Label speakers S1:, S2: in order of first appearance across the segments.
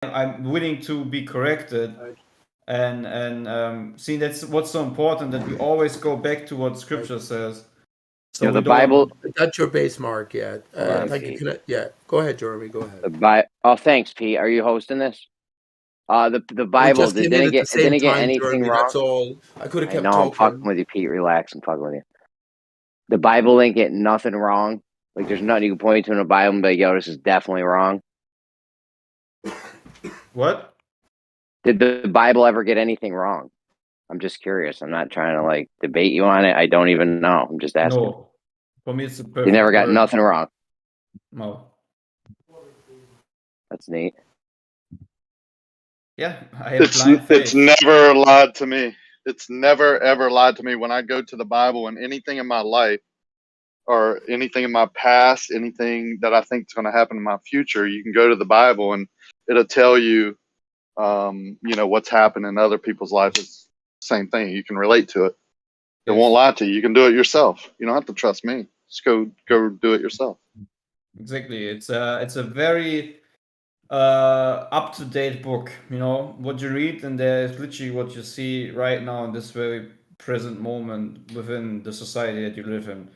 S1: I'm willing to be corrected. And see, that's what's so important, that we always go back to what Scripture says. So
S2: Yeah,
S1: we
S2: the Bible.
S1: don't.
S3: That's your base mark, yeah.
S2: Hold on,
S3: Like you
S2: Pete.
S3: can, yeah. Go ahead, Jeremy. Go ahead.
S2: Oh, thanks, Pete. Are you hosting this? The
S3: We
S2: Bible
S3: just came in at the
S2: it
S3: same
S2: didn't get
S3: time,
S2: anything
S3: Jeremy.
S2: wrong.
S3: That's all. I could have
S2: I
S3: kept
S2: know I'm fucking
S3: talking.
S2: with you, Pete. Relax, I'm fucking with you. The Bible didn't get nothing wrong. Like, there's nothing you can point to in the Bible and be like, yo, this is definitely wrong.
S1: What?
S2: Did the Bible ever get anything wrong? I'm just curious. I'm not trying to like debate you on it. I don't even know. I'm just asking.
S1: No. For me, it's a perfect.
S2: You never got
S1: word.
S2: nothing wrong.
S1: No.
S2: That's neat.
S1: Yeah, I have blind faith.
S4: It's never lied to me. It's never ever lied to me when I go to the Bible, and anything in my life or anything in my past, anything that I think is going to happen in my future, you can go to the Bible and it'll tell you, what's happened in other people's lives. It's the same thing. You can relate to it. It won't lie to you. You can do it yourself. You don't have to trust me. Just go do it yourself.
S1: Exactly. It's a very up-to-date book. You know what you read, and there's literally what you see right now in this very present moment within the society that you live in.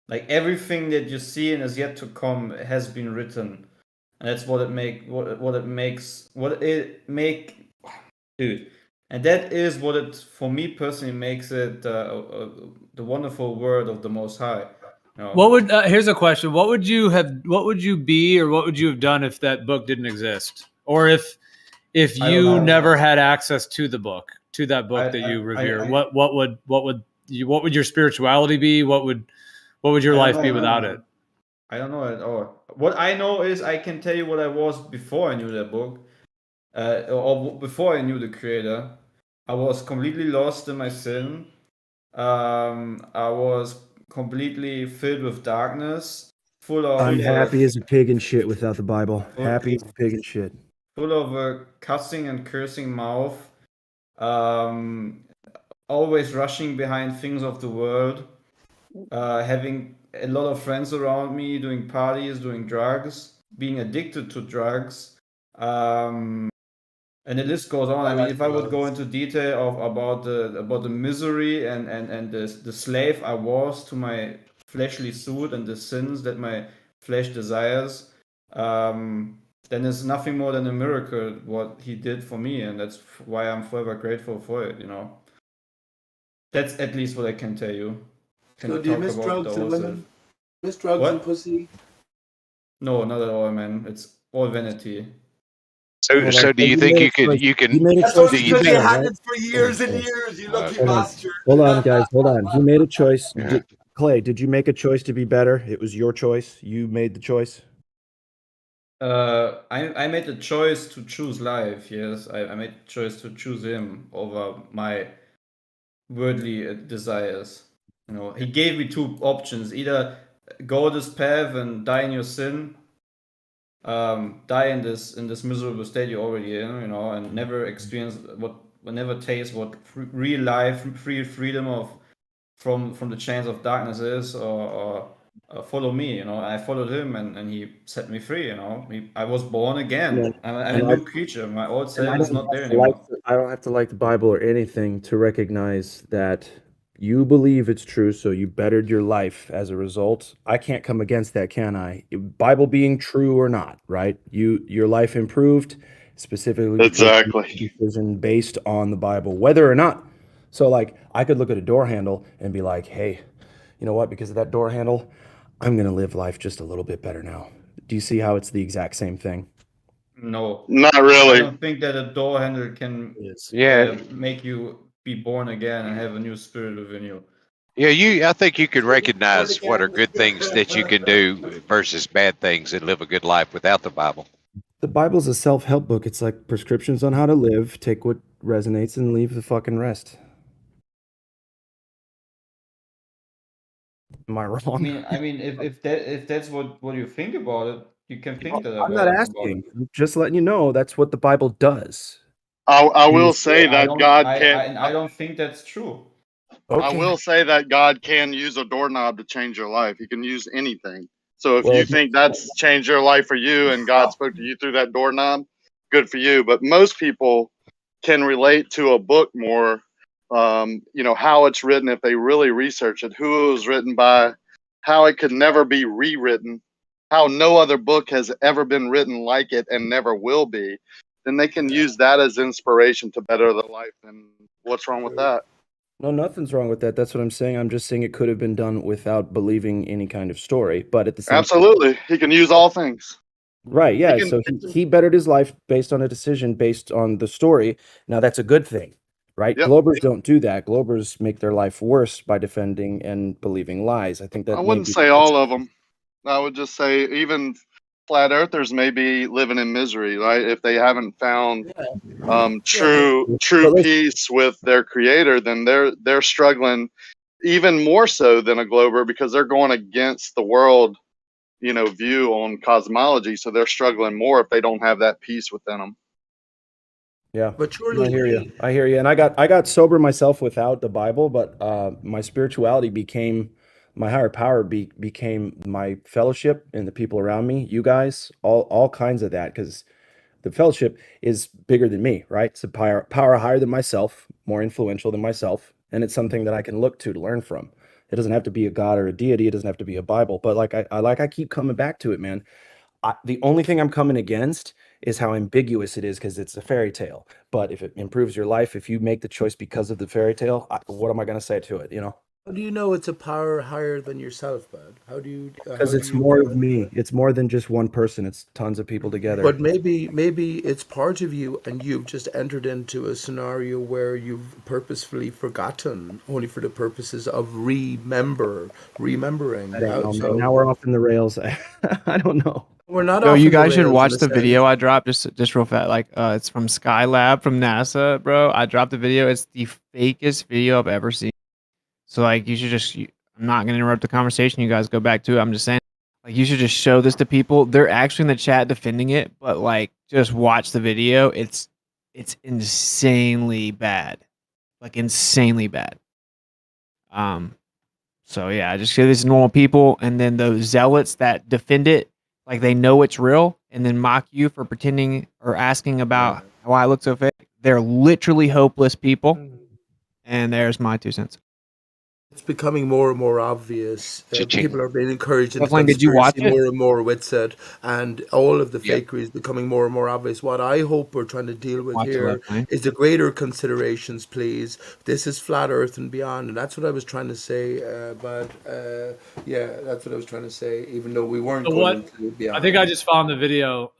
S1: Like everything that you see and is yet to come has been written, and that's what it make, dude. And that is what it, for me personally, makes it the wonderful word of the Most High. You know?
S5: What would here's a question: What would you be, or what would you have done if that book didn't exist, or if you never had access to that book that you revere? What would your spirituality be? What would your life be without it?
S1: I don't know at all. What I know is I can tell you what I was before I knew that book, or before I knew the Creator. I was completely lost in my sin. I was completely filled with darkness, full of.
S6: I'm happy as a pig and shit without the Bible. Happy as a pig and shit.
S1: Full of a cussing and cursing mouth. Always rushing behind things of the world. Having a lot of friends around me, doing parties, doing drugs, being addicted to drugs. And the list goes on. I mean, if I would go into detail about the misery and the slave I was to my fleshly suit and the sins that my flesh desires, then it's nothing more than a miracle what he did for me, and that's why I'm forever grateful for it. You know, that's at least what I can tell you.
S3: So do you miss drugs and women? Miss drugs and pussy?
S1: No, not at all, man. It's all vanity.
S7: So do you think you can?
S3: That's what you had it for years and years. You lucky bastard.
S6: Hold on, guys. Hold on. You made a choice. Clay, did you make a choice to be better? It was your choice. You made the choice.
S1: I made the choice to choose life. Yes, I made the choice to choose him over my worldly desires. You know, he gave me two options: either go this path and die in your sin, die in this miserable state you're already in, you know, and never experience never taste what real life, free freedom of from the chains of darkness is, or follow me. You know, I followed him, and he set me free. You know, I was born again. Yeah. I'm a new creature. My old self is not there anymore.
S6: I don't have to like the Bible or anything to recognize that you believe it's true, so you bettered your life as a result. I can't come against that, can I? Bible being true or not, right? Your life improved specifically decision based on the Bible, whether or not. So like I could look at a door handle and be like, hey, you know what? Because of that door handle, I'm going to live life just a little bit better now. Do you see how it's the exact same thing?
S1: No,
S4: not really.
S1: I don't think that a door handle can make you be born again and have a new spirit within you.
S7: Yeah, I think you can recognize what are good things that you can do versus bad things and live a good life without the Bible.
S6: The Bible's a self-help book. It's like prescriptions on how to live. Take what resonates and leave the fucking rest. Am I wrong?
S1: I mean, if that's what you think about it, you can think that.
S6: I'm not asking. I'm just letting you know that's what the Bible does.
S4: I will say that God can.
S1: I don't think that's true.
S4: Okay. I will say that God can use a doorknob to change your life. He can use anything. So if you think that's changed your life for you and God spoke to you through that doorknob, good for you. But most people can relate to a book more, how it's written if they really research it, who it was written by, how it could never be rewritten, how no other book has ever been written like it and never will be. Then they can use that as inspiration to better their life. And what's wrong with that?
S6: No, nothing's wrong with that. That's what I'm saying. I'm just saying it could have been done without believing any kind of story. But at the same
S4: Absolutely. He can use all things.
S6: right, yeah.
S4: He can-
S6: So he bettered his life based on a decision based on the story. Now that's a good thing, right?
S4: Yep.
S6: Globers don't do that. Globers make their life worse by defending and believing lies. I think that
S4: I
S6: may
S4: wouldn't
S6: be
S4: say all of them. I would just say even flat earthers may be living in misery, right? If they haven't found true
S6: But let's-
S4: peace with their creator, then they're struggling even more so than a glober because they're going against the world, view on cosmology. So they're struggling more if they don't have that peace within them.
S6: Yeah,
S3: But surely
S6: I hear you. I hear you. And I got sober myself without the Bible, but my spirituality became my higher power became my fellowship and the people around me, you guys, all kinds of that, because the fellowship is bigger than me, right? It's a power higher than myself, more influential than myself, and it's something that I can look to learn from. It doesn't have to be a god or a deity. It doesn't have to be a Bible, but I keep coming back to it, man. The only thing I'm coming against is how ambiguous it is because it's a fairy tale. But if it improves your life, if you make the choice because of the fairy tale, what am I going to say to it?
S3: how do you know it's a power higher than yourself, bud? How do you?
S6: Because
S3: how
S6: it's
S3: do you
S6: more
S3: know?
S6: of me. It's more than just one person. It's tons of people together.
S3: But maybe it's part of you, and you've just entered into a scenario where you've purposefully forgotten, only for the purposes of remembering.
S6: I don't know, man. Now we're off in the rails. I don't know.
S3: We're not.
S8: Yo,
S3: off
S8: you
S3: in the
S8: guys should
S3: rails
S8: watch
S3: in a
S8: the
S3: sense.
S8: video I dropped just real fast. Like, it's from Skylab from NASA, bro. I dropped the video. It's the fakest video I've ever seen. So like, you should just. I'm not gonna interrupt the conversation. You guys go back to it. I'm just saying, like, you should just show this to people. They're actually in the chat defending it, but like, just watch the video. It's insanely bad, like insanely bad. So yeah, I just show this to normal people, and then those zealots that defend it, like they know it's real, and then mock you for pretending or asking about why I look so fake. They're literally hopeless people. And there's my 2 cents.
S3: It's becoming more and more obvious. People are being encouraged in the
S8: Did you watch
S3: conspiracy
S8: it?
S3: more and more with it, and all of the
S7: Yeah.
S3: fakery is becoming more and more obvious. What I hope we're trying to deal with
S8: Watch it,
S3: here
S8: Left,
S3: is the greater considerations, please. This is flat Earth and beyond, and that's what I was trying to say. Yeah, that's what I was trying to say. Even though we weren't
S5: So
S3: going
S5: what-
S3: into beyond.
S5: I think I just found the video.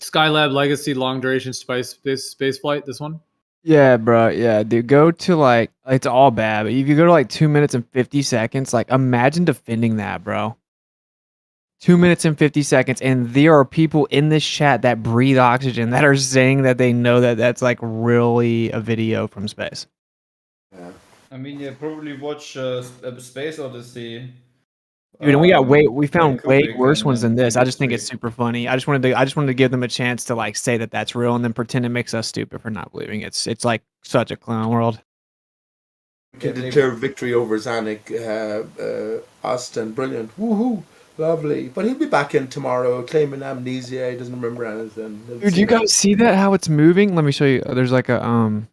S5: Skylab Legacy Long Duration Space Flight. This one.
S8: Yeah, bro. Yeah, dude. Go to like, it's all bad, but if you go to like 2 minutes and 50 seconds, like imagine defending that, bro. 2 minutes and 50 seconds, and there are people in this chat that breathe oxygen that are saying that they know that that's like really a video from space.
S3: Yeah.
S1: I mean, you probably watch Space Odyssey.
S8: Dude, and we found way
S1: Kubrick
S8: worse ones than
S1: and
S8: this. I just think it's
S1: history.
S8: super funny. I just wanted to give them a chance to like say that that's real, and then pretend it makes us stupid for not believing it's like such a clown world.
S3: We can declare victory over Zanuck, Austin, brilliant, woohoo, lovely. But he'll be back in tomorrow, claiming amnesia. He doesn't remember anything.
S8: Dude, do you guys see that? How it's moving? Let me show you. There's like a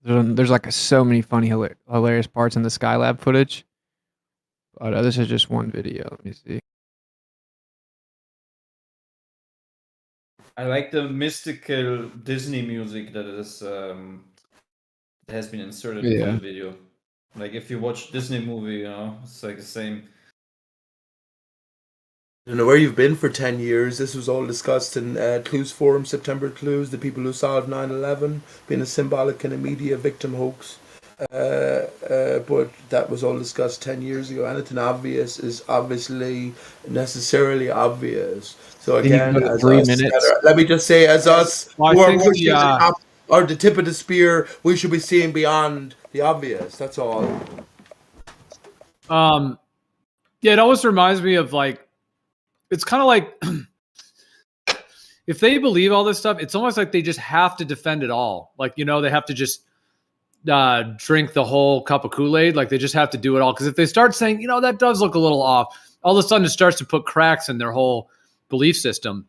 S8: there's like so many funny hilarious parts in the Skylab footage. But this is just one video. Let me see.
S1: I like the mystical Disney music that is has been inserted into the video. Like if you watch Disney movie, it's like the same.
S3: I don't know where you've been for 10 years. This was all discussed in Clues Forum, September Clues, the people who solved 9/11, being a symbolic and a media victim hoax. But that was all discussed 10 years ago. Anything obvious is obviously necessarily obvious. So again, as
S8: 3
S3: us,
S8: minutes.
S3: let me just say, as us
S5: Well, I
S3: who are
S5: think
S3: pushing
S5: the,
S3: the top or the tip of the spear, we should be seeing beyond the obvious. That's all.
S5: Yeah, it always reminds me of like, it's kind of like if they believe all this stuff, it's almost like they just have to defend it all. Like, they have to just drink the whole cup of Kool-Aid. Like they just have to do it all. Because if they start saying, that does look a little off, all of a sudden it starts to put cracks in their whole belief system.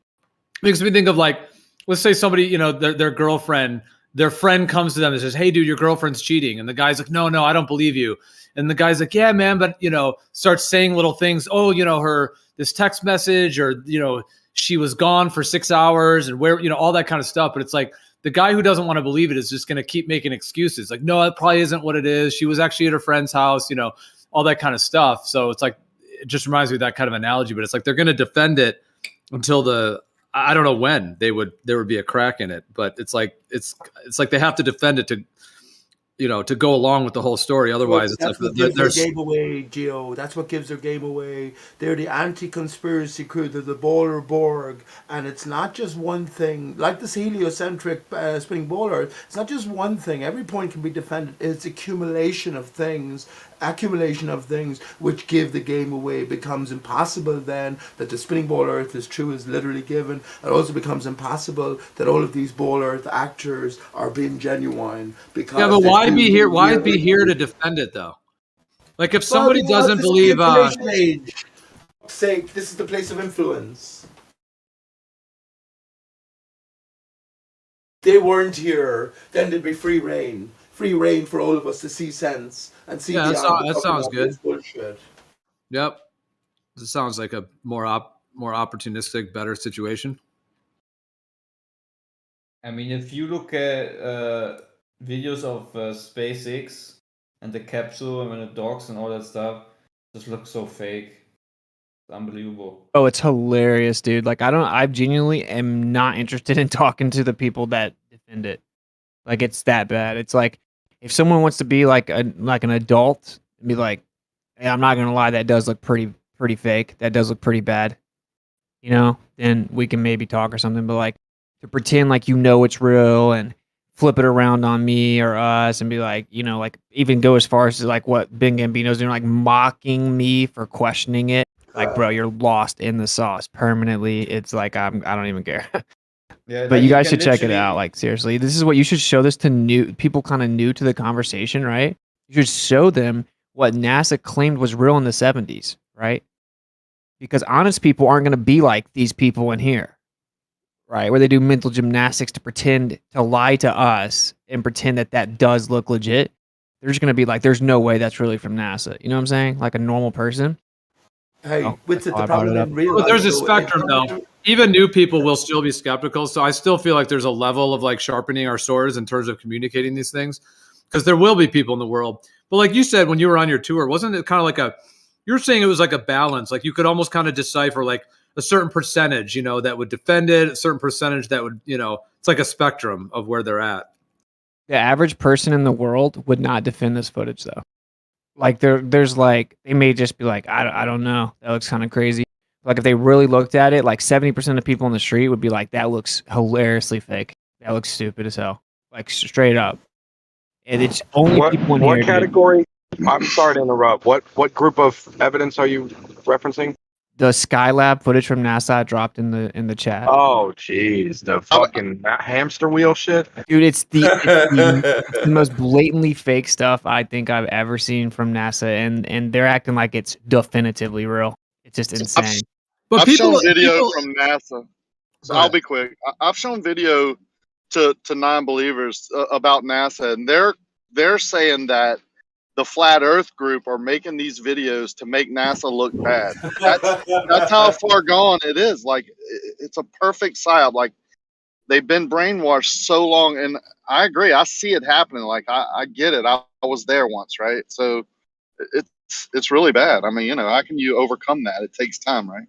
S5: Makes me think of like, let's say somebody, you know, their girlfriend, their friend comes to them and says, "Hey, dude, your girlfriend's cheating," and the guy's like, "No, I don't believe you." And the guy's like, "Yeah, man," but you know, starts saying little things. Oh, you know, this text message, or you know, she was gone for 6 hours, and where, you know, all that kind of stuff. But it's like the guy who doesn't want to believe it is just going to keep making excuses. Like, no, it probably isn't what it is. She was actually at her friend's house, you know, all that kind of stuff. So it's like, it just reminds me of that kind of analogy. But it's like they're going to defend it until I don't know when there would be a crack in it, but it's like they have to defend it to, you know, to go along with the whole story. Otherwise, it's
S3: that's
S5: like
S3: what gives their game away, Gio. That's what gives their game away. They're the anti-conspiracy crew. They're the Bowler Borg, and it's not just one thing. Like this heliocentric spinning bowler, it's not just one thing. Every point can be defended. It's accumulation of things, which give the game away. It becomes impossible then that the spinning ball Earth is true is literally given. It also becomes impossible that all of these ball Earth actors are being genuine because
S5: yeah. But why be here? Why be here to defend it though? Like if somebody doesn't believe,
S3: sake, this is the place of influence. They weren't here, then there'd be free reign for all of us to see sense and see.
S5: Yeah, that sounds good.
S3: Bullshit.
S5: Yep, it sounds like a more opportunistic, better situation.
S1: I mean, if you look at videos of SpaceX and the capsule and when it docks and all that stuff, it just looks so fake. It's unbelievable.
S8: Oh, it's hilarious, dude. Like I genuinely am not interested in talking to the people that defend it. Like it's that bad. It's like if someone wants to be like an adult and be like, hey, I'm not gonna lie, that does look pretty fake. That does look pretty bad. You know, then we can maybe talk or something. But like to pretend like you know it's real and flip it around on me or us and be like, you know, like even go as far as like what Ben Gambino's doing, like mocking me for questioning it. Like, bro, you're lost in the sauce permanently. It's like I don't even care.
S1: Yeah,
S8: but you guys should check it out. Like seriously, this is what you should show this to new people, kind of new to the conversation, right? You should show them what NASA claimed was real in the 70s, right? Because honest people aren't going to be like these people in here, right? Where they do mental gymnastics to pretend to lie to us and pretend that does look legit. They're just going to be like, there's no way that's really from NASA. You know what I'm saying? Like a normal person.
S3: Hey, what's the problem in real life?
S5: But there's a spectrum, though. Even new people will still be skeptical. So I still feel like there's a level of like sharpening our swords in terms of communicating these things, because there will be people in the world. But like you said, when you were on your tour, wasn't it kind of like you were saying it was like a balance? Like you could almost kind of decipher like a certain percentage, you know, that would defend it, a certain percentage that would, you know, it's like a spectrum of where they're at.
S8: The average person in the world would not defend this footage, though. Like there's like they may just be like, I don't know, that looks kind of crazy. Like if they really looked at it, like 70% of people in the street would be like, that looks hilariously fake. That looks stupid as hell. Like straight up. And it's only people in here.
S9: What category? I'm sorry to interrupt. What group of evidence are you referencing?
S8: The Skylab footage from NASA I dropped in the chat.
S9: Oh, jeez, the fucking hamster wheel shit,
S8: dude. It's the most blatantly fake stuff I think I've ever seen from NASA, and they're acting like it's definitively real. It's just insane.
S4: I've shown video from NASA, so I'll be quick. I've shown video to non-believers about NASA, and they're saying that the Flat Earth group are making these videos to make NASA look bad. That's how far gone it is. Like it's a perfect psyop. Like they've been brainwashed so long, and I agree. I see it happening. Like I get it. I was there once, right? So it's really bad. I mean, you know, how can you overcome that? It takes time, right?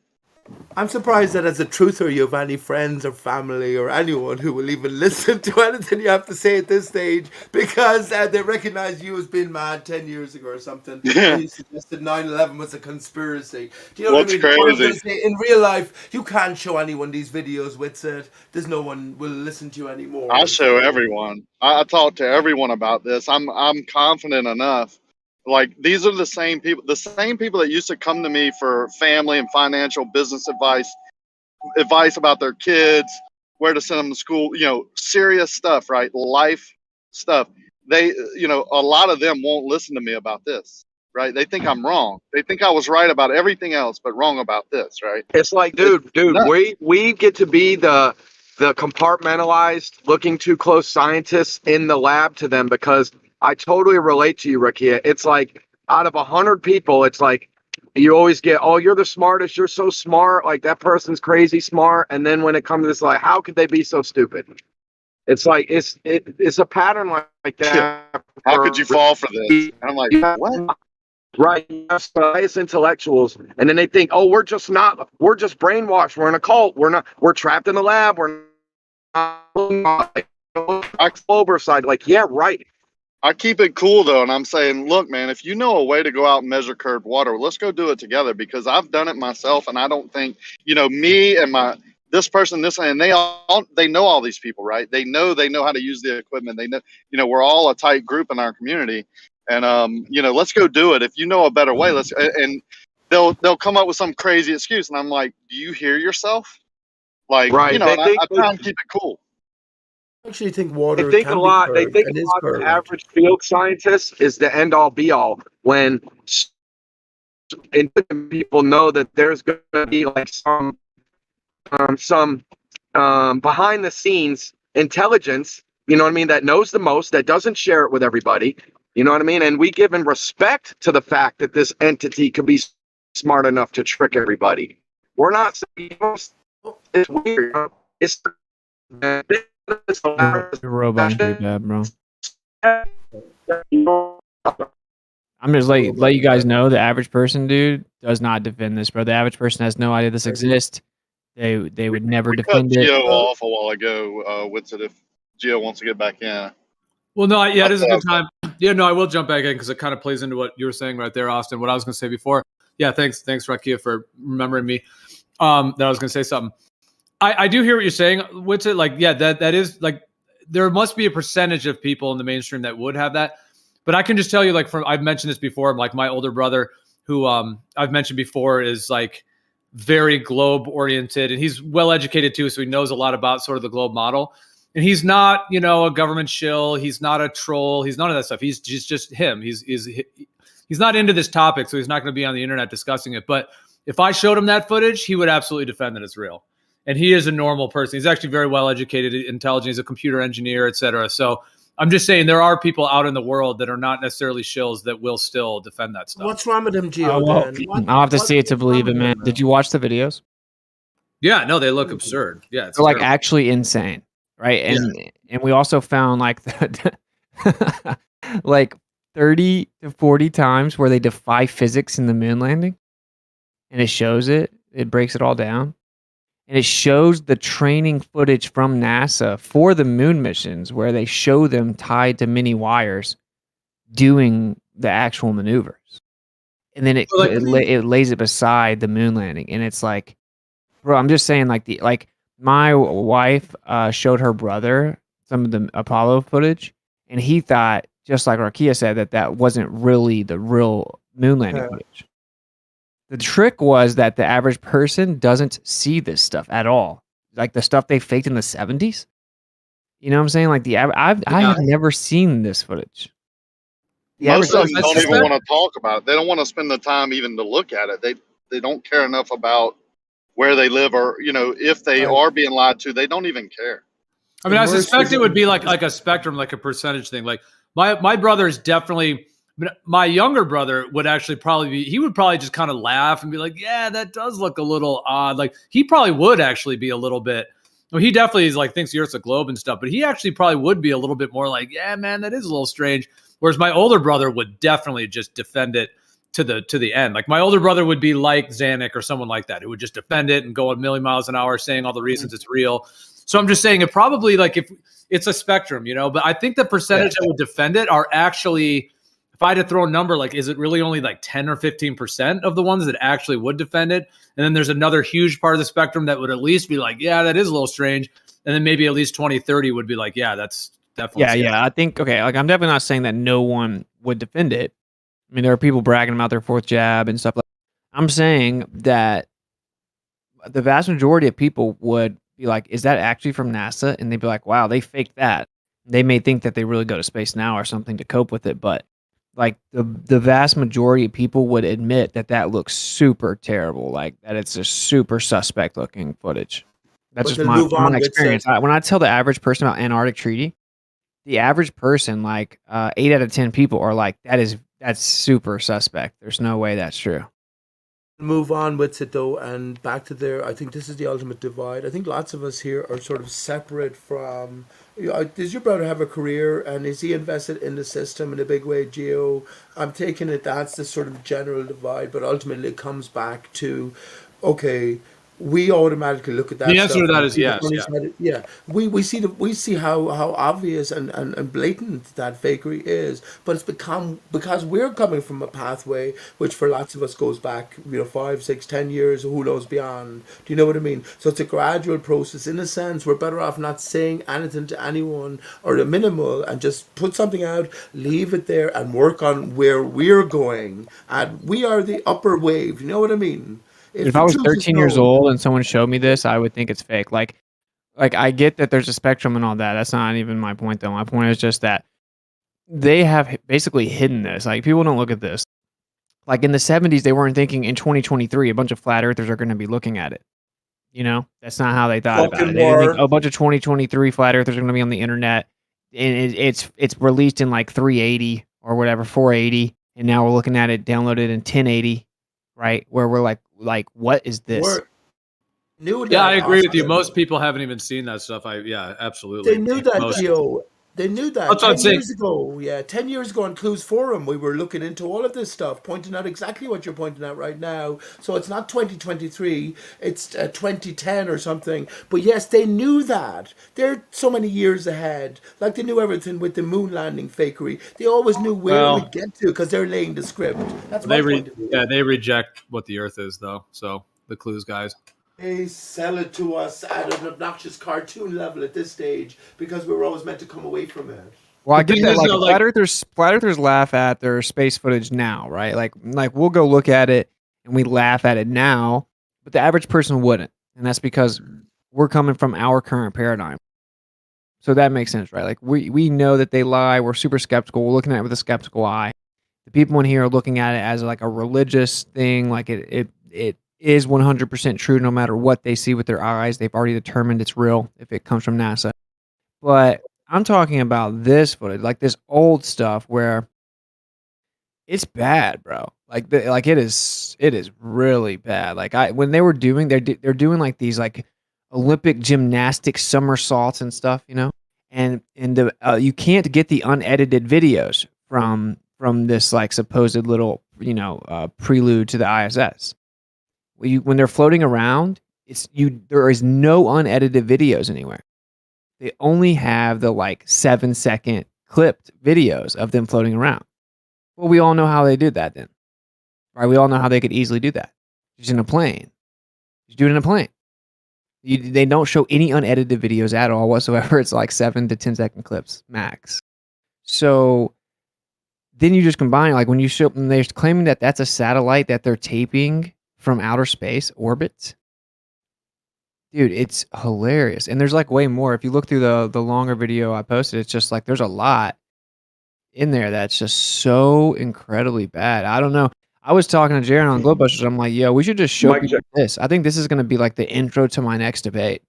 S3: I'm surprised that as a truther you have any friends or family or anyone who will even listen to anything you have to say at this stage, because they recognize you as being mad 10 years ago or something.
S4: Yeah.
S3: You suggested 9/11 was a conspiracy. Do you know
S4: What's
S3: what I mean?
S4: crazy?
S3: What I'm say, in real life, you can't show anyone these videos with it. There's no one will listen to you anymore.
S4: I show everyone. I talk to everyone about this. I'm confident enough. Like these are the same people that used to come to me for family and financial business advice about their kids, where to send them to school, you know, serious stuff, right? Life stuff. They, you know, a lot of them won't listen to me about this. right? They think I'm wrong. They think I was right about everything else, but wrong about this, right?
S9: It's like, dude, we get to be the compartmentalized, looking too close scientists in the lab to them, because I totally relate to you, Rakia. It's like out of 100 people, it's like you always get, oh, you're the smartest, you're so smart, like that person's crazy smart, and then when it comes to this, like, how could they be so stupid? It's like it's a pattern like that.
S4: How could you fall for this? And I'm like, what?
S9: Right, biased intellectuals, and then they think, oh, we're just brainwashed. We're in a cult. We're trapped in the lab. We're not oversight. Like, yeah, right.
S4: I keep it cool though, and I'm saying, look, man, if you know a way to go out and measure curved water, let's go do it together, because I've done it myself, and I don't think, me and this person, and they know all these people, right? They know how to use the equipment. They know, we're all a tight group in our community. And let's go do it. If you know a better way, and they'll come up with some crazy excuse, and I'm like, do you hear yourself? Like,
S9: right.
S4: I try and keep it cool.
S3: I actually think water.
S9: They think
S3: can
S9: a lot.
S3: Be
S9: They think a lot. The average field scientist is the end all be all, when people know that there's going to be like some behind the scenes intelligence. You know what I mean? That knows the most. That doesn't share it with everybody. You know what I mean? And we give in respect to the fact that this entity could be smart enough to trick everybody. We're not saying it's weird. It's
S8: Your robot's pretty bad, bro. I'm just let you guys know, the average person, dude, does not defend this, bro. The average person has no idea this exists. They would never defend it.
S4: Gio off a while ago. If Gio wants to get back in.
S5: Well, no, yeah, it is a good time. Yeah, no, I will jump back in because it kind of plays into what you were saying right there, Austin. What I was going to say before. Yeah, thanks, Rakia, for remembering me. That I was going to say something. I do hear what you're saying. What's it like? Yeah, that is like, there must be a percentage of people in the mainstream that would have that. But I can just tell you, like, I've mentioned this before. Like my older brother, who I've mentioned before, is like very globe oriented, and he's well educated too, so he knows a lot about sort of the globe model. And he's not, a government shill. He's not a troll. He's none of that stuff. He's just him. He's not into this topic, so he's not going to be on the internet discussing it. But if I showed him that footage, he would absolutely defend that it's real. And he is a normal person. He's actually very well educated, intelligent. He's a computer engineer, et cetera. So I'm just saying there are people out in the world that are not necessarily shills that will still defend that stuff.
S3: What's wrong with him, Gio?
S8: I'll have to see it to believe it, man. Did you watch the videos?
S5: Yeah, no, they look absurd. Yeah,
S8: they're like actually insane. Right. And we also found like like 30 to 40 times where they defy physics in the moon landing. And it shows it breaks it all down. And it shows the training footage from NASA for the moon missions where they show them tied to many wires doing the actual maneuvers. And then it lays it beside the moon landing. And it's like, bro, I'm just saying, like my wife showed her brother some of the Apollo footage, and he thought, just like Rakia said, that wasn't really the real moon landing footage. The trick was that the average person doesn't see this stuff at all, like the stuff they faked in the 70s. You know what I'm saying? Like I have never seen this footage.
S4: Most of them don't even want to talk about it. They don't want to spend the time even to look at it. They don't care enough about where they live, or if they are being lied to, they don't even care.
S5: I mean, I suspect it would be like a spectrum, like a percentage thing. Like my brother is definitely. My younger brother would actually he would probably just kind of laugh and be like, yeah, that does look a little odd. Like he probably would actually be a little bit. Well, he definitely is like thinks the Earth's a globe and stuff, but he actually probably would be a little bit more like, yeah, man, that is a little strange. Whereas my older brother would definitely just defend it to the end. Like my older brother would be like Zanuck or someone like that, who would just defend it and go a million miles an hour saying all the reasons it's real. So I'm just saying it probably, like, if it's a spectrum, but I think the percentage that would defend it are actually, if I had to throw a number, like, is it really only like 10 or 15% of the ones that actually would defend it? And then there's another huge part of the spectrum that would at least be like, yeah, that is a little strange. And then maybe at least 20, 30 would be like, yeah, that's definitely.
S8: Yeah. I think, okay, like I'm definitely not saying that no one would defend it. I mean, there are people bragging about their fourth jab and stuff like that. I'm saying that the vast majority of people would be like, is that actually from NASA? And they'd be like, wow, they faked that. They may think that they really go to space now or something to cope with it. But like the vast majority of people would admit that looks super terrible, like that it's a super suspect looking footage. That's
S3: But
S8: just
S3: they'll move
S8: my
S3: on with
S8: experience. When I tell the average person about Antarctic treaty, the average person, like 8 out of 10 people are like, that's super suspect. There's no way that's true.
S3: Move on with it though, and back to there. I think this is the ultimate divide. I think lots of us here are sort of separate from. Does your brother have a career, and is he invested in the system in a big way, Geo? I'm taking it that's the sort of general divide, but ultimately it comes back to, okay, we automatically look at that
S5: The answer
S3: stuff
S5: to that
S3: and
S5: is
S3: see the
S5: yes.
S3: funny
S5: Yeah.
S3: side. Yeah, we see how obvious and blatant that fakery is, but it's become because we're coming from a pathway which for lots of us goes back 5, 6, 10 years, who knows beyond. Do you know what I mean? So it's a gradual process. In a sense, we're better off not saying anything to anyone or the minimal and just put something out, leave it there, and work on where we're going. And we are the upper wave. You know what I mean?
S8: If
S3: The
S8: I was
S3: truth is
S8: 13 years
S3: known.
S8: old and someone showed me this, I would think it's fake. Like I get that there's a spectrum and all that. That's not even my point though. My point is just that they have basically hidden this. Like people don't look at this. Like in the 70s, they weren't thinking in 2023 a bunch of flat earthers are going to be looking at it. That's not how they thought about
S3: Fucking
S8: it. They didn't think
S3: war.
S8: a bunch of 2023 flat earthers are going to be on the internet, and it's released in like 380 or whatever, 480, and now we're looking at it downloaded in 1080, right? Where we're like what is this?
S3: We're knew
S5: Yeah, I
S3: that,
S5: agree with you.
S3: Austin.
S5: Most people haven't even seen that stuff. Yeah, absolutely.
S3: They knew that,
S5: Most.
S3: Gio. They knew that
S5: That's what I'm
S3: 10
S5: saying.
S3: years ago. Yeah, 10 years ago on Clues Forum, we were looking into all of this stuff, pointing out exactly what you're pointing out right now. So it's not 2023, it's 2010 or something. But yes, they knew that. They're so many years ahead. Like they knew everything with the moon landing fakery. They always knew where
S5: Well,
S3: we'd get to because they're laying the script. That's my point of view.
S5: they reject what the Earth is, though. So the clues guys.
S3: They sell it to us at an obnoxious cartoon level at this stage because we were always meant to come away from it.
S8: Well, I
S5: The
S8: get
S5: thing
S8: that.
S5: is,
S8: Like
S5: though,
S8: flat earthers laugh at their space footage now, right? Like we'll go look at it and we laugh at it now, but the average person wouldn't, and that's because we're coming from our current paradigm. So that makes sense, right? Like we know that they lie. We're super skeptical. We're looking at it with a skeptical eye. The people in here are looking at it as like a religious thing. Like it is 100% true no matter what they see with their eyes. They've already determined it's real if it comes from NASA. But I'm talking about this footage, like this old stuff where it's bad, bro. Like it is really bad. Like when they were doing they're doing like these like Olympic gymnastics somersaults and stuff, and the you can't get the unedited videos from this like supposed little prelude to the ISS. When they're floating around, there is no unedited videos anywhere. They only have the like 7-second clipped videos of them floating around. Well, we all know how they did that then, right? We all know how they could easily do that. Just in a plane. Just do it in a plane. They don't show any unedited videos at all whatsoever. It's like 7 to 10 second clips max. So then you just combine, like when they're claiming that that's a satellite that they're taping from outer space orbit. Dude, it's hilarious. And there's like way more. If you look through the longer video I posted, it's just like there's a lot in there that's just so incredibly bad. I don't know. I was talking to Jaron on Glowbusters. I'm like, yo, we should just show people this. I think this is going to be like the intro to my next debate.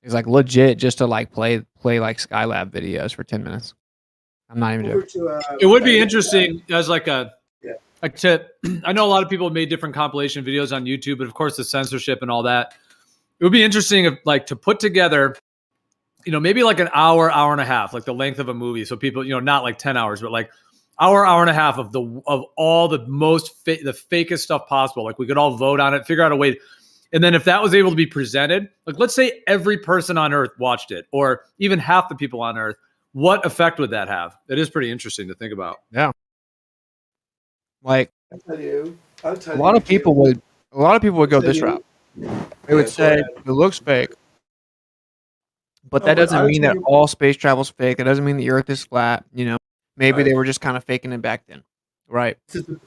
S8: It's like legit just to like play like Skylab videos for 10 minutes. I'm not even joking.
S5: It would be interesting as like a tip. I know a lot of people have made different compilation videos on YouTube, but of course the censorship and all that. It would be interesting if like to put together, maybe like an hour and a half, like the length of a movie. So people, not like 10 hours, but like hour and a half of all the most the fakest stuff possible. Like we could all vote on it, figure out a way. And then if that was able to be presented, like let's say every person on Earth watched it, or even half the people on Earth, what effect would that have? It is pretty interesting to think about.
S8: Yeah. Like
S3: I'll tell you.
S8: A lot of people would go this route. They would say it looks fake. But that doesn't mean that all space travel's fake. That doesn't mean the Earth is flat. Maybe they were just kind of faking it back then. Right.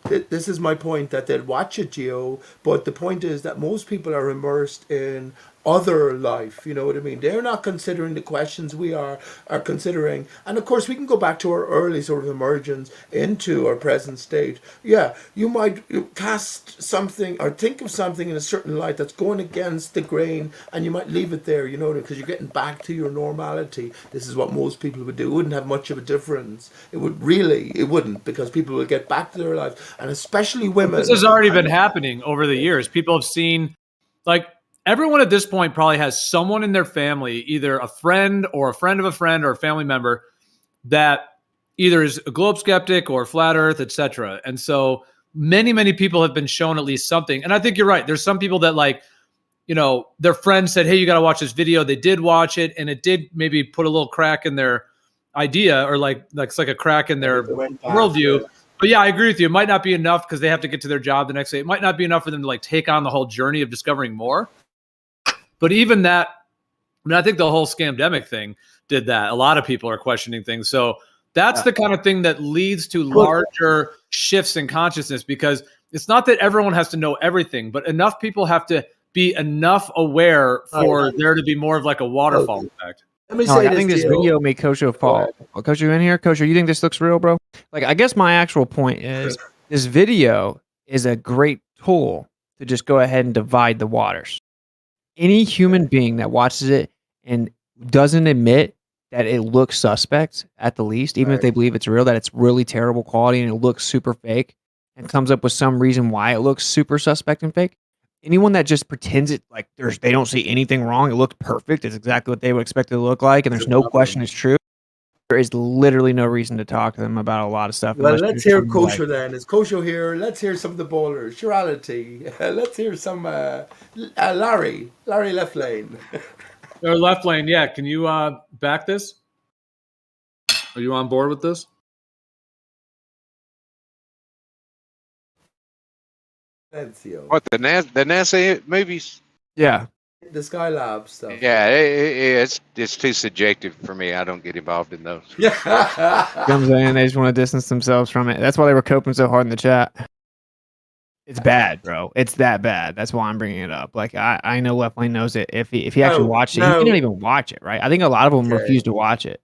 S3: This is my point, that they'd watch it, Geo, but the point is that most people are immersed in other life. You know what I mean? They're not considering the questions we are considering. And of course, we can go back to our early sort of emergence into our present state. Yeah, you might cast something or think of something in a certain light that's going against the grain, and you might leave it there, you know, because you're getting back to your normality. This is what most people would do. It wouldn't have much of a difference. It wouldn't, because people will get back to their lives, and especially women.
S5: This has already been happening over the years. People have seen, like, everyone at this point probably has someone in their family, either a friend or a friend of a friend or a family member, that either is a globe skeptic or flat earth, etc. And so many people have been shown at least something. And I think you're right. There's some people that, like, you know, their friend said, hey, you got to watch this video. They did watch it, and it did maybe put a little crack in their idea, or like it's like a crack in their worldview. But yeah, I agree with you. It might not be enough because they have to get to their job the next day. It might not be enough for them to like take on the whole journey of discovering more. But even that, I mean, I think the whole scamdemic thing did that. A lot of people are questioning things. So that's the kind of thing that leads to larger shifts in consciousness, because it's not that everyone has to know everything, but enough people have to be enough aware for there to be more of like a waterfall effect.
S3: Let me say
S8: I think this video made Kosho fall. Kosho, you in here? Kosho, you think this looks real, bro? Like, I guess my actual point is this video is a great tool to just go ahead and divide the waters. Any human being that watches it and doesn't admit that it looks suspect, at the least, even if they believe it's real, that it's really terrible quality and it looks super fake, and comes up with some reason why it looks super suspect and fake. Anyone that just pretends it, like they don't see anything wrong, it looks perfect, it's exactly what they would expect it to look like, and there's no question it's true, there is literally no reason to talk to them about a lot of stuff.
S3: Well, let's hear Kosho then. Is Kosho here? Let's hear some of the bowlers. Surality. Let's hear some Larry left lane.
S5: Or left lane, yeah. Can you back this? Are you on board with this?
S7: What, the NASA movies?
S8: Yeah.
S3: The Skylab stuff.
S7: Yeah, it's too subjective for me. I don't get involved in those.
S8: Comes in, they just want to distance themselves from it. That's why they were coping so hard in the chat. It's bad, bro. It's that bad. That's why I'm bringing it up. Like, I know Left Lane knows it. If he actually watched it, he didn't even watch it, right? I think a lot of them refuse to watch it.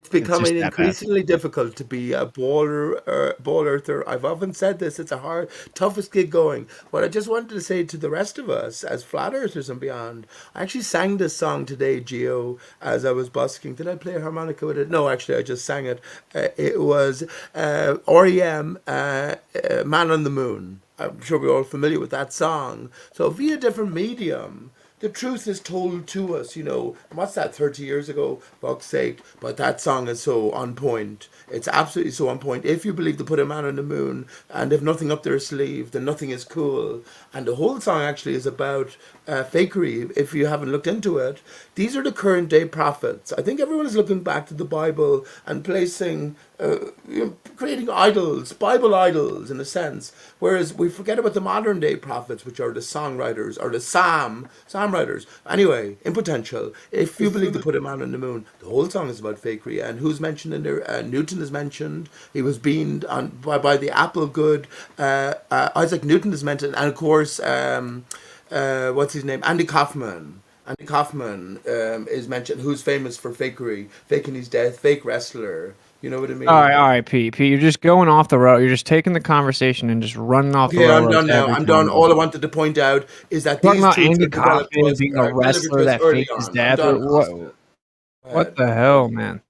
S3: It's becoming increasingly difficult to be a ball earther. I've often said this. It's a toughest gig going. What I just wanted to say to the rest of us as flat earthers and beyond, I actually sang this song today, Gio, as I was busking. Did I play a harmonica with it? No, actually, I just sang it. It was REM, Man on the Moon. I'm sure we're all familiar with that song. So via different medium, the truth is told to us, you know. What's that, 30 years ago? Fuck's sake. But that song is so on point. It's absolutely so on point. If you believe to put a man on the moon and if nothing up their sleeve, then nothing is cool. And the whole song actually is about fakery, if you haven't looked into it. These are the current day prophets. I think everyone is looking back to the Bible and placing, creating idols, Bible idols in a sense. Whereas we forget about the modern day prophets, which are the songwriters or the psalm writers. Anyway, in potential, if you believe to put a man on the moon, the whole song is about fakery. And who's mentioned in there? Newton is mentioned. He was beamed on by the apple good. Isaac Newton is mentioned, and of course, what's his name? Andy Kaufman. Andy Kaufman is mentioned, who's famous for fakery, faking his death, fake wrestler. You know what I mean?
S8: All right, Pete. You're just going off the road. You're just taking the conversation and just running off the road.
S3: Yeah, I'm done now. I'm done. All I wanted to point out is that
S8: these about Andy Kaufman being a wrestler that faked his death. What the hell, man?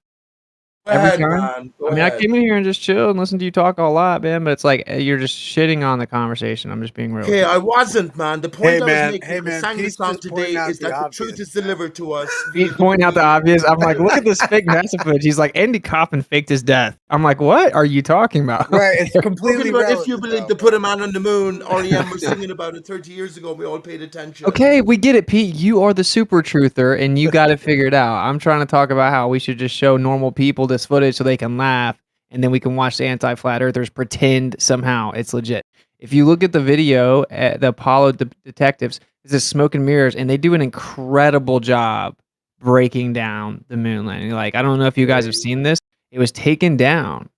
S8: Every time. I mean, I came in here and just chilled and listened to you talk a lot, man. But it's like you're just shitting on the conversation. I'm just being real.
S3: Hey, I wasn't, man. The point I was making, I sang the song today, is that the truth is delivered to us.
S8: He's pointing out the obvious. I'm like, look at this fake NASA footage. He's like, Andy Kaufman faked his death. I'm like, what are you talking about?
S10: Right, it's completely relevant,
S3: if you believe to put a man on the moon, REM was singing about it 30 years ago. We all paid attention.
S8: Okay, we get it, Pete. You are the super truther, and you got it figured out. I'm trying to talk about how we should just show normal people this footage so they can laugh, and then we can watch the anti-flat earthers pretend somehow it's legit. If you look at the video, the Apollo detectives, this is smoke and mirrors, and they do an incredible job breaking down the moon landing. Like, I don't know if you guys have seen this. It was taken down,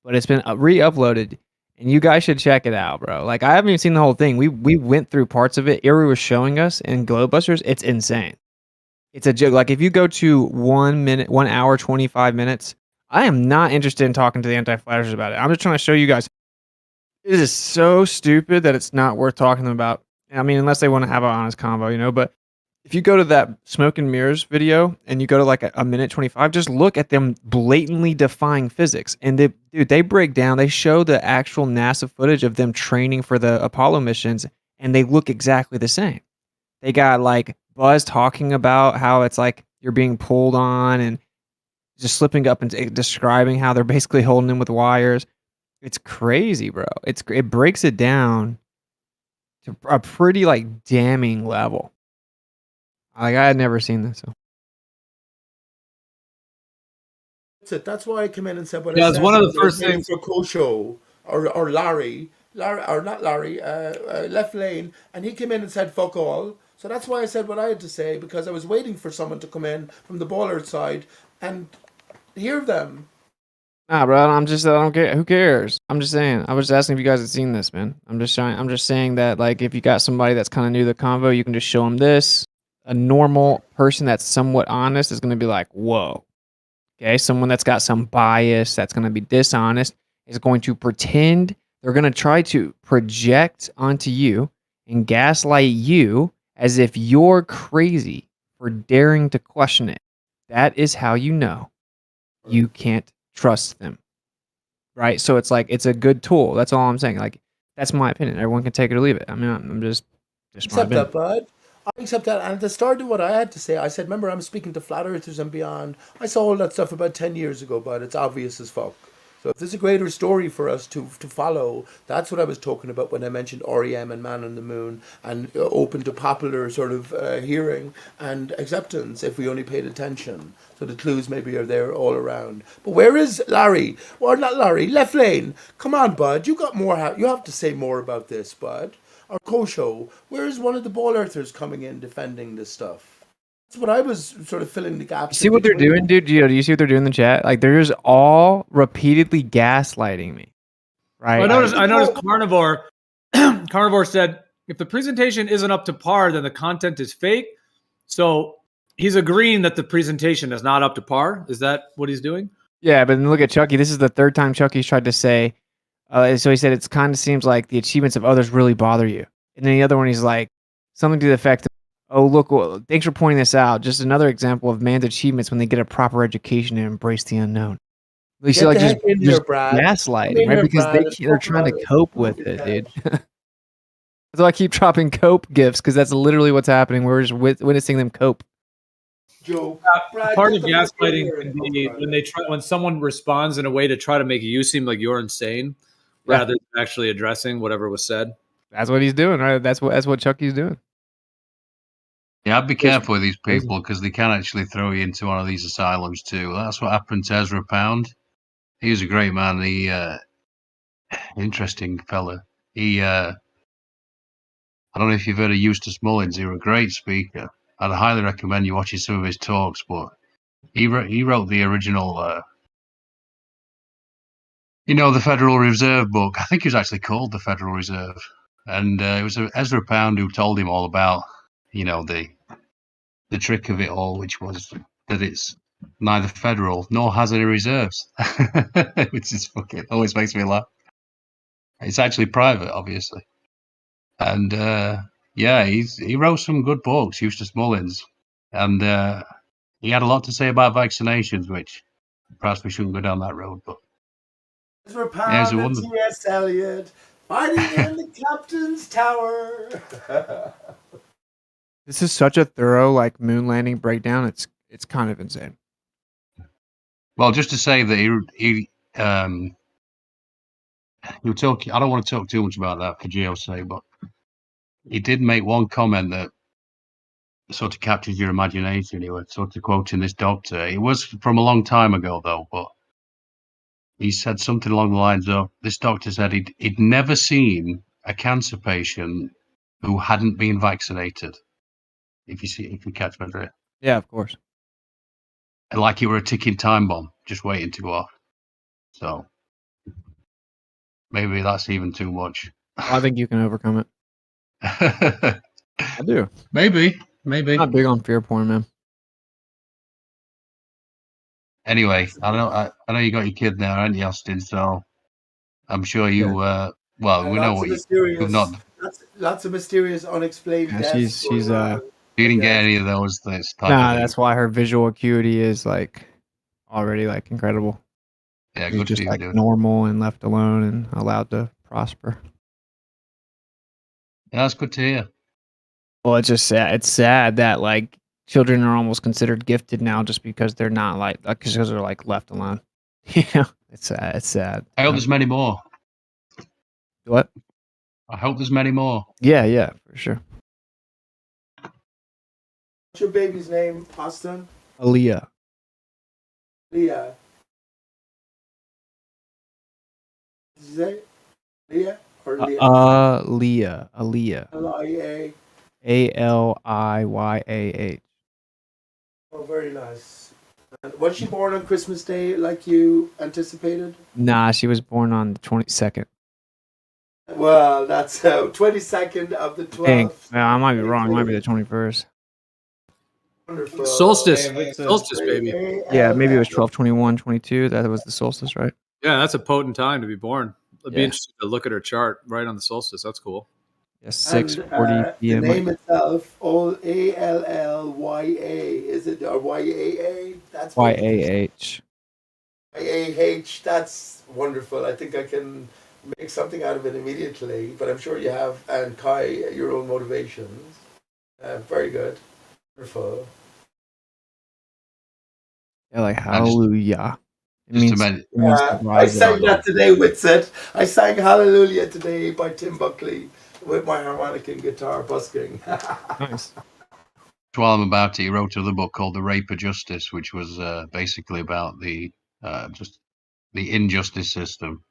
S8: but it's been re-uploaded, and you guys should check it out, bro. Like I haven't even seen the whole thing. We went through parts of it. Erie was showing us in Glowbusters. It's insane. It's a joke. Like if you go to 1 hour, 25 minutes, I am not interested in talking to the anti-flatters about it. I'm just trying to show you guys. It is so stupid that it's not worth talking to them about. I mean, unless they want to have an honest convo, you know. But if you go to that smoke and mirrors video and you go to like a minute 25, just look at them blatantly defying physics. And they break down, they show the actual NASA footage of them training for the Apollo missions, and they look exactly the same. They got like Buzz talking about how it's like you're being pulled on and just slipping up and describing how they're basically holding him with wires. It's crazy, bro. It breaks it down to a pretty like damning level. Like I had never seen this. So.
S3: That's it. That's why I came in and said what
S5: Yeah,
S3: I
S5: it's
S3: said.
S5: one of the
S3: I was
S5: first
S3: waiting
S5: things.
S3: for Kosho or Larry, or not Larry, left lane, and he came in and said fuck all. So that's why I said what I had to say, because I was waiting for someone to come in from the baller side and hear them.
S8: Nah, bro. I don't care. Who cares? I'm just saying. I was just asking if you guys had seen this, man. I'm just saying that, like, if you got somebody that's kind of new to the convo, you can just show them this. A normal person that's somewhat honest is going to be like, whoa. Okay. Someone that's got some bias, that's going to be dishonest, is going to pretend. They're going to try to project onto you and gaslight you as if you're crazy for daring to question it. That is how you know you can't trust them, right? So it's like it's a good tool. That's all I'm saying. Like that's my opinion. Everyone can take it or leave it. I mean, I'm just
S3: Accept that, bud. I accept that. And at the start of what I had to say, I said, remember, I'm speaking to flat earthers and beyond. I saw all that stuff about 10 years ago, but it's obvious as fuck. So if there's a greater story for us to follow, that's what I was talking about when I mentioned REM and Man on the Moon, and open to popular sort of hearing and acceptance if we only paid attention. So the clues maybe are there all around. But where is Larry? Well, not Larry, left lane. Come on, bud. You got more. You have to say more about this, bud. Or Kosho, where is one of the ball earthers coming in defending this stuff? That's what I was sort of filling the gaps.
S8: You see what they're doing, dude? Do you see what they're doing in the chat? Like they're just all repeatedly gaslighting me, right?
S5: I noticed Carnivore. Carnivore said if the presentation isn't up to par, then the content is fake. So he's agreeing that the presentation is not up to par. Is that what he's doing?
S8: Yeah, but then look at Chucky. This is the third time Chucky's tried to say. So he said it kind of seems like the achievements of others really bother you. And then the other one, he's like something to the effect of, oh, look, well, thanks for pointing this out. Just another example of man's achievements when they get a proper education and embrace the unknown. You see, like just gaslighting, right? Because they're trying to cope with it, dude. That's why I keep dropping cope gifts, because that's literally what's happening. We're just witnessing them cope.
S3: Joe,
S5: part of gaslighting can be when someone responds in a way to try to make you seem like you're insane, rather than actually addressing whatever was said.
S8: That's what he's doing, right? That's what Chucky's doing.
S10: Yeah, I'd be careful with these people because they can actually throw you into one of these asylums too. That's what happened to Ezra Pound. He was a great man. He interesting fella. He I don't know if you've heard of Eustace Mullins. He was a great speaker. I'd highly recommend you watching some of his talks. But he wrote the original, the Federal Reserve book. I think it was actually called the Federal Reserve, and it was Ezra Pound who told him all about, the trick of it all, which was that it's neither federal nor has any reserves, which is fucking always makes me laugh. It's actually private, obviously, and he wrote some good books, Eustace Mullins, and he had a lot to say about vaccinations, which perhaps we shouldn't go down that road, but
S3: Ezra Pound and T.S. Eliot fighting in the captain's tower.
S8: This is such a thorough moon landing breakdown. It's kind of insane.
S10: Well, just to say that he talk. I don't want to talk too much about that for Geo's sake, but he did make one comment that sort of captures your imagination. He was sort of quoting this doctor. It was from a long time ago, though, but he said something along the lines of, this doctor said he'd never seen a cancer patient who hadn't been vaccinated. If you catch my drift.
S8: Yeah, of course.
S10: Like you were a ticking time bomb, just waiting to go off. So maybe that's even too much.
S8: I think you can overcome it. I do.
S10: maybe.
S8: I'm not big on fear porn, man.
S10: Anyway, I know you got your kid now, aren't you, Austin? So I'm sure you. Well, we know what you've not.
S3: Lots of mysterious, unexplained deaths.
S8: She's
S10: You didn't get any of those things.
S8: Nah, that's why her visual acuity is like already like incredible.
S10: Yeah,
S8: She's
S10: good
S8: just
S10: for you,
S8: like
S10: dude.
S8: normal and left alone and allowed to prosper.
S10: Yeah, that's good to hear.
S8: Well, it's just sad. It's sad that like children are almost considered gifted now just because they're not like because they're like left alone. Yeah, it's sad. It's sad.
S10: I hope there's many more.
S8: What?
S10: I hope there's many more.
S8: Yeah, for sure.
S3: What's your baby's name, Austin?
S8: Aaliyah.
S3: Leah. Did you say Leah or Leah?
S8: Aaliyah.
S3: L-I-A.
S8: Aliyah.
S3: Oh, very nice. And was she born on Christmas Day like you anticipated?
S8: Nah, she was born on the 22nd.
S3: Well, that's 22nd of the 12th.
S8: Well, I might be wrong. It might be the 21st.
S3: Wonderful.
S5: Solstice, baby.
S8: Yeah, maybe it was 12, 21, 22. That was the solstice, right?
S5: Yeah, that's a potent time to be born. It'd be
S8: Yeah.
S5: interesting to look at her chart right on the solstice. That's cool.
S8: Yes, 6:40
S3: The
S8: p.m.
S3: name itself, Allya, is it, or YAA? That's
S8: YAH.
S3: YAH, that's wonderful. I think I can make something out of it immediately, but I'm sure you have, and Kai, your own motivations. Very good. Wonderful.
S8: Yeah, like hallelujah. It means to
S3: I
S8: rise
S3: sang
S8: up.
S3: that today with it. I sang Hallelujah today by Tim Buckley with my harmonica and guitar busking.
S8: Nice.
S10: While I'm about it, he wrote another book called The Rape of Justice, which was basically about the just the injustice system.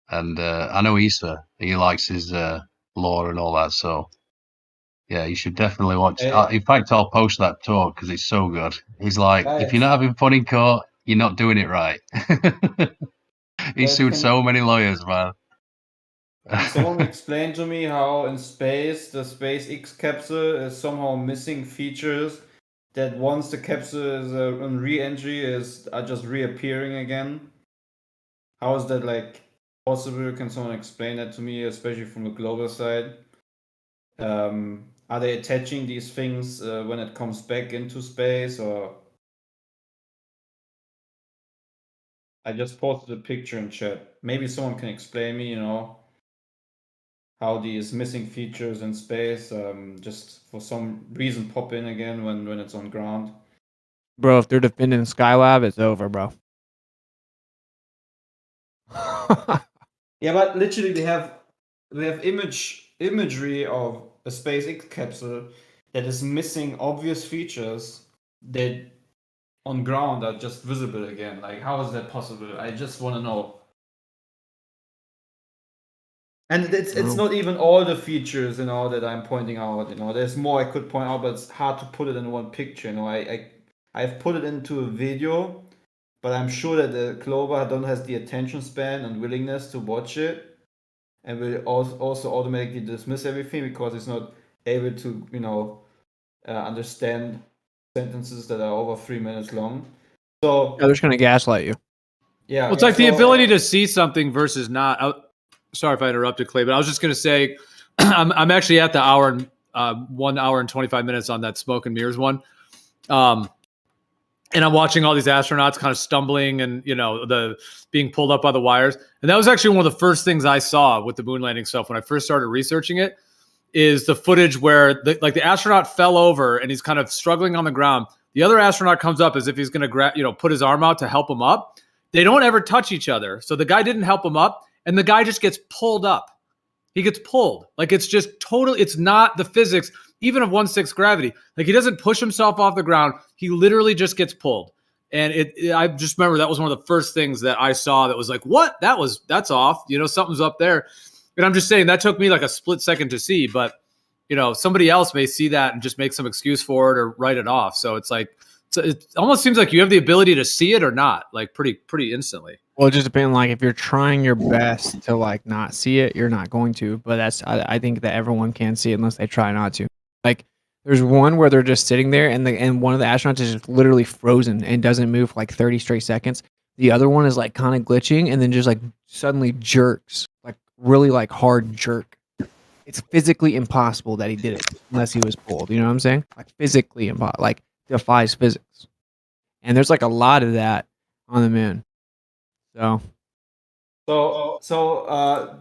S10: And I know Issa, he likes his law and all that. So yeah, you should definitely watch. In fact, I'll post that talk because it's so good. He's like, if you're not having fun in court, you're not doing it right. He sued so many lawyers, man.
S1: Can someone explain to me how in space the SpaceX capsule is somehow missing features that once the capsule is on re-entry are just reappearing again? How is that like possible? Can someone explain that to me, especially from the global side? Are they attaching these things when it comes back into space, or? I just posted a picture in chat. Maybe someone can explain me, how these missing features in space just for some reason pop in again when it's on ground.
S8: Bro, if they're defending Skylab, it's over, bro.
S1: Yeah, but literally they have imagery of a SpaceX capsule that is missing obvious features that on ground are just visible again. Like, how is that possible? I just want to know. And it's not even all the features, that I'm pointing out. There's more I could point out, but it's hard to put it in one picture. I've put it into a video, but I'm sure that the Clover don't has the attention span and willingness to watch it, and will also automatically dismiss everything because it's not able to understand sentences that are over 3 minutes long. So
S8: they're just gonna gaslight you.
S1: Yeah,
S5: well, it's like the ability to see something versus not. Sorry if I interrupted, Clay, but I was just going to say, I'm actually at the 1 hour and 25 minutes on that smoke and mirrors one. And I'm watching all these astronauts kind of stumbling and, the being pulled up by the wires. And that was actually one of the first things I saw with the moon landing stuff when I first started researching it, is the footage where the astronaut fell over and he's kind of struggling on the ground. The other astronaut comes up as if he's going to put his arm out to help him up. They don't ever touch each other. So the guy didn't help him up. And the guy just gets pulled up. He gets pulled. Like, it's just totally, it's not the physics, even of 1/6 gravity. Like, he doesn't push himself off the ground. He literally just gets pulled. And I just remember that was one of the first things that I saw that was like, what? That's off. Something's up there. And I'm just saying that took me like a split second to see. But, somebody else may see that and just make some excuse for it or write it off. So it's like, So it almost seems like you have the ability to see it or not, like pretty instantly.
S8: Well, it just depends. Like if you're trying your best to like not see it, you're not going to. But I think that everyone can see it unless they try not to. Like there's one where they're just sitting there and one of the astronauts is just literally frozen and doesn't move for like 30 straight seconds. The other one is like kind of glitching and then just like suddenly jerks, like really like hard jerk. It's physically impossible that he did it unless he was pulled. You know what I'm saying? Like physically impossible, like defies physics. And there's like a lot of that on the moon. So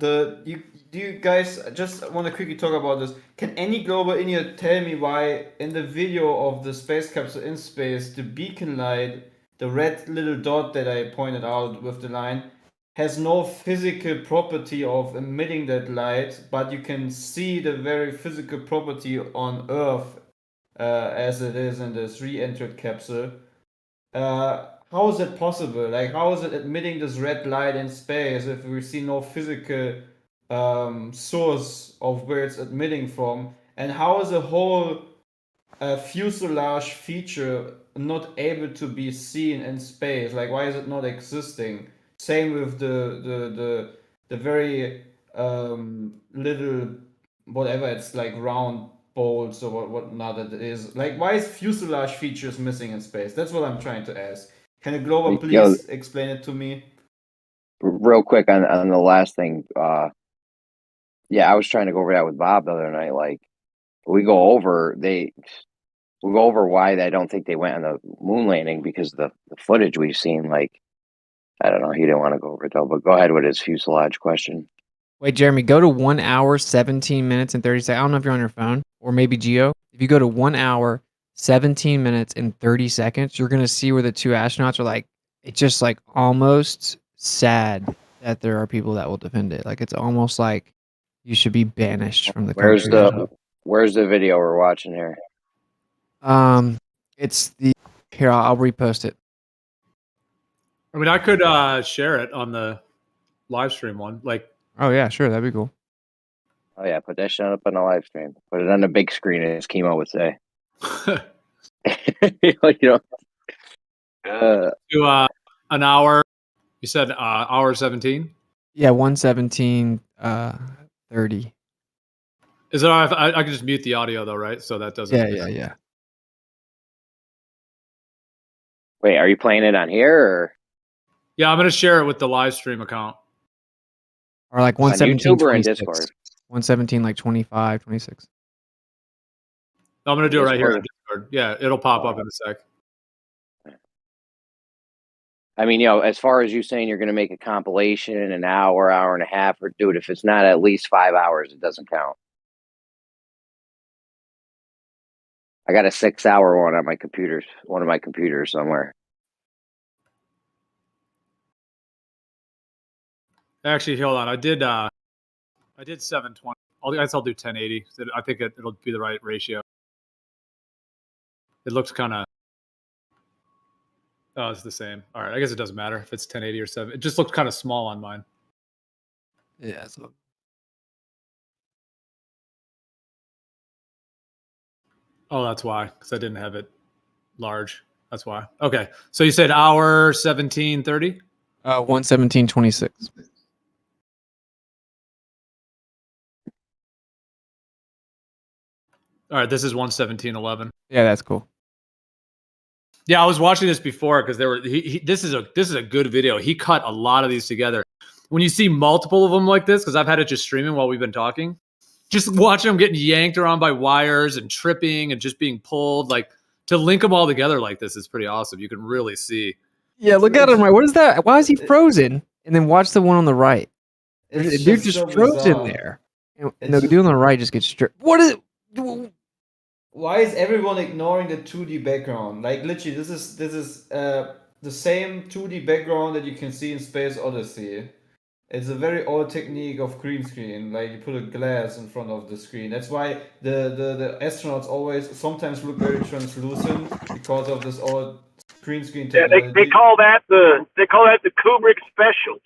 S1: do you guys just want to quickly talk about this? Can any global Inuit tell me why in the video of the space capsule in space, the beacon light, the red little dot that I pointed out with the line, has no physical property of emitting that light, but you can see the very physical property on Earth as it is in this re-entered capsule. How is it possible? Like, how is it emitting this red light in space if we see no physical source of where it's emitting from? And how is a whole fuselage feature not able to be seen in space? Like, why is it not existing? Same with the very little whatever it's like round bolts or whatnot it is. Like, why is fuselage features missing in space? That's what I'm trying to ask. Can a Glover please explain it to me?
S2: Real quick on the last thing. Yeah, I was trying to go over that with Bob the other night. Like, we go over why I don't think they went on the moon landing because the footage we've seen. Like, I don't know. He didn't want to go over it though. But go ahead with his fuselage question.
S8: wait, Jeremy, go to 1 hour, 17 minutes and 30 seconds. I don't know if you're on your phone or maybe Geo. If you go to 1 hour, 17 minutes and 30 seconds, you're gonna see where the two astronauts are like. It's just like almost sad that there are people that will defend it. Like it's almost like you should be banished from the country.
S2: Where's the video we're watching here?
S8: It's the here. I'll repost it.
S5: I mean, I could share it on the live stream one. Like,
S8: oh yeah, sure, that'd be cool.
S2: Oh yeah, put that shit up on the live stream. Put it on the big screen, as Chemo would say.
S5: To an hour. You said hour 17.
S8: Yeah, 1:17, 30.
S5: Is it? I can just mute the audio though, right? So that doesn't.
S8: Yeah.
S2: Wait, are you playing it on here or?
S5: Yeah, I'm gonna share it with the live stream account.
S8: Or like 1:17
S2: on YouTube or in Discord?
S8: 1:17 like 25, 26.
S5: No, I'm gonna do it right here on Discord. Yeah, it'll pop up in a sec.
S2: I mean, as far as you saying you're going to make a compilation in an hour, hour and a half, or dude, if it's not at least 5 hours, it doesn't count. I got a 6-hour one on my computers, one of my computers somewhere.
S5: Actually, hold on. I did 720. I'll do 1080. I think it'll be the right ratio. It looks kind of. Oh, it's the same. All right. I guess it doesn't matter if it's 1080 or 7. It just looks kind of small on mine.
S8: Yeah. So.
S5: Oh, that's why. Because I didn't have it large. That's why. Okay. So you said hour 17:30?
S8: 1:17:26.
S5: All right. This is 1:17:11.
S8: Yeah, that's cool.
S5: Yeah, I was watching this before because there were. This is a good video. He cut a lot of these together. When you see multiple of them like this, because I've had it just streaming while we've been talking, just watching them getting yanked around by wires and tripping and just being pulled, like to link them all together like this is pretty awesome. You can really see.
S8: Yeah, look at him. Right. What is that? Why is he frozen? And then watch the one on the right. Dude just so frozen there, and the dude on the right just gets stripped. What is it?
S1: Why is everyone ignoring the 2D background? Like literally, this is the same 2D background that you can see in Space Odyssey. It's a very old technique of green screen. Like you put a glass in front of the screen. That's why the astronauts always sometimes look very translucent because of this old green screen technology.
S11: Yeah, they call that the Kubrick special.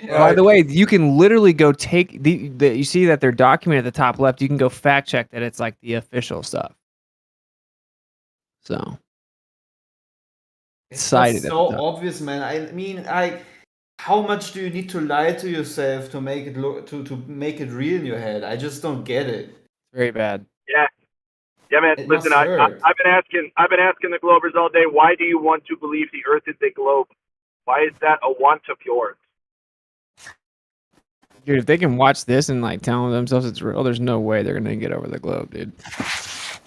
S8: Yeah. By the way, you can literally go take you see that they're documented at the top left. You can go fact check that it's like the official stuff. So
S1: It's
S8: Excited
S1: just
S8: at
S1: so
S8: the time.
S1: obvious, man. I mean, how much do you need to lie to yourself to make it look to make it real in your head? I just don't get it.
S8: Very bad.
S11: Yeah. Yeah, man.
S1: It
S11: Listen,
S1: must hurt.
S11: I've been asking the Globers all day. Why do you want to believe the Earth is a globe? Why is that a want of yours?
S8: Dude, if they can watch this and like tell themselves it's real, there's no way they're gonna get over the globe, dude.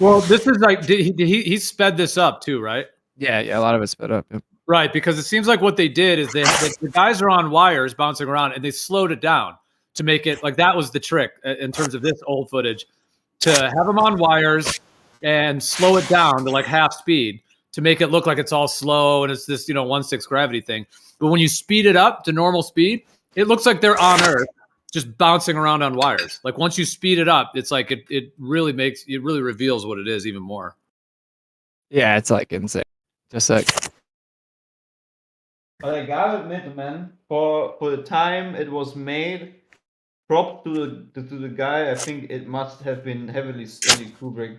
S5: Well, this is like he sped this up too, right?
S8: Yeah, a lot of it's sped up. Yeah.
S5: Right, because it seems like what they did is the guys are on wires bouncing around, and they slowed it down to make it like that was the trick in terms of this old footage, to have them on wires and slow it down to like half speed to make it look like it's all slow and it's this 1/6 gravity thing. But when you speed it up to normal speed, it looks like they're on Earth just bouncing around on wires. Like once you speed it up, it's like it really reveals what it is even more.
S8: Yeah, it's like insane. Just like.
S1: But I gotta admit, man, for the time it was made, props to the guy. I think it must have been heavily studied Kubrick.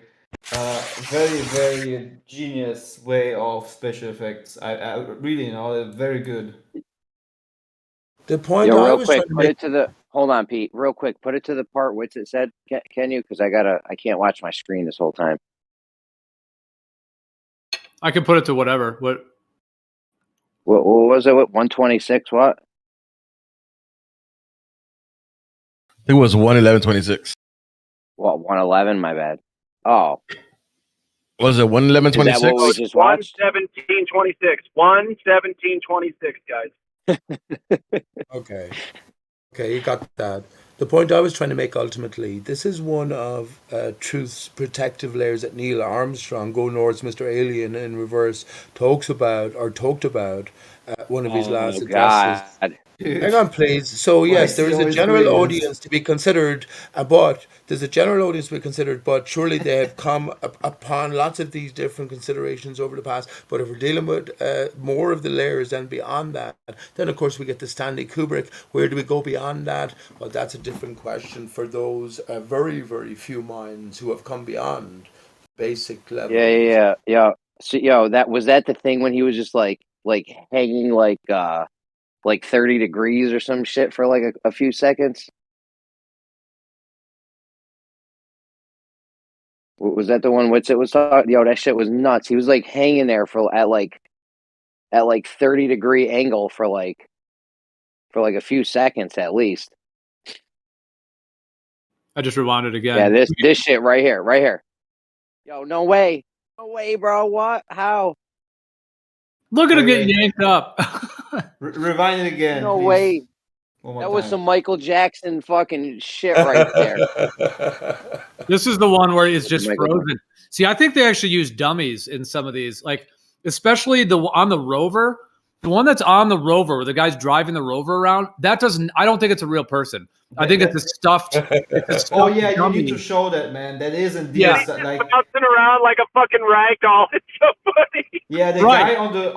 S1: Very, very genius way of special effects. I really, very good.
S3: The point
S2: Yo,
S3: I
S2: real
S3: was
S2: quick,
S3: trying to
S2: put
S3: make.
S2: it to the. Hold on, Pete. Real quick, put it to the part which it said. Can you? Because I can't watch my screen this whole time.
S5: I can put it to whatever. What
S2: was it? What 126? What?
S12: It was 111.26.
S2: What 111? My bad. Oh,
S12: Was it
S2: is that what
S12: 111.26?
S2: we just watched?
S11: 117.26. 117.26, guys.
S3: Okay, you got that. The point I was trying to make ultimately, this is one of truth's protective layers that Neil Armstrong, Go North's Mr. Alien in reverse, talked about one of his last addresses.
S2: God.
S3: Hang on, please. So yes, there is a general audience to be considered, but surely they have come upon lots of these different considerations over the past. But if we're dealing with more of the layers and beyond that, then of course we get to Stanley Kubrick. Where do we go beyond that? Well, that's a different question for those very, very few minds who have come beyond basic levels.
S2: Yeah. So, that was the thing when he was just like hanging like 30 degrees or some shit for like a few seconds. Was that the one Witsit was talking? Yo, that shit was nuts. He was like hanging there at like 30-degree angle for like a few seconds at least.
S5: I just rewinded again.
S2: Yeah, this shit right here. Yo, no way, bro. What? How?
S5: Look at him getting yanked up.
S1: Rewind it again.
S2: No
S1: please.
S2: way.
S1: That
S2: was some Michael Jackson fucking shit right there.
S5: This is the one where it's just frozen. See, I think they actually use dummies in some of these, like especially on the rover. The one that's on the rover, where the guy's driving the rover around, that doesn't. I don't think it's a real person. I think it's a stuffed.
S1: Oh yeah, dummy. You need to show that, man. That is indeed
S11: like bouncing around like a fucking rag doll. It's so funny.
S1: Yeah, the guy on the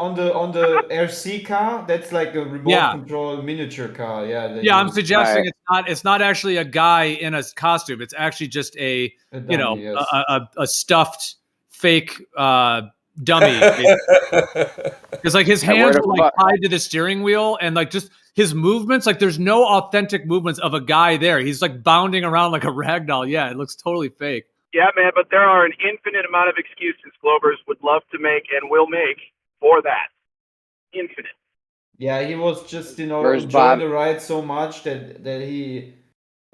S1: RC car, that's like a remote control miniature car. Yeah.
S5: I'm suggesting it's not actually a guy in a costume. It's actually just a dummy, a stuffed fake dummy. Because like his hands are like tied to the steering wheel, and like just his movements, like there's no authentic movements of a guy there. He's like bounding around like a rag doll. Yeah, it looks totally fake.
S11: Yeah, man, but there are an infinite amount of excuses Globers would love to make and will make for that. Infinite.
S1: Yeah, he was just enjoying the ride so much that he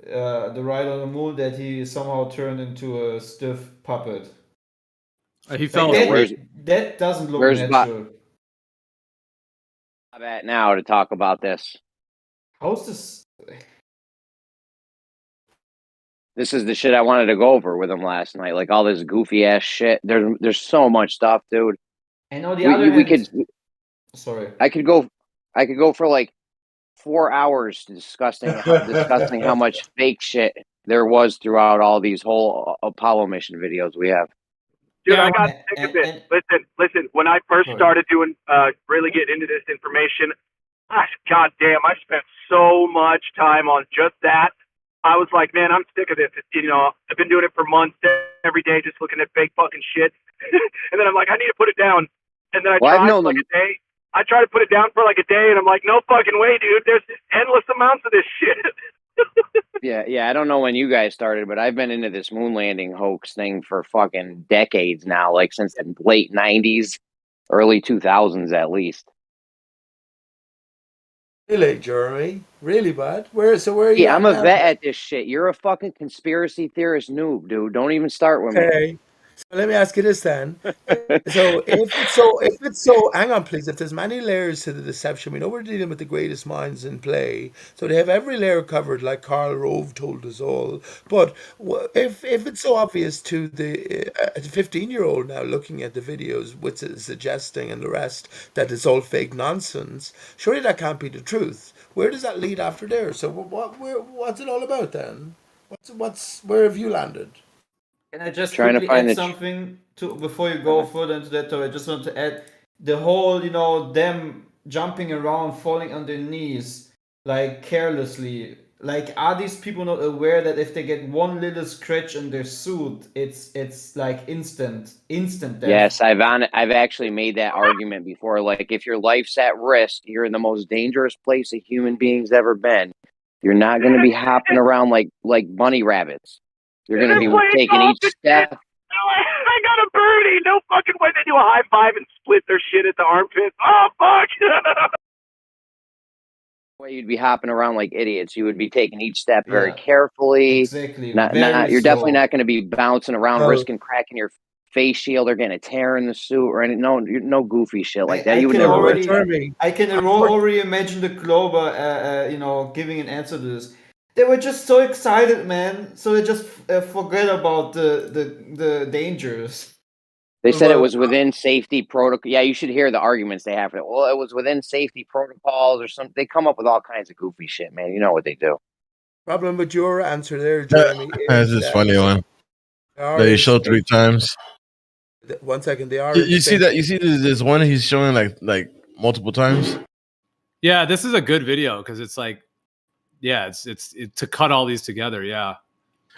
S1: the ride on the moon that he somehow turned into a stiff puppet.
S5: He fell.
S1: That doesn't look natural.
S2: I'm at now to talk about this.
S1: How's this?
S2: This is the shit I wanted to go over with him last night. Like all this goofy ass shit. There's so much stuff, dude.
S1: And on the other hand, sorry.
S2: I could go for like 4 hours discussing how much fake shit there was throughout all these whole Apollo mission videos we have.
S11: Dude, I got sick of it. Listen. When I first started doing, really getting into this information, God damn, I spent so much time on just that. I was like, man, I'm sick of this. I've been doing it for months, every day, just looking at fake fucking shit. And then I'm like, I need to put it down. and then I
S2: Well, I've
S11: tried
S2: known
S11: for like
S2: them.
S11: a day. I tried to put it down for like a day, and I'm like, no fucking way, dude. There's endless amounts of this shit.
S2: Yeah. I don't know when you guys started, but I've been into this moon landing hoax thing for fucking decades now, like since the late '90s, early 2000s at least.
S3: Really, Jeremy? Really bad? Where are you
S2: Yeah,
S3: at
S2: I'm a
S3: now?
S2: vet at this shit. You're a fucking conspiracy theorist noob, dude. Don't even start with me.
S3: Okay. So let me ask you this then. So if it's so, hang on, please. If there's many layers to the deception, we know we're dealing with the greatest minds in play. So they have every layer covered, like Karl Rove told us all. But if it's so obvious to the 15-year-old now looking at the videos, which is suggesting and the rest that it's all fake nonsense, surely that can't be the truth. Where does that lead after there? So what's it all about then? Where have you landed?
S1: Can I just
S2: Trying to
S1: quickly
S2: find
S1: add
S2: the.
S1: something to before you go further into that? I just want to add the whole, them jumping around, falling on their knees, like carelessly. Like, are these people not aware that if they get one little scratch in their suit, it's like instant death?
S2: Yes, I've actually made that argument before. Like, if your life's at risk, you're in the most dangerous place a human being's ever been. You're not going to be hopping around like bunny rabbits. You're going to be taking each step.
S11: I got a birdie. No fucking way. They do a high five and split their shit at the armpits. Oh, fuck.
S2: Way you'd be hopping around like idiots. You would be taking each step very
S1: Yeah,
S2: exactly.
S1: exactly.
S2: Not
S1: Very
S2: you're definitely
S1: slow.
S2: not going to be bouncing around,
S3: Well,
S2: risking cracking your face shield or getting a tear in the suit or any no goofy shit like that.
S1: I
S2: You would
S1: can
S2: never risk.
S1: already
S3: Jeremy,
S1: I can already imagine the Glober, giving an answer to this. They were just so excited, man. So they just forget about the dangers.
S2: They said it
S3: well,
S2: was within safety protocol. Yeah, you should hear the arguments they have for it. Well, it was within safety protocols or something. They come up with all kinds of goofy shit, man. You know what they do.
S3: problem with your answer there, Jeremy,
S12: That's
S3: is
S12: just funny one.
S3: they are
S12: That he
S3: in
S12: showed 3 times.
S3: 1 second, they are
S12: You see
S3: in
S12: that? You see this one he's showing like multiple times.
S5: Yeah, this is a good video because it's like, yeah, it's to cut all these together. Yeah,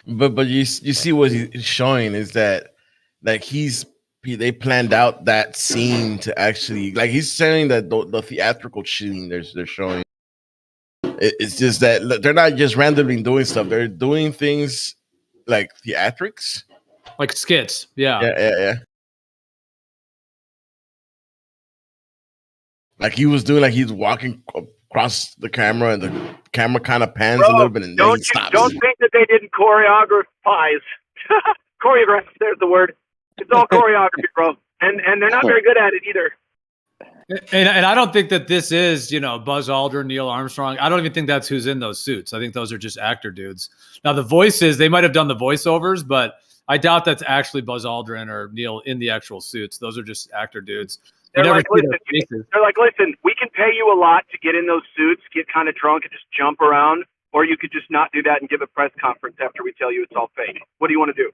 S12: But you see what he's showing is that like they planned out that scene to actually like he's saying that the theatrical shooting they're showing. It's just that they're not just randomly doing stuff. They're doing things like theatrics.
S5: like skits. Yeah.
S12: Yeah. Like he was doing, like he's walking across the camera, and the camera kind of pans a little bit, and then he stops.
S11: Don't think that they didn't choreograph. Choreograph, there's the word. It's all choreography, bro. And they're not very good at it either.
S5: And I don't think that this is, Buzz Aldrin, Neil Armstrong. I don't even think that's who's in those suits. I think those are just actor dudes. Now the voices, they might have done the voiceovers, but I doubt that's actually Buzz Aldrin or Neil in the actual suits. Those are just actor dudes.
S11: They're like, listen, we can pay you a lot to get in those suits, get kind of drunk, and just jump around, or you could just not do that and give a press conference after we tell you it's all fake. What do you want to do?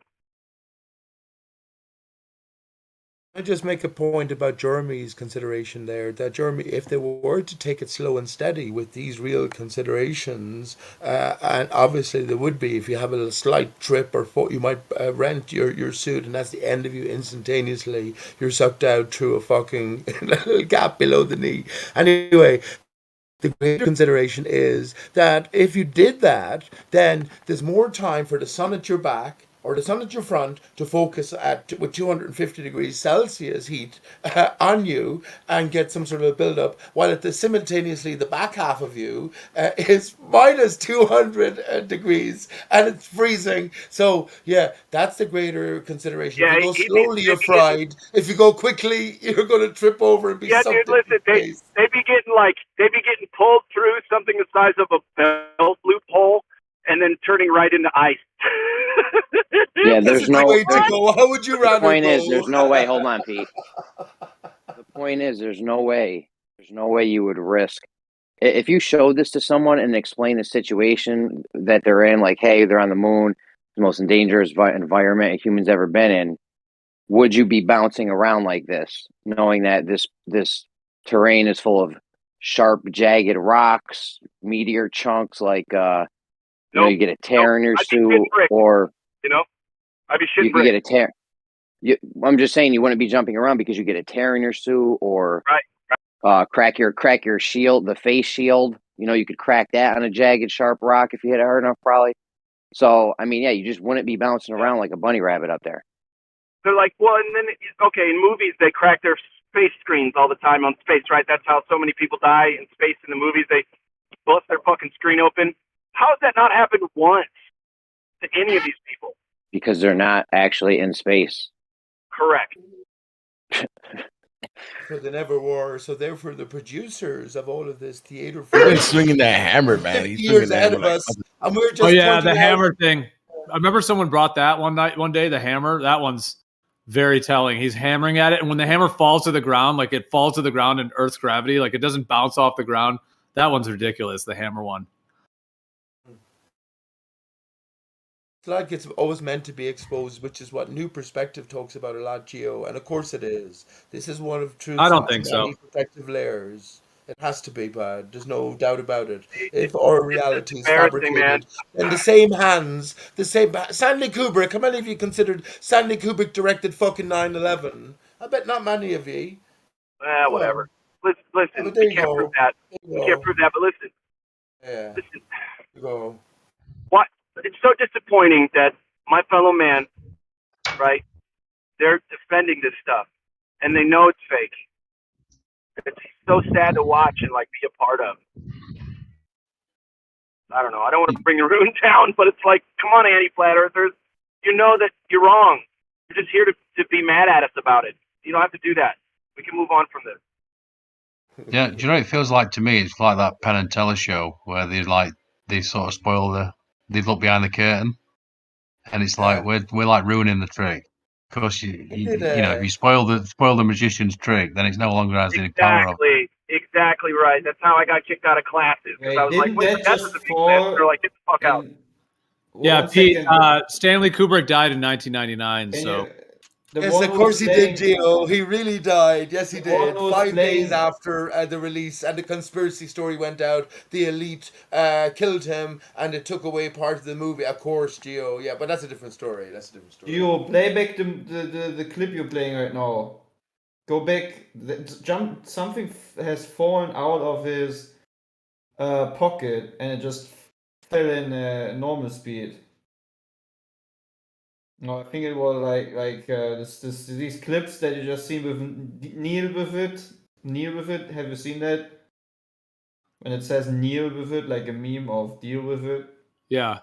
S3: I just make a point about Jeremy's consideration there. That Jeremy, if they were to take it slow and steady with these real considerations, and obviously there would be, if you have a slight trip or you might rent your suit, and that's the end of you instantaneously. You're sucked out through a fucking little gap below the knee. Anyway. The greater consideration is that if you did that, then there's more time for the sun at your back or the sun at your front to focus with 250 degrees Celsius heat on you and get some sort of a build-up, while simultaneously the back half of you is minus 200 degrees and it's freezing. So, yeah, that's the greater consideration.
S11: Yeah,
S3: if you go slowly, you're fried. If you go quickly, you're going to trip over and be
S11: dude, listen, they'd be getting pulled through something the size of a belt loophole and then turning right into ice.
S2: Yeah, there's no
S3: way to go. How would you rather
S2: The point
S3: go?
S2: is, there's no way. Hold on, Pete. The point is, there's no way. There's no way you would risk. If you showed this to someone and explain the situation that they're in, like, hey, they're on the moon, the most dangerous environment a human's ever been in, would you be bouncing around like this, knowing that this terrain is full of sharp, jagged rocks, meteor chunks, like you get a tear in your suit, or
S11: I'd be
S2: you could get a tear. I'm just saying you wouldn't be jumping around because you get a tear in your suit or crack your shield, the face shield. You know, you could crack that on a jagged, sharp rock if you hit it hard enough, probably. So, I mean, yeah, you just wouldn't be bouncing around like a bunny rabbit up there.
S11: They're like, well, and then, okay, in movies, they crack their space screens all the time on space, right? That's how so many people die in space in the movies. They bust their fucking screen open. How has that not happened once to any of these people?
S2: Because they're not actually in space.
S11: Correct.
S3: So they never were. So therefore, the producers of all of this theater,
S12: He's been swinging that hammer, man. He's
S3: years
S12: swinging that
S3: ahead
S12: hammer
S3: of
S12: like
S3: us, and we're just
S5: Oh yeah, the
S3: pointing out-
S5: hammer thing. I remember someone brought that one day. The hammer. That one's very telling. He's hammering at it, and when the hammer falls to the ground, like it falls to the ground in Earth's gravity, like it doesn't bounce off the ground. That one's ridiculous. The hammer one.
S3: It's like it's always meant to be exposed, which is what New Perspective talks about a lot, Geo. And of course it is. This is one of truth's
S5: I don't think so.
S3: protective layers. It has to be bad. There's no doubt about it. If our reality is
S11: embarrassing, man.
S3: fabricated in the same hands, Stanley Kubrick. How many of you considered Stanley Kubrick directed fucking 9/11? I bet not many of you.
S11: Whatever. Listen,
S3: but there
S11: we
S3: you
S11: can't
S3: go.
S11: prove that.
S3: There you
S11: We can't
S3: go.
S11: prove that, but listen.
S3: Yeah.
S11: Listen.
S3: You go.
S11: What? It's so disappointing that my fellow man, right? They're defending this stuff, and they know it's fake. It's so sad to watch and like be a part of. I don't know. I don't want to bring the room down, but it's like, come on, anti-flat earthers. You know that you're wrong. You're just here to be mad at us about it. You don't have to do that. We can move on from this.
S10: Yeah, do you know what it feels like to me? It's like that Penn and Teller show where they sort of spoil they look behind the curtain, and it's like we're like ruining the trick. Of course, you know, if you spoil the magician's trick, then it's no longer has any power of.
S11: Exactly right. That's how I got kicked out of classes because I was like, "Wait, that doesn't make sense." They're like, "Get the fuck out."
S5: Yeah, Pete. Stanley Kubrick died in 1999. So.
S3: Yes, of course he did, Gio. He really died. Yes, he did.
S1: one was
S3: 5 days
S1: playing-
S3: after the release and the conspiracy story went out, the elite killed him and it took away part of the movie. Of course, Gio. Yeah, but that's a different story.
S1: You play back the clip you're playing right now. Go back. Jump. Something has fallen out of his pocket and it just fell in normal speed. No, I think it was like these clips that you just seen with Neil with it. Have you seen that? When it says Neil with it, like a meme of deal with it.
S5: Yeah.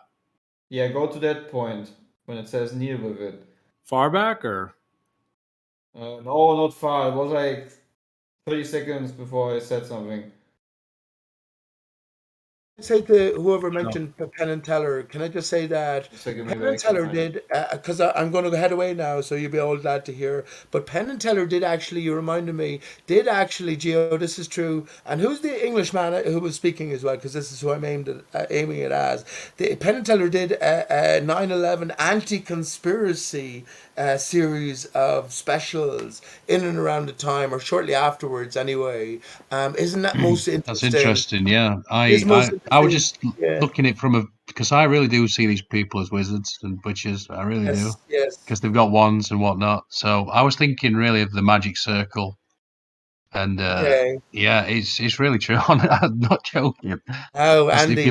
S1: Yeah, go to that point when it says Neil with it.
S5: Far back or?
S1: No, not far. It was like 30 seconds before I said something.
S3: Say to whoever mentioned Penn and Teller, can I just say that Penn and Teller did, because I'm going to head away now, so you'll be all glad to hear, but Penn and Teller did actually, you reminded me, Gio, this is true, and who's the Englishman who was speaking as well, because this is who I'm aiming it as. Penn and Teller did a 9/11 anti-conspiracy series of specials in and around the time, or shortly afterwards anyway. Isn't that most interesting?
S10: That's interesting, yeah. I was just looking at it because I really do see these people as wizards and witches. I really do.
S3: Yes.
S10: Because they've got wands and whatnot. So I was thinking really of the magic circle. And yeah, it's really true. I'm not joking.
S3: Oh, Andy,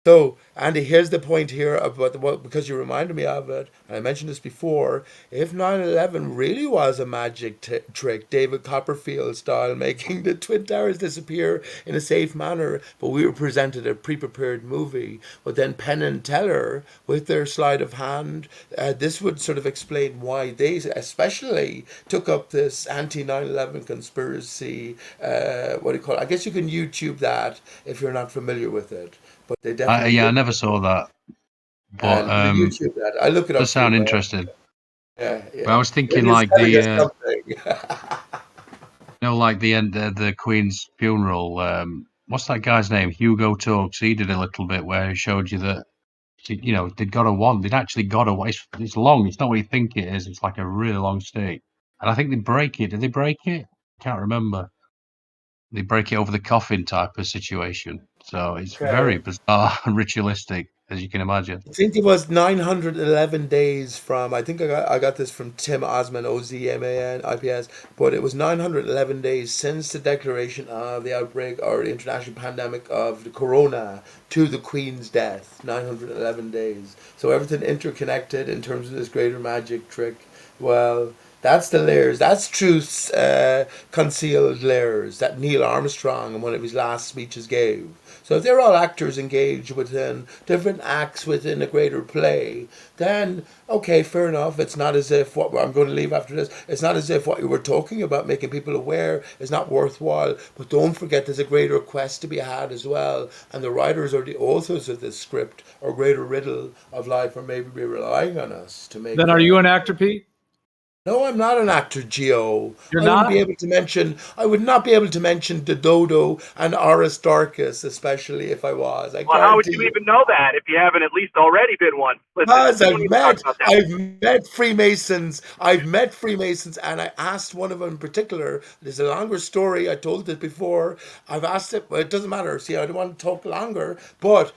S3: so Andy, here's the point here about because you reminded me of it, and I mentioned this before. If 9/11 really was a magic trick, David Copperfield style, making the Twin Towers disappear in a safe manner, but we were presented a pre-prepared movie, but then Penn and Teller with their sleight of hand, this would sort of explain why they especially took up this anti-9/11 conspiracy. What do you call it? I guess you can YouTube that if you're not familiar with it. But they definitely
S10: I never saw that. But
S3: YouTube that. I look it up.
S10: Does sound interesting.
S3: Yeah.
S10: But I was thinking like the like the end the Queen's funeral. What's that guy's name? Hugo Talks. He did a little bit where he showed you that they'd got a wand. They'd actually got a wand. It's long. It's not what you think it is. It's like a really long stick. And I think they break it. Did they break it? Can't remember. They break it over the coffin type of situation. So it's very bizarre and ritualistic. as you can imagine.
S3: I think it was 911 days from, I think I got this from Tim Osman, OZMAN, IPS, but it was 911 days since the declaration of the outbreak or the international pandemic of the corona to the Queen's death. 911 days. So everything interconnected in terms of this greater magic trick. Well, that's the layers. That's truth's concealed layers that Neil Armstrong in one of his last speeches gave. So if they're all actors engaged within different acts within a greater play, then okay, fair enough. It's not as if what I'm going to leave after this. It's not as if what you were talking about, making people aware, is not worthwhile. But don't forget, there's a greater quest to be had as well. And the writers or the authors of this script or greater riddle of life are maybe be relying on us to make.
S5: Then are you an actor, Pete?
S3: No, I'm not an actor, Gio.
S5: You're
S3: I
S5: not?
S3: would not be able to mention the Dodo and Aristarchus, especially if I was.
S11: Well, how would you even know that if you haven't at least already been one?
S3: Because
S11: we don't need to talk about that.
S3: I've met Freemasons, and I asked one of them in particular. There's a longer story. I told it before. I've asked it, but it doesn't matter. See, I don't want to talk longer, but.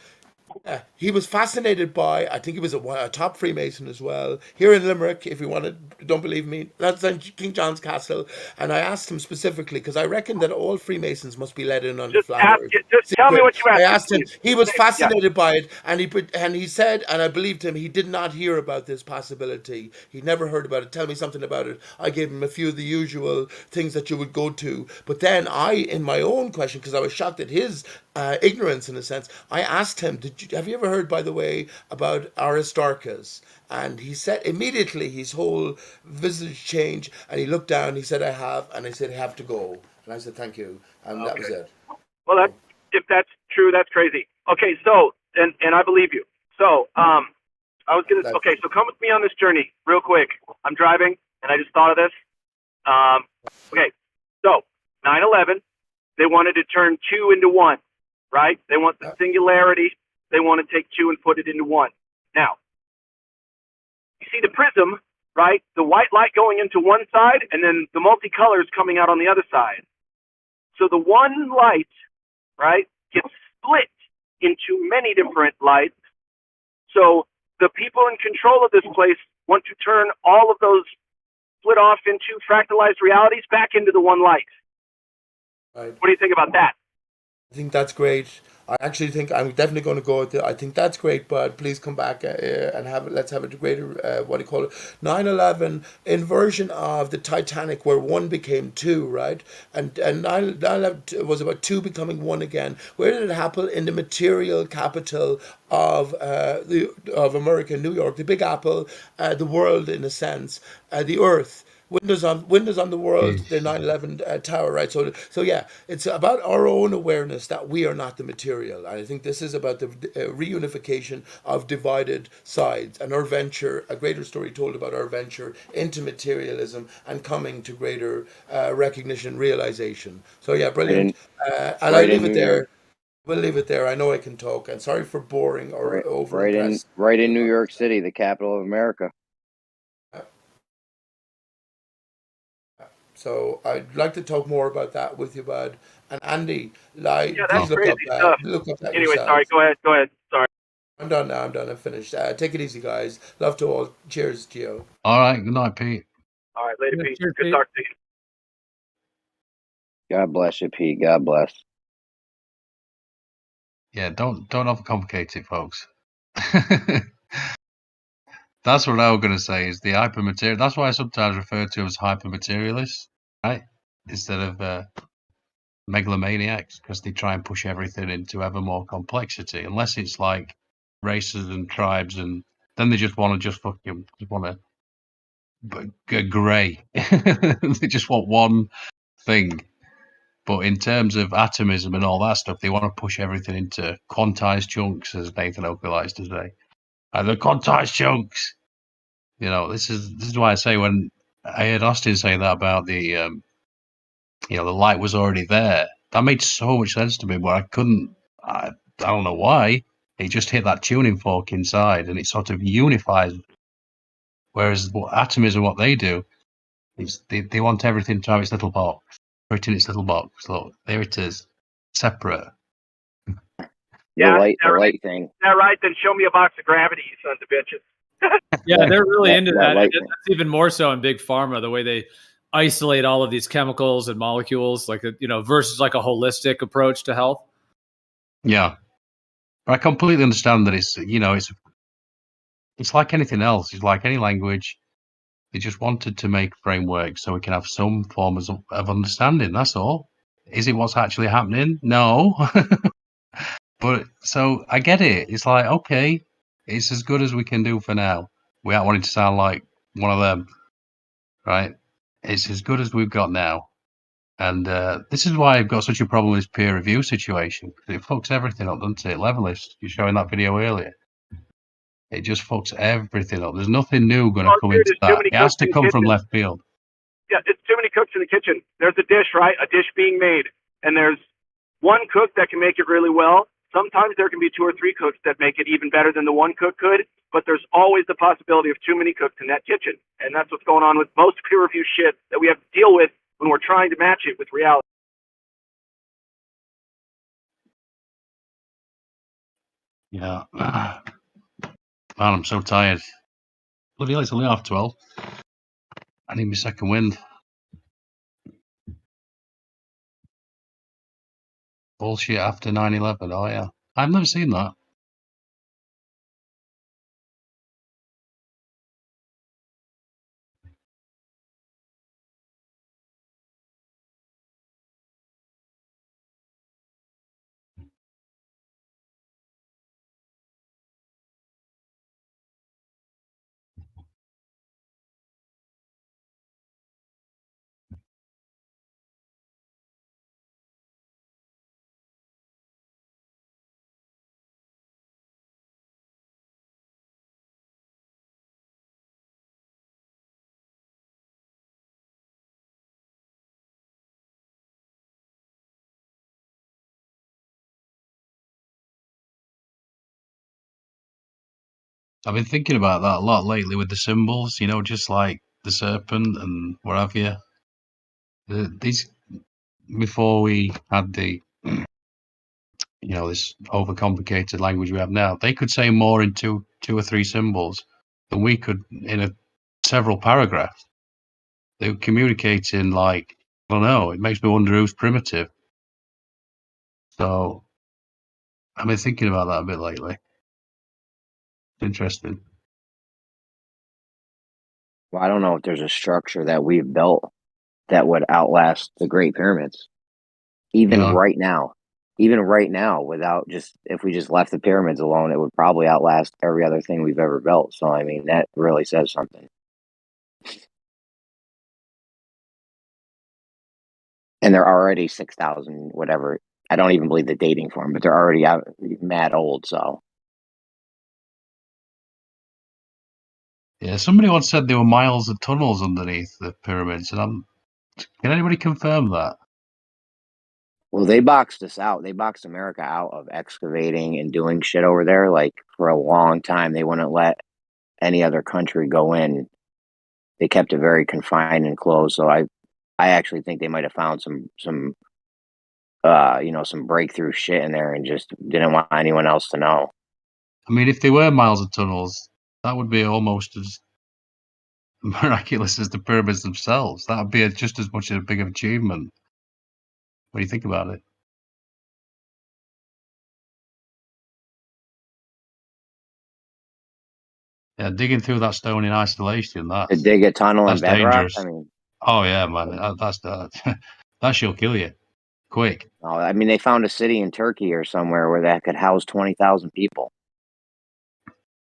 S3: He was fascinated by, I think he was a top Freemason as well, here in Limerick, if you want to, don't believe me, that's in King John's Castle. And I asked him specifically, because I reckon that all Freemasons must be let in on the flowers.
S11: Just tell me what you asked.
S3: I asked him, he was fascinated by it, and he said, and I believed him, he did not hear about this possibility. He never heard about it. Tell me something about it. I gave him a few of the usual things that you would go to. But then in my own question, because I was shocked at his ignorance in a sense, I asked him, have you ever heard, by the way, about Aristarchus? And he said immediately his whole visage changed, and he looked down, he said, I have, and I said, I have to go. And I said, thank you. And that was it.
S11: Well, if that's true, that's crazy. Okay, so, and I believe you. So, okay, so come with me on this journey real quick. I'm driving, and I just thought of this. Okay, so 9/11, they wanted to turn 2 into 1. Right? They want the singularity. They want to take 2 and put it into 1. Now, you see the prism, right? The white light going into one side and then the multicolors coming out on the other side. So the one light, right, gets split into many different lights. So the people in control of this place want to turn all of those split off into fractalized realities back into the one light.
S3: Right.
S11: What do you think about that?
S3: I think that's great. I actually think I'm definitely going to go with it. I think that's great, but please come back and let's have a greater, 9/11 inversion of the Titanic where 1 became 2, right? And 9/11 was about 2 becoming 1 again. Where did it happen? In the material capital of America, New York, the Big Apple, the world in a sense, the Earth. Windows on the world, the 9/11 tower, right? So yeah, it's about our own awareness that we are not the material. And I think this is about the reunification of divided sides and our venture, a greater story told about our venture into materialism and coming to greater recognition, realization. So yeah, brilliant. And I'll leave it there. We'll leave it there. I know I can talk. And sorry for boring or over.
S2: Right in New York City, the capital of America.
S3: So I'd like to talk more about that with you, bud. And Andy, please look up that
S11: Anyway,
S3: yourself.
S11: sorry. Go ahead. Sorry.
S3: I'm done now. I'm finished. Take it easy, guys. Love to all. Cheers, Gio.
S10: All right. Good night, Pete.
S11: All right. Later, Pete.
S5: Cheers,
S11: Good
S5: Pete.
S11: talking to you.
S2: God bless you, Pete. God bless.
S10: Yeah, don't overcomplicate it, folks. That's what I was going to say, is the hypermaterial. That's why I sometimes refer to them as hypermaterialists, right? Instead of megalomaniacs, because they try and push everything into ever more complexity. Unless it's like races and tribes, and then they just want to go grey. They just want one thing. But in terms of atomism and all that stuff, they want to push everything into quantized chunks, as Nathan Oakley likes to say. The quantized chunks. You know, this is why I say, when I heard Austin say that about the the light was already there, that made so much sense to me, but I don't know why. It just hit that tuning fork inside and it sort of unifies. Whereas atomism, what they do is they want everything to have its little box. Put it in its little box. Look, there it is. Separate.
S2: the light thing.
S11: Is that right? Then show me a box of gravity, you sons of bitches.
S5: Yeah, they're really into that.
S2: light
S5: That's even more so in big pharma, the way they isolate all of these chemicals and molecules, like versus like a holistic approach to health.
S10: Yeah, but I completely understand that it's like anything else. It's like any language. They just wanted to make framework so we can have some forms of understanding. That's all. Is it what's actually happening? No. But so I get it. It's like, okay, it's as good as we can do for now. Without wanting to sound like one of them, right? It's as good as we've got now. And this is why I've got such a problem with this peer review situation. It fucks everything up, doesn't it? Levelist, you're showing that video earlier. It just fucks everything up. There's nothing new going to come into that. It has to come from left field.
S11: Yeah, it's too many cooks in the kitchen. There's a dish, right? A dish being made. And there's one cook that can make it really well. Sometimes there can be 2 or 3 cooks that make it even better than the one cook could, but there's always the possibility of too many cooks in that kitchen. And that's what's going on with most peer review shit that we have to deal with when we're trying to match it with reality.
S10: Yeah. Man, I'm so tired. Bloody hell, it's only 12:30. I need my second wind. Bullshit after 9/11. Oh, yeah. I've never seen that. I've been thinking about that a lot lately with the symbols, just like the serpent and what have you. These, before we had the, this overcomplicated language we have now, they could say more in two or three symbols than we could in several paragraphs. They would communicate in I don't know, it makes me wonder who's primitive. So I've been thinking about that a bit lately. Interesting.
S2: Well, I don't know if there's a structure that we've built that would outlast the Great Pyramids. Even right now, without if we just left the pyramids alone, it would probably outlast every other thing we've ever built. So, I mean, that really says something. And they're already 6,000, whatever. I don't even believe the dating for them, but they're already out mad old. So,
S10: yeah, somebody once said there were miles of tunnels underneath the pyramids, and can anybody confirm that?
S2: Well, they boxed us out. They boxed America out of excavating and doing shit over there. For a long time, they wouldn't let any other country go in. They kept it very confined and closed. So I actually think they might have found some breakthrough shit in there and just didn't want anyone else to know.
S10: I mean, if they were miles of tunnels, that would be almost as miraculous as the pyramids themselves. That would be just as much a big of achievement. What do you think about it? Yeah, digging through that stone in isolation,
S2: To dig a tunnel in bedrock.
S10: Dangerous.
S2: I mean,
S10: oh yeah, man, that shall kill you quick.
S2: I mean, they found a city in Turkey or somewhere where that could house 20,000 people.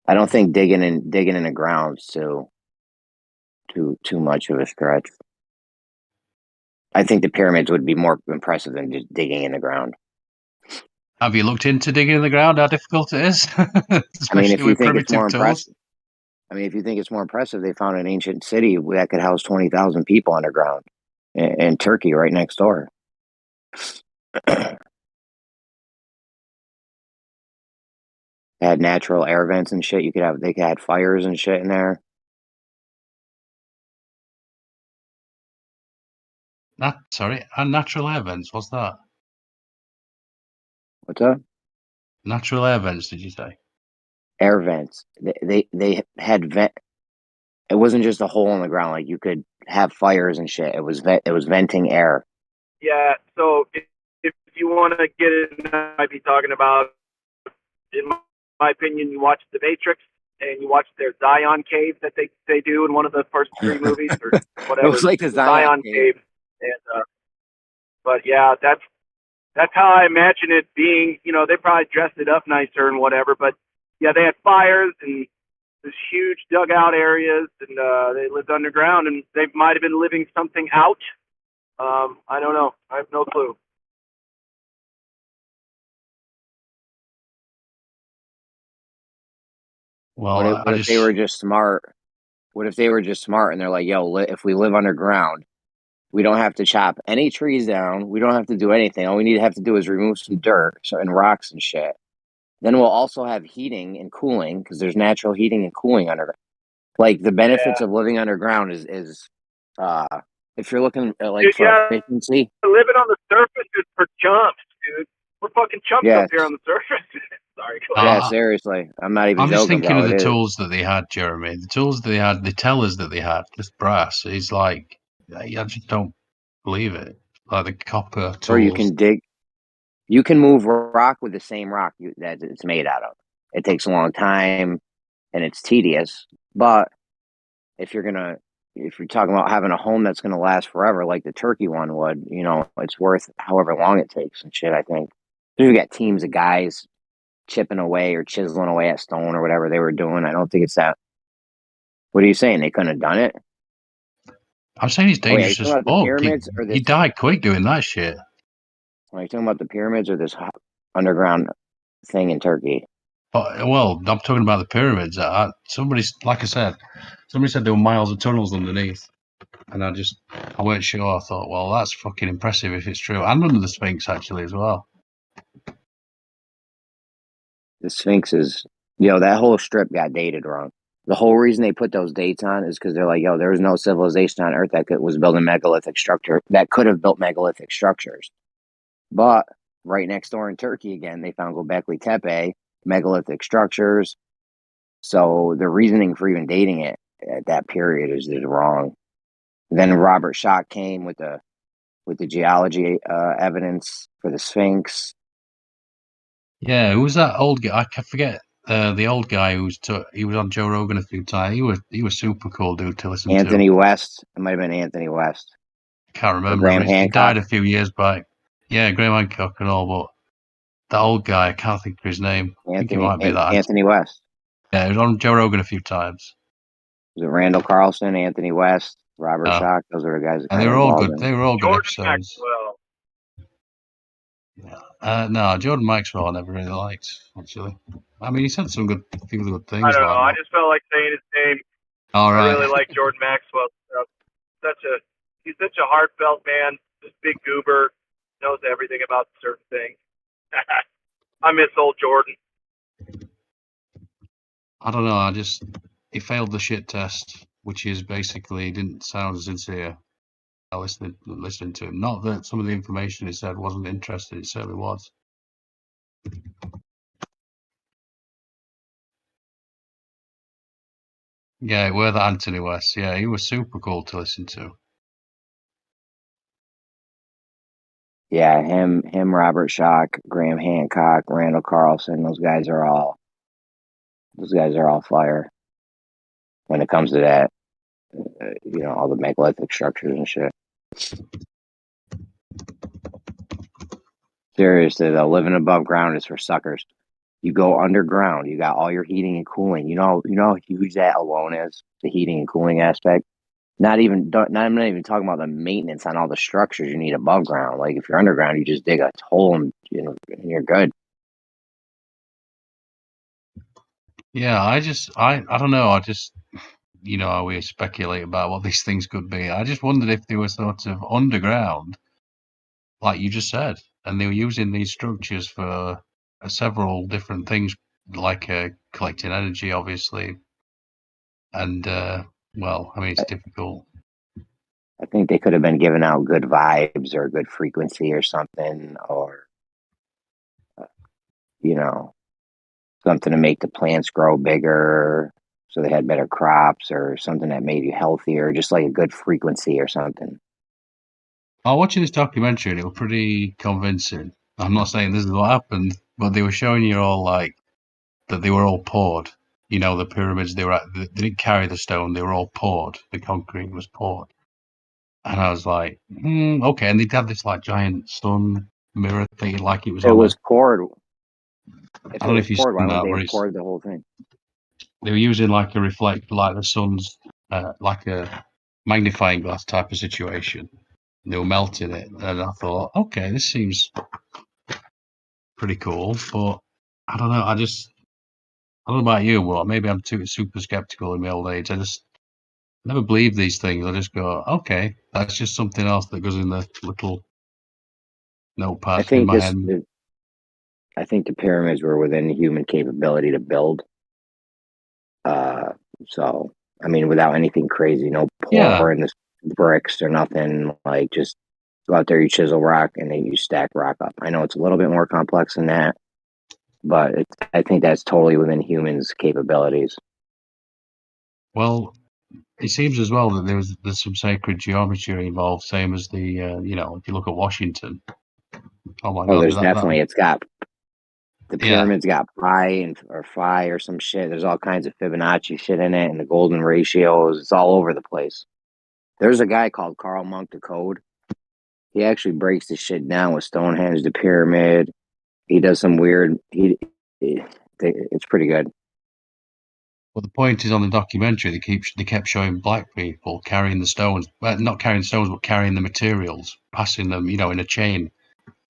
S2: I don't think digging in the ground's too much of a stretch. I think the pyramids would be more impressive than just digging in the ground.
S10: Have you looked into digging in the ground? How difficult it is?
S2: I mean, if you think it's more impressive, they found an ancient city that could house 20,000 people underground in Turkey, right next door. Had natural air vents and shit. They could have fires and shit in there.
S10: Sorry, and natural air vents. What's that?
S2: What's up?
S10: Natural air vents, did you say?
S2: Air vents. They had vent. It wasn't just a hole in the ground. Like you could have fires and shit. It was venting air.
S11: Yeah. So if you want to get it, I might be talking about. In my opinion, you watch The Matrix and you watch their Zion cave that they do in one of the first 3 movies or whatever.
S2: It was like the Zion
S11: cave. And but yeah, that's how I imagine it being. You know, they probably dressed it up nicer and whatever, but yeah, they had fires and this huge dugout areas, and they lived underground, and they might have been living something out. I don't know. I have no clue.
S10: Well,
S2: what if they were just smart? What if they were just smart and they're like, yo, if we live underground, we don't have to chop any trees down. We don't have to do anything. All we need to have to do is remove some dirt and rocks and shit. Then we'll also have heating and cooling because there's natural heating and cooling underground. Like the benefits of living underground is if you're looking at like for efficiency.
S11: Living on the surface is for chumps, dude. We're fucking chumps up here on the surface. Sorry.
S2: Yeah, seriously. I'm not even
S10: I'm just
S2: joking.
S10: thinking of the tools that they had, Jeremy. The tools that they had, the tellers that they had, this brass is like, I just don't believe it. Like the copper tools.
S2: Or you can dig. You can move rock with the same rock that it's made out of. It takes a long time and it's tedious. But if you're talking about having a home that's going to last forever, like the turkey one would, you know, it's worth however long it takes and shit, I think. You got teams of guys chipping away or chiseling away at stone or whatever they were doing. I don't think it's that. What are you saying? They couldn't have done it?
S10: I'm saying he's dangerous as fuck. He died quick doing that shit.
S2: Are you talking about the pyramids or this underground thing in Turkey?
S10: Well, I'm talking about the pyramids. Somebody said there were miles of tunnels underneath, and I weren't sure. I thought, well, that's fucking impressive if it's true. And under the Sphinx, actually, as well.
S2: The Sphinx is, that whole strip got dated wrong. The whole reason they put those dates on is because they're like, there was no civilization on Earth that was building megalithic structure that could have built megalithic structures. But right next door in Turkey, again, they found Göbekli Tepe, megalithic structures. So the reasoning for even dating it at that period is wrong. Then Robert Schoch came with the geology evidence for the Sphinx.
S10: Yeah, who was that old guy? I can forget the old guy he was on Joe Rogan a few times. He was super cool dude to listen to.
S2: Anthony West. It might have been Anthony West.
S10: Can't remember. He died a few years back. Yeah, Graham Hancock and all, but that old guy, I can't think of his name. I think it might be that
S2: Anthony West.
S10: Yeah, he was on Joe Rogan a few times.
S2: Was it Randall Carlson, Anthony West, Robert Schoch? Those are the guys.
S10: And they were all good. They were all good episodes.
S11: Maxwell.
S10: No, Jordan Maxwell I never really liked, actually. I mean, he said some good things.
S11: I don't know. I just felt like saying his name.
S10: All right.
S11: I really like Jordan Maxwell. He's such a heartfelt man. This big goober, knows everything about certain things. I miss old Jordan.
S10: I don't know. He failed the shit test, which is basically he didn't sound sincere. Listening to him. Not that some of the information he said wasn't interesting. It certainly was. Yeah, it were that Anthony West. Yeah, he was super cool to listen to.
S2: Yeah, him, Robert Schoch, Graham Hancock, Randall Carlson. Those guys are all fire when it comes to that. All the megalithic structures and shit. Seriously, though, living above ground is for suckers. You go underground, you got all your heating and cooling. You know how huge that alone is, the heating and cooling aspect. I'm not even talking about the maintenance on all the structures you need above ground. Like if you're underground, you just dig a hole and you're good.
S10: Yeah, I don't know. How we speculate about what these things could be. I just wondered if they were sort of underground, like you just said, and they were using these structures for several different things, like collecting energy, obviously. And, it's difficult.
S2: I think they could have been giving out good vibes or good frequency or something, or you know, something to make the plants grow bigger so they had better crops, or something that made you healthier, just like a good frequency or something.
S10: I was watching this documentary and it was pretty convincing. I'm not saying this is what happened, but they were showing you all like that they were all poured. You know, the pyramids, they didn't carry the stone, they were all poured. The concrete was poured. And I was like, okay. And they'd have this like giant sun mirror thing, like it was
S2: It
S10: on
S2: was poured.
S10: I
S2: If
S10: don't
S2: it
S10: know
S2: was
S10: if you've
S2: poured, why
S10: seen
S2: would
S10: that,
S2: they
S10: where
S2: have poured the whole thing?
S10: they were using like a reflect, like the sun's, like a magnifying glass type of situation. They were melting it. And I thought, okay, this seems pretty cool. But I don't know. I don't know about you, but maybe I'm too super skeptical in my old age. I just never believe these things. I just go, okay, that's just something else that goes in the little notepad in my head.
S2: I think the pyramids were within human capability to build. So I mean, without anything crazy, no pouring the bricks or nothing. Like, just go out there, you chisel rock, and then you stack rock up. I know it's a little bit more complex than that, but I think that's totally within humans' capabilities.
S10: Well, it seems as well that there's some sacred geometry involved, same as the you know, if you look at Washington. Oh my God!
S2: There's definitely it's got the pyramids got pi or phi or some shit. There's all kinds of Fibonacci shit in it, and the golden ratios. It's all over the place. There's a guy called Carl Monk the Code. He actually breaks this shit down with Stonehenge, the pyramid. He does some weird. It's pretty good.
S10: Well, the point is on the documentary, they kept showing black people carrying the stones, well, not carrying stones, but carrying the materials, passing them, you know, in a chain,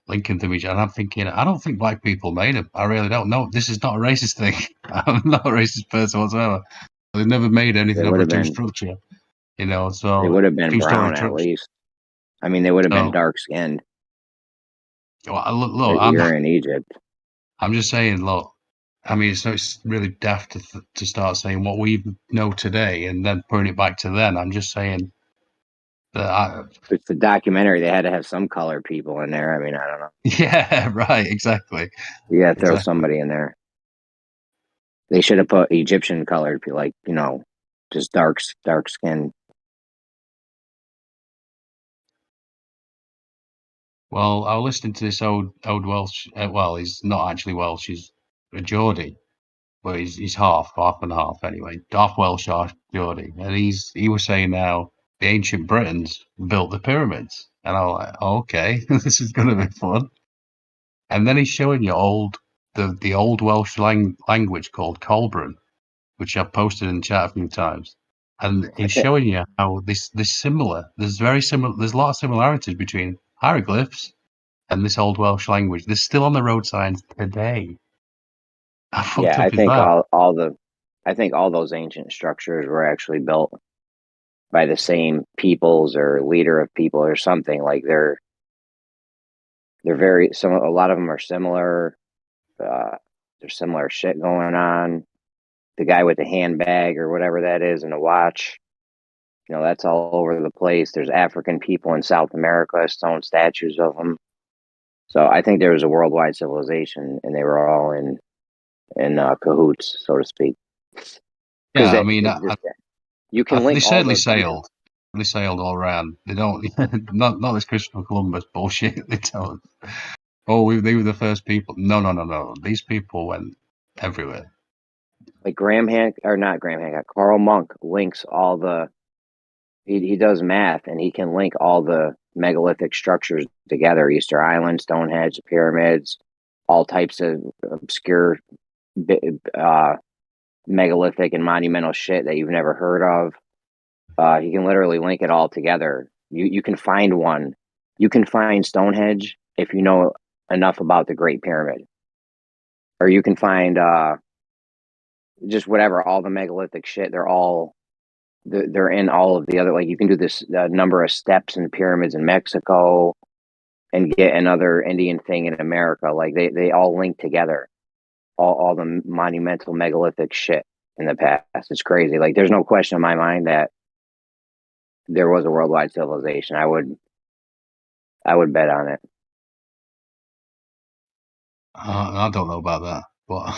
S10: linking them each. And I'm thinking, I don't think black people made them. I really don't. No, this is not a racist thing. I'm not a racist person whatsoever. They've never made anything over a two structure, you know. So
S2: they would have been
S10: two-story
S2: brown at
S10: structure.
S2: least. I mean, they would have been dark skinned.
S10: Well, look,
S2: you're in Egypt.
S10: I'm just saying, look. I mean, it's really daft to start saying what we know today and then putting it back to then. I'm just saying that
S2: it's the documentary. They had to have some colored people in there. I mean, I don't know.
S10: Yeah, right, exactly.
S2: Yeah, throw somebody in there. They should have put Egyptian colored people, like, you know, just dark skin.
S10: Well, I was listening to this old Welsh. Well, he's not actually Welsh. He's a Geordie, but he's half and half anyway. Half Welsh, half Geordie, and he was saying now the ancient Britons built the pyramids, and I was like, oh, okay, this is going to be fun. And then he's showing you the old Welsh language called Colbran, which I've posted in the chat a few times. And he's showing you how there's a lot of similarities between hieroglyphs and this old Welsh language. They're still on the road signs today.
S2: Yeah, I think I think all those ancient structures were actually built by the same peoples or leader of people or something. Like they're a lot of them are similar. There's similar shit going on. The guy with the handbag or whatever that is and the watch, you know, that's all over the place. There's African people in South America, stone statues of them. So I think there was a worldwide civilization, and they were all in cahoots, so to speak.
S10: Yeah, I mean,
S2: you can link
S10: they certainly sailed. They sailed all around. They don't not this Christopher Columbus bullshit. They don't. Oh, they were the first people. No. These people went everywhere.
S2: Like Carl Monk links all the. He does math, and he can link all the megalithic structures together: Easter Island, Stonehenge, pyramids, all types of obscure megalithic and monumental shit that you've never heard of. He can literally link it all together. You can find one. You can find Stonehenge if you know enough about the Great Pyramid, or you can find just whatever, all the megalithic shit. They're in all of the other. Like, you can do this number of steps in pyramids in Mexico, and get another Indian thing in America. Like they all link together. All the monumental megalithic shit in the past. It's crazy. Like, there's no question in my mind that there was a worldwide civilization. I would bet on it.
S10: I don't know about that, but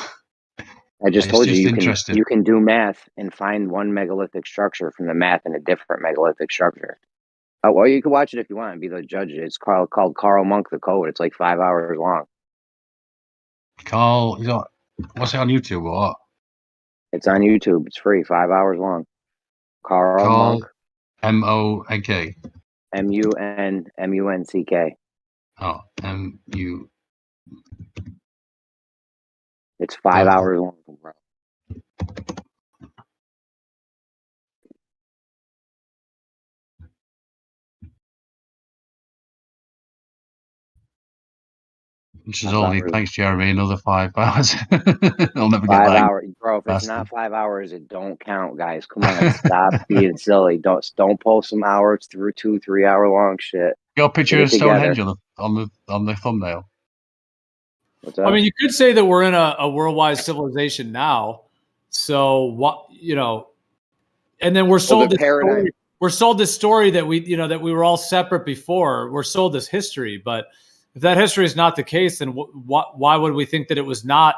S2: I just
S10: it's
S2: told you
S10: just
S2: you can
S10: interesting.
S2: do math and find one megalithic structure from the math in a different megalithic structure. Oh, well, you can watch it if you want and be the judge. It's called Carl Monk the Code. It's like 5 hours long.
S10: Carl, what's it on YouTube or what?
S2: It's on YouTube. It's free. 5 hours long. Carl Monk.
S10: M-O-N-K.
S2: Munck.
S10: Oh, M-U.
S2: It's 5 hours long, bro.
S10: Which is all. Thanks, Jeremy. Another 5 hours. I'll never get
S2: 5
S10: back.
S2: hours, bro. If it's not 5 hours, it don't count, guys. Come on, stop being silly. Don't post some hours through 2-3 hour long shit.
S10: Got a picture of Stonehenge on the thumbnail.
S2: What's up?
S5: I mean, you could say that we're in a worldwide civilization now. So what, and then we're sold this story. We're sold this story that that we were all separate before. We're sold this history, but if that history is not the case, then why would we think that it was not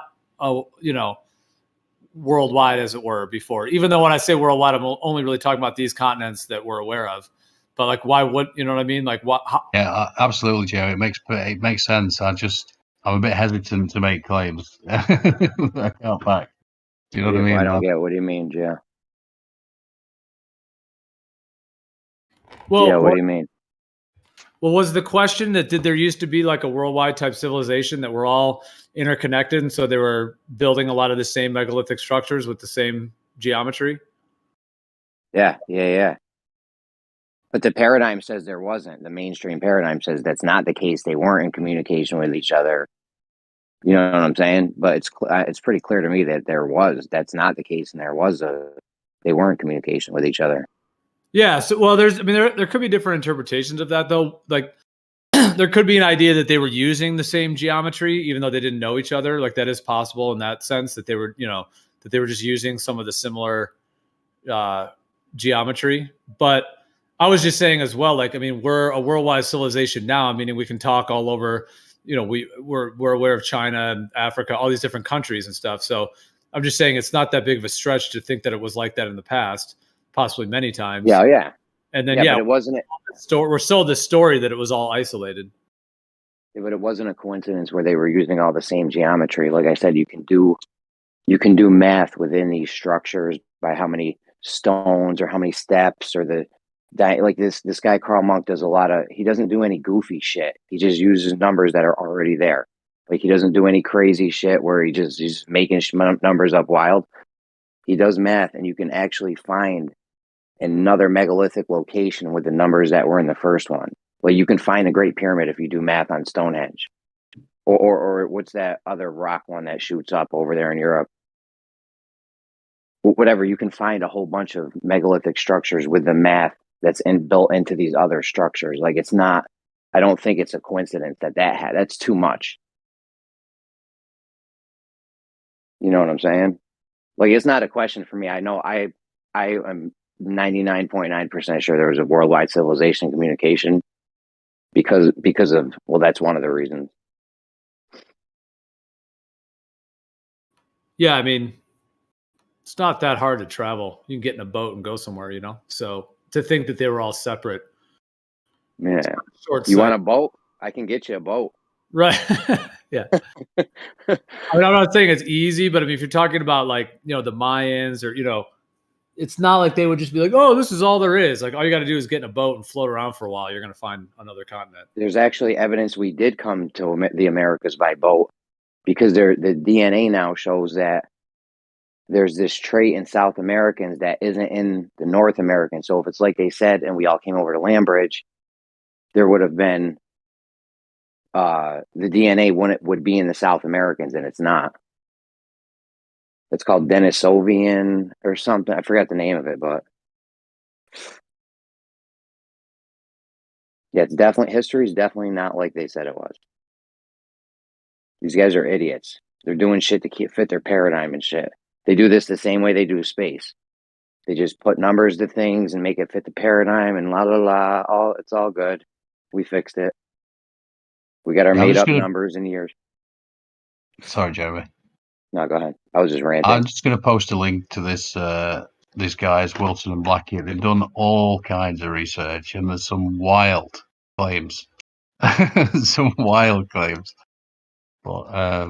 S5: worldwide, as it were, before? Even though when I say worldwide, I'm only really talking about these continents that we're aware of. But like, why would you know what I mean? Like, what?
S10: Yeah, absolutely, Jerry. It makes sense. I'm a bit hesitant to make claims. I can't back. Do you know what I mean?
S2: I don't get. What do you mean, Joe?
S5: Well,
S2: yeah, what do you mean?
S5: Well, was the question that did there used to be like a worldwide type civilization that were all interconnected, and so they were building a lot of the same megalithic structures with the same geometry?
S2: Yeah. But the paradigm says there wasn't. The mainstream paradigm says that's not the case. They weren't in communication with each other. You know what I'm saying? But it's pretty clear to me that there was. That's not the case, and they were in communication with each other.
S5: Yeah. So, well, there could be different interpretations of that, though. Like, there could be an idea that they were using the same geometry, even though they didn't know each other. Like, that is possible in that sense, that they were, that they were just using some of the similar geometry. But I was just saying as well, like, I mean, we're a worldwide civilization now. I mean, we can talk all over. We're aware of China and Africa, all these different countries and stuff. So I'm just saying it's not that big of a stretch to think that it was like that in the past, possibly many times.
S2: Yeah.
S5: And then,
S2: but it wasn't.
S5: We're sold this story that it was all isolated.
S2: Yeah, but it wasn't a coincidence where they were using all the same geometry. Like I said, you can do math within these structures by how many stones or how many steps or like this guy Carl Monk does he doesn't do any goofy shit. He just uses numbers that are already there. Like, he doesn't do any crazy shit where he's making numbers up wild. He does math, and you can actually find another megalithic location with the numbers that were in the first one. Well, you can find a Great Pyramid if you do math on Stonehenge. Or what's that other rock one that shoots up over there in Europe? Whatever, you can find a whole bunch of megalithic structures with the math that's built into these other structures. Like, it's not, I don't think it's a coincidence that's too much. You know what I'm saying? Like, it's not a question for me. I know I am 99.9% sure there was a worldwide civilization communication because of, well, that's one of the reasons.
S5: Yeah, I mean, it's not that hard to travel. You can get in a boat and go somewhere, So to think that they were all separate.
S2: Yeah. You want a boat? I can get you a boat.
S5: Right. Yeah. I mean, I'm not saying it's easy, but I mean, if you're talking about like, the Mayans or, it's not like they would just be like, oh, this is all there is. Like, all you got to do is get in a boat and float around for a while. You're going to find another continent.
S2: There's actually evidence we did come to the Americas by boat, because the DNA now shows that there's this trait in South Americans that isn't in the North Americans. So if it's like they said, and we all came over to land bridge, there would have been the DNA would be in the South Americans, and it's not. It's called Denisovian or something. I forgot the name of it, but yeah, history is definitely not like they said it was. These guys are idiots. They're doing shit to fit their paradigm and shit. They do this the same way they do space. They just put numbers to things and make it fit the paradigm and la la la. It's all good. We fixed it. We got our made up numbers in years.
S10: Sorry, Jeremy.
S2: No, go ahead. I was just ranting.
S10: I'm just going to post a link to this guys, Wilson and Blackie. They've done all kinds of research, and there's some wild claims. Some wild claims. But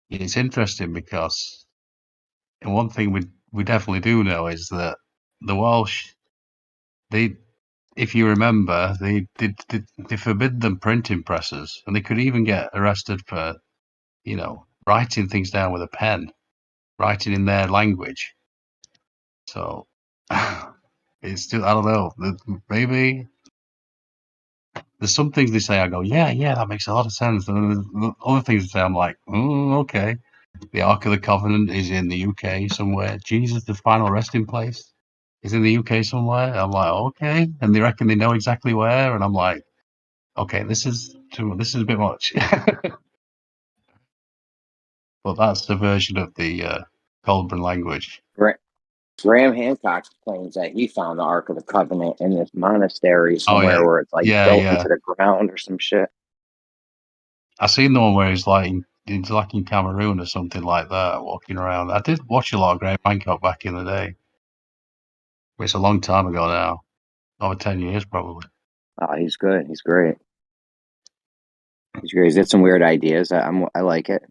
S10: it's interesting because one thing we definitely do know is that the Welsh, if you remember, they forbid them printing presses, and they could even get arrested for, writing things down with a pen, writing in their language. So it's still, I don't know, maybe there's some things they say I go, yeah, that makes a lot of sense, and then there's other things they say I'm like, okay. The Ark of the Covenant is in the UK somewhere. Jesus, the final resting place, is in the UK somewhere. I'm like, okay, and they reckon they know exactly where, and I'm like, okay, this is a bit much. But that's the version of the Colburn language.
S2: Graham Hancock claims that he found the Ark of the Covenant in this monastery somewhere where it's like built into the ground or some shit.
S10: I seen the one where he's like in Cameroon or something like that, walking around. I did watch a lot of Graham Hancock back in the day. It's a long time ago now, over 10 years probably.
S2: Oh, he's good. He's great. He's great. He's got some weird ideas. I like it.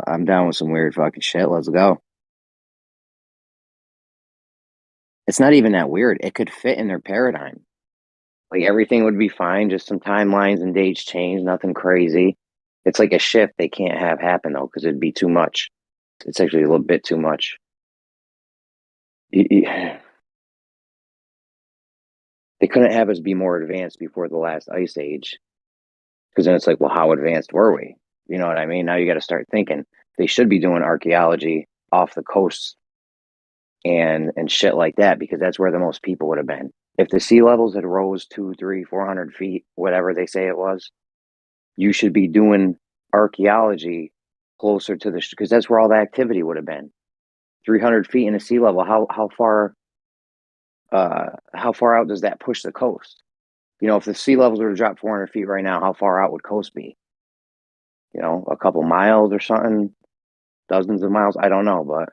S2: I'm down with some weird fucking shit. Let's go. It's not even that weird. It could fit in their paradigm. Like everything would be fine. Just some timelines and dates change. Nothing crazy. It's like a shift they can't have happen though, because it'd be too much. It's actually a little bit too much. They couldn't have us be more advanced before the last ice age, because then it's like, well, how advanced were we? You know what I mean? Now you got to start thinking they should be doing archaeology off the coasts and shit like that, because that's where the most people would have been. If the sea levels had rose 200, 300, 400 feet, whatever they say it was, you should be doing archaeology closer to the, because that's where all the activity would have been. 300 feet in a sea level. How far out does that push the coast? If the sea levels were to drop 400 feet right now, how far out would coast be? A couple miles or something, dozens of miles. I don't know, but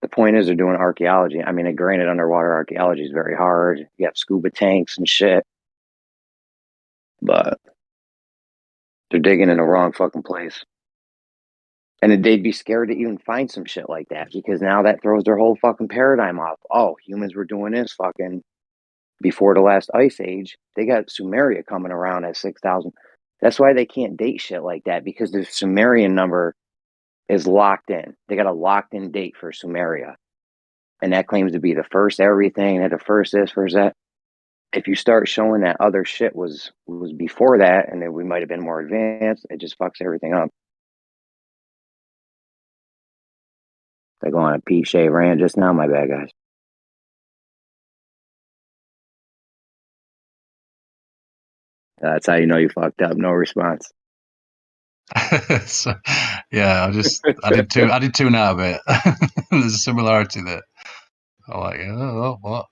S2: the point is they're doing archaeology. I mean, granted, underwater archaeology is very hard. You have scuba tanks and shit, but they're digging in the wrong fucking place. And they'd be scared to even find some shit like that, because now that throws their whole fucking paradigm off. Oh, humans were doing this fucking before the last ice age. They got Sumeria coming around at 6,000. That's why they can't date shit like that, because the Sumerian number is locked in. They got a locked in date for Sumeria. And that claims to be the first everything, and the first this, first that. If you start showing that other shit was before that, and then we might have been more advanced, it just fucks everything up. They go on a Pete Shea rant just now, my bad, guys. That's how you know you fucked up. No response.
S10: So, yeah, I did tune out a bit. There's a similarity there. I'm like, oh, what?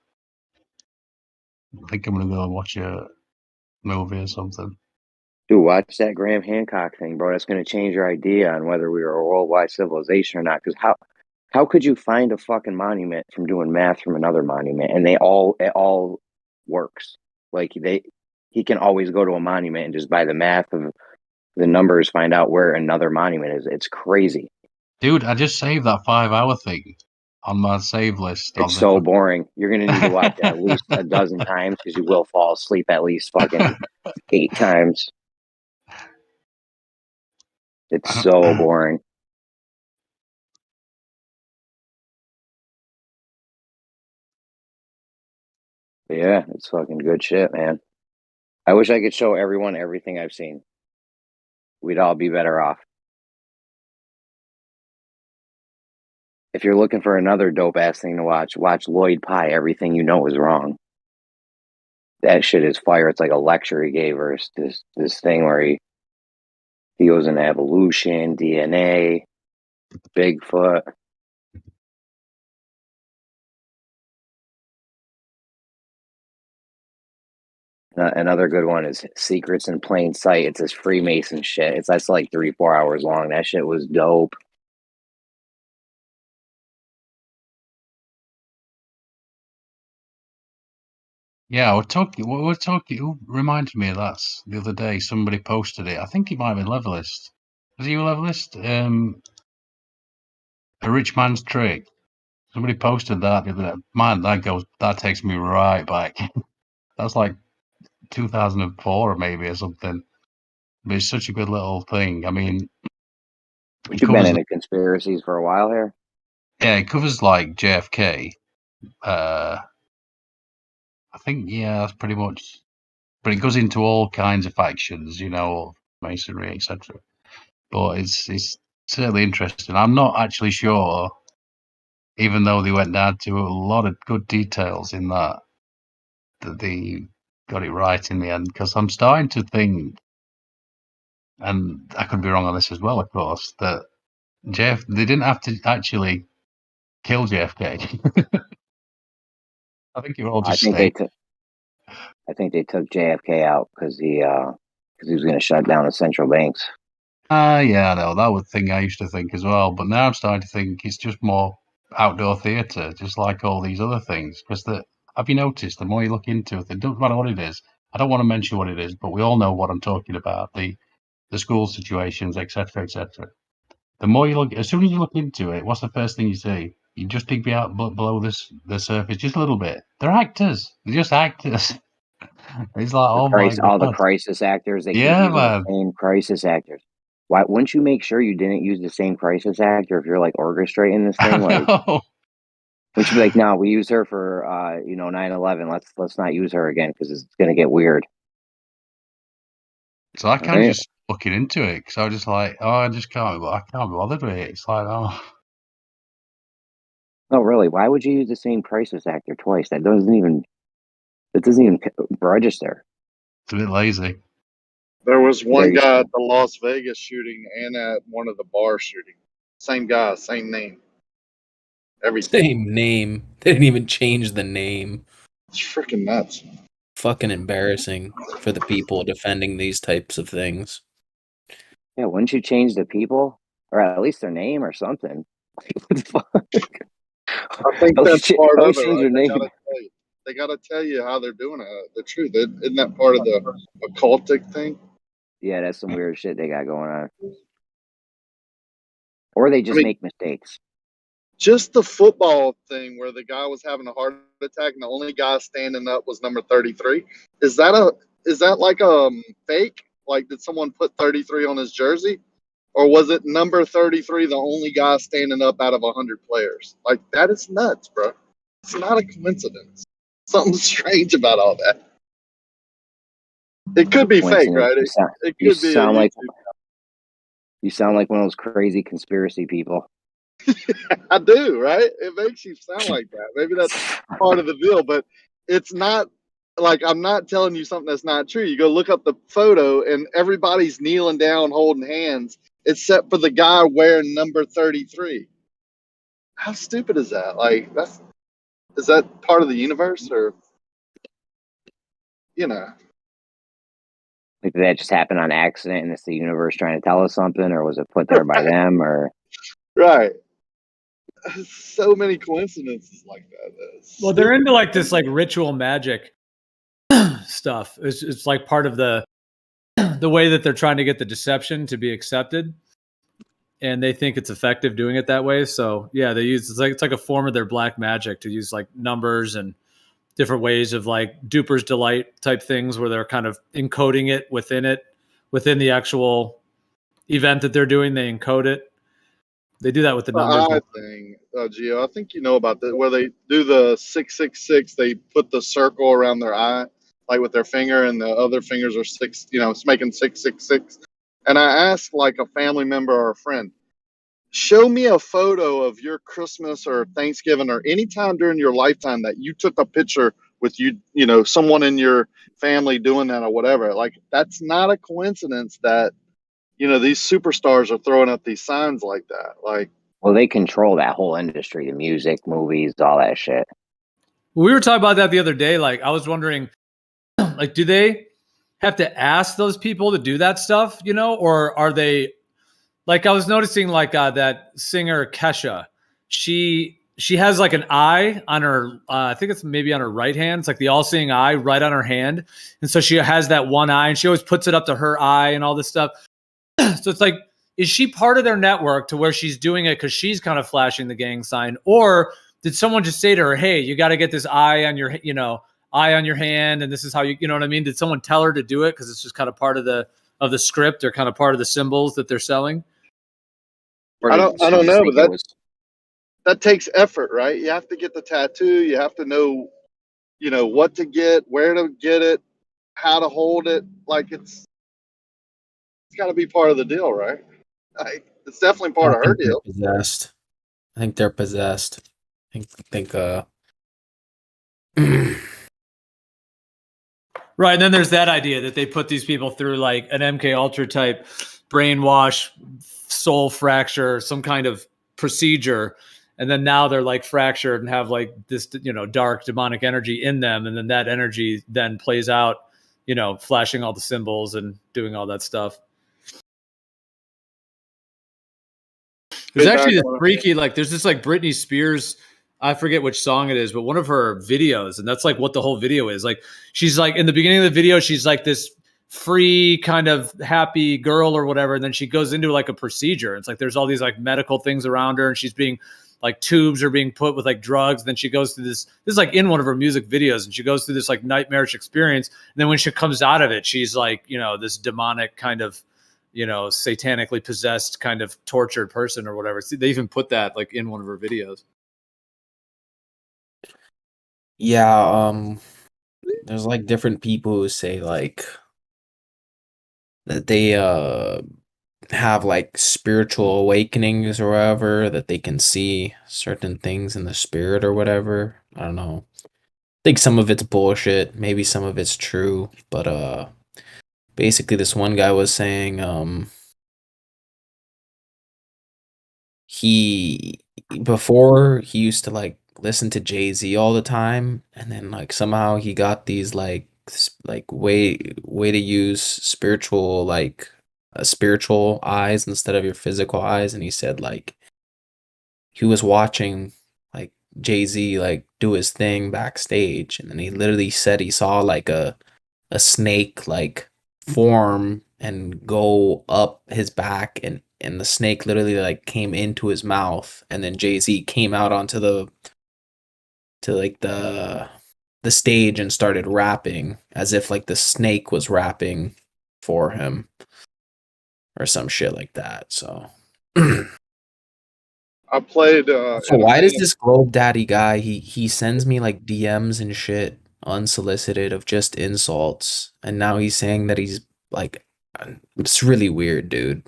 S10: I think I'm gonna go and watch a movie or something.
S2: Dude, watch that Graham Hancock thing, bro. That's going to change your idea on whether we are a worldwide civilization or not. Because how could you find a fucking monument from doing math from another monument, and it all works? Like he can always go to a monument and just by the math of the numbers find out where another monument is. It's crazy.
S10: Dude, I just saved that 5-hour thing on my save list.
S2: It's so boring. You're going to need to watch it at least a dozen times, because you will fall asleep at least fucking 8 times. It's so boring. But yeah, it's fucking good shit, man. I wish I could show everyone everything I've seen. We'd all be better off. If you're looking for another dope ass thing to watch Lloyd Pye, Everything You Know Is Wrong. That shit is fire. It's like a lecture he gave her. This thing where he goes into evolution, DNA, Bigfoot. Another good one is Secrets in Plain Sight. It's this Freemason shit. That's like 3-4 hours long. That shit was dope.
S10: Yeah, we're talking. Who reminded me of that the other day? Somebody posted it. I think it might have been Levelist. Was he a Levelist? A Rich Man's Trick. Somebody posted that the other day. Man, that takes me right back. That's like 2004 maybe or something. But it's such a good little thing. I mean,
S2: You've been into conspiracies for a while here.
S10: Yeah, it covers like JFK. I think that's pretty much. But it goes into all kinds of factions, Masonry, etc. But it's certainly interesting. I'm not actually sure, even though they went down to a lot of good details in that they got it right in the end. Because I'm starting to think, and I could be wrong on this as well, of course, that they didn't have to actually kill JFK. I think you're all just
S2: I think they took JFK out because he was going to shut down the central banks.
S10: Yeah, I know that was the thing I used to think as well. But now I'm starting to think it's just more outdoor theatre, just like all these other things. Because have you noticed? The more you look into it doesn't matter what it is. I don't want to mention what it is, but we all know what I'm talking about: the school situations, etc., etc. The more you look, as soon as you look into it, what's the first thing you see? You just dig out below the surface just a little bit. They're actors. They're just actors. It's like, oh my god!
S2: All the crisis actors. They keep using the same crisis actors. Why wouldn't you make sure you didn't use the same crisis actor if you're like orchestrating this thing? Like, wouldn't you be like, no, we used her for 9/11. Let's not use her again because it's gonna get weird.
S10: So I kind of just looking into it because I was just like, I can't be bothered with it. It's like, oh.
S2: No, really. Why would you use the same crisis actor twice? That doesn't even register.
S10: It's a bit lazy.
S4: There was one guy at the Las Vegas shooting and at one of the bar shootings. Same guy, same name. Everything.
S13: Same name. They didn't even change the name.
S4: It's freaking nuts.
S13: Fucking embarrassing for the people defending these types of things.
S2: Yeah, wouldn't you change the people? Or at least their name or something? What the fuck?
S4: I think that's part of it. Right? They gotta tell you how they're doing it. The truth. Isn't that part of the occultic thing?
S2: Yeah, that's some weird shit they got going on. Or they just make mistakes.
S4: Just the football thing where the guy was having a heart attack and the only guy standing up was number 33. Is that like fake? Like, did someone put 33 on his jersey? Or was it number 33 the only guy standing up out of 100 players? Like, that is nuts, bro. It's not a coincidence. Something strange about all that. It could be fake, right? It could be.
S2: You sound like one of those crazy conspiracy people.
S4: I do, right? It makes you sound like that. Maybe that's part of the deal, but it's not like I'm not telling you something that's not true. You go look up the photo and everybody's kneeling down holding hands except for the guy wearing number 33. How stupid is that? Like, is that part of the universe or
S2: Like, did that just happen on accident and it's the universe trying to tell us something, or was it put there by them, or
S4: right? So many coincidences like that.
S5: Well, they're into like this like ritual magic stuff. It's like part of the way that they're trying to get the deception to be accepted, and they think it's effective doing it that way. So yeah, they use it's like a form of their black magic to use like numbers and different ways of like duper's delight type things where they're kind of encoding it within the actual event that they're doing. They encode it. They do that with the numbers.
S4: Eye thing, Gio. I think you know about that. Where they do the 666, they put the circle around their eye, like with their finger, and the other fingers are six. It's making 666. And I asked like a family member or a friend, show me a photo of your Christmas or Thanksgiving or any time during your lifetime that you took a picture with someone in your family doing that or whatever. Like, that's not a coincidence that these superstars are throwing up these signs like that. Like,
S2: well, they control that whole industry, the music, movies, all that shit.
S5: We were talking about that the other day. Like, I was wondering like, do they have to ask those people to do that stuff, you know, or are they like, I was noticing like that singer Kesha, she has like an eye on her, I think it's maybe on her right hand. It's like the all-seeing eye right on her hand. And so she has that one eye and she always puts it up to her eye and all this stuff. So it's like, is she part of their network to where she's doing it because she's kind of flashing the gang sign? Or did someone just say to her, hey, you got to get this eye on your, you know, eye on your hand, and this is how you know what I mean? Did someone tell her to do it because it's just kind of part of the script or kind of part of the symbols that they're selling?
S4: I don't know, but that takes effort, right? You have to get the tattoo. You have to know, you know, what to get, where to get it, how to hold it. Like it's got to be part of the deal, right? Like, it's definitely part of her deal.
S13: Possessed. I think they're possessed. I think
S5: Right, and then there's that idea that they put these people through like an MK Ultra type brainwash, soul fracture, some kind of procedure, and then now they're like fractured and have like this, you know, dark demonic energy in them, and then that energy then plays out, you know, flashing all the symbols and doing all that stuff. There's actually this freaky, like, there's this like Britney Spears, I forget which song it is, but one of her videos, and that's like what the whole video is. Like, she's like in the beginning of the video, she's like this free kind of happy girl or whatever, and then she goes into like a procedure. It's like there's all these like medical things around her, and she's being like tubes are being put with like drugs. Then she goes through this is like in one of her music videos, and she goes through this like nightmarish experience. And then when she comes out of it, she's like, you know, this demonic kind of, you know, satanically possessed kind of tortured person or whatever. See, they even put that like in one of her videos.
S13: Yeah, there's like different people who say like that they have like spiritual awakenings or whatever, that they can see certain things in the spirit or whatever. I don't know. I think some of it's bullshit, maybe some of it's true, but basically this one guy was saying he before he used to like listen to Jay-Z all the time, and then like somehow he got these like way to use spiritual like spiritual eyes instead of your physical eyes. And he said like he was watching like Jay-Z like do his thing backstage, and then he literally said he saw like a snake like form and go up his back, and the snake literally like came into his mouth, and then Jay-Z came out onto the stage and started rapping as if like the snake was rapping for him or some shit like that. So
S4: I played
S13: so why does this Globe Daddy guy he sends me like DMs and shit unsolicited of just insults, and now he's saying that he's like, it's really weird, dude.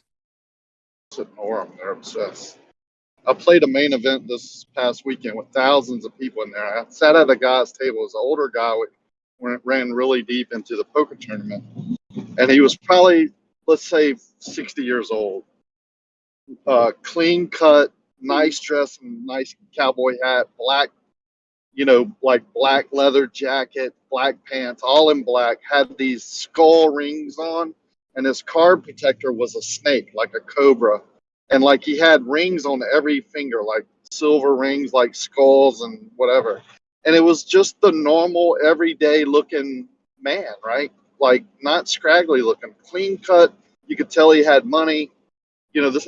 S4: Ignore them. They're obsessed. I played a main event this past weekend with thousands of people in there. I sat at a guy's table. It was an older guy who ran really deep into the poker tournament. And he was probably, let's say, 60 years old. Clean cut, nice dress, and nice cowboy hat, black, you know, like black leather jacket, black pants, all in black, had these skull rings on. And his card protector was a snake, like a cobra. And like he had rings on every finger, like silver rings, like skulls and whatever. And it was just the normal, everyday looking man, right? Like not scraggly looking, clean cut. You could tell he had money. You know, this.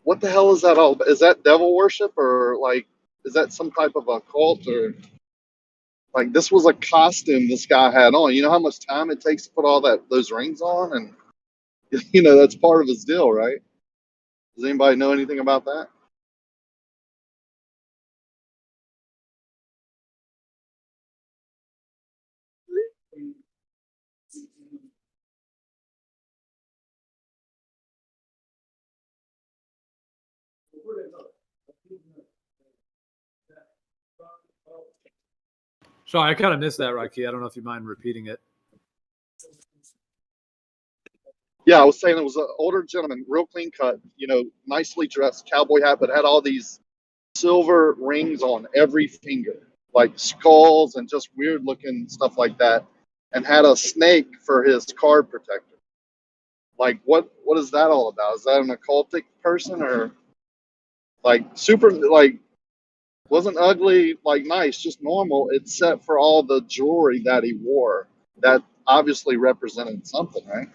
S4: What the hell is that all? Is that devil worship, or like is that some type of a cult, or like this was a costume this guy had on? You know how much time it takes to put all those rings on, and you know that's part of his deal, right? Does anybody know anything about that?
S5: Sorry, I kind of missed that, Rocky. I don't know if you mind repeating it.
S4: Yeah, I was saying it was an older gentleman, real clean cut, you know, nicely dressed, cowboy hat, but had all these silver rings on every finger, like skulls and just weird looking stuff like that. and had a snake for his card protector. Like, what is that all about? Is that an occultic person, or like super, like, wasn't ugly, like nice, just normal, except for all the jewelry that he wore that obviously represented something, right?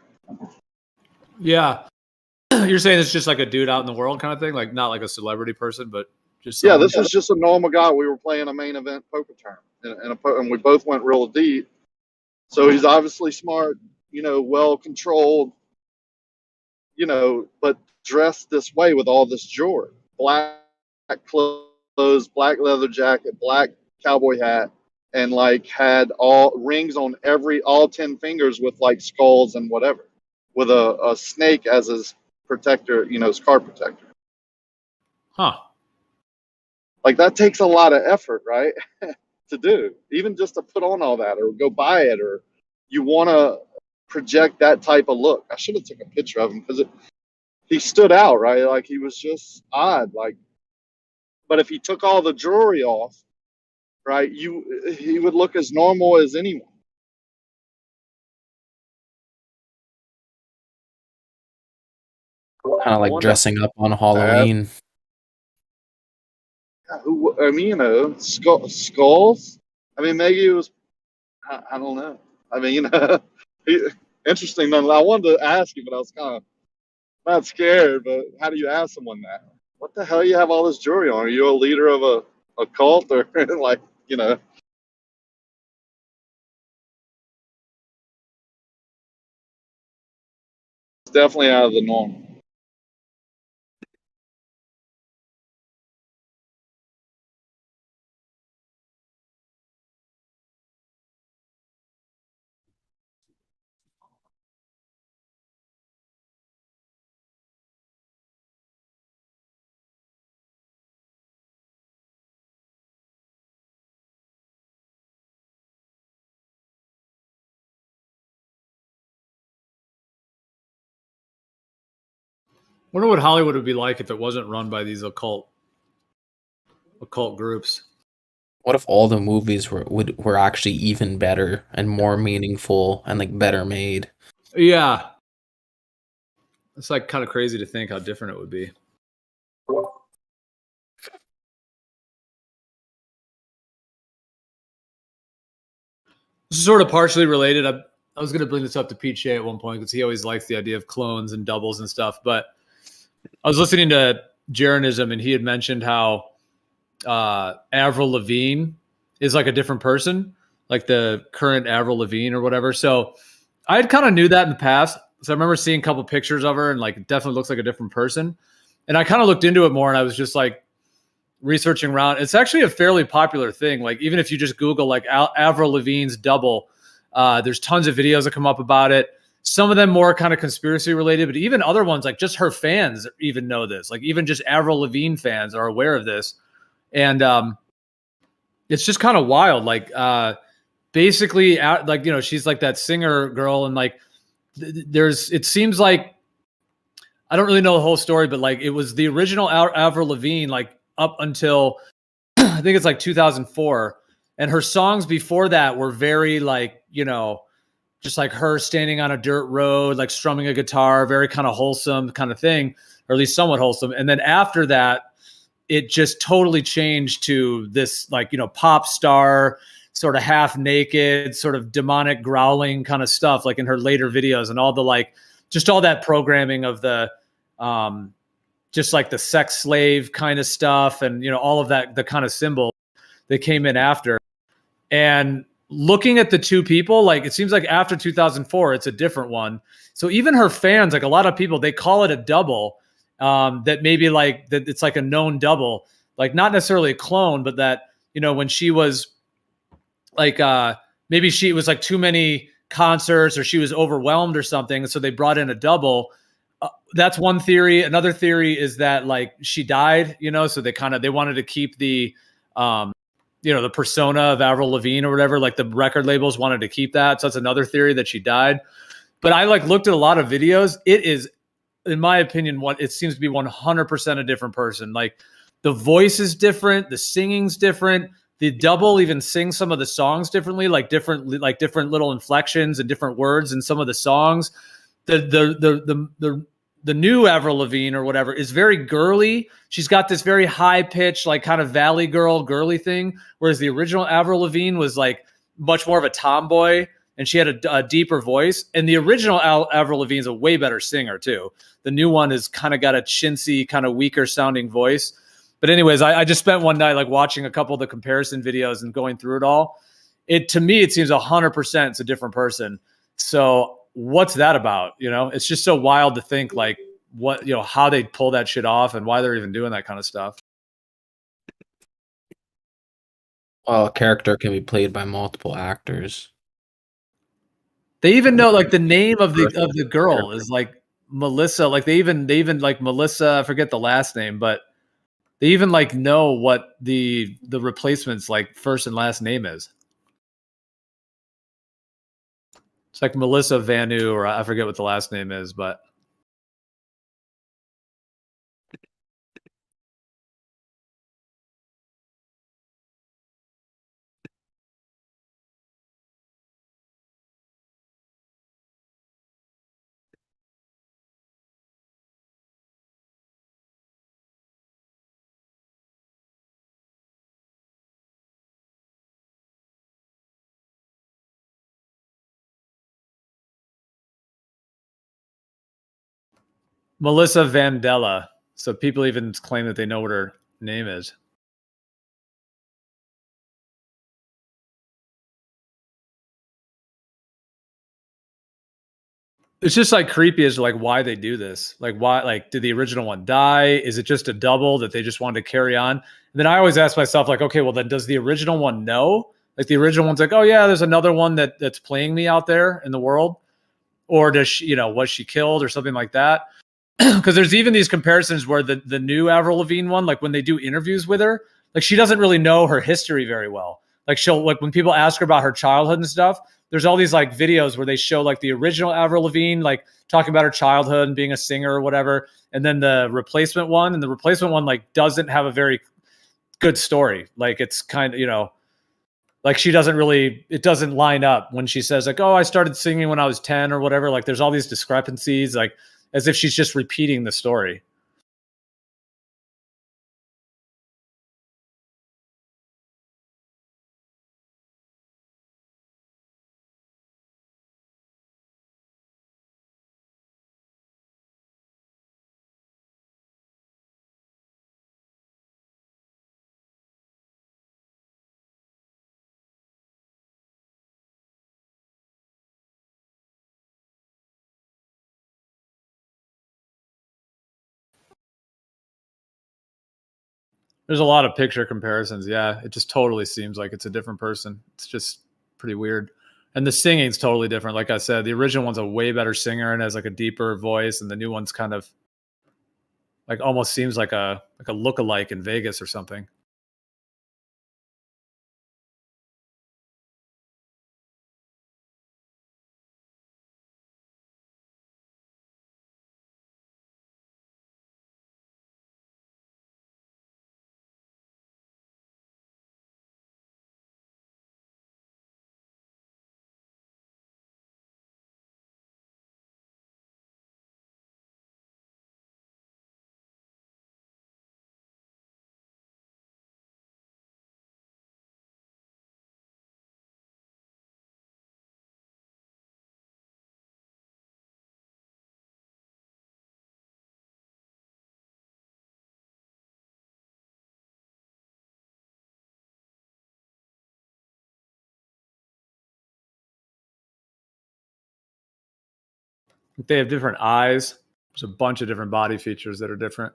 S5: Yeah. You're saying it's just like a dude out in the world kind of thing, like not like a celebrity person, but just
S4: Yeah,
S5: someone.
S4: this was just a normal guy. We were playing a main event poker tournament, and we both went real deep. So he's obviously smart, well controlled, but dressed this way with all this jewelry, black clothes, black leather jacket, black cowboy hat, and like had all rings on all 10 fingers with like skulls and whatever, with a snake as his protector, his card protector.
S5: Huh.
S4: Like, that takes a lot of effort, right? To do, even just to put on all that or go buy it, or you want to project that type of look. I should have took a picture of him because he stood out, right? Like, he was just odd. Like, but if he took all the jewelry off, right, he would look as normal as anyone.
S13: Kind of like dressing up on Halloween.
S4: I mean, skulls. I mean, maybe it was. I don't know. I mean, interesting. I wanted to ask you, but I was kind of not scared. But how do you ask someone that? What the hell you have all this jewelry on? Are you a leader of a cult, or like, It's definitely out of the norm.
S5: Wonder what Hollywood would be like if it wasn't run by these occult groups.
S13: What if all the movies were actually even better and more meaningful and like better made?
S5: Yeah. It's like kind of crazy to think how different it would be. This is sort of partially related. I was going to bring this up to Pete Shea at one point because he always likes the idea of clones and doubles and stuff. But I was listening to Jeranism, and he had mentioned how Avril Lavigne is like a different person, like the current Avril Lavigne or whatever. So I had kind of knew that in the past. So I remember seeing a couple pictures of her, and like it definitely looks like a different person. And I kind of looked into it more, and I was just like researching around. It's actually a fairly popular thing. Like, even if you just Google like Avril Lavigne's double, there's tons of videos that come up about it. Some of them more kind of conspiracy related, but even other ones, like just her fans even know this. Like, even just Avril Lavigne fans are aware of this. And it's just kind of wild. Like, basically, like, she's like that singer girl, and like it seems like, I don't really know the whole story, but like it was the original Avril Lavigne, like up until I think it's like 2004. And her songs before that were very like, just like her standing on a dirt road, like strumming a guitar, very kind of wholesome kind of thing, or at least somewhat wholesome. And then after that, it just totally changed to this like, pop star, sort of half naked, sort of demonic growling kind of stuff, like in her later videos, and all the like, just all that programming of the, just like the sex slave kind of stuff, and all of that, the kind of symbol that came in after. And looking at the two people, like it seems like after 2004, it's a different one. So even her fans, like a lot of people, they call it a double. That maybe like that it's like a known double, like not necessarily a clone, but that when she was like maybe she was like too many concerts, or she was overwhelmed or something, so they brought in a double. That's one theory. Another theory is that like she died, so they wanted to keep the the persona of Avril Lavigne or whatever, like the record labels wanted to keep that. So that's another theory, that she died. But I like looked at a lot of videos. It is, in my opinion, it seems to be 100% a different person. Like the voice is different, the singing's different, the double even sings some of the songs differently, like different little inflections and different words in some of the songs. The new Avril Lavigne or whatever is very girly. She's got this very high pitched, like kind of valley girl girly thing, whereas the original Avril Lavigne was like much more of a tomboy, and she had a deeper voice. And the original Avril Lavigne is a way better singer too. The new one is kind of got a chintzy, kind of weaker sounding voice. But anyways, I just spent one night like watching a couple of the comparison videos and going through it all. To me, it seems 100% it's a different person. So what's that about? You know, it's just so wild to think like what, you know, how they pull that shit off and why they're even doing that kind of stuff.
S13: Well, a character can be played by multiple actors.
S5: They even know like the name of the girl is like Melissa. Like they even like Melissa, I forget the last name, but they even like know what the replacement's like first and last name is. It's like Melissa Vanu, or I forget what the last name is, but Melissa Vandella. So people even claim that they know what her name is. It's just like creepy as to like why they do this. Like why, like did the original one die? Is it just a double that they just wanted to carry on? And then I always ask myself like, okay, well then does the original one know? Like the original one's like, oh yeah, there's another one that's playing me out there in the world. Or does she, you know, was she killed or something like that? Because there's even these comparisons where the new Avril Lavigne one, like when they do interviews with her, like she doesn't really know her history very well. Like she'll, like when people ask her about her childhood and stuff, there's all these like videos where they show like the original Avril Lavigne, like talking about her childhood and being a singer or whatever. And then the replacement one, and the replacement one like doesn't have a very good story. Like it's kind of, you know, like she doesn't really, it doesn't line up when she says like, oh, I started singing when I was 10 or whatever. Like there's all these discrepancies, like as if she's just repeating the story. There's a lot of picture comparisons. Yeah, it just totally seems like it's a different person. It's just pretty weird. And the singing's totally different. Like I said, the original one's a way better singer and has like a deeper voice, and the new one's kind of like almost seems like a lookalike in Vegas or something. They have different eyes. There's a bunch of different body features that are different.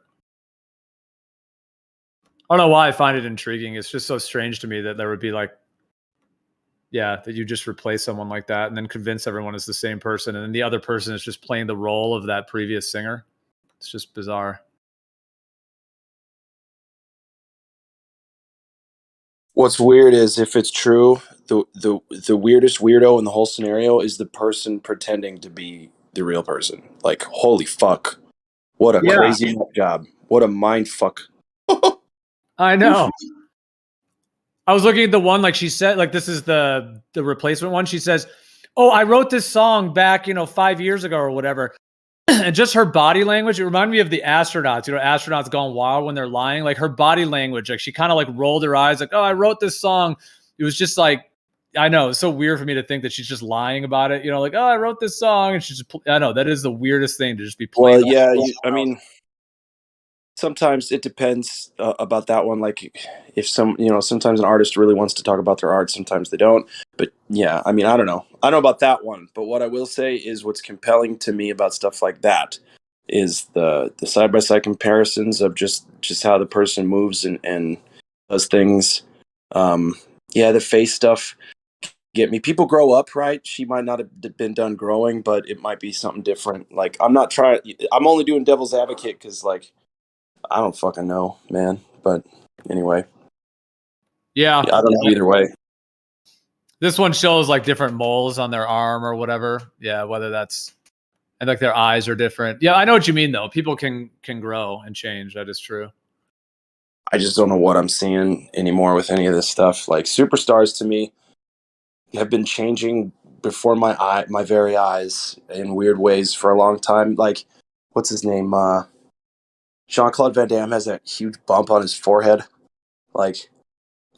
S5: I don't know why I find it intriguing. It's just so strange to me that there would be like, yeah, that you just replace someone like that and then convince everyone it's the same person, and then the other person is just playing the role of that previous singer. It's just bizarre.
S6: What's weird is if it's true, the weirdest weirdo in the whole scenario is the person pretending to be the real person. Like, holy fuck. What a crazy nut job. What a mind fuck.
S5: I know. I was looking at the one, like she said, like this is the replacement one. She says, "Oh, I wrote this song back, 5 years ago or whatever." And just her body language, it reminded me of the astronauts. Astronauts gone wild when they're lying. Like her body language, like she kind of like rolled her eyes, like, "Oh, I wrote this song." It was just like, I know it's so weird for me to think that she's just lying about it. Like, "Oh, I wrote this song," and she's just, I know that is the weirdest thing to just be playing.
S6: Well, yeah, I mean, sometimes it depends about that one. Like if sometimes an artist really wants to talk about their art, sometimes they don't. But yeah, I mean, I don't know about that one. But what I will say is what's compelling to me about stuff like that is the side-by-side comparisons of just how the person moves and does things. Yeah, the face stuff get me. People grow up, right? She might not have been done growing, but it might be something different. Like I'm only doing devil's advocate because like I don't fucking know, man. But anyway.
S5: Yeah,
S6: I don't know either way.
S5: This one shows like different moles on their arm or whatever. Yeah, whether that's, and like their eyes are different. Yeah, I know what you mean though. People can grow and change. That is true.
S6: I just don't know what I'm seeing anymore with any of this stuff. Like superstars to me have been changing before my very eyes in weird ways for a long time. Like, what's his name? Jean-Claude Van Damme has that huge bump on his forehead. Like,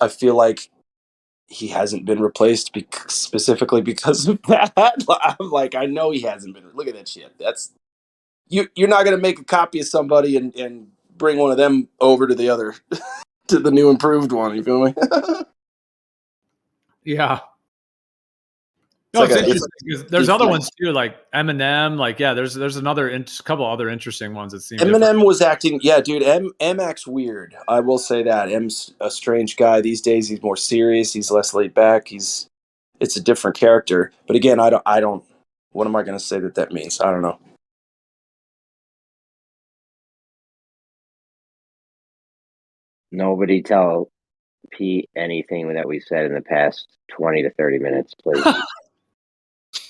S6: I feel like he hasn't been replaced specifically because of that. I'm like, I know he hasn't been. Look at that shit. That's you're not gonna make a copy of somebody and bring one of them over to the other to the new improved one. You feel me?
S5: Yeah. No, it's interesting because there's other ones too, like Eminem. Like, yeah, there's another couple other interesting ones that seem.
S6: Eminem
S5: different.
S6: was acting, yeah, dude. M acts weird. I will say that M's a strange guy these days. He's more serious. He's less laid back. It's a different character. But again, I don't. What am I going to say that means? I don't know.
S2: Nobody tell Pete anything that we said in the past 20 to 30 minutes, please.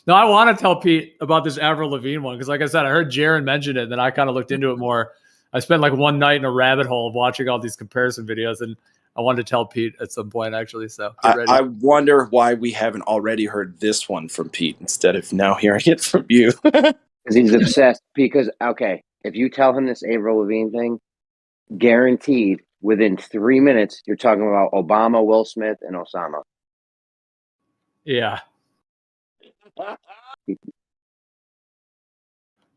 S5: No, I want to tell Pete about this Avril Lavigne one because, like I said, I heard Jaron mention it, and then I kind of looked into it more. I spent like one night in a rabbit hole of watching all these comparison videos, and I wanted to tell Pete at some point, actually. So
S6: I wonder why we haven't already heard this one from Pete instead of now hearing it from you.
S2: Because he's obsessed. Because, okay, if you tell him this Avril Lavigne thing, guaranteed within 3 minutes, you're talking about Obama, Will Smith, and Osama.
S5: Yeah. I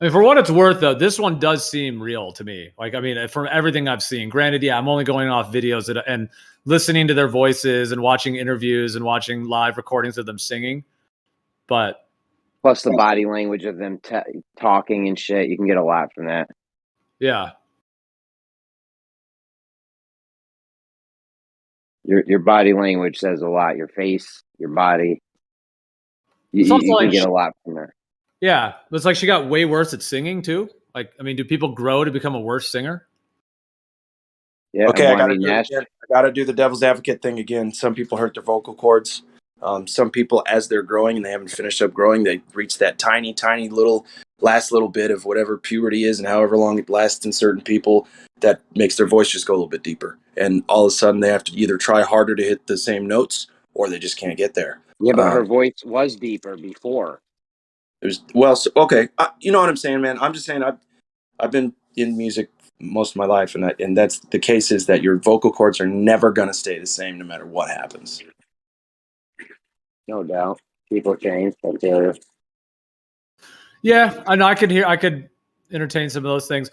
S5: mean, for what it's worth, though, this one does seem real to me. Like, I mean, from everything I've seen, granted, yeah, I'm only going off videos and listening to their voices and watching interviews and watching live recordings of them singing. But
S2: plus the body language of them talking and shit, you can get a lot from that.
S5: Yeah.
S2: Your body language says a lot. Your face, your body. You can get a lot from there.
S5: Yeah. It's like she got way worse at singing, too. Like, I mean, do people grow to become a worse singer?
S2: Yeah.
S6: Okay, I gotta do the devil's advocate thing again. Some people hurt their vocal cords. Some people, as they're growing and they haven't finished up growing, they reach that tiny, tiny last little bit of whatever puberty is and however long it lasts in certain people, that makes their voice just go a little bit deeper. And all of a sudden they have to either try harder to hit the same notes or they just can't get there.
S2: Yeah, but her voice was deeper before.
S6: Okay. You know what I'm saying, man? I'm just saying I've been in music most of my life, and that's the case is that your vocal cords are never going to stay the same no matter what happens.
S2: No doubt. People change.
S5: Yeah, I know. I could entertain some of those things.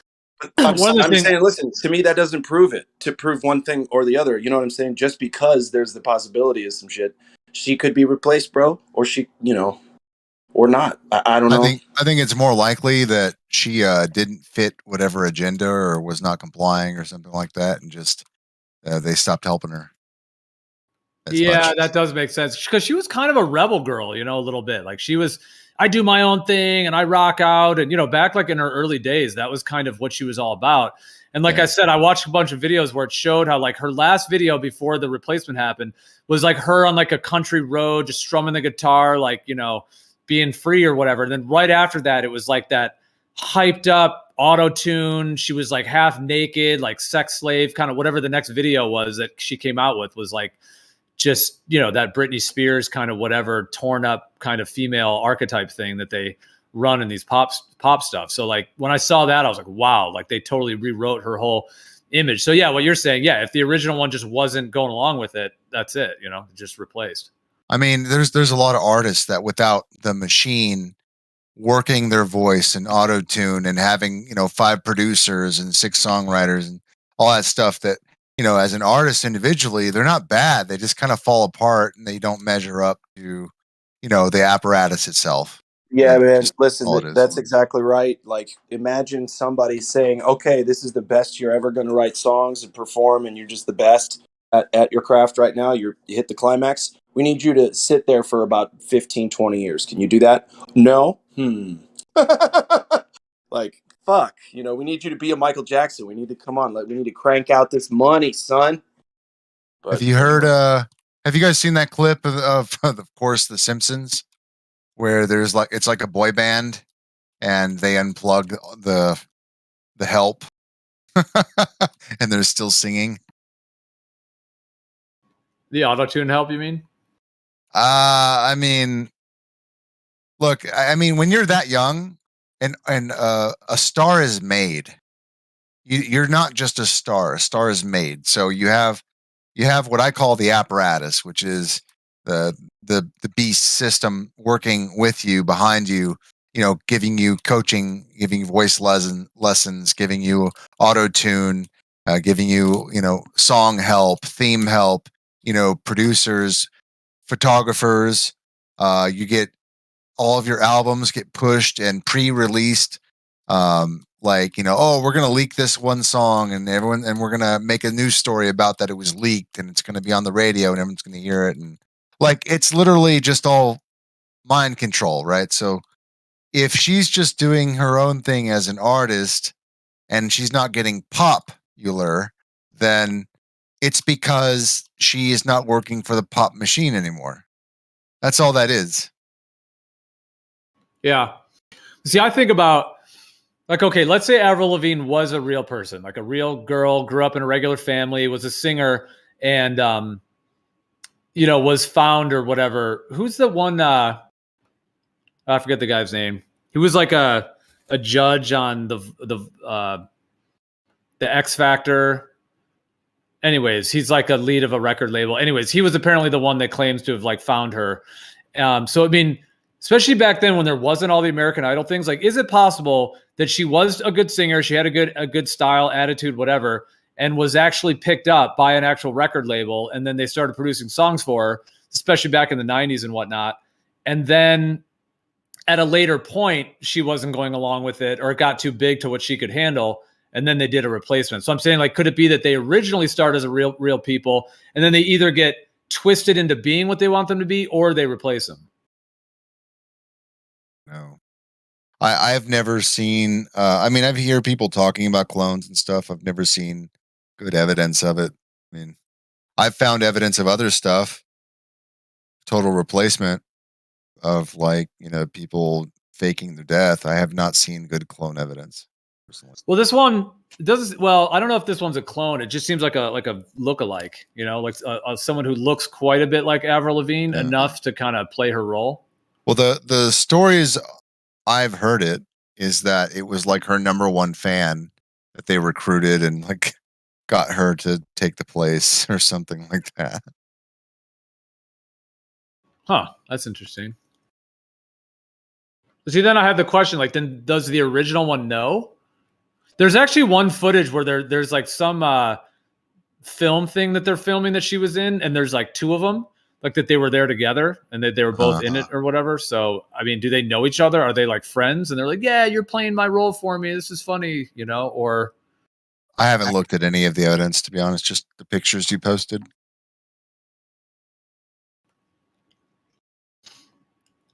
S6: I'm saying, listen, to me, that doesn't prove it. To prove one thing or the other, you know what I'm saying? Just because there's the possibility of some shit, she could be replaced, bro, or she, or not. I don't know.
S14: I think it's more likely that she didn't fit whatever agenda or was not complying or something like that, and just they stopped helping her.
S5: Yeah, that does make sense because she was kind of a rebel girl, a little bit. Like she was, I do my own thing and I rock out, and back like in her early days, that was kind of what she was all about. And like I said, I watched a bunch of videos where it showed how like her last video before the replacement happened was like her on like a country road, just strumming the guitar, like being free or whatever. And then right after that, it was like that hyped up auto tune. She was like half naked, like sex slave, kind of whatever the next video was that she came out with was like. just, you know, that Britney Spears kind of whatever torn up kind of female archetype thing that they run in these pop stuff. So like when I saw that, I was like, wow, like they totally rewrote her whole image. So yeah, what you're saying, yeah, if the original one just wasn't going along with it, that's it, you know, just replaced.
S14: I mean, there's a lot of artists that without the machine working their voice and auto tune and having, you know, 5 producers and 6 songwriters and all that stuff, that, you know, as an artist individually, they're not bad. They just kind of fall apart and they don't measure up to, you know, the apparatus itself.
S15: Yeah, man.
S14: Just
S15: Listen,
S14: all it is.
S15: that's exactly right. Like, imagine somebody saying, okay, this is the best you're ever going to write songs and perform, and you're just the best at your craft right now. You hit the climax. We need you to sit there for about 15, 20 years. Can you do that? No? Like, fuck. You know, we need you to be a Michael Jackson. We need to, come on, like, we need to crank out this money, son. But,
S14: have you heard, have you guys seen that clip of course, The Simpsons, where there's like, it's like a boy band and they unplug the help and they're still singing?
S5: The auto-tune help, you mean?
S14: I mean, look, I mean, when you're that young and a star is made, you're not just a star. A star is made. So you have what I call the apparatus, which is the beast system working with you, behind you, you know, giving you coaching, giving you voice lessons, giving you auto tune, giving you, you know, song help, theme help, you know, producers, photographers. You get all of your albums get pushed and pre-released. Like, you know, oh, we're going to leak this one song and we're going to make a news story about that. It was leaked and it's going to be on the radio and everyone's going to hear it. And like, it's literally just all mind control, right? So if she's just doing her own thing as an artist and she's not getting popular, then it's because she is not working for the pop machine anymore. That's all that is.
S5: Yeah. See, I think about, like, okay, let's say Avril Lavigne was a real person, like a real girl, grew up in a regular family, was a singer, and, you know, was found or whatever. Who's the one, I forget the guy's name. He was like a judge on the X Factor. Anyways, he's like a lead of a record label. Anyways, he was apparently the one that claims to have like found her. So, I mean, especially back then when there wasn't all the American Idol things, like, is it possible that she was a good singer, she had a good style, attitude, whatever, and was actually picked up by an actual record label, and then they started producing songs for her, especially back in the 90s and whatnot, and then at a later point, she wasn't going along with it, or it got too big to what she could handle, and then they did a replacement. So I'm saying, like, could it be that they originally start as a real people, and then they either get twisted into being what they want them to be, or they replace them?
S14: No, I have never seen. I mean, I've heard people talking about clones and stuff. I've never seen good evidence of it. I mean, I've found evidence of other stuff, total replacement of, like, you know, people faking their death. I have not seen good clone evidence personally.
S5: Well, this one doesn't. Well, I don't know if this one's a clone. It just seems like a lookalike. You know, like someone who looks quite a bit like Avril Lavigne, enough to kind of play her role.
S14: Well, the stories I've heard it is that it was like her number one fan that they recruited and like got her to take the place or something like that.
S5: Huh, that's interesting. See, then I have the question, like, then does the original one know? There's actually one footage where there's like some film thing that they're filming that she was in, and there's like 2 of them, like that they were there together and that they were both in it or whatever. So, I mean, do they know each other? Are they like friends? And they're like, yeah, you're playing my role for me. This is funny, you know, or.
S14: I haven't looked at any of the evidence, to be honest, just the pictures you posted.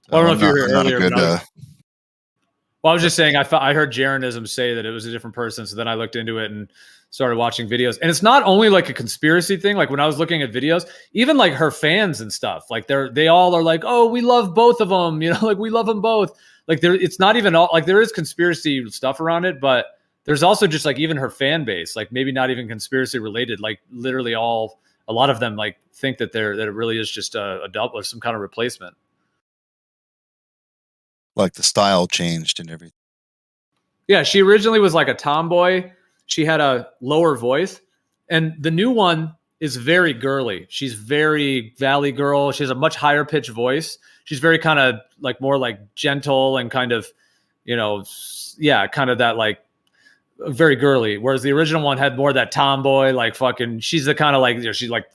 S5: Well, I don't know if you were here earlier.
S14: Well,
S5: I was just saying, I heard Jaronism say that it was a different person. So then I looked into it and started watching videos. And it's not only like a conspiracy thing. Like when I was looking at videos, even like her fans and stuff, like they all are like, oh, we love both of them. You know, like we love them both. Like it's not even all, like there is conspiracy stuff around it, but there's also just like even her fan base, like maybe not even conspiracy related, like literally all a lot of them like think that it really is just a double or some kind of replacement.
S14: Like the style changed and everything.
S5: Yeah, she originally was like a tomboy. She had a lower voice, and the new one is very girly. She's very Valley Girl. She has a much higher pitched voice. She's very kind of like more like gentle and kind of, you know, yeah, kind of that like very girly. Whereas the original one had more of that tomboy, like fucking. She's the kind of like, you know, she's like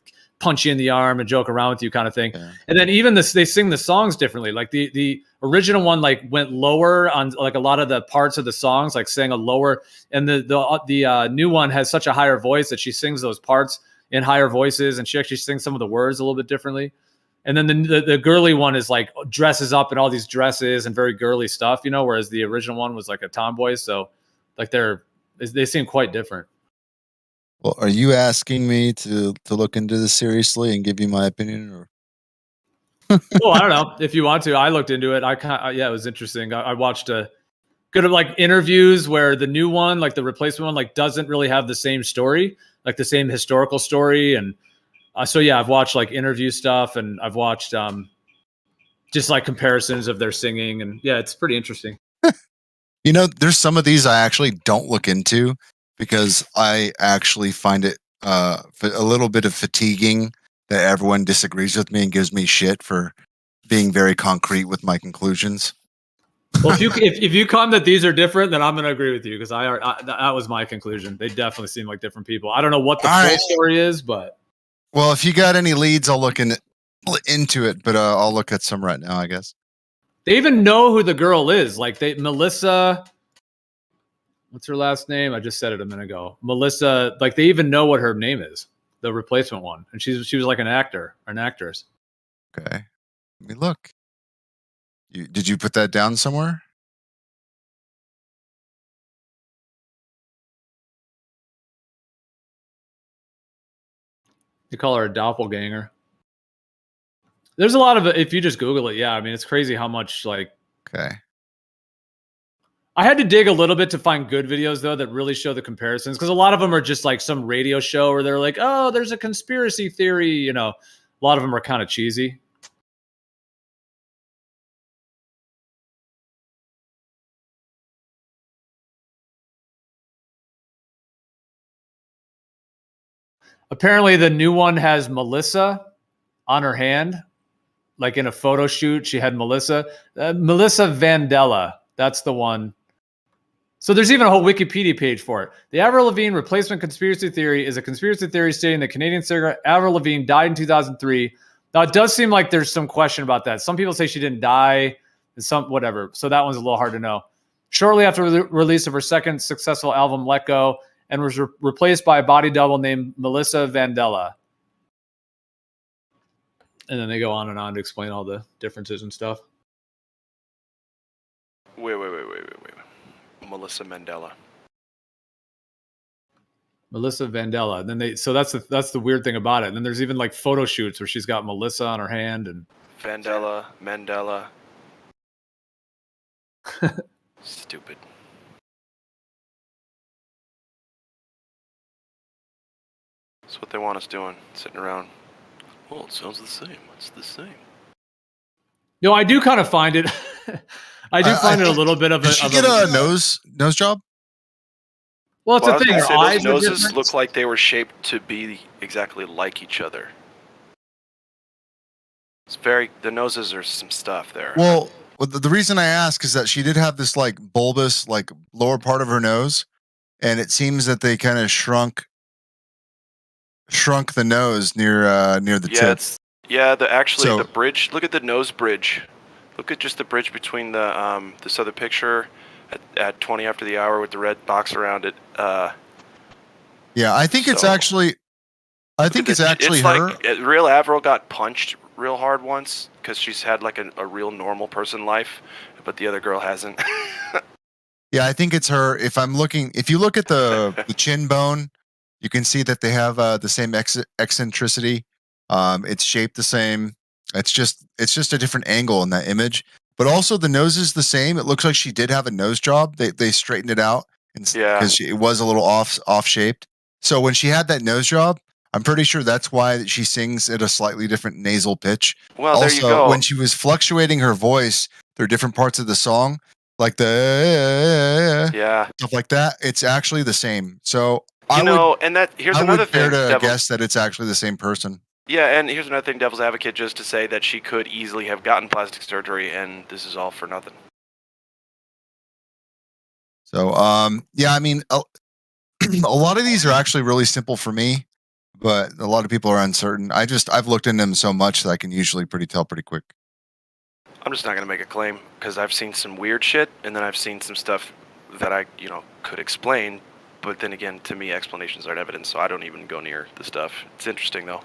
S5: punch you in the arm and joke around with you kind of thing. Yeah. And then even this, they sing the songs differently. Like the original one like went lower on like a lot of the parts of the songs, like sang a lower, and the new one has such a higher voice that she sings those parts in higher voices, and she actually sings some of the words a little bit differently. And then the girly one is like dresses up in all these dresses and very girly stuff, you know, whereas the original one was like a tomboy. So like they seem quite different.
S14: Well, are you asking me to look into this seriously and give you my opinion, or?
S5: Well, I don't know if you want to. I looked into it. Yeah, it was interesting. I watched a good of like interviews where the new one, like the replacement one, like doesn't really have the same story, like the same historical story. And so yeah, I've watched like interview stuff, and I've watched just like comparisons of their singing, and yeah, it's pretty interesting.
S14: You know, there's some of these I actually don't look into because I actually find it a little bit of fatiguing that everyone disagrees with me and gives me shit for being very concrete with my conclusions.
S5: Well, if you come that these are different, then I'm going to agree with you because that was my conclusion. They definitely seem like different people. I don't know what the full story is, but
S14: well, if you got any leads, I'll look into it. But I'll look at some right now, I guess.
S5: They even know who the girl is. Like Melissa. What's her last name? I just said it a minute ago. Melissa. Like they even know what her name is. The replacement one, and she was like an actor or an actress.
S14: Okay, let me look. Did you put that down somewhere?
S5: You call her a doppelganger. There's a lot of it. If you just Google it, yeah. I mean, it's crazy how much like.
S14: Okay.
S5: I had to dig a little bit to find good videos though that really show the comparisons because a lot of them are just like some radio show where they're like, oh, there's a conspiracy theory. You know, a lot of them are kind of cheesy. Apparently, the new one has Melissa on her hand, like in a photo shoot. She had Melissa Vandella. That's the one. So there's even a whole Wikipedia page for it. The Avril Lavigne replacement conspiracy theory is a conspiracy theory stating that Canadian singer Avril Lavigne died in 2003. Now, it does seem like there's some question about that. Some people say she didn't die, and some whatever. So that one's a little hard to know. Shortly after the release of her second successful album, Let Go, and was replaced by a body double named Melissa Vandella. And then they go on and on to explain all the differences and stuff.
S16: Wait. Melissa Mandela.
S5: Melissa Vandella. And then so that's the weird thing about it. And then there's even like photo shoots where she's got Melissa on her hand and
S16: Vandella, Mandela. Stupid. That's what they want us doing, sitting around. Well, it sounds the same. It's the same.
S5: No, I do kind of find it. I do find it a little bit of a.
S14: Did she get a nose job?
S5: Well, it's a thing. Her eyes
S16: those noses look like they were shaped to be exactly like each other. The noses are some stuff there.
S14: Well, the reason I ask is that she did have this like bulbous, like lower part of her nose, and it seems that they kind of shrunk the nose near the tip.
S16: The bridge. Look at the nose bridge. Look at just the bridge between the this other picture at 20 after the hour with the red box around it.
S14: Yeah, I think it's actually. I think it's actually her.
S16: Like, real Avril got punched real hard once because she's had like a real normal person life, but the other girl hasn't.
S14: Yeah, I think it's her. If you look at the chin bone, you can see that they have the same eccentricity. It's shaped the same. It's just a different angle in that image. But also the nose is the same. It looks like she did have a nose job. They straightened it out because it was a little off shaped. So when she had that nose job, I'm pretty sure that's why she sings at a slightly different nasal pitch.
S16: Well,
S14: also,
S16: there you go.
S14: when she was fluctuating her voice through different parts of the song, like the stuff like that, it's actually the same. So I would dare to guess that it's actually the same person.
S16: Yeah, and here's another thing, devil's advocate, just to say that she could easily have gotten plastic surgery, and this is all for nothing.
S14: So, yeah, I mean, a lot of these are actually really simple for me, but a lot of people are uncertain. I've looked into them so much that I can usually tell pretty quick.
S16: I'm just not going to make a claim because I've seen some weird shit, and then I've seen some stuff that I, could explain. But then again, to me, explanations aren't evidence, so I don't even go near the stuff. It's interesting, though.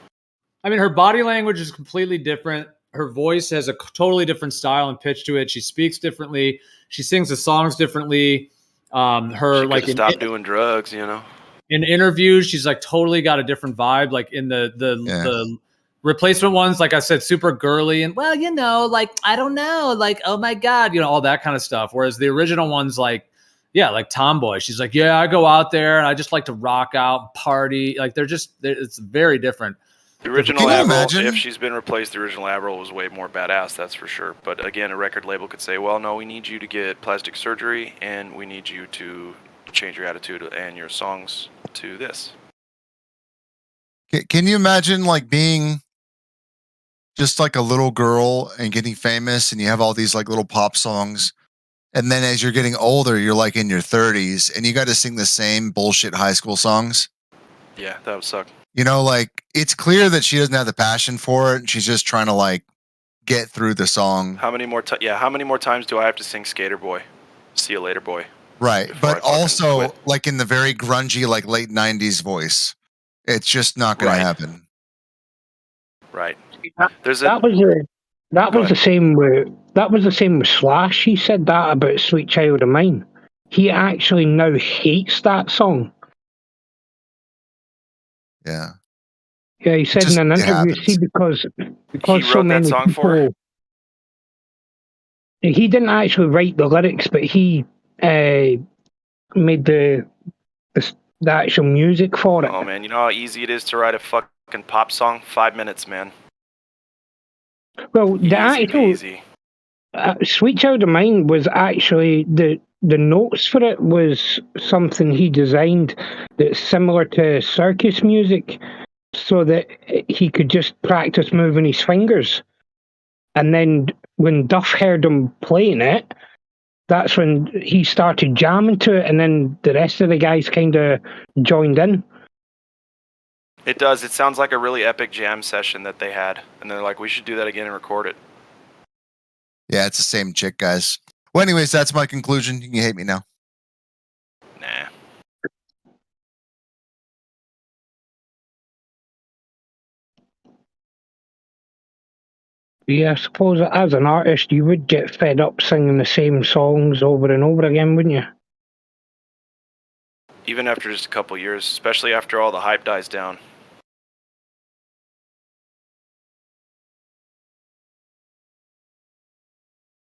S5: I mean, her body language is completely different. Her voice has a totally different style and pitch to it. She speaks differently. She sings the songs differently. Her
S16: she
S5: like
S16: stop doing drugs,
S5: In interviews, she's like totally got a different vibe. Like in the replacement ones, like I said, super girly and like I don't know, like oh my god, all that kind of stuff. Whereas the original ones, like tomboy. She's like, yeah, I go out there and I just like to rock out, and party. Like it's very different.
S16: The original Avril, if she's been replaced, the original Avril was way more badass, that's for sure. But again, a record label could say, well, no, we need you to get plastic surgery and we need you to change your attitude and your songs to this.
S14: Can you imagine like being just like a little girl and getting famous and you have all these like little pop songs, and then as you're getting older, you're like in your 30s and you got to sing the same bullshit high school songs?
S16: Yeah, that would suck.
S14: Like it's clear that she doesn't have the passion for it. She's just trying to like get through the song.
S16: How many more times do I have to sing Skater Boy? See you later, boy.
S14: Right. But also like in the very grungy, like late 90s voice. It's just not going to happen.
S16: Right.
S17: That was the same with Slash. He said that about Sweet Child of Mine. He actually now hates that song.
S14: Yeah.
S17: Yeah, he said in an interview, see, because so many people. He didn't actually write the lyrics, but he made the actual music for it.
S16: Oh man, you know how easy it is to write a fucking pop song? 5 minutes, man.
S17: Well, the actual Sweet Child of Mine was actually the notes for it was something he designed that's similar to circus music, so that he could just practice moving his fingers. And then when Duff heard him playing it, that's when he started jamming to it, and then the rest of the guys kind of joined in.
S16: It does. It sounds like a really epic jam session that they had. And they're like, we should do that again and record it.
S14: Yeah, it's the same chick, guys. Well, anyways, that's my conclusion. You can hate me now.
S16: Nah.
S17: Yeah, I suppose as an artist, you would get fed up singing the same songs over and over again, wouldn't you?
S16: Even after just a couple years, especially after all the hype dies down.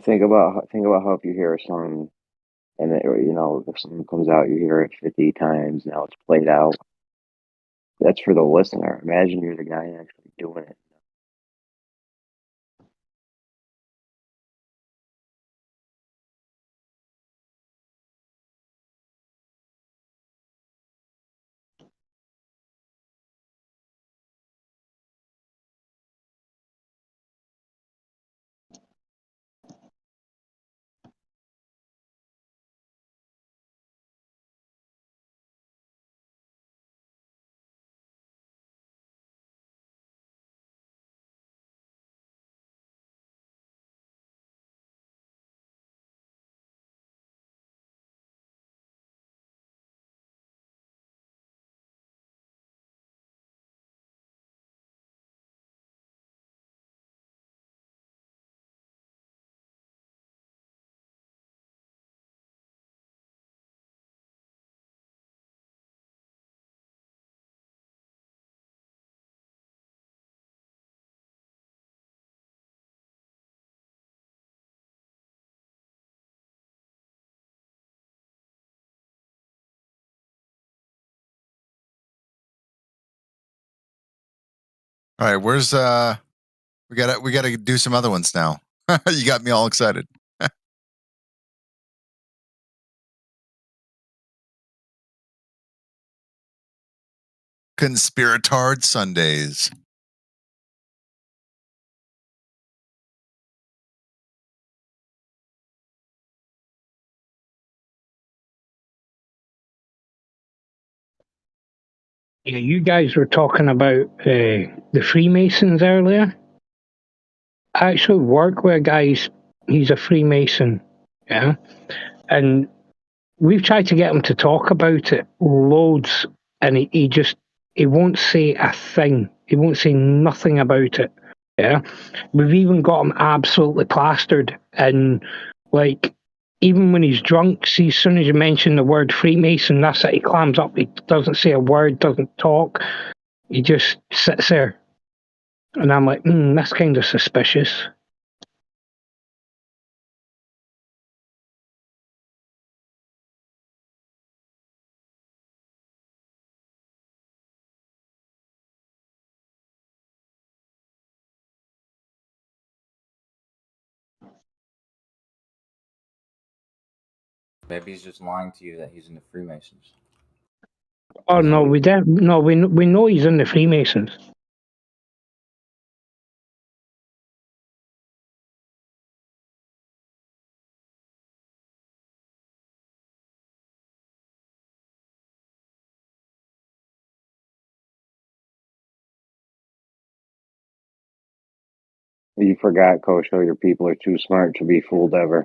S2: Think about how if you hear a song and if something comes out, you hear it 50 times, now it's played out. That's for the listener. Imagine you're the guy actually doing it.
S14: All right, where's we gotta do some other ones now. You got me all excited. Conspiratard Sundays.
S17: Yeah, you guys were talking about the Freemasons earlier. I actually work with a guy, he's a Freemason, yeah? And we've tried to get him to talk about it loads, and he won't say a thing. He won't say nothing about it, yeah? We've even got him absolutely plastered, and like, even when he's drunk, see, as soon as you mention the word Freemason, that's it, he clams up, he doesn't say a word, doesn't talk, he just sits there. And I'm like, that's kind of suspicious.
S18: Maybe he's just lying to you that he's in the Freemasons.
S17: Oh no, we know he's in the Freemasons.
S2: You forgot, Kosho, your people are too smart to be fooled ever.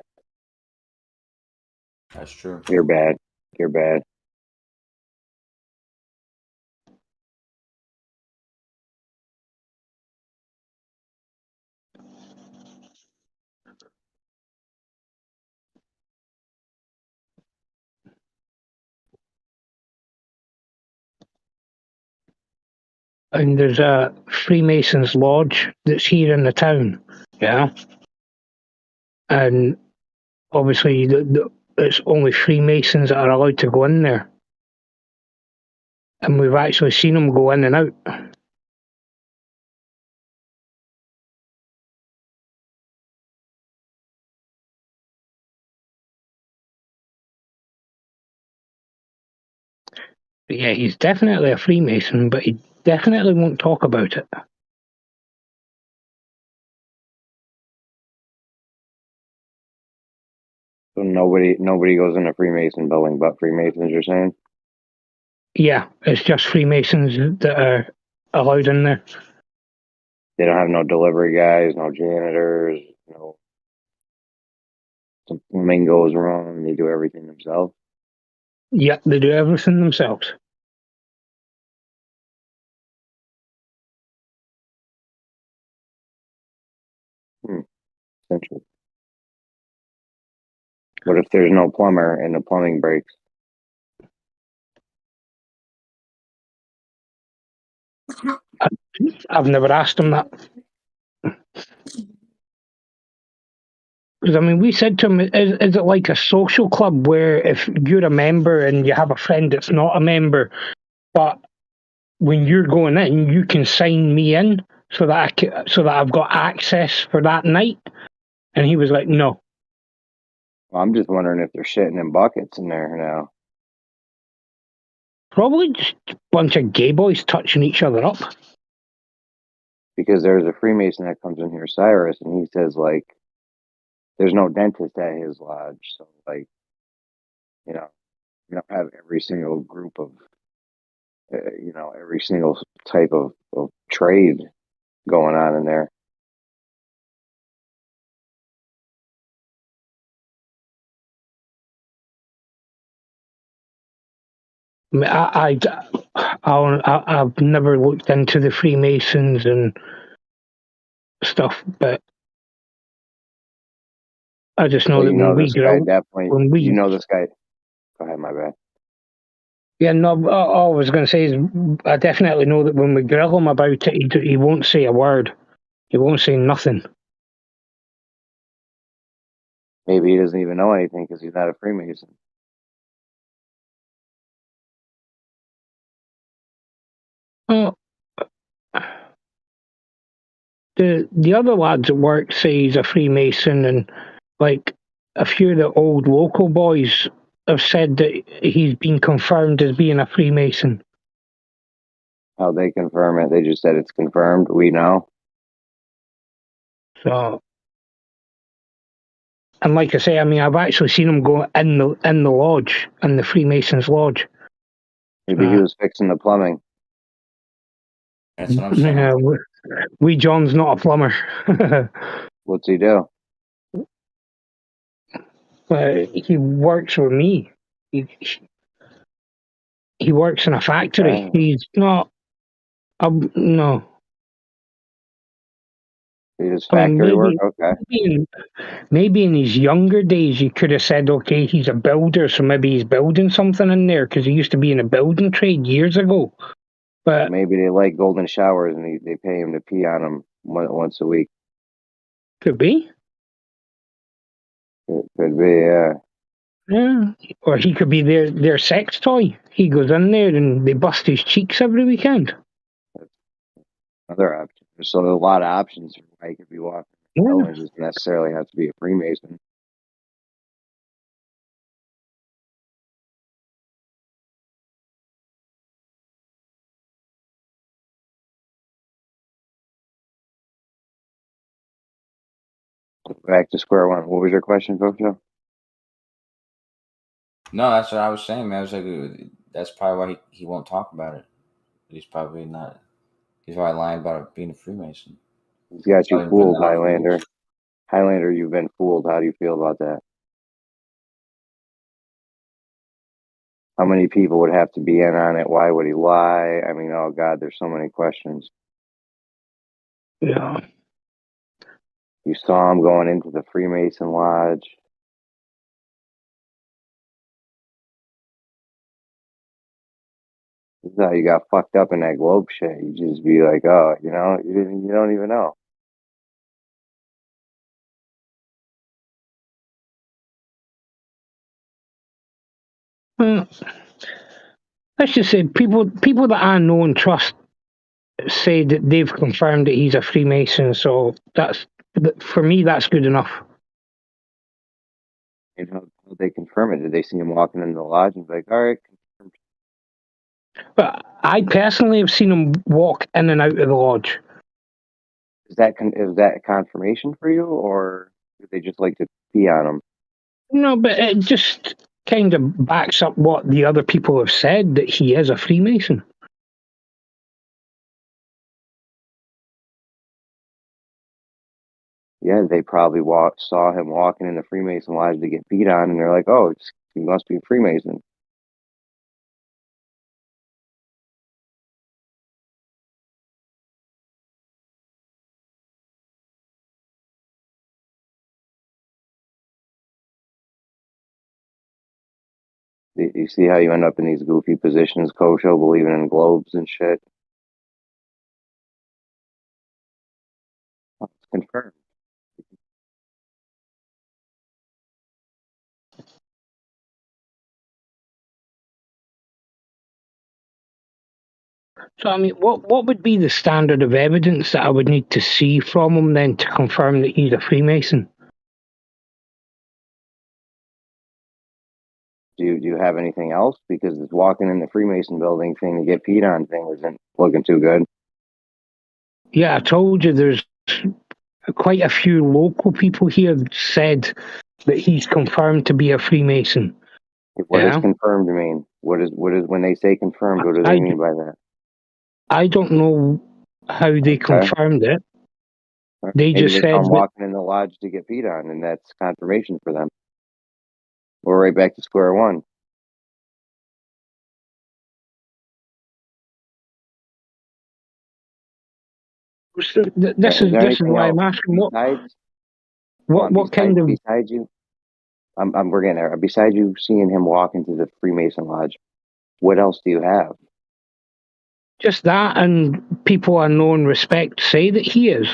S18: That's true.
S2: You're bad. You're bad.
S17: And there's a Freemasons lodge that's here in the town, yeah. And obviously, it's only Freemasons that are allowed to go in there. And we've actually seen them go in and out. But yeah, he's definitely a Freemason, but he definitely won't talk about it.
S2: So nobody goes in a Freemason building but Freemasons, you're saying?
S17: Yeah, it's just Freemasons that are allowed in there.
S2: They don't have no delivery guys, no janitors, no something goes wrong and they do everything themselves.
S17: Yeah, they do everything themselves.
S2: Essentially. What if there's no plumber and the plumbing breaks?
S17: I've never asked him that. Because I mean, we said to him, is it like a social club where if you're a member and you have a friend that's not a member, but when you're going in, you can sign me in so that I've got access for that night? And he was like, no.
S2: Well, I'm just wondering if they're shitting in buckets in there now.
S17: Probably just a bunch of gay boys touching each other up.
S2: Because there's a Freemason that comes in here, Cyrus, and he says, like, there's no dentist at his lodge. So, like, you know, you don't have every single group of, every single type of trade going on in there.
S17: I mean, I've never looked into the Freemasons and stuff, but I just know
S2: Well,
S17: that
S2: you
S17: when
S2: know
S17: we
S2: this guy
S17: grill,
S2: definitely. You know this guy. Go ahead, my bad.
S17: Yeah, no, all I was going to say is I definitely know that when we grill him about it, he won't say a word. He won't say nothing.
S2: Maybe he doesn't even know anything because he's not a Freemason.
S17: Oh, the other lads at work say he's a Freemason, and like a few of the old local boys have said that he's been confirmed as being a Freemason.
S2: How they confirm it? They just said it's confirmed. We know.
S17: So, and like I say, I mean, I've actually seen him go in the lodge, in the Freemasons lodge.
S2: Maybe he was fixing the plumbing.
S18: That's what I'm saying.
S17: Yeah, Wee John's not a plumber.
S2: What's he do?
S17: He works with me. He works in a factory. He's not. No.
S2: He does factory work. Okay.
S17: Maybe in his younger days, you could have said, okay, he's a builder, so maybe he's building something in there because he used to be in a building trade years ago. But
S2: maybe they like golden showers and they pay him to pee on them once a week.
S17: Could be.
S2: It could be, yeah.
S17: Yeah, or he could be their sex toy. He goes in there and they bust his cheeks every weekend.
S2: Another option. So there's a lot of options for why he could be walking.
S17: Yeah.
S2: No one doesn't necessarily have to be a Freemason. Back to square one. What was your question, Coach Joe?
S18: No, that's what I was saying, man. I was like, that's probably why he won't talk about it. He's probably not. He's probably lying about being a Freemason.
S2: He's got you fooled, Highlander. Highlander, you've been fooled. How do you feel about that? How many people would have to be in on it? Why would he lie? I mean, oh God, there's so many questions.
S17: Yeah.
S2: You saw him going into the Freemason Lodge. This is how you got fucked up in that globe shit. You just be like, oh, you don't even know.
S17: Let's just say people that I know and trust say that they've confirmed that he's a Freemason. So for me, that's good enough.
S2: You know, they confirm it. Did they see him walking into the lodge and be like, all right, confirmed?
S17: But I personally have seen him walk in and out of the lodge.
S2: Is that confirmation for you, or do they just like to pee on him?
S17: No, but it just kind of backs up what the other people have said, that he is a Freemason.
S2: Yeah, they probably saw him walking in the Freemason Lodge to get beat on, and they're like, oh, he must be a Freemason. You see how you end up in these goofy positions, Kosho, believing in globes and shit? Oh, it's confirmed.
S17: So, I mean, what would be the standard of evidence that I would need to see from him then to confirm that he's a Freemason?
S2: Do you have anything else? Because this walking in the Freemason building thing to get peed on thing isn't looking too good.
S17: Yeah, I told you there's quite a few local people here that said that he's confirmed to be a Freemason.
S2: What does confirmed mean? What is when they say confirmed? What do they mean by that?
S17: I don't know how they confirmed it. They
S2: Maybe
S17: just
S2: they
S17: said
S2: come walking in the lodge to get peed on, and that's confirmation for them. We're right back to square one.
S17: This is why I'm asking what kind of
S2: besides you. We're getting there. Besides you seeing him walk into the Freemason Lodge, what else do you have?
S17: just that, and people I know and respect say that he is.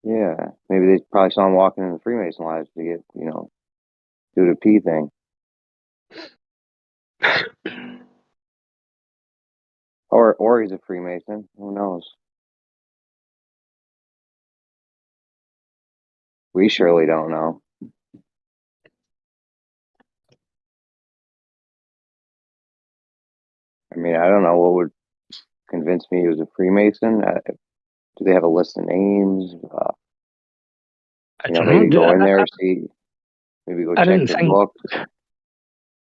S2: Yeah, maybe they probably saw him walking in the Freemason Lodge to get, do the pee thing. Or he's a Freemason. Who knows? We surely don't know. I mean, I don't know what would convince me he was a Freemason. Do they have a list of names? Maybe go in there, see, maybe go check their books.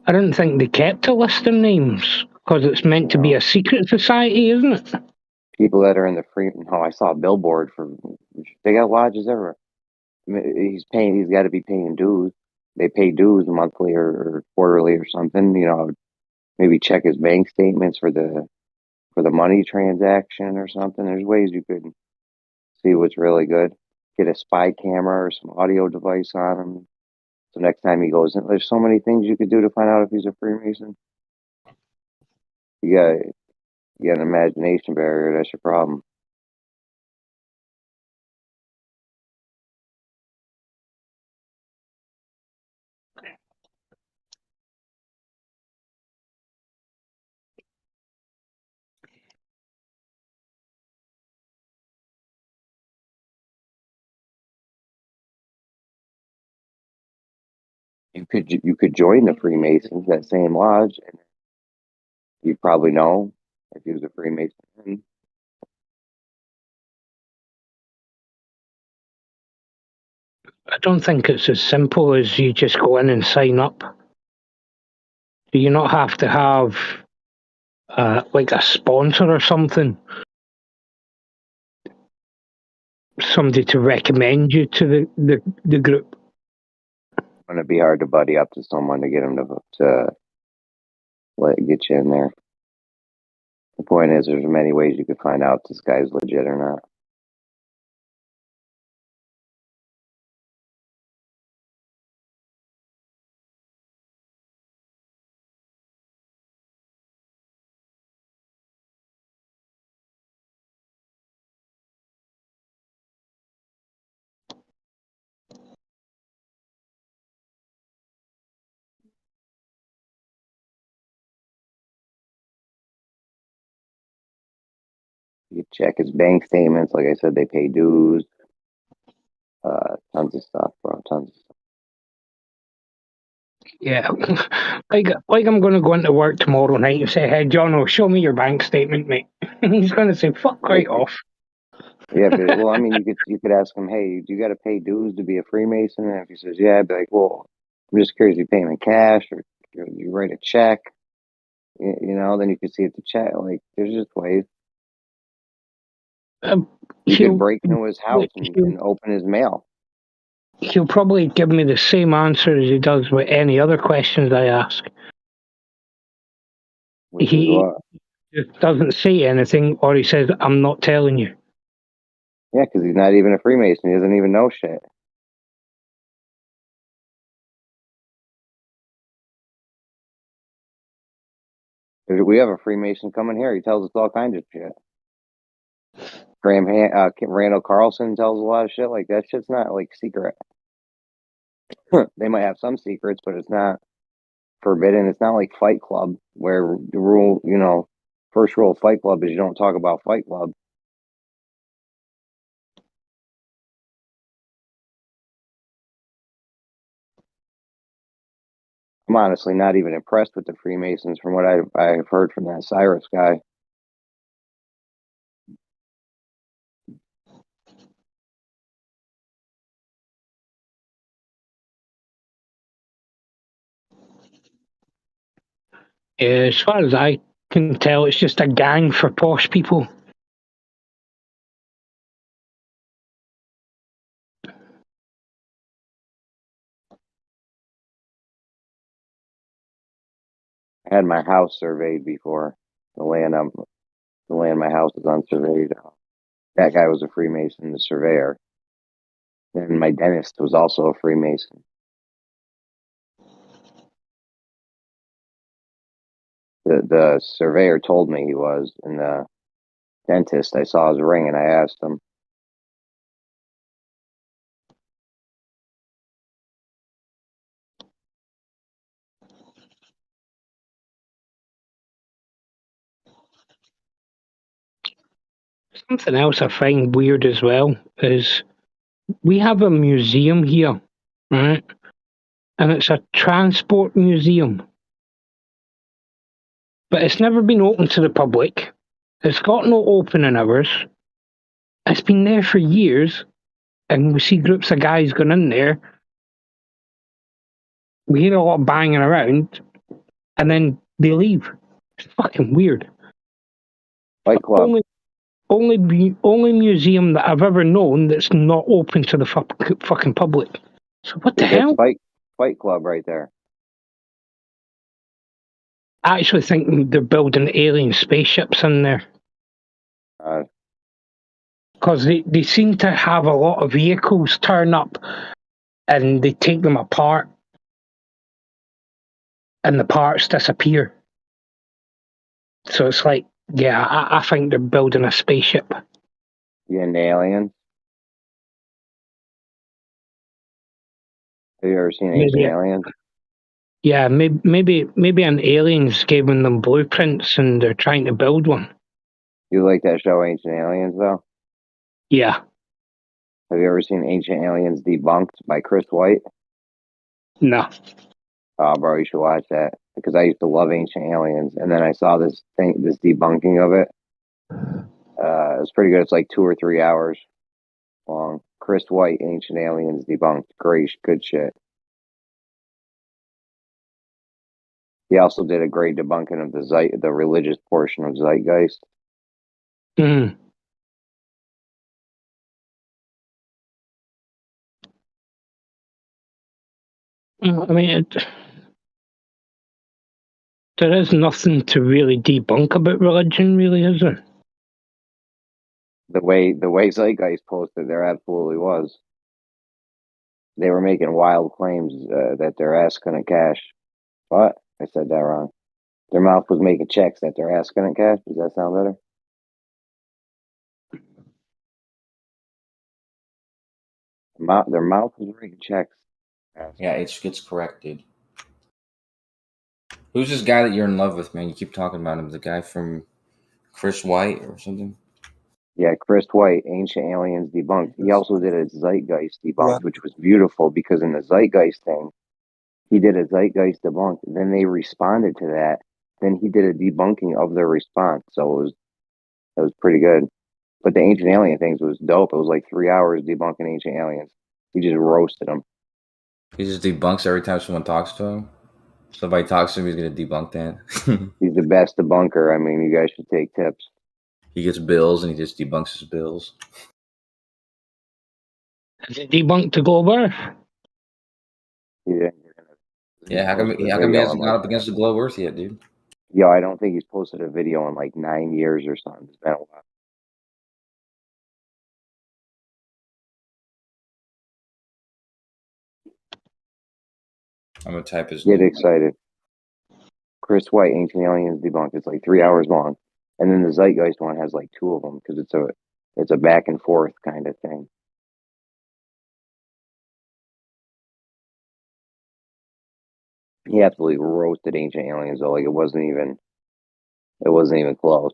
S17: I didn't think they kept a list of names because it's meant to be a secret society, isn't it?
S2: People that are in the free. Oh, I saw a billboard for. They got lodges everywhere. He's got to be paying dues. They pay dues monthly or quarterly or something. Maybe check his bank statements for the money transaction or something. There's ways you could see what's really good. Get a spy camera or some audio device on him. So next time he goes in, there's so many things you could do to find out if he's a Freemason. You got an imagination barrier. That's your problem. You could join the Freemasons, that same lodge, and you'd probably know if he was a Freemason.
S17: I don't think it's as simple as you just go in and sign up. Do you not have to have like a sponsor or something? Somebody to recommend you to the group?
S2: It's going to be hard to buddy up to someone to get them to get you in there. The point is, there's many ways you could find out if this guy's legit or not. You check his bank statements. Like I said, they pay dues. Tons of stuff, bro. Tons of stuff.
S17: Yeah, like I'm going to go into work tomorrow night and say, "Hey, John, show me your bank statement, mate." He's going to say, "Fuck right off."
S2: Yeah, but well, I mean, you could ask him, "Hey, do you got to pay dues to be a Freemason?" And if he says, "Yeah," I'd be like, "Well, I'm just curious, you pay him in cash or you write a check?" Then you can see if the check. Like, there's just ways. You could break into his house and open his mail.
S17: He'll probably give me the same answer as he does with any other questions I ask. He just doesn't say anything, or he says, "I'm not telling you."
S2: Yeah, because he's not even a Freemason. He doesn't even know shit. We have a Freemason coming here. He tells us all kinds of shit. Randall Carlson tells a lot of shit. Like, that shit's not like secret. They might have some secrets, but it's not forbidden. It's not like Fight Club, where the rule, first rule of Fight Club is you don't talk about Fight Club. I'm honestly not even impressed with the Freemasons from what I've heard from that Cyrus guy.
S17: As far as I can tell, it's just a gang for posh people.
S2: I had my house surveyed before. The land my house is unsurveyed. That guy was a Freemason, the surveyor. And my dentist was also a Freemason. The surveyor told me he was, and the dentist, I saw his ring and I asked him.
S17: Something else I find weird as well is we have a museum here, right? And it's a transport museum. But it's never been open to the public. It's got no opening hours. It's been there for years. And we see groups of guys going in there. We hear a lot of banging around. And then they leave. It's fucking weird.
S2: Fight Club.
S17: Only museum that I've ever known that's not open to the fucking public. So what the hell?
S2: Fight Club right there.
S17: I actually think they're building alien spaceships in there. Because they seem to have a lot of vehicles turn up and they take them apart and the parts disappear. So it's like, yeah, I think they're building a spaceship.
S2: You into aliens? Have you ever seen Ancient Aliens?
S17: Yeah, maybe an alien's giving them blueprints and they're trying to build one.
S2: You like that show Ancient Aliens though?
S17: Yeah.
S2: Have you ever seen Ancient Aliens Debunked by Chris White?
S17: No.
S2: Oh, bro, you should watch that because I used to love Ancient Aliens, and then I saw this debunking of it. It was pretty good. It's like 2 or 3 hours long. Chris White, Ancient Aliens Debunked. Great, good shit. He also did a great debunking of the religious portion of Zeitgeist.
S17: Mm. I mean, there is nothing to really debunk about religion, really, is there?
S2: The way Zeitgeist posted, there absolutely was. They were making wild claims that their ass couldn't cash. What? I said that wrong. Their mouth was making checks that their ass couldn't cash. Does that sound better? Their mouth was writing checks.
S18: Yeah, it gets corrected. Who's this guy that you're in love with, man? You keep talking about him. The guy from Chris White or something?
S2: Yeah, Chris White, Ancient Aliens Debunked. He also did a Zeitgeist Debunked, which was beautiful because in the Zeitgeist thing, he did a Zeitgeist Debunked. Then they responded to that. Then he did a debunking of their response. So it was pretty good. But the Ancient Alien things was dope. It was like 3 hours debunking Ancient Aliens. He just roasted them.
S18: He just debunks every time someone talks to him. Somebody talks to him, he's gonna debunk that.
S2: He's the best debunker. I mean, you guys should take tips.
S18: He gets bills and he just debunks his bills.
S17: Has it debunked the globe Earth?
S18: Yeah, how come he hasn't gone up against the globe Earth yet, dude?
S2: Yo, I don't think he's posted a video in like 9 years or something. It's been a while.
S18: I'm gonna type his
S2: Get
S18: name.
S2: excited. Chris White, Ancient Aliens Debunked. It's like 3 hours long. And then the Zeitgeist one has like 2 of them because it's a back and forth kind of thing. He absolutely roasted Ancient Aliens though. Like it wasn't even close.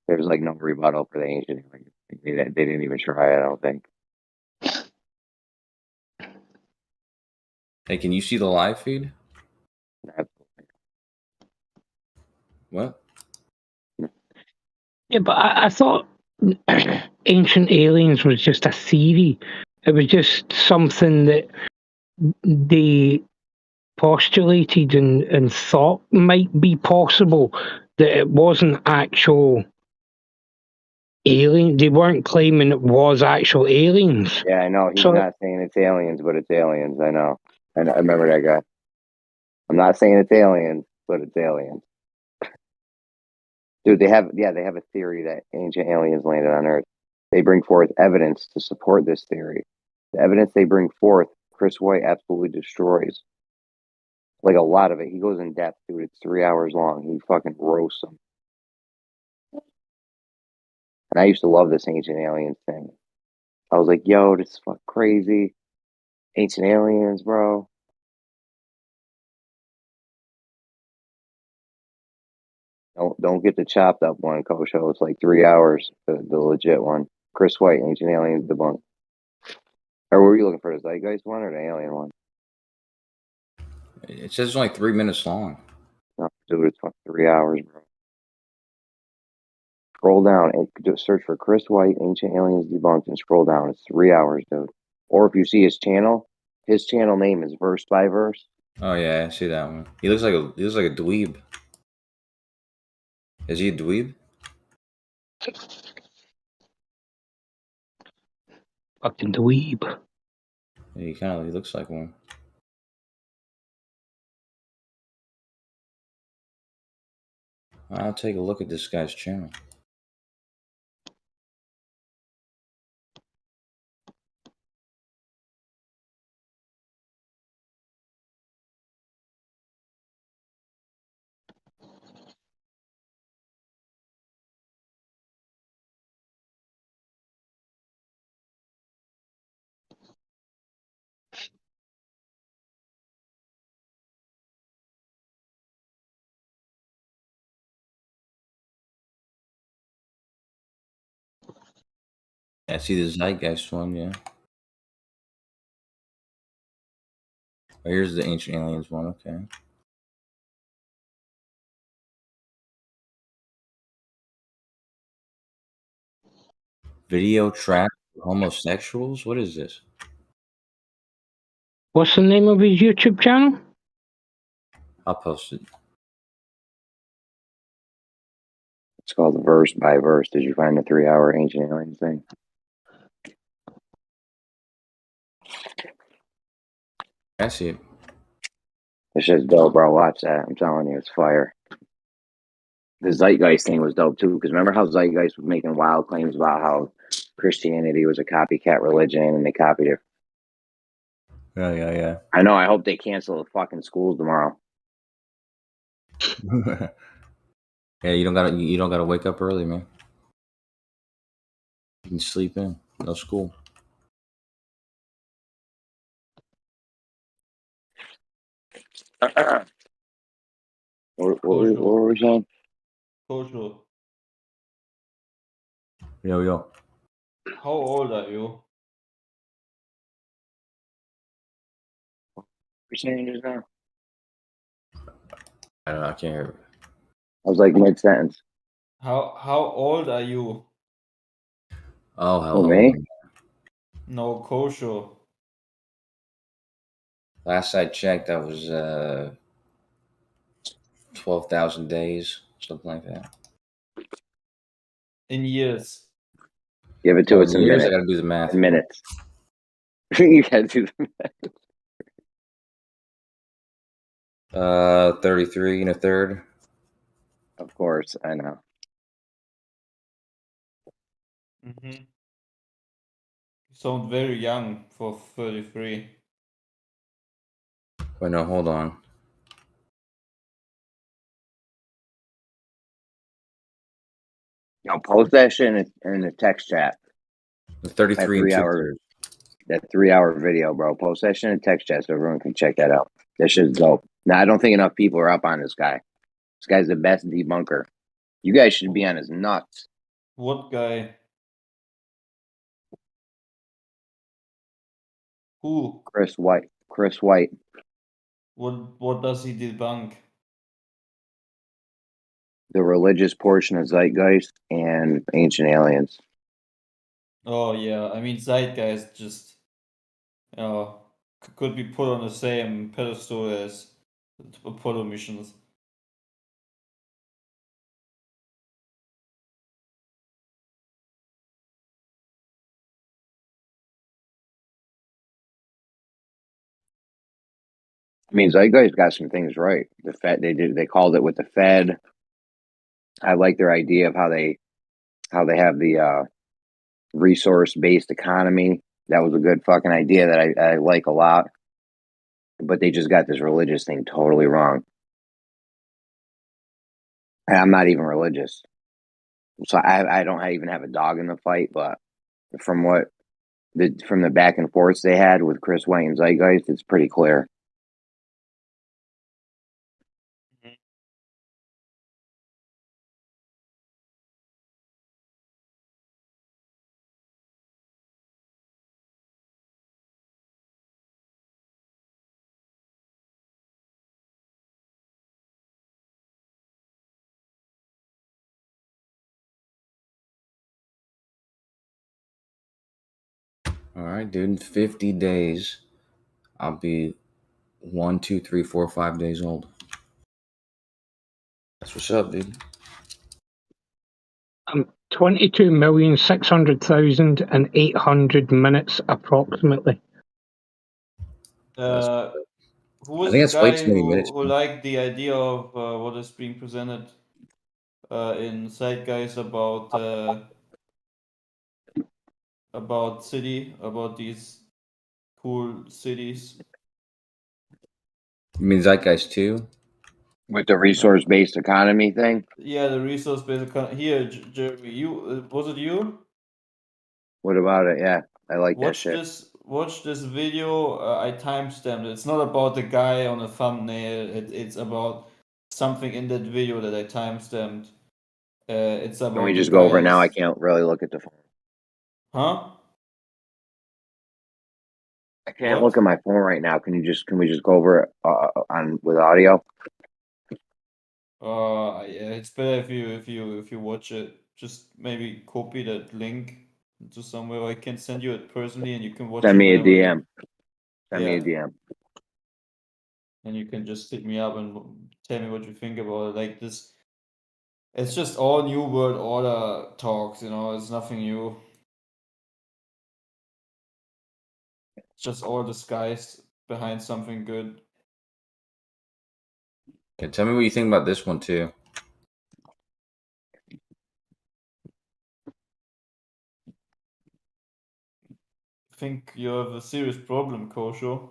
S2: There's like no rebuttal for the Ancient Aliens. They didn't even try, I don't think.
S18: Hey, can you see the live feed?
S2: Absolutely.
S18: What?
S17: Yeah, but I thought Ancient Aliens was just a theory. It was just something that they postulated and thought might be possible, that it wasn't actual alien. They weren't claiming it was actual aliens.
S2: Yeah, I know. He's not saying it's aliens, but it's aliens. I know. I remember that guy. I'm not saying it's aliens, but it's aliens. Dude, they have a theory that ancient aliens landed on Earth. They bring forth evidence to support this theory. The evidence they bring forth, Chris White absolutely destroys. Like a lot of it. He goes in depth, dude. It's 3 hours long. He fucking roasts them. And I used to love this ancient aliens thing. I was like, yo, this is fucking crazy. Ancient aliens, bro. Don't get the chopped up one, Kosho. It's like 3 hours, the legit one. Chris White, Ancient Aliens Debunked. Or were you looking for the Zeitgeist one or the Alien one?
S18: It says it's only 3 minutes long.
S2: No, dude, it's like 3 hours, bro. Scroll down and just search for Chris White, Ancient Aliens Debunked, and scroll down. It's 3 hours, dude. Or if you see his channel name is Verse by Verse.
S18: Oh yeah, I see that one. He looks like a dweeb. Is he a dweeb?
S17: Fucking dweeb.
S18: Yeah, he looks like one. I'll take a look at this guy's channel. I see the Zeitgeist one, yeah. Oh, here's the Ancient Aliens one, okay. Video track for homosexuals? What is this?
S17: What's the name of his YouTube channel?
S18: I'll post it.
S2: It's called Verse by Verse. Did you find the 3 hour Ancient Aliens thing?
S18: I see it.
S2: It's just dope, bro. Watch that. I'm telling you, it's fire. The Zeitgeist thing was dope too, because remember how Zeitgeist was making wild claims about how Christianity was a copycat religion and they copied it.
S18: Yeah.
S2: I know. I hope they cancel the fucking schools tomorrow.
S18: Yeah, you don't gotta wake up early, man. You can sleep in. No school.
S2: What were we saying?
S1: Kosho,
S18: Yo.
S1: how old are you?
S2: We're saying just now.
S18: I don't know. I can't hear it.
S2: I was like mid sentence.
S1: How old are you?
S18: Oh, how
S2: Oh,
S18: old?
S2: me?
S1: No, Kosho.
S18: Last I checked, I was 12,000 days, something like that.
S1: In years.
S2: Give it to
S18: Oh,
S2: us in
S18: years?
S2: minutes.
S18: I gotta do the math.
S2: In minutes. You gotta do the math.
S18: 33 and a third.
S2: Of course, I know.
S1: Mm-hmm. You sound very young for 33.
S18: Wait, no, hold on.
S2: No, post that shit in the text chat.
S18: The 33 and
S2: 2/3. That 3 hour video, bro. Post that shit in the text chat so everyone can check that out. That shit's dope. Now, I don't think enough people are up on this guy. This guy's the best debunker. You guys should be on his nuts.
S1: What guy? Who?
S2: Chris White. Chris White.
S1: What does he debunk?
S2: The religious portion of Zeitgeist and Ancient Aliens.
S1: Oh yeah, I mean Zeitgeist just could be put on the same pedestal as Apollo missions.
S2: I mean, Zeitgeist got some things right. The Fed, they called it with the Fed. I like their idea of how they have the resource based economy. That was a good fucking idea that I like a lot. But they just got this religious thing totally wrong. And I'm not even religious, so I don't even have a dog in the fight. But from from the back and forths they had with Chris White and Zeitgeist, it's pretty clear.
S18: All right, dude. In 50 days, I'll be 1, 2, 3, 4, 5 days old. That's what's up, dude.
S17: 22,600,800 minutes approximately.
S1: Who was
S18: I think
S1: the
S18: that's way
S1: guy
S18: too many minutes.
S1: who liked the idea of what is being presented in Zeitgeist about these cool cities?
S18: You mean Zeitgeist 2?
S2: With the resource-based economy thing?
S1: Yeah, the resource-based economy. Here, Jeremy, you was it you?
S2: What about it? Yeah, I like that
S1: Watch
S2: shit.
S1: this video. I timestamped it. It's not about the guy on the thumbnail. It's about something in that video that I timestamped. It's about
S2: Can we
S1: the
S2: just go over it now? I
S1: guys.
S2: can't really look at the phone.
S1: Huh?
S2: I can't
S1: What?
S2: look at my phone right now. Can we just go over it on with audio?
S1: Yeah, it's better if you watch it. Just maybe copy that link to somewhere, or I can send you it personally, and you can watch
S2: Send
S1: it
S2: me a
S1: whenever you.
S2: DM. Send me a
S1: Yeah,
S2: DM.
S1: and you can just hit me up and tell me what you think about it. Like this, it's just all new world order talks. It's nothing new. It's just all disguised behind something good.
S18: Okay, tell me what you think about this one too.
S1: I think you have a serious problem, Kosho.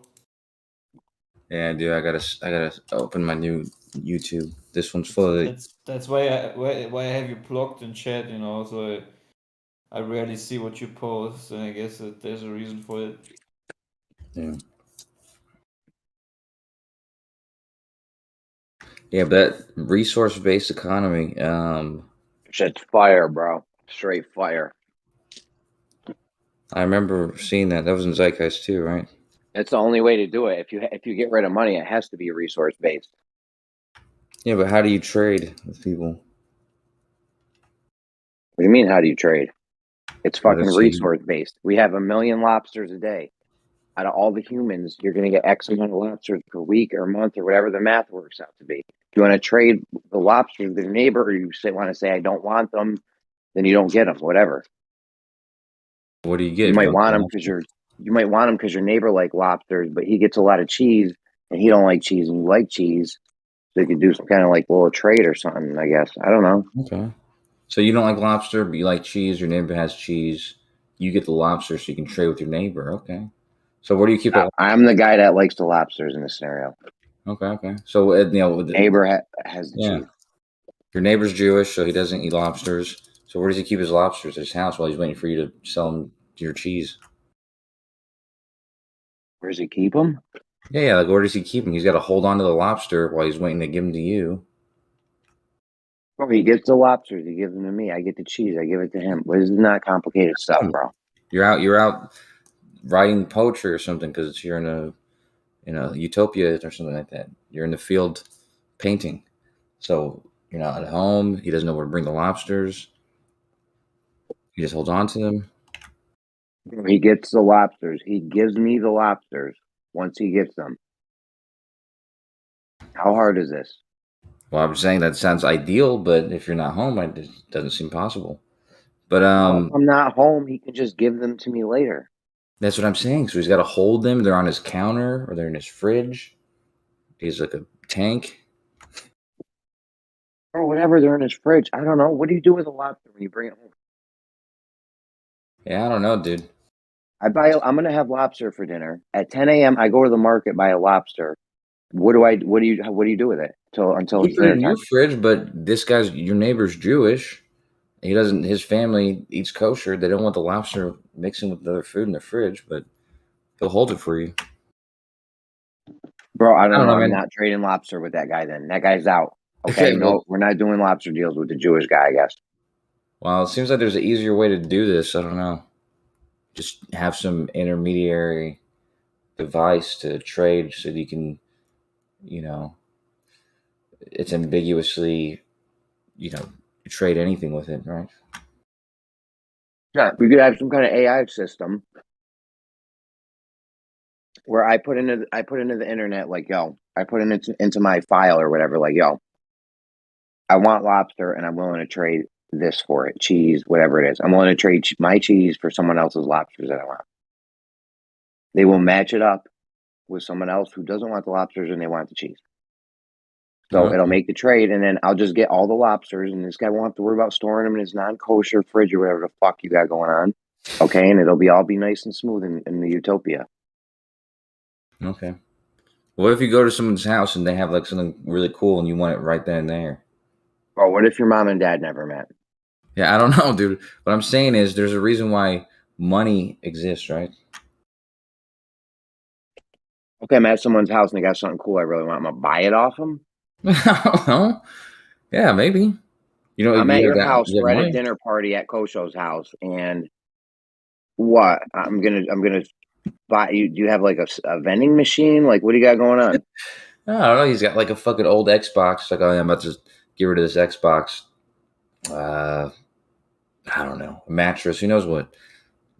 S18: Yeah, dude, I gotta open my new YouTube. This one's full of
S1: That's why I have you blocked in chat. So I rarely see what you post, and I guess that there's a reason for it.
S18: yeah. Yeah, but that resource-based economy,
S2: Shit's fire, bro. Straight fire.
S18: I remember seeing that. That was in Zeitgeist too, right?
S2: It's the only way to do it. If you get rid of money, it has to be resource based.
S18: Yeah, but how do you trade with people?
S2: What do you mean? How do you trade? It's fucking
S18: Let's see.
S2: resource based. We have 1 million lobsters a day. Out of all the humans, you're going to get X amount of lobsters per week or month or whatever the math works out to be. If you want to trade the lobsters with your neighbor, or you want to say I don't want them, then you don't get them. Whatever.
S18: What do you get?
S2: You
S18: if
S2: might
S18: don't
S2: want them
S18: lobster?
S2: because your neighbor like lobsters, but he gets a lot of cheese and he don't like cheese and you like cheese. So you could do some kind of like little trade or something. I guess I don't know.
S18: Okay. So you don't like lobster, but you like cheese. Your neighbor has cheese. You get the lobster, so you can trade with your neighbor. Okay. So where do you keep the?
S2: I'm the guy that likes the lobsters in this scenario.
S18: Okay. Okay. So
S2: Neighbor has the
S18: yeah,
S2: cheese.
S18: your neighbor's Jewish, so he doesn't eat lobsters. So where does he keep his lobsters? At his house while he's waiting for you to sell him your cheese.
S2: Where does he keep them?
S18: Yeah. Like where does he keep them? He's got to hold on to the lobster while he's waiting to give them to you.
S2: Oh, he gets the lobsters. He gives them to me. I get the cheese. I give it to him. This is not complicated stuff, bro.
S18: You're out writing poetry or something because you're in a utopia or something like that. You're in the field painting. So you're not at home. He doesn't know where to bring the lobsters. He just holds on to them.
S2: He gets the lobsters. He gives me the lobsters once he gets them. How hard is this?
S18: Well, I'm saying that sounds ideal, but if you're not home, it doesn't seem possible. But
S2: Well, if I'm not home, he can just give them to me later.
S18: that's what I'm saying. So he's got to hold them. They're on his counter or they're in his fridge. He's like a tank.
S2: Or whatever, they're in his fridge. I don't know. What do you do with a lobster when you bring it home?
S18: Yeah, I don't know, dude.
S2: I'm gonna have lobster for dinner. At 10 a.m. I go to the market, buy a lobster. What do you do with it until
S18: You
S2: it's
S18: put it
S2: dinner
S18: in your
S2: time?
S18: fridge, but your neighbor's Jewish. His family eats kosher. They don't want the lobster mixing with the other food in the fridge, but he'll hold it for you.
S2: Bro, I
S18: I
S2: don't
S18: don't
S2: know.
S18: know,
S2: I'm
S18: man.
S2: not trading lobster with that guy then. That guy's out.
S18: Okay,
S2: Okay,
S18: well-
S2: no, we're not doing lobster deals with the Jewish guy, I guess.
S18: Well, it seems like there's an easier way to do this. I don't know. Just have some intermediary device to trade so that you can, it's ambiguously, trade anything with it, right?
S2: Yeah, we could have some kind of AI system where I put into the internet, like, yo, I put it into my file or whatever, like, yo, I want lobster and I'm willing to trade this for it, cheese, whatever it is. I'm willing to trade my cheese for someone else's lobsters that I want. They will match it up with someone else who doesn't want the lobsters and they want the cheese. So it'll make the trade, and then I'll just get all the lobsters, and this guy won't have to worry about storing them in his non-kosher fridge or whatever the fuck you got going on. Okay, and it'll all be nice and smooth in the utopia.
S18: Okay. What if you go to someone's house and they have like something really cool and you want it right then and there?
S2: Or what if your mom and dad never met?
S18: Yeah, I don't know, dude. What I'm saying is there's a reason why money exists, right?
S2: Okay, I'm at someone's house and they got something cool I really want. I'm going to buy it off them?
S18: I don't know. Yeah, maybe. You know,
S2: I'm at your house. We're at a dinner party at Kosho's house, and what? I'm gonna buy you. Do you have like a vending machine? Like, what do you got going on?
S18: I don't know. He's got like a fucking old Xbox. Like, oh, yeah, I'm about to get rid of this Xbox. I don't know. A mattress. Who knows what?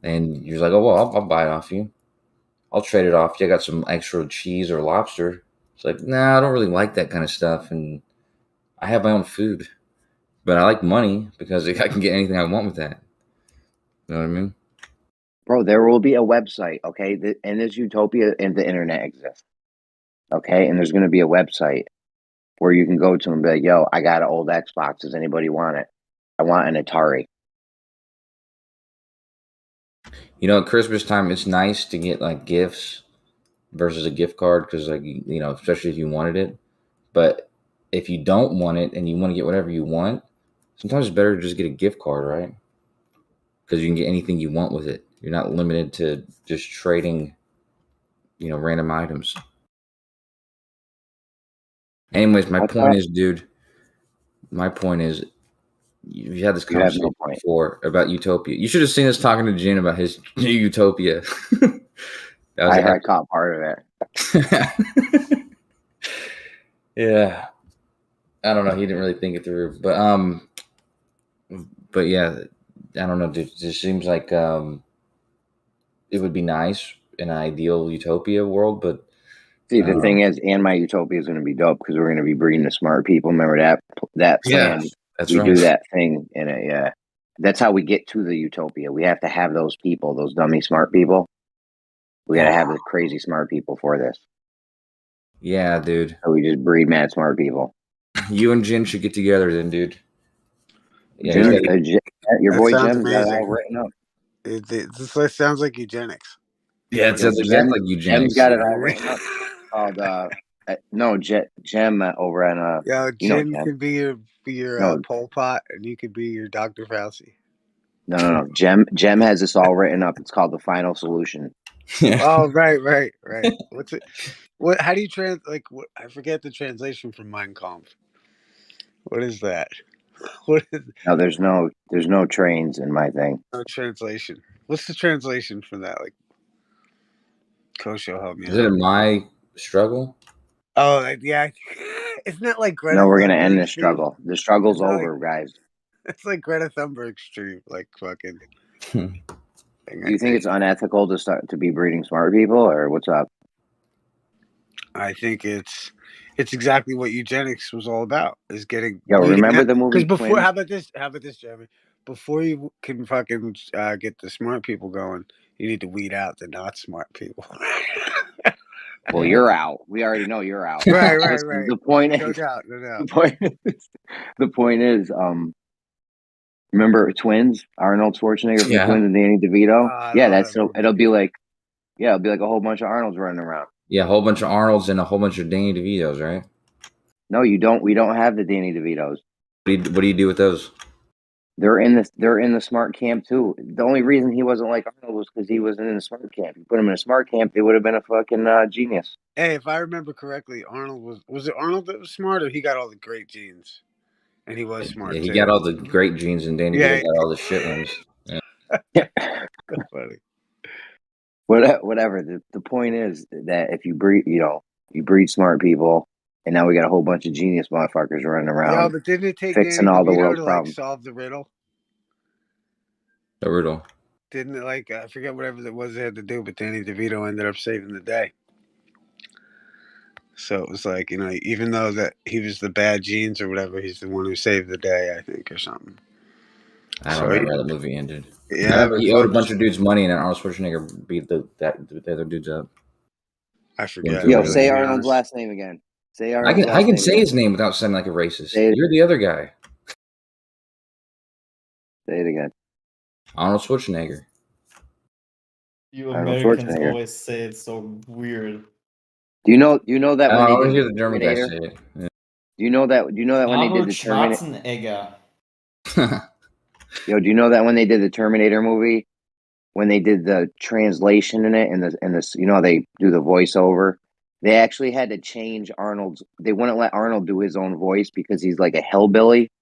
S18: And you're like, oh, well, I'll buy it off you. I'll trade it off. You got some extra cheese or lobster. It's like, nah, I don't really like that kind of stuff. And I have my own food. But I like money because I can get anything I want with that. You know what I mean?
S2: Bro, there will be a website, okay? In this utopia, and the internet exists, okay? And there's going to be a website where you can go to and be like, yo, I got an old Xbox. Does anybody want it? I want an Atari.
S18: You know, at Christmas time, it's nice to get like gifts versus a gift card because, like, you know, especially if you wanted it. But if you don't want it and you want to get whatever you want, sometimes it's better to just get a gift card, right? Because you can get anything you want with it. You're not limited to just trading, you know, random items. Anyways, my point is, dude, my point is, you had this conversation before about utopia. You should have seen us talking to Jen about his utopia.
S2: I caught part of it.
S18: Yeah. I don't know. He didn't really think it through. But yeah, I don't know, dude. It just seems like it would be nice in an ideal utopia world, but
S2: see, the thing is, and my utopia is going to be dope because we're going to be breeding the smart people. Remember that plan?
S18: Yeah, that's
S2: we
S18: right.
S2: do that thing in it. Yeah, that's how we get to the utopia. We have to have those people, those dummy smart people. We got to have the crazy smart people for this.
S18: Yeah, dude.
S2: So we just breed mad smart people.
S18: You and Jim should get together then, dude.
S2: Yeah, your boy Jim's got it all written up.
S19: This sounds like eugenics.
S18: Yeah, it sounds exactly like eugenics.
S2: Jim's got it all written up. Called no, Jem over at
S19: Yo, Jim can be your Pol Pot, and you could be your Dr. Fauci.
S2: No. Jem has this all written up. It's called The Final Solution.
S19: Oh, right. What's it? What? How do you I forget the translation from Mein Kampf. What is that? What is?
S2: No, there's no trains in my thing.
S19: No translation. What's the translation from that? Like, Kosho, help me out.
S18: Is it My Struggle?
S19: Oh, yeah. Isn't that like Greta?
S2: No, we're gonna end this struggle. The struggle's over, guys.
S19: It's like Greta Thunberg stream, like fucking.
S2: Do you think it's unethical to be breeding smart people, or what's up?
S19: I think it's exactly what eugenics was all about. Is getting.
S2: Yo, remember the movie?
S19: Because before, how about this, Jeremy? Before you can fucking get the smart people going, you need to weed out the not smart people.
S2: Well, you're out. We already know you're out.
S19: Right.
S2: The point is,
S19: no doubt.
S2: The point is, remember Twins? Arnold Schwarzenegger from Twins and Danny DeVito. It'll be like a whole bunch of Arnolds running around.
S18: Yeah, a whole bunch of Arnolds and a whole bunch of Danny DeVitos, right?
S2: No, you don't. We don't have the Danny DeVitos.
S18: What do you do with those?
S2: They're in the smart camp too. The only reason he wasn't like Arnold was because he wasn't in the smart camp. You put him in a smart camp, they would have been a fucking genius.
S19: Hey, if I remember correctly, Arnold was it Arnold that was smart, or he got all the great genes, and he was smart.
S18: Yeah, he got all the great genes, and Danny DeVito got all the shit ones. Yeah.
S19: Funny.
S2: Whatever. The point is that if you breed smart people, and now we got a whole bunch of genius motherfuckers running around.
S19: Yeah, but didn't it take
S2: fixing
S19: Danny
S2: all the
S19: DeVito
S2: world's
S19: to
S2: problems?
S19: solve the riddle?
S18: The riddle.
S19: didn't it, like, I forget whatever it was they had to do, but Danny DeVito ended up saving the day. So it was like, even though that he was the bad genes or whatever, he's the one who saved the day, I think, or something.
S18: I don't remember how the movie ended. I
S19: Yeah,
S18: remember he owed a bunch of dudes money, and then Arnold Schwarzenegger beat the other dudes up.
S19: I forget.
S2: Yo, say Arnold's last name again. Say
S18: I
S2: Arnold's
S18: can
S2: last name
S18: say
S2: again.
S18: his name without sounding like a racist.
S2: Say it.
S18: You're the other guy.
S2: Say it again.
S18: Arnold Schwarzenegger.
S1: You
S2: Arnold
S1: Americans
S2: Schwarzenegger.
S1: always say it's so weird.
S2: Do you know that when
S18: I
S2: they
S18: always
S2: did
S18: hear
S2: the
S18: the German guy
S2: Terminator?
S18: say it. Yeah.
S2: Do you know that when they did
S1: Arnold
S2: the Terminator?
S1: Schwarzenegger.
S2: Yo, do you know that when they did the Terminator movie, when they did the translation in it and this, they do the voiceover, they actually had to change Arnold's. They wouldn't let Arnold do his own voice because he's like a hillbilly,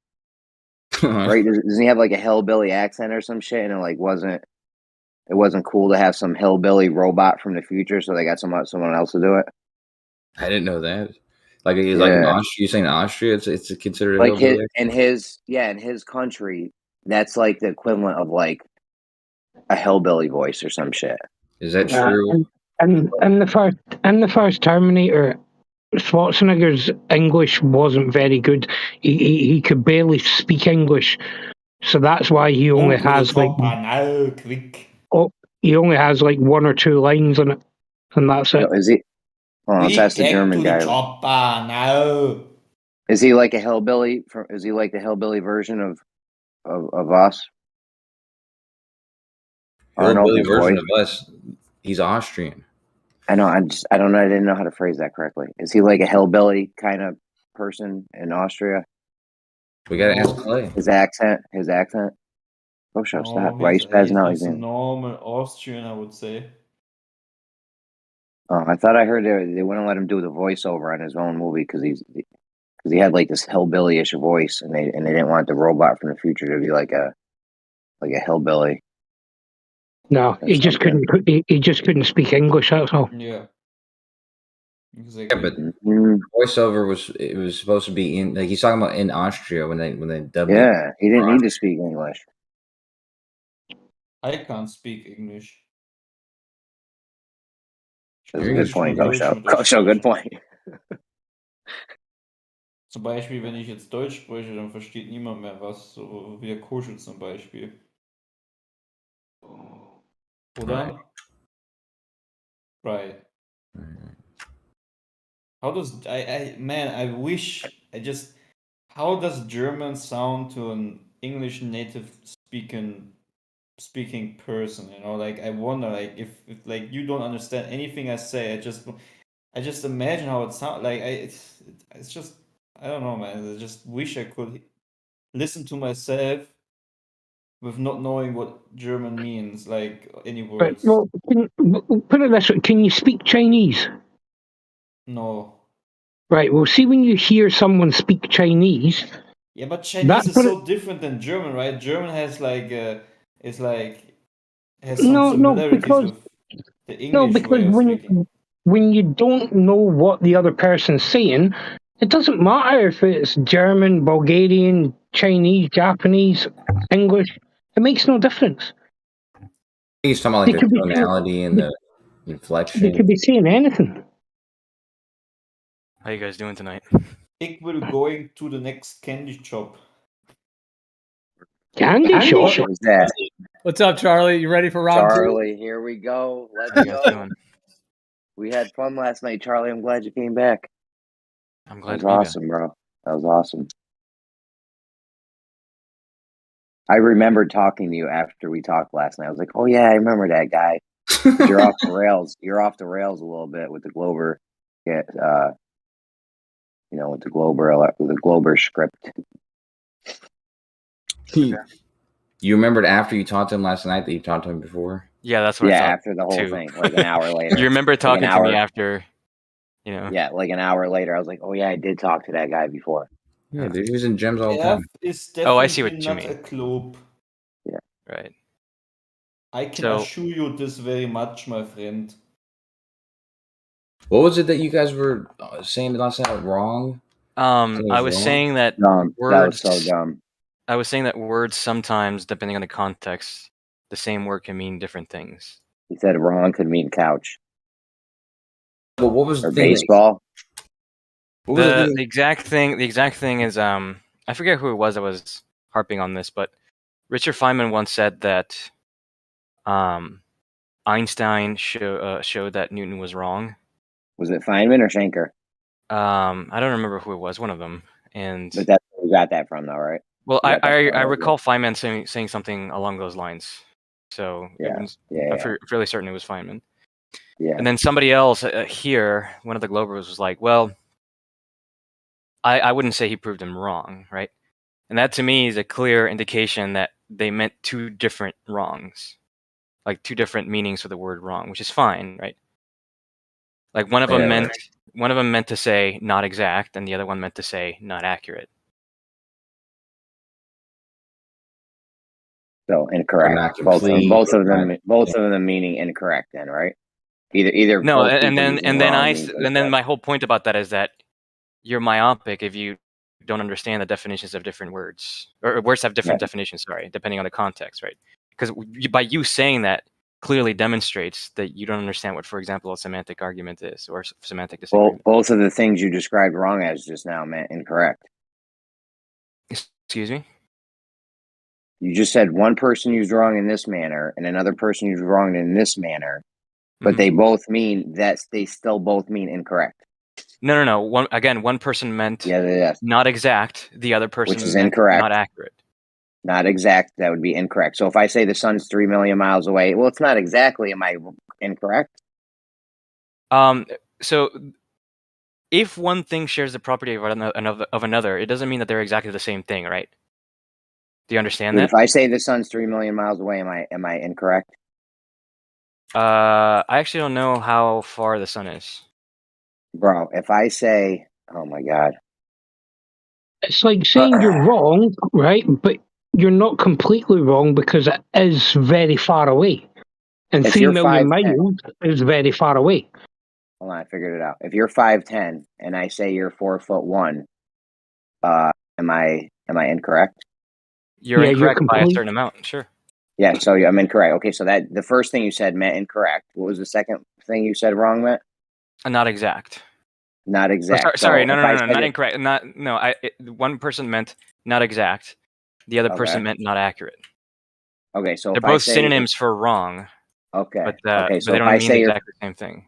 S2: right? Doesn't he have like a hillbilly accent or some shit? And it wasn't cool to have some hillbilly robot from the future, so they got someone else to do it.
S18: I didn't know that. Like in Austria, you saying Austria? It's considered a
S2: like
S18: hillbilly?
S2: in his country, that's like the equivalent of like a hillbilly voice or some shit.
S18: Is that true?
S17: And the first Terminator, Schwarzenegger's English wasn't very good. He could barely speak English, so that's why he only has like he only has like one or two lines in it, and that's it.
S2: Is he? Oh, let's ask the German guy. Is he like a hillbilly? Is he like the hillbilly version of us?
S18: Hillbilly version of us. He's Austrian.
S2: I know. I don't know. I didn't know how to phrase that correctly. Is he like a hillbilly kind of person in Austria?
S18: We gotta ask Clay.
S2: His accent. Oh, stop. Why are you spazzing out like
S1: He's a
S2: that?
S1: normal Austrian, I would say.
S2: Oh, I thought I heard they wouldn't let him do the voiceover on his own movie because he had like this hillbilly-ish voice, and they didn't want the robot from the future to be like a hillbilly.
S17: No, he just couldn't. He just couldn't speak English. That's all.
S1: Yeah. Exactly.
S18: Yeah, but voiceover was supposed to be in, like, he's talking about in Austria when they dubbed it.
S2: Yeah, he didn't need to speak English.
S1: I can't speak English.
S2: That's a good point, Kosho, good point.
S1: Zum Beispiel, wenn ich jetzt Deutsch spreche, dann versteht niemand mehr was, so wie der Kosho zum Beispiel. Oder? Right. How does how does German sound to an English native speaking person? Like I wonder, like if like you don't understand anything I say, I just imagine how it sounds. Like it's just, I don't know, man. I just wish I could listen to myself with not knowing what German means, like any words.
S17: Well, put it this way: can you speak Chinese?
S1: No.
S17: Right. Well, see, when you hear someone speak Chinese.
S1: Yeah, but Chinese is so different than German, right? German has like has some similarities with the English way of speaking.
S17: When you don't know what the other person's saying, it doesn't matter if it's German, Bulgarian, Chinese, Japanese, English. It makes no difference.
S18: He's talking about like the tonality and the inflection.
S17: They could be saying anything.
S20: How you guys doing tonight?
S1: Ik will going to the next candy shop.
S17: Candy shop?
S2: What was that?
S5: What's up, Charlie? You ready for round two?
S2: Charlie, here we go. Let's go. We had fun last night, Charlie. I'm glad you came back.
S20: I'm glad
S2: that was awesome, bro. That was awesome. I remembered talking to you after we talked last night. I was like, oh yeah, I remember that guy. You're off the rails. You're off the rails a little bit with the Glover, with the Glover script.
S18: You remembered after you talked to him last night that you talked to him before?
S20: Yeah, that's what I thought
S2: after the whole thing, like an hour later.
S20: You remember talking to me after,
S2: Yeah, like an hour later, I was like, oh yeah, I did talk to that guy before.
S18: Yeah, dude, he was in gyms all the time.
S20: Oh, I see what you
S1: not
S20: mean.
S1: A club.
S2: Yeah.
S20: Right.
S1: I can assure you this very much, my friend.
S18: What was it that you guys were saying last night wrong?
S20: I was saying that
S2: words. That was so dumb.
S20: I was saying that words sometimes, depending on the context, the same word can mean different things.
S2: He said wrong could mean couch.
S18: But what was
S2: or
S18: the thing?
S2: baseball?
S20: The exact thing is I forget who it was that was harping on this, but Richard Feynman once said that Einstein showed that Newton was wrong.
S2: Was it Feynman or Schenker?
S20: I don't remember who it was, one of them. And
S2: But that's where we got that from, though, right?
S20: well,
S2: We got that
S20: I
S2: from
S20: recall Feynman saying something along those lines. So
S2: Yeah,
S20: I'm fairly certain it was Feynman.
S2: Yeah.
S20: And then somebody else here, one of the Globers, was like, well, I wouldn't say he proved him wrong, right? And that to me is a clear indication that they meant two different wrongs, like two different meanings for the word wrong, which is fine, right? Like one of them meant to say not exact, and the other one meant to say not accurate.
S2: So incorrect. Both of them meaning incorrect. Then, right? Either.
S20: No,
S2: both
S20: and
S2: people using wrong means
S20: then
S2: incorrect.
S20: my whole point about that is that you're myopic if you don't understand the definitions of different words, or words have different definitions. Sorry, depending on the context, right? Because by you saying that clearly demonstrates that you don't understand what, for example, a semantic argument is or semantic disagreement.
S2: Both of the things you described wrong as just now meant incorrect.
S20: Excuse me?
S2: You just said one person used wrong in this manner and another person used wrong in this manner, but they both mean they still both mean incorrect.
S20: No. One person meant not exact. The other person
S2: Which is
S20: meant
S2: incorrect.
S20: not accurate.
S2: Not exact. That would be incorrect. So if I say the sun's 3 million miles away, well, it's not exactly. Am I incorrect?
S20: So if one thing shares the property of another, it doesn't mean that they're exactly the same thing, right? Do you understand that?
S2: If I say the sun's 3 million miles away, am I incorrect?
S20: I actually don't know how far the sun is.
S2: Bro, if I say, oh my God.
S17: It's like saying you're wrong, right? But you're not completely wrong because it is very far away. And
S2: If
S17: 3
S2: you're
S17: million
S2: 5'10"
S17: miles is very far away.
S2: Hold on, I figured it out. If you're 5'10" and I say you're 4'1", am I incorrect?
S20: You're incorrect by a certain amount, sure.
S2: Yeah, so I'm incorrect. Okay, so that the first thing you said meant incorrect. What was the second thing you said wrong meant?
S20: Not exact.
S2: Not exact.
S20: Sorry, no, not incorrect. One person meant not exact. The other person meant not accurate.
S2: Okay, so
S20: they're both synonyms for wrong.
S2: Okay.
S20: But
S2: So
S20: they don't mean exactly the same thing.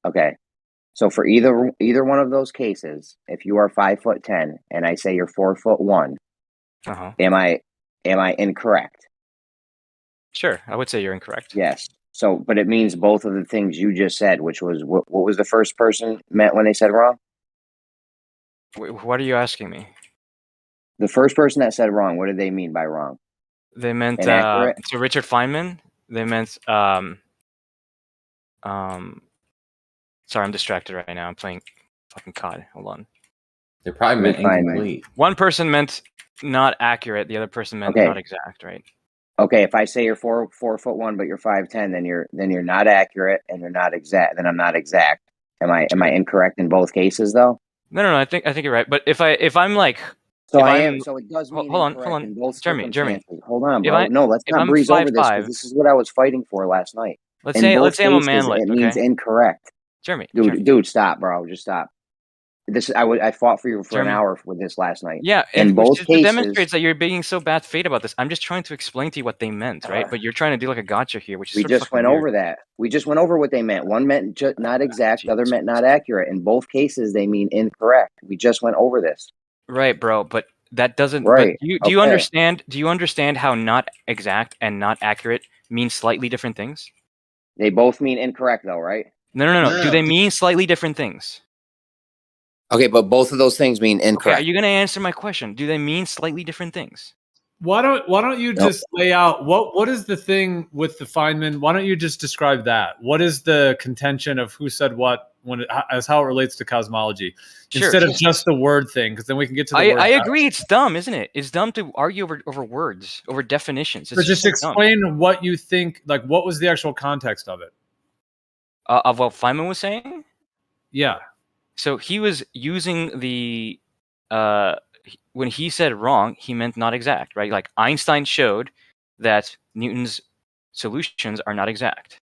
S2: Okay. So for either one of those cases, if you are 5'10" and I say you're 4'1", am I incorrect?
S20: Sure, I would say you're incorrect.
S2: Yes. So, but it means both of the things you just said, which was what was the first person meant when they said wrong?
S20: What are you asking me?
S2: The first person that said wrong, what did they mean by wrong?
S20: They meant
S2: inaccurate.
S20: So Richard Feynman. They meant sorry, I'm distracted right now. I'm playing fucking COD. Hold on.
S18: They probably meant incomplete.
S20: One person meant not accurate. The other person meant not exact. Right.
S2: Okay, if I say you're 4'1", but you're 5'10", then you're not accurate and you're not exact. Then I'm not exact. Am I incorrect in both cases though?
S20: No. I think you're right. But if I'm like,
S2: so I am. So it does mean
S20: hold on.
S2: in both
S20: Jeremy.
S2: Hold on, bro. No, let's not breeze over this because this is what I was fighting for last night.
S20: Let's say I'm a manlet.
S2: It means incorrect.
S20: Jeremy,
S2: dude, stop, bro. Just stop. I fought for you for an hour with this last night.
S20: Yeah,
S2: in both cases,
S20: it demonstrates that you're being so bad faith about this. I'm just trying to explain to you what they meant, right? But you're trying to do like a gotcha here, which is
S2: we just went over that. We just went over what they meant. One meant not exact, the other meant not accurate. In both cases, they mean incorrect. We just went over this.
S20: Right, bro. But that doesn't.
S2: Right.
S20: But do you understand? Do you understand how not exact and not accurate mean slightly different things?
S2: They both mean incorrect, though, right?
S20: No. Do they mean slightly different things?
S2: Okay, but both of those things mean incorrect.
S20: Okay, are you going to answer my question? Do they mean slightly different things?
S5: Why don't you just lay out what is the thing with the Feynman? Why don't you just describe that? What is the contention of who said what as how it relates to cosmology instead of just the word thing? Because then we can get to the word.
S20: I agree. It's dumb, isn't it? It's dumb to argue over words, over definitions.
S5: It's just explain what you think. Like, what was the actual context of it?
S20: Of what Feynman was saying?
S5: Yeah.
S20: So he was using the when he said wrong, he meant not exact, right? Like Einstein showed that Newton's solutions are not exact.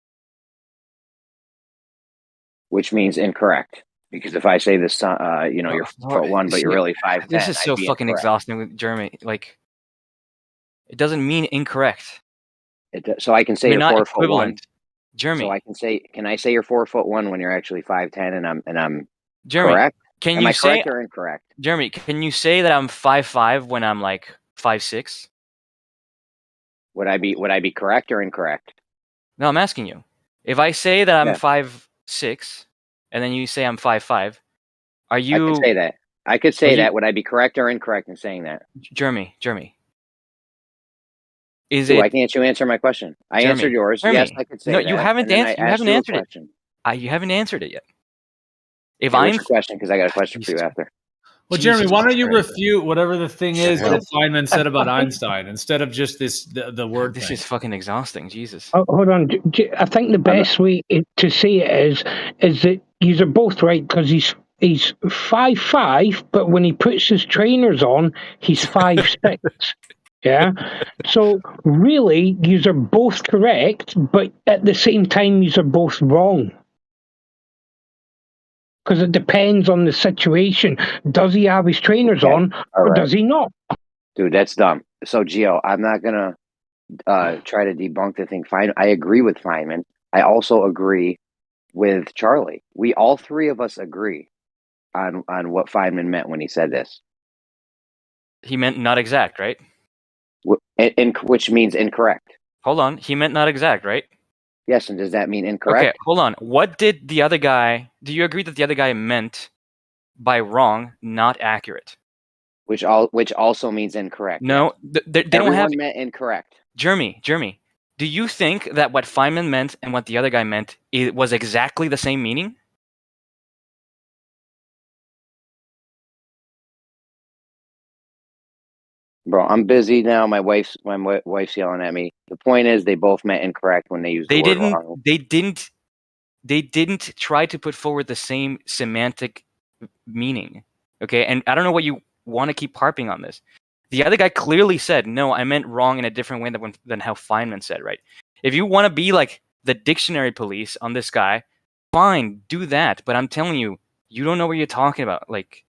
S2: Which means incorrect. Because if I say this, you're 4'1", but you're really 5'10",
S20: This is so
S2: I'd be
S20: fucking
S2: incorrect.
S20: exhausting with Jeremy. Like, it doesn't mean incorrect.
S2: So I can say you're 4'1".
S20: Equivalent. Jeremy.
S2: So I can say, can I say you're 4'1" when you're actually 5'10", and I'm
S20: Jeremy,
S2: correct?
S20: Can
S2: Am
S20: you
S2: I
S20: say,
S2: correct or incorrect?
S20: Jeremy, can you say that I'm 5'5" when I'm like 5'6"?
S2: Would I be correct or incorrect?
S20: No, I'm asking you. If I say that I'm
S2: Yeah.
S20: 5'6", and then you say I'm 5'5", are you?
S2: I could say that. I could say that. Would I be correct or incorrect in saying that?
S20: Jeremy. Is
S2: Why
S20: it?
S2: can't you answer my question? I
S20: Jeremy,
S2: answered yours.
S20: Jeremy,
S2: Yes, I could say
S20: no,
S2: that.
S20: you haven't
S2: and then
S20: answered.
S2: I
S20: You
S2: asked
S20: haven't
S2: you a
S20: answered it.
S2: question.
S20: You haven't answered it yet. If
S2: Okay,
S20: I'm
S2: what's your question? Because I got a question for you after.
S5: Well, Jeremy, why don't you
S2: Christ.
S5: refute whatever the thing is that Feynman said about Einstein instead of just the word
S20: This
S5: thing?
S20: is fucking exhausting. Jesus.
S17: Oh, hold on. I think the best way to say it is that these are both right because he's 5'5", but when he puts his trainers on, he's 5'6". Yeah. So really, these are both correct, but at the same time, these are both wrong. Because it depends on the situation. Does he have his trainers on, or does he not?
S2: Dude, that's dumb. So, Gio, I'm not gonna try to debunk the thing. I agree with Feynman. I also agree with Charlie. We all three of us agree on what Feynman meant when he said this.
S20: He meant not exact, right?
S2: Which means incorrect.
S20: Hold on. He meant not exact, right?
S2: Yes, and does that mean incorrect?
S20: Okay, hold on. What did the other guy? Do you agree that the other guy meant by wrong, not accurate?
S2: Which also means incorrect.
S20: No, they don't have.
S2: Everyone meant incorrect.
S20: Jeremy, do you think that what Feynman meant and what the other guy meant was exactly the same meaning?
S2: Bro, I'm busy now. My wife's yelling at me. The point is, they both meant incorrect when they used the word wrong.
S20: They didn't try to put forward the same semantic meaning. Okay, and I don't know what you want to keep harping on this. The other guy clearly said, "No, I meant wrong in a different way than how Feynman said." Right? If you want to be like the dictionary police on this guy, fine, do that. But I'm telling you, you don't know what you're talking about. Like,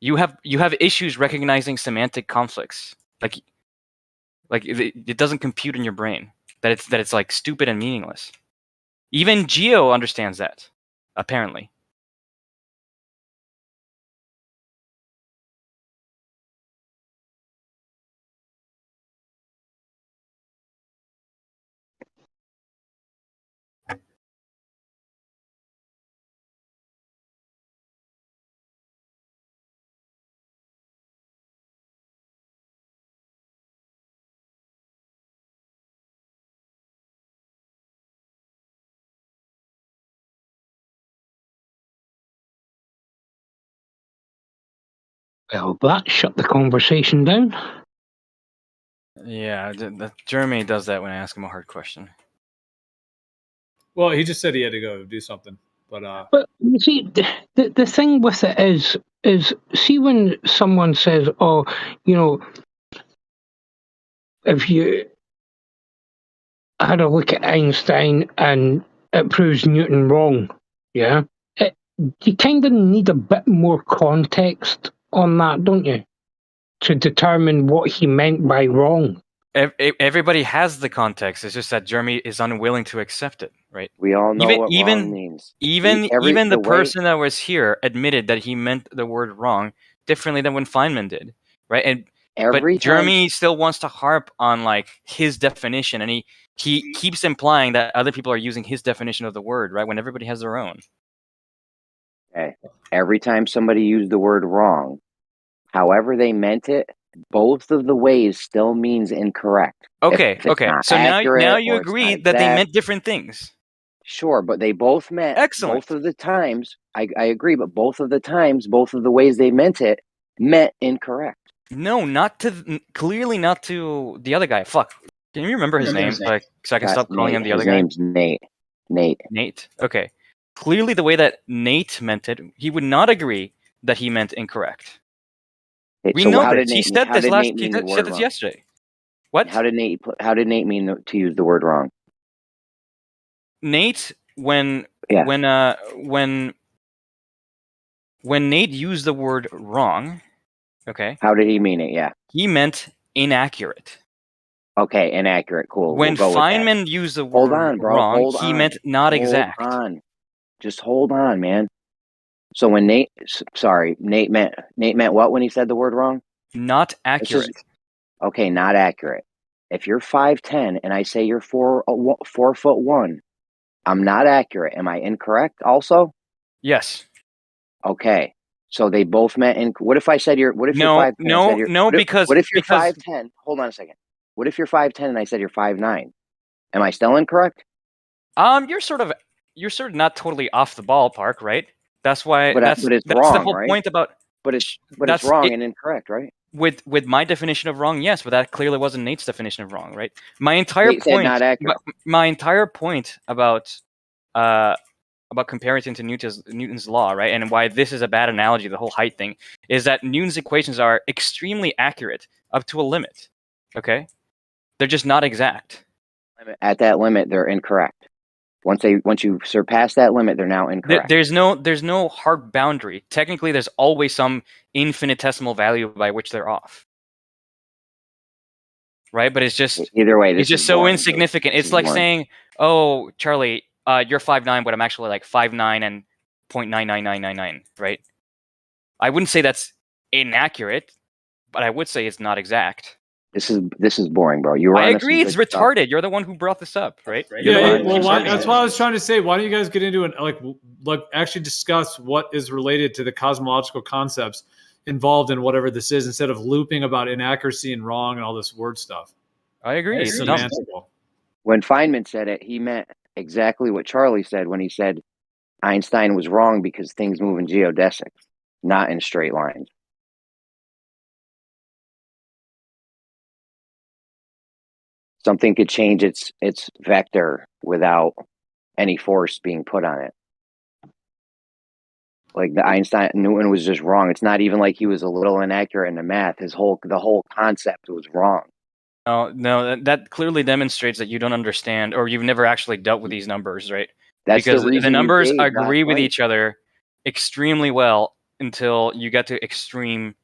S20: you have issues recognizing semantic conflicts. Like it doesn't compute in your brain that it's like stupid and meaningless. Even Gio understands that, apparently.
S17: Well, that shut the conversation down.
S20: Yeah, Jeremy does that when I ask him a hard question.
S5: Well, he just said he had to go do something, but
S17: you see, the thing with it is see when someone says, "Oh, if you had a look at Einstein and it proves Newton wrong," yeah, you kind of need a bit more context on that, don't you, to determine what he meant by wrong.
S20: Everybody has the context. It's just that Jeremy is unwilling to accept it, right?
S2: We all know what wrong means.
S20: Even the person that was here admitted that he meant the word wrong differently than when Feynman did, right? But Jeremy still wants to harp on like his definition, and he keeps implying that other people are using his definition of the word, right? When everybody has their own.
S2: Okay. Every time somebody used the word wrong, however they meant it, both of the ways still means incorrect.
S20: Okay. So now you agree that they meant different things.
S2: Sure, but they both meant both of the times. I agree, but both of the times, both of the ways they meant it meant incorrect.
S20: No, clearly not to the other guy. Fuck. Can you remember his name? So I can stop calling him the other guy?
S2: His name's Nate.
S20: Nate. Okay. Clearly the way that Nate meant it, he would not agree that he meant incorrect. We know this. He said this yesterday. What?
S2: How did Nate mean to use the word wrong?
S20: Nate, when Nate used the word wrong, okay.
S2: How did he mean it? Yeah.
S20: He meant inaccurate.
S2: Okay, inaccurate. Cool.
S20: When
S2: we'll go
S20: Feynman used the
S2: Hold
S20: word
S2: on, bro.
S20: wrong,
S2: Hold
S20: he
S2: on.
S20: meant not
S2: Hold
S20: exact.
S2: on. Just hold on, man. So when Nate meant what when he said the word wrong?
S20: Not accurate.
S2: Okay, not accurate. If you're 5'10" and I say you're 4'1", I'm not accurate. Am I incorrect also?
S20: Yes.
S2: Okay. So they both meant what if I said you're 5'10"?
S20: Because
S2: what if you're 5'10"? Hold on a second. What if you're 5'10" and I said you're 5'9"? Am I still incorrect?
S20: You're sort of not totally off the ballpark, right? That's why
S2: but it's
S20: that's
S2: wrong,
S20: the whole
S2: right?
S20: point about.
S2: But it's wrong and incorrect, right?
S20: With my definition of wrong, yes, but that clearly wasn't Nate's definition of wrong, right? My entire
S2: Nate said not accurate.
S20: My entire point about comparing it to Newton's law, right, and why this is a bad analogy, the whole height thing, is that Newton's equations are extremely accurate up to a limit. Okay, they're just not exact.
S2: At that limit, they're incorrect. Once you surpass that limit, they're now incorrect.
S20: There's no hard boundary. Technically, there's always some infinitesimal value by which they're off. Right, but it's just
S2: either way.
S20: It's just so insignificant. It's like saying, "Oh, Charlie, you're 5'9", but I'm actually like 5'9" and 0.99999." Right? I wouldn't say that's inaccurate, but I would say it's not exact.
S2: This is boring, bro. I
S20: agree. It's retarded. You're the one who brought this up, right?
S5: Yeah. Well, that's what I was trying to say. Why don't you guys get into it? Like actually discuss what is related to the cosmological concepts involved in whatever this is, instead of looping about inaccuracy and wrong and all this word stuff.
S20: I agree.
S5: It's semantical.
S2: When Feynman said it, he meant exactly what Charlie said when he said Einstein was wrong because things move in geodesics, not in straight lines. Something could change its vector without any force being put on it. Like Newton was just wrong. It's not even like he was a little inaccurate in the math. The whole concept was wrong.
S20: No, that clearly demonstrates that you don't understand, or you've never actually dealt with these numbers, right?
S2: That's
S20: because
S2: the reason
S20: numbers agree with each other extremely well until you get to extreme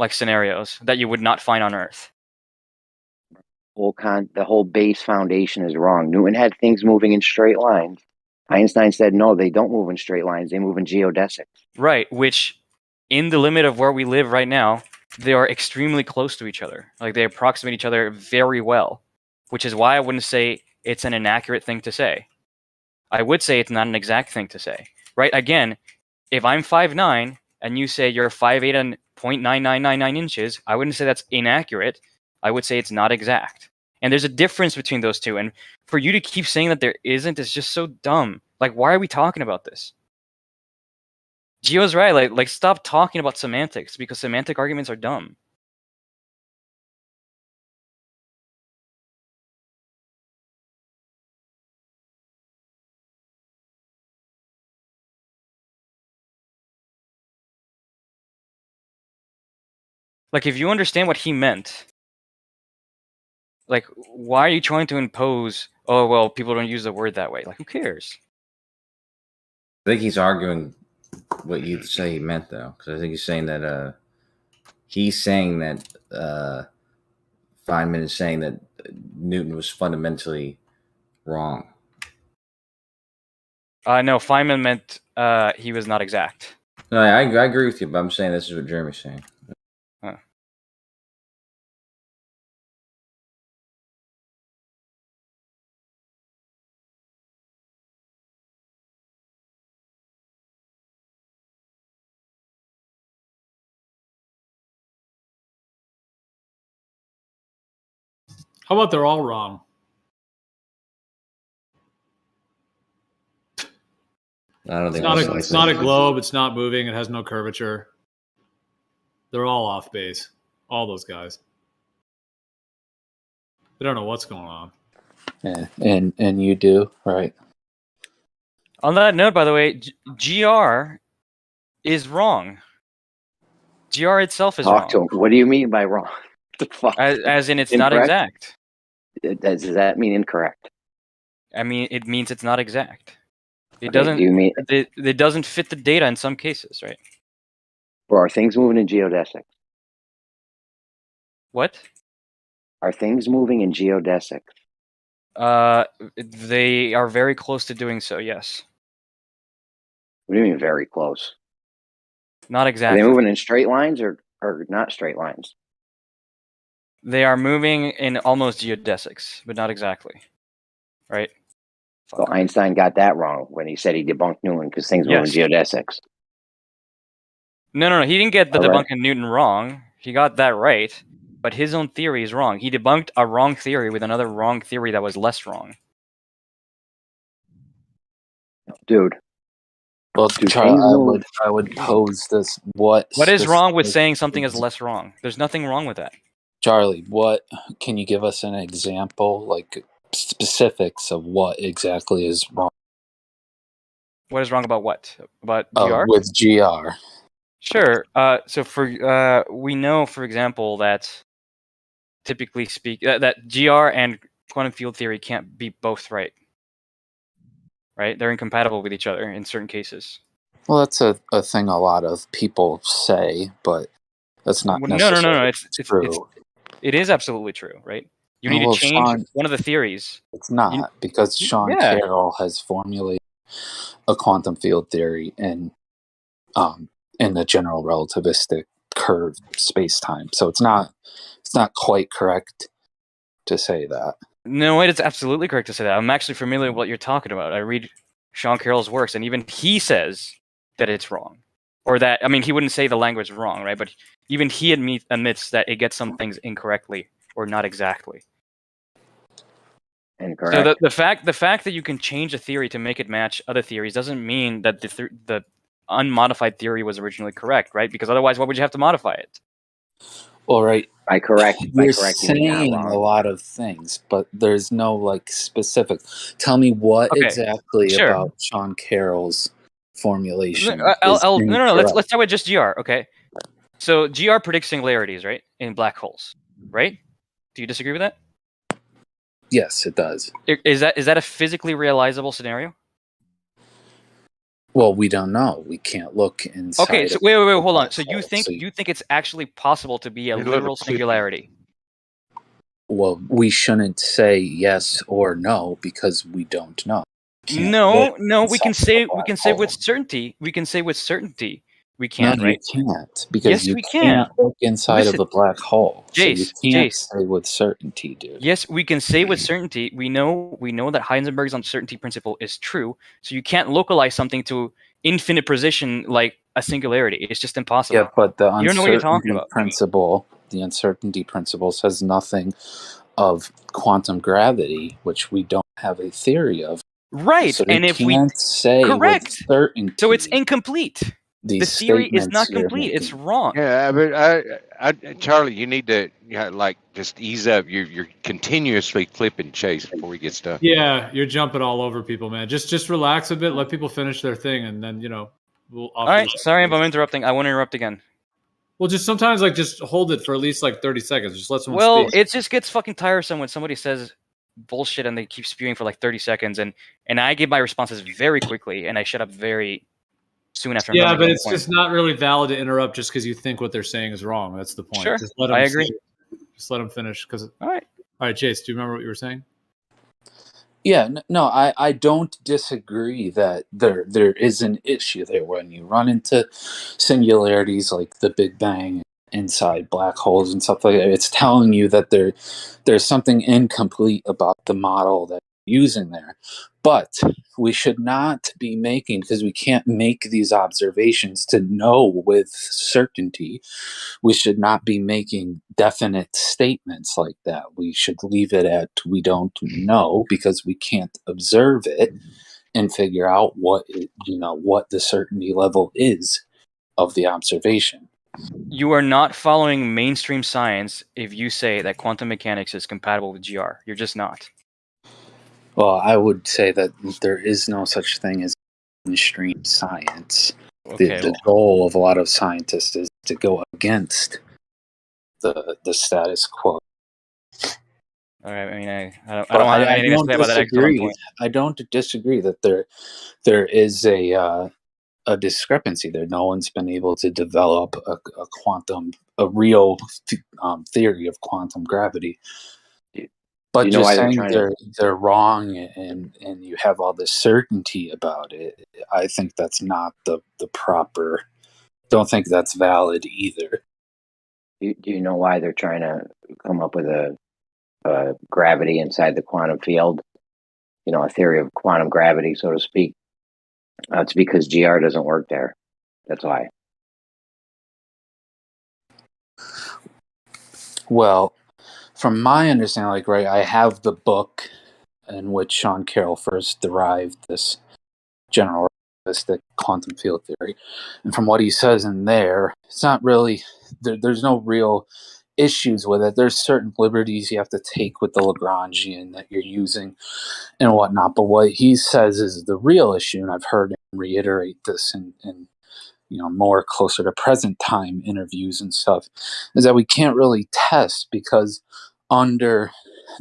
S20: scenarios that you would not find on Earth.
S2: The whole base foundation is wrong. Newton had things moving in straight lines. Einstein said, no, they don't move in straight lines. They move in geodesics.
S20: Right, which in the limit of where we live right now, they are extremely close to each other. Like they approximate each other very well, which is why I wouldn't say it's an inaccurate thing to say. I would say it's not an exact thing to say. Right? Again, if I'm 5'9" and you say you're 5'8" and 0.9999 inches, I wouldn't say that's inaccurate. I would say it's not exact. And there's a difference between those two. And for you to keep saying that there isn't is just so dumb. Like, why are we talking about this? Gio's right. Like stop talking about semantics, because semantic arguments are dumb. Like, if you understand what he meant, like, why are you trying to impose, oh, well, people don't use the word that way? Like, who cares?
S18: I think he's arguing what you say he meant, though, because I think he's saying that Feynman is saying that Newton was fundamentally wrong.
S20: No, Feynman meant he was not exact.
S18: No, I agree with you, but I'm saying this is what Jeremy's saying.
S20: Huh.
S5: How about they're all wrong?
S18: I don't think
S5: it's not a globe. It's not moving. It has no curvature. They're all off base. All those guys. They don't know what's going on.
S13: Yeah, and you do, right?
S20: On that note, by the way, GR is wrong. GR itself is wrong.
S2: What do you mean by wrong? the fuck?
S20: As in, it's
S2: Incorrect?
S20: not exact.
S2: Does that mean incorrect?
S20: I mean, it means it's not exact. It
S2: Okay,
S20: doesn't.
S2: do you mean-
S20: It doesn't fit the data in some cases, right?
S2: Or are things moving in geodesics?
S20: What?
S2: Are things moving in geodesics?
S20: They are very close to doing so. Yes.
S2: What do you mean very close?
S20: Not
S2: Are
S20: exactly.
S2: they moving in straight lines or not straight lines?
S20: They are moving in almost geodesics, but not exactly. Right?
S2: So Einstein got that wrong when he said he debunked Newton because things move in
S20: Yes.
S2: geodesics.
S20: No. He didn't get the
S2: All right.
S20: debunking Newton wrong. He got that right, but his own theory is wrong. He debunked a wrong theory with another wrong theory that was less wrong.
S2: Dude.
S13: Well,
S2: Do
S13: Charlie,
S2: things move?
S13: I would pose this: what
S20: is wrong with
S13: specific
S20: saying something is less wrong? There's nothing wrong with that.
S13: Charlie, what can you give us an example, like specifics of what exactly is wrong
S20: What is wrong about what? About GR?
S13: with GR?
S20: Sure. So for we know, for example, that typically that GR and quantum field theory can't be both right. Right? They're incompatible with each other in certain cases.
S13: Well, that's a thing a lot of people say, but that's not
S20: No.
S13: necessarily
S20: It's
S13: true.
S20: it is absolutely true, right? You need
S13: Well,
S20: to change
S13: Sean,
S20: one of the theories.
S13: it's not, because Sean
S20: Yeah.
S13: Carroll has formulated a quantum field theory in the general relativistic curve space-time. So it's not quite correct to say that.
S20: No, it's absolutely correct to say that. I'm actually familiar with what you're talking about. I read Sean Carroll's works, and even he says that it's wrong. Or that, I mean, he wouldn't say the language is wrong, right? But even he admits that it gets some things incorrectly or not exactly.
S2: Incorrect.
S20: So the fact that you can change a theory to make it match other theories doesn't mean that the unmodified theory was originally correct, right? Because otherwise, why would you have to modify it?
S13: All right.
S2: By correct,
S13: You're
S2: you mean not
S13: saying
S2: wrong.
S13: a lot of things, but there's no like specific. Tell me what
S20: Okay,
S13: exactly
S20: sure.
S13: about Sean Carroll's formulation.
S20: No,
S13: is
S20: no.
S13: incorrect.
S20: Let's start with just GR. Okay, so GR predicts singularities, right, in black holes, right? Do you disagree with that?
S13: Yes, it does.
S20: Is that a physically realizable scenario?
S13: Well, we don't know. We can't look inside.
S20: Okay, so
S13: of
S20: wait,
S13: the
S20: hold on.
S13: black
S20: So you
S13: hole,
S20: think
S13: so
S20: you think it's actually possible to be a
S7: You're a little
S20: literal
S7: clippy.
S20: singularity?
S13: Well, we shouldn't say yes or no because we don't know. Can't
S20: No,
S13: look
S20: we can
S13: inside
S20: say
S13: of a black
S20: with
S13: hole.
S20: certainty. We can say with certainty we
S13: No,
S20: can, right?
S13: you can't, because
S20: Yes,
S13: you
S20: we can.
S13: can't look inside
S20: Listen,
S13: of a black hole. So you can't
S20: Jace.
S13: say with certainty, dude.
S20: Yes, we can say with certainty. We know that Heisenberg's uncertainty principle is true. So you can't localize something to infinite precision like a singularity. It's just impossible.
S13: Yeah, but the
S20: You don't know what you're talking about.
S13: the uncertainty principle says nothing of quantum gravity, which we don't have a theory of.
S20: Right,
S13: So
S20: and
S13: we
S20: if we
S13: can't say
S20: correct,
S13: with certainty.
S20: so it's incomplete. The
S13: These
S20: theory is
S13: statements
S20: not
S13: you're
S20: complete. It's
S13: making.
S20: wrong.
S7: Yeah, but Charlie, you need to like just ease up. You're continuously clipping Chase before he gets done.
S5: Yeah, you're jumping all over people, man. Just relax a bit, let people finish their thing, and then we'll offer.
S20: All right, sorry if I'm interrupting. I won't interrupt again.
S5: Well, just sometimes just hold it for at least 30 seconds. Just let someone
S20: Well,
S5: speak.
S20: it just gets fucking tiresome when somebody says bullshit and they keep spewing for 30 seconds, and I give my responses very quickly, and I shut up very soon after.
S5: Yeah, but it's just not really valid to interrupt just because you think what they're saying is wrong. That's the point.
S20: Sure,
S5: just let them
S20: I agree.
S5: Just let them finish. All
S20: right,
S5: Chase, do you remember what you were saying?
S13: Yeah, no, I don't disagree that there is an issue there when you run into singularities like the Big Bang inside black holes and stuff like that. It's telling you that there's something incomplete about the model that you're using there. But we should not be making, because we can't make these observations to know with certainty, we should not be making definite statements like that. We should leave it at we don't know, because we can't observe it and figure out what the certainty level is of the observation.
S20: You are not following mainstream science if you say that quantum mechanics is compatible with GR. You're just not.
S13: Well, I would say that there is no such thing as mainstream science.
S20: Okay,
S13: The goal of a lot of scientists is to go against
S21: the status quo.
S20: All right. I mean, I don't
S21: But
S20: have
S21: I
S20: anything to
S21: don't
S20: say about that excellent
S21: disagree.
S20: point.
S21: I don't disagree that there is a discrepancy there. No one's been able to develop a real theory of quantum gravity. But
S2: you know
S21: just
S2: why they're
S21: saying
S2: trying to?
S21: they're wrong and you have all this certainty about it, I think that's not the proper. Don't think that's valid either.
S2: Do you know why they're trying to come up with a gravity inside the quantum field? You know, a theory of quantum gravity, so to speak. It's because GR doesn't work there. That's why.
S21: Well, from my understanding, like, right, I have the book in which Sean Carroll first derived this general relativistic quantum field theory. And from what he says in there, it's not really, there's no real issues with it. There's certain liberties you have to take with the Lagrangian that you're using and whatnot. But what he says is the real issue, and I've heard him reiterate this in more closer to present time interviews and stuff, is that we can't really test because under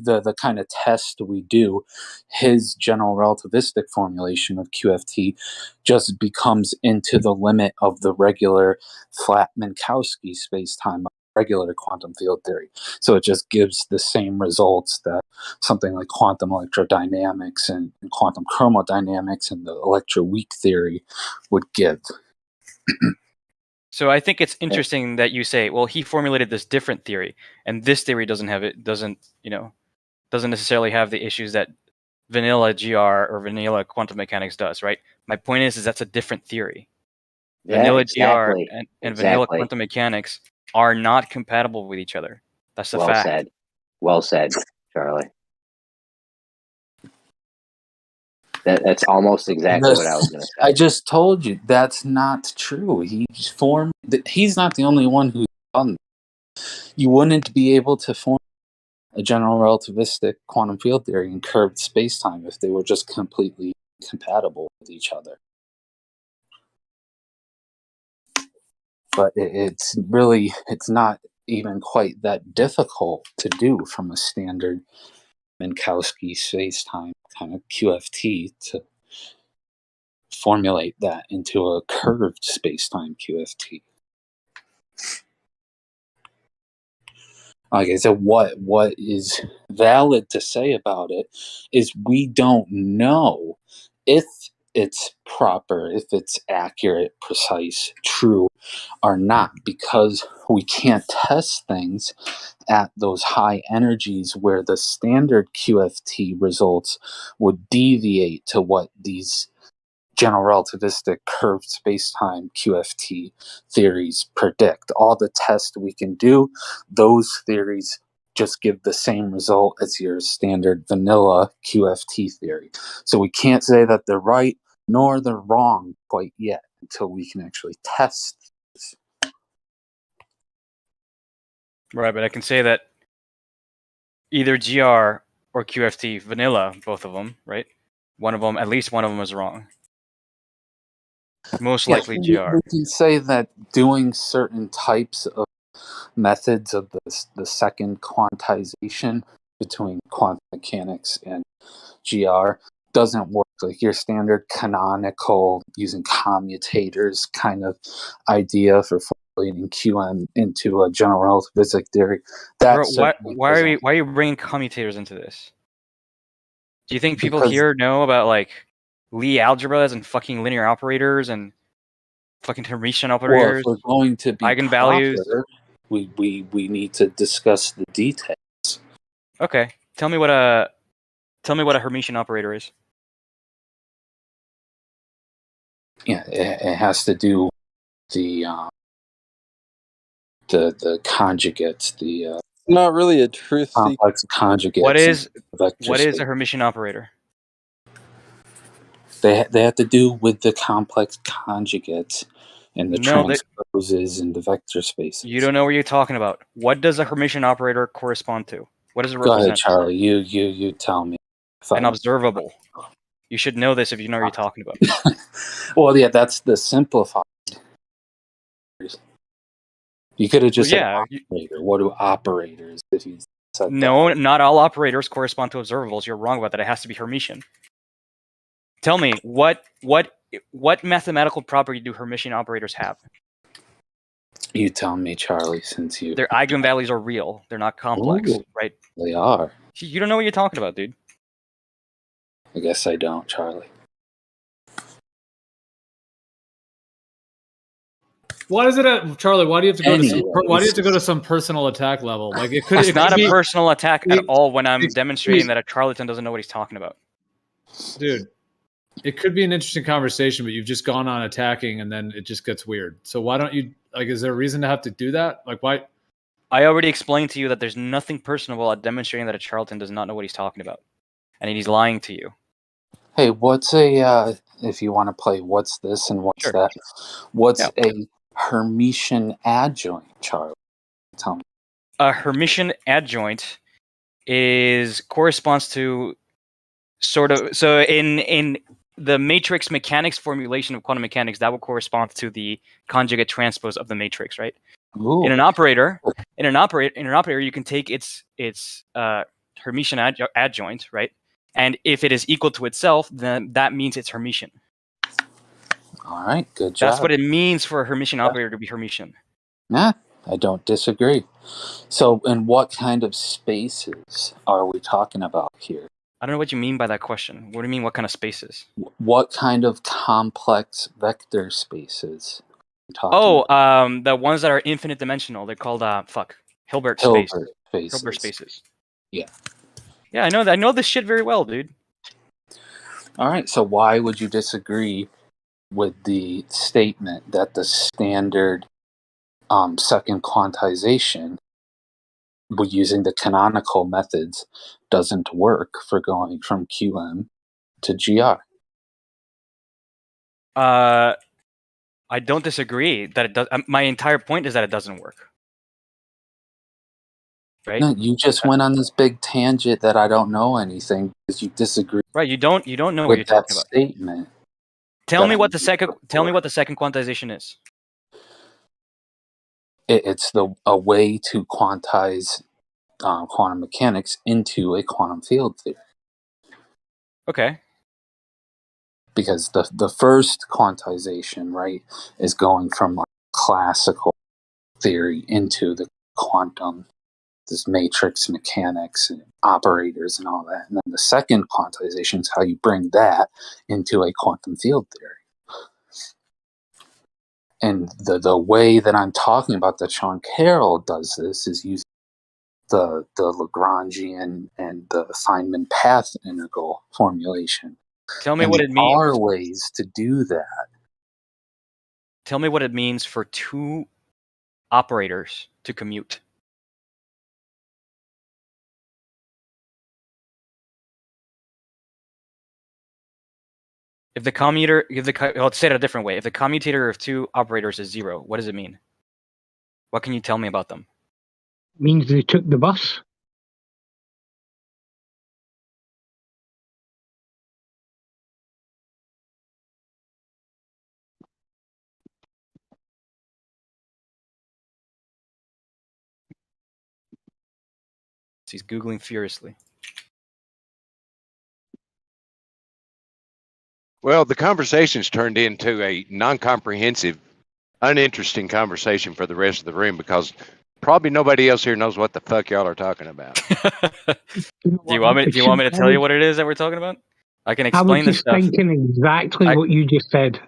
S21: the kind of test we do, his general relativistic formulation of QFT just becomes into the limit of the regular flat Minkowski space-time regular quantum field theory. So it just gives the same results that something like quantum electrodynamics and quantum chromodynamics and the electroweak theory would give.
S20: So I think it's interesting that you say, well, he formulated this different theory, and this theory doesn't necessarily have the issues that vanilla GR or vanilla quantum mechanics does, right? My point is that's a different theory.
S2: Yeah,
S20: Vanilla
S2: exactly.
S20: GR and vanilla quantum mechanics are not compatible with each other. That's the
S2: Well
S20: fact.
S2: said. Well said, Charlie. That's almost exactly what I was going to say.
S21: I just told you that's not true. He's not the only one who's done that. You wouldn't be able to form a general relativistic quantum field theory in curved spacetime if they were just completely compatible with each other. But it's not even quite that difficult to do from a standard Minkowski spacetime kind of QFT to formulate that into a curved spacetime QFT. Like I said, what is valid to say about it is we don't know if it's proper, if it's accurate, precise, true, or not, because we can't test things at those high energies where the standard QFT results would deviate to what these general relativistic curved spacetime QFT theories predict. All the tests we can do, those theories just give the same result as your standard vanilla QFT theory. So we can't say that they're right nor they're wrong quite yet until we can actually test this.
S20: Right, but I can say that either GR or QFT, vanilla, both of them, right? At least one of them is wrong. Most likely GR.
S21: We can say that doing certain types of methods of the second quantization between quantum mechanics and GR doesn't work. Like your standard canonical using commutators kind of idea for formulating QM into a general relativistic theory.
S20: Bro, why are you bringing commutators into this? Do you think people here know about like Lie algebras and fucking linear operators and fucking Hermitian operators?
S21: Well, if we're going to be
S20: eigenvalues,
S21: proper, we need to discuss the details.
S20: Okay, tell me what a Hermitian operator is.
S21: Yeah, it has to do with the conjugates,
S22: not really a truth
S21: complex conjugates.
S20: What is a Hermitian operator?
S21: They have to do with the complex conjugates and the transposes and the vector spaces.
S20: You don't know what you're talking about. What does a Hermitian operator correspond to? What does it
S21: Go
S20: represent?
S21: ahead, Charlie. You tell me.
S20: An observable. You should know this if you know what you're talking about.
S21: Well, yeah, that's the simplified. You could have just
S20: Well,
S21: said operator. What do operators? If you said
S20: No, not all operators correspond to observables. You're wrong about that. It has to be Hermitian. Tell me, what mathematical property do Hermitian operators have?
S21: you tell me, Charlie, since you
S20: Their eigenvalues are real. They're not complex,
S21: Ooh,
S20: right?
S21: they are.
S20: You don't know what you're talking about, dude.
S21: I guess I don't, Charlie.
S5: Why is it Charlie? Why do you have to go to some?
S21: Anyway,
S5: Why do you have to go to some personal attack level? Like it could.
S20: It's
S5: It
S20: not
S5: could
S20: a
S5: be,
S20: personal attack at all when I'm
S5: excuse-
S20: demonstrating that a charlatan doesn't know what he's talking about.
S5: dude. It could be an interesting conversation, but you've just gone on attacking, and then it just gets weird. So why don't you like? Is there a reason to have to do that? Like why?
S20: I already explained to you that there's nothing personable at demonstrating that a charlatan does not know what he's talking about, and he's lying to you.
S21: Hey, what's a if you want to play what's this and what's that? What's a Hermitian adjoint, Charlie? Tell me.
S20: A Hermitian adjoint corresponds to sort of in the matrix mechanics formulation of quantum mechanics, that will correspond to the conjugate transpose of the matrix, right?
S21: Ooh.
S20: In an operator, you can take its Hermitian adjoint, right? And if it is equal to itself, then that means it's Hermitian.
S21: All right, good job.
S20: That's what it means for a Hermitian operator to be Hermitian.
S21: Nah, I don't disagree. So, in what kind of spaces are we talking about here?
S20: I don't know what you mean by that question. What do you mean, what kind of spaces?
S21: What kind of complex vector spaces are we talking about?
S20: The ones that are infinite dimensional. They're called Hilbert
S21: Hilbert
S20: spaces.
S21: spaces.
S20: Hilbert spaces.
S21: Yeah.
S20: Yeah, I know that. I know this shit very well, dude.
S21: All right. So why would you disagree with the statement that the standard second quantization, using the canonical methods, doesn't work for going from QM to GR?
S20: I don't disagree that it does. My entire point is that it doesn't work. Right?
S21: No, you just went on this big tangent that I don't know anything because you disagree.
S20: Right, you don't know what
S21: with
S20: you're
S21: that
S20: talking about.
S21: statement.
S20: Tell me what the second quantization is.
S21: It's a way to quantize quantum mechanics into a quantum field theory.
S20: Okay.
S21: Because the first quantization, right, is going from like classical theory into the quantum, this matrix mechanics and operators and all that. And then the second quantization is how you bring that into a quantum field theory. And the way that I'm talking about that Sean Carroll does this is using the Lagrangian and the Feynman path integral formulation.
S20: Tell me
S21: and
S20: what it means.
S21: There are ways to do that.
S20: Tell me what it means for two operators to commute. If the commutator, let's say it a different way. If the commutator of two operators is 0, what does it mean? What can you tell me about them?
S17: Means they took the bus.
S20: He's Googling furiously.
S7: Well, the conversation's turned into a non-comprehensive, uninteresting conversation for the rest of the room because probably nobody else here knows what the fuck y'all are talking about.
S20: Do you want me to tell you what it is that we're talking about? I can explain
S17: this
S20: stuff.
S17: Thinking exactly what you just said.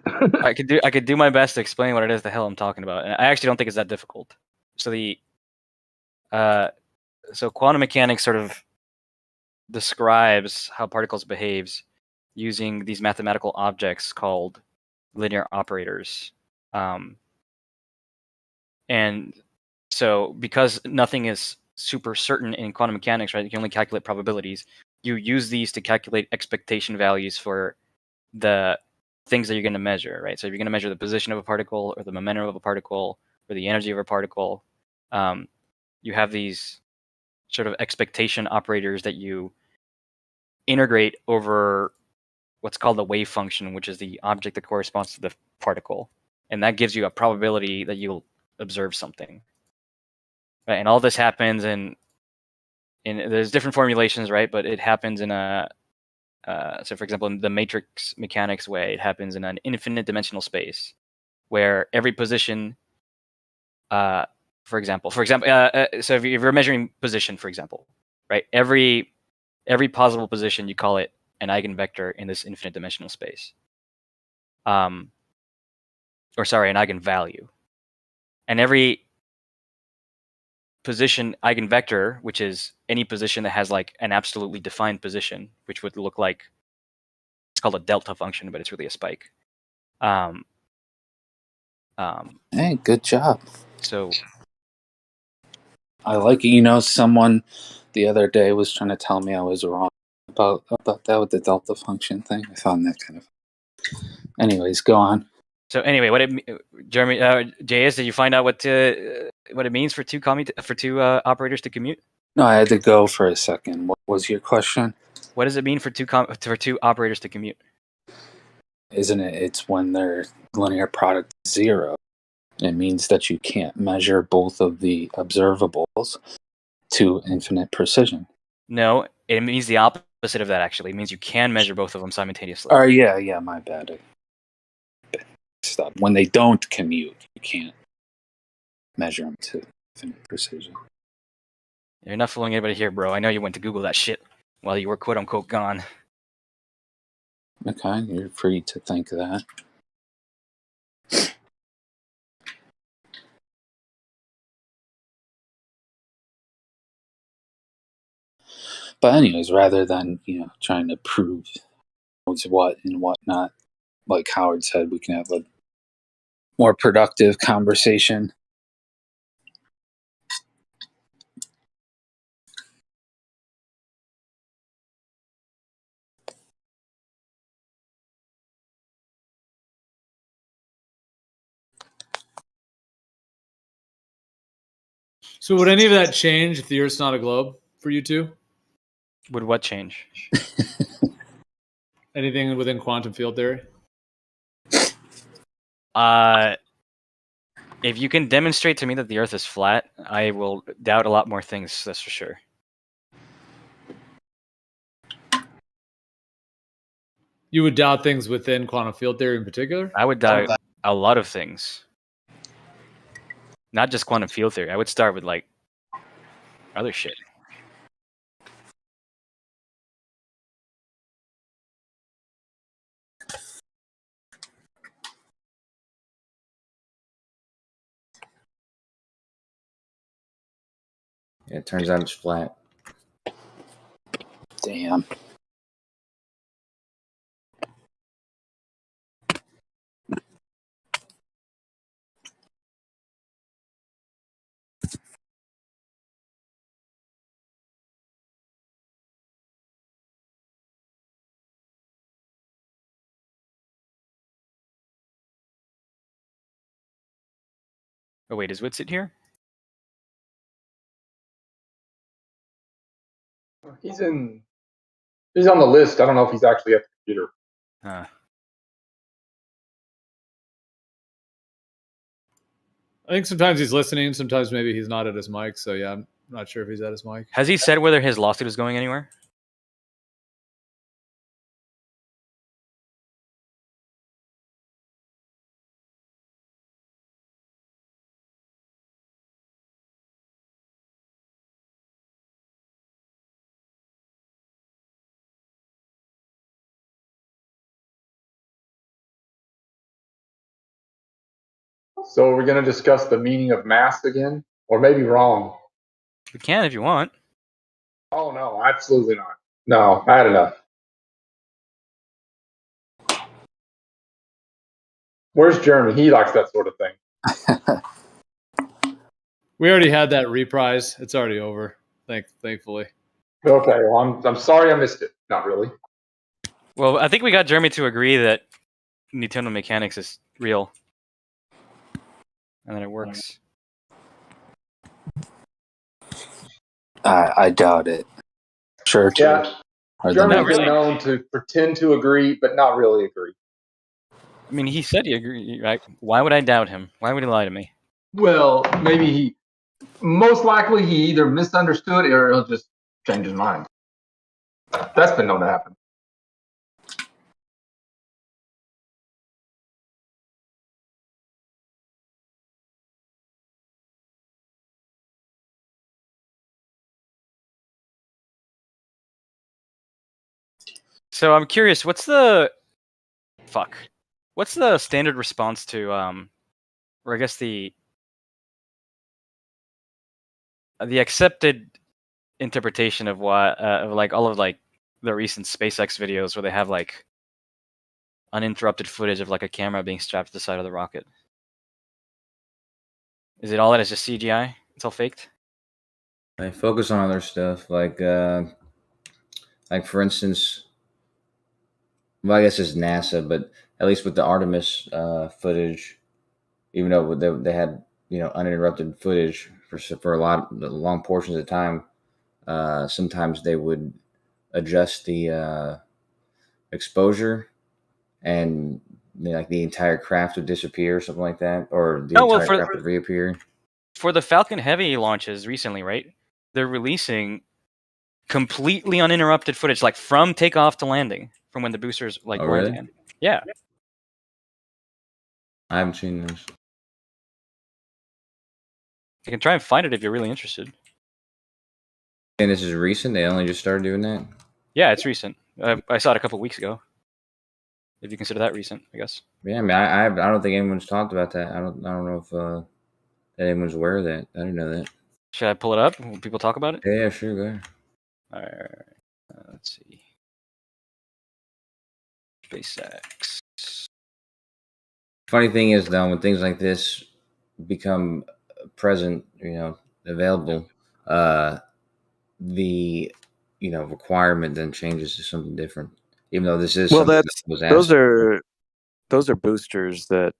S20: I could do my best to explain what it is the hell I'm talking about. And I actually don't think it's that difficult. So so quantum mechanics sort of describes how particles behaves using these mathematical objects called linear operators. And so because nothing is super certain in quantum mechanics, right? You can only calculate probabilities. You use these to calculate expectation values for the things that you're going to measure, right? So if you're going to measure the position of a particle or the momentum of a particle or the energy of a particle, you have these sort of expectation operators that you integrate over what's called the wave function, which is the object that corresponds to the particle. And that gives you a probability that you'll observe something. right? And all this happens in there's different formulations, right? But it happens in a so for example, in the matrix mechanics way, it happens in an infinite dimensional space where every position, for example, so if you're measuring position, for example, right? Every possible position, you call it an eigenvector in this infinite dimensional space. An eigenvalue. And every position eigenvector, which is any position that has like an absolutely defined position, which would look like, it's called a delta function, but it's really a spike.
S21: Hey, good job.
S20: So
S21: I like it. Someone the other day was trying to tell me I was wrong about that with the delta function thing. I found that kind of. Anyways, go on.
S20: So anyway, Jeremy, JS, did you find out what it means for two operators to commute?
S21: No, I had to go for a second. What was your question?
S20: What does it mean for two operators to commute?
S21: Isn't it? It's when their linear product is 0. It means that you can't measure both of the observables to infinite precision.
S20: No, it means the opposite of that. Actually, it means you can measure both of them simultaneously.
S21: Oh yeah, my bad. Stop. When they don't commute, you can't measure them to infinite precision.
S20: You're not fooling anybody here, bro. I know you went to Google that shit while you were quote unquote gone.
S21: Okay, you're free to think that. But anyways, rather than trying to prove what's what and whatnot, like Howard said, we can have a more productive conversation.
S5: So would any of that change if the Earth's not a globe for you two?
S20: Would what change?
S5: Anything within quantum field theory?
S20: If you can demonstrate to me that the Earth is flat, I will doubt a lot more things, that's for sure.
S5: You would doubt things within quantum field theory in particular?
S20: I would doubt a lot of things. Not just quantum field theory. I would start with like other shit.
S18: Yeah, it turns out it's flat.
S21: Damn.
S20: Oh wait, is Whitsit here?
S9: He's on the list. I don't know if he's actually at the computer.
S20: Huh.
S5: I think sometimes he's listening, sometimes maybe he's not at his mic, so yeah, I'm not sure if he's at his mic.
S20: Has he said whether his lawsuit is going anywhere?
S9: So are we going to discuss the meaning of mass again? Or maybe wrong?
S20: We can if you want.
S9: Oh, no, absolutely not. No, I had enough. Where's Jeremy? He likes that sort of thing.
S5: We already had that reprise. It's already over, thankfully.
S9: Okay, well, I'm sorry I missed it. Not really.
S20: Well, I think we got Jeremy to agree that Newtonian mechanics is real. And that it works.
S21: I doubt it. Sure.
S9: Yeah. Jeremy's been known to pretend to agree, but not really agree.
S20: I mean, he said he agreed, right? Why would I doubt him? Why would he lie to me?
S9: Well, maybe Most likely, he either misunderstood or he'll just change his mind. That's been known to happen.
S20: So I'm curious, what's the standard response to or I guess the accepted interpretation of what of like all of like the recent SpaceX videos where they have like uninterrupted footage of like a camera being strapped to the side of the rocket? Is it all that is just CGI? It's all faked?
S18: They focus on other stuff, like for instance, well, I guess it's NASA, but at least with the Artemis footage, even though they had uninterrupted footage for long portions of time, sometimes they would adjust the exposure, and like the entire craft would disappear or something like that, or the entire craft would reappear.
S20: For the Falcon Heavy launches recently, right? They're releasing completely uninterrupted footage, like from takeoff to landing, from when the boosters like weren't
S18: Really?
S20: in. Yeah.
S18: I haven't seen those.
S20: You can try and find it if you're really interested.
S18: And this is recent? They only just started doing that?
S20: Yeah, it's recent. I saw it a couple weeks ago. If you consider that recent, I guess.
S18: Yeah, I mean, I don't think anyone's talked about that. I don't know if anyone's aware of that. I didn't know that.
S20: Should I pull it up? Will people talk about it?
S18: Yeah, sure, go ahead.
S20: All right. Let's see. SpaceX.
S18: Funny thing is, though, when things like this become present, available, the requirement then changes to something different. Even though this is
S8: Well,
S18: something that was asked.
S8: those are boosters that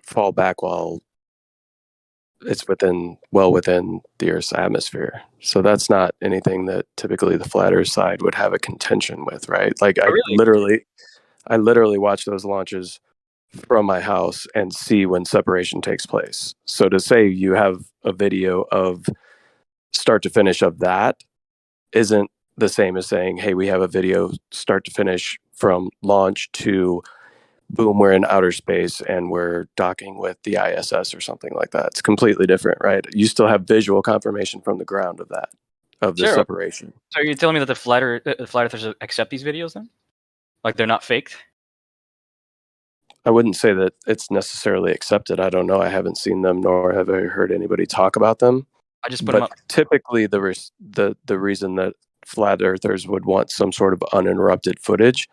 S8: fall back while it's well within the Earth's atmosphere. So that's not anything that typically the flat Earth side would have a contention with, right? Like I literally watch those launches from my house and see when separation takes place. So to say you have a video of start to finish of that isn't the same as saying, hey, we have a video start to finish from launch to boom, we're in outer space and we're docking with the ISS or something like that. It's completely different, right? You still have visual confirmation from the ground of that, of the separation.
S20: So are you telling me that the flat earthers accept these videos then? Like they're not faked?
S8: I wouldn't say that it's necessarily accepted. I don't know. I haven't seen them, nor have I heard anybody talk about them.
S20: I just put them up.
S8: Typically, the reason that flat earthers would want some sort of uninterrupted footage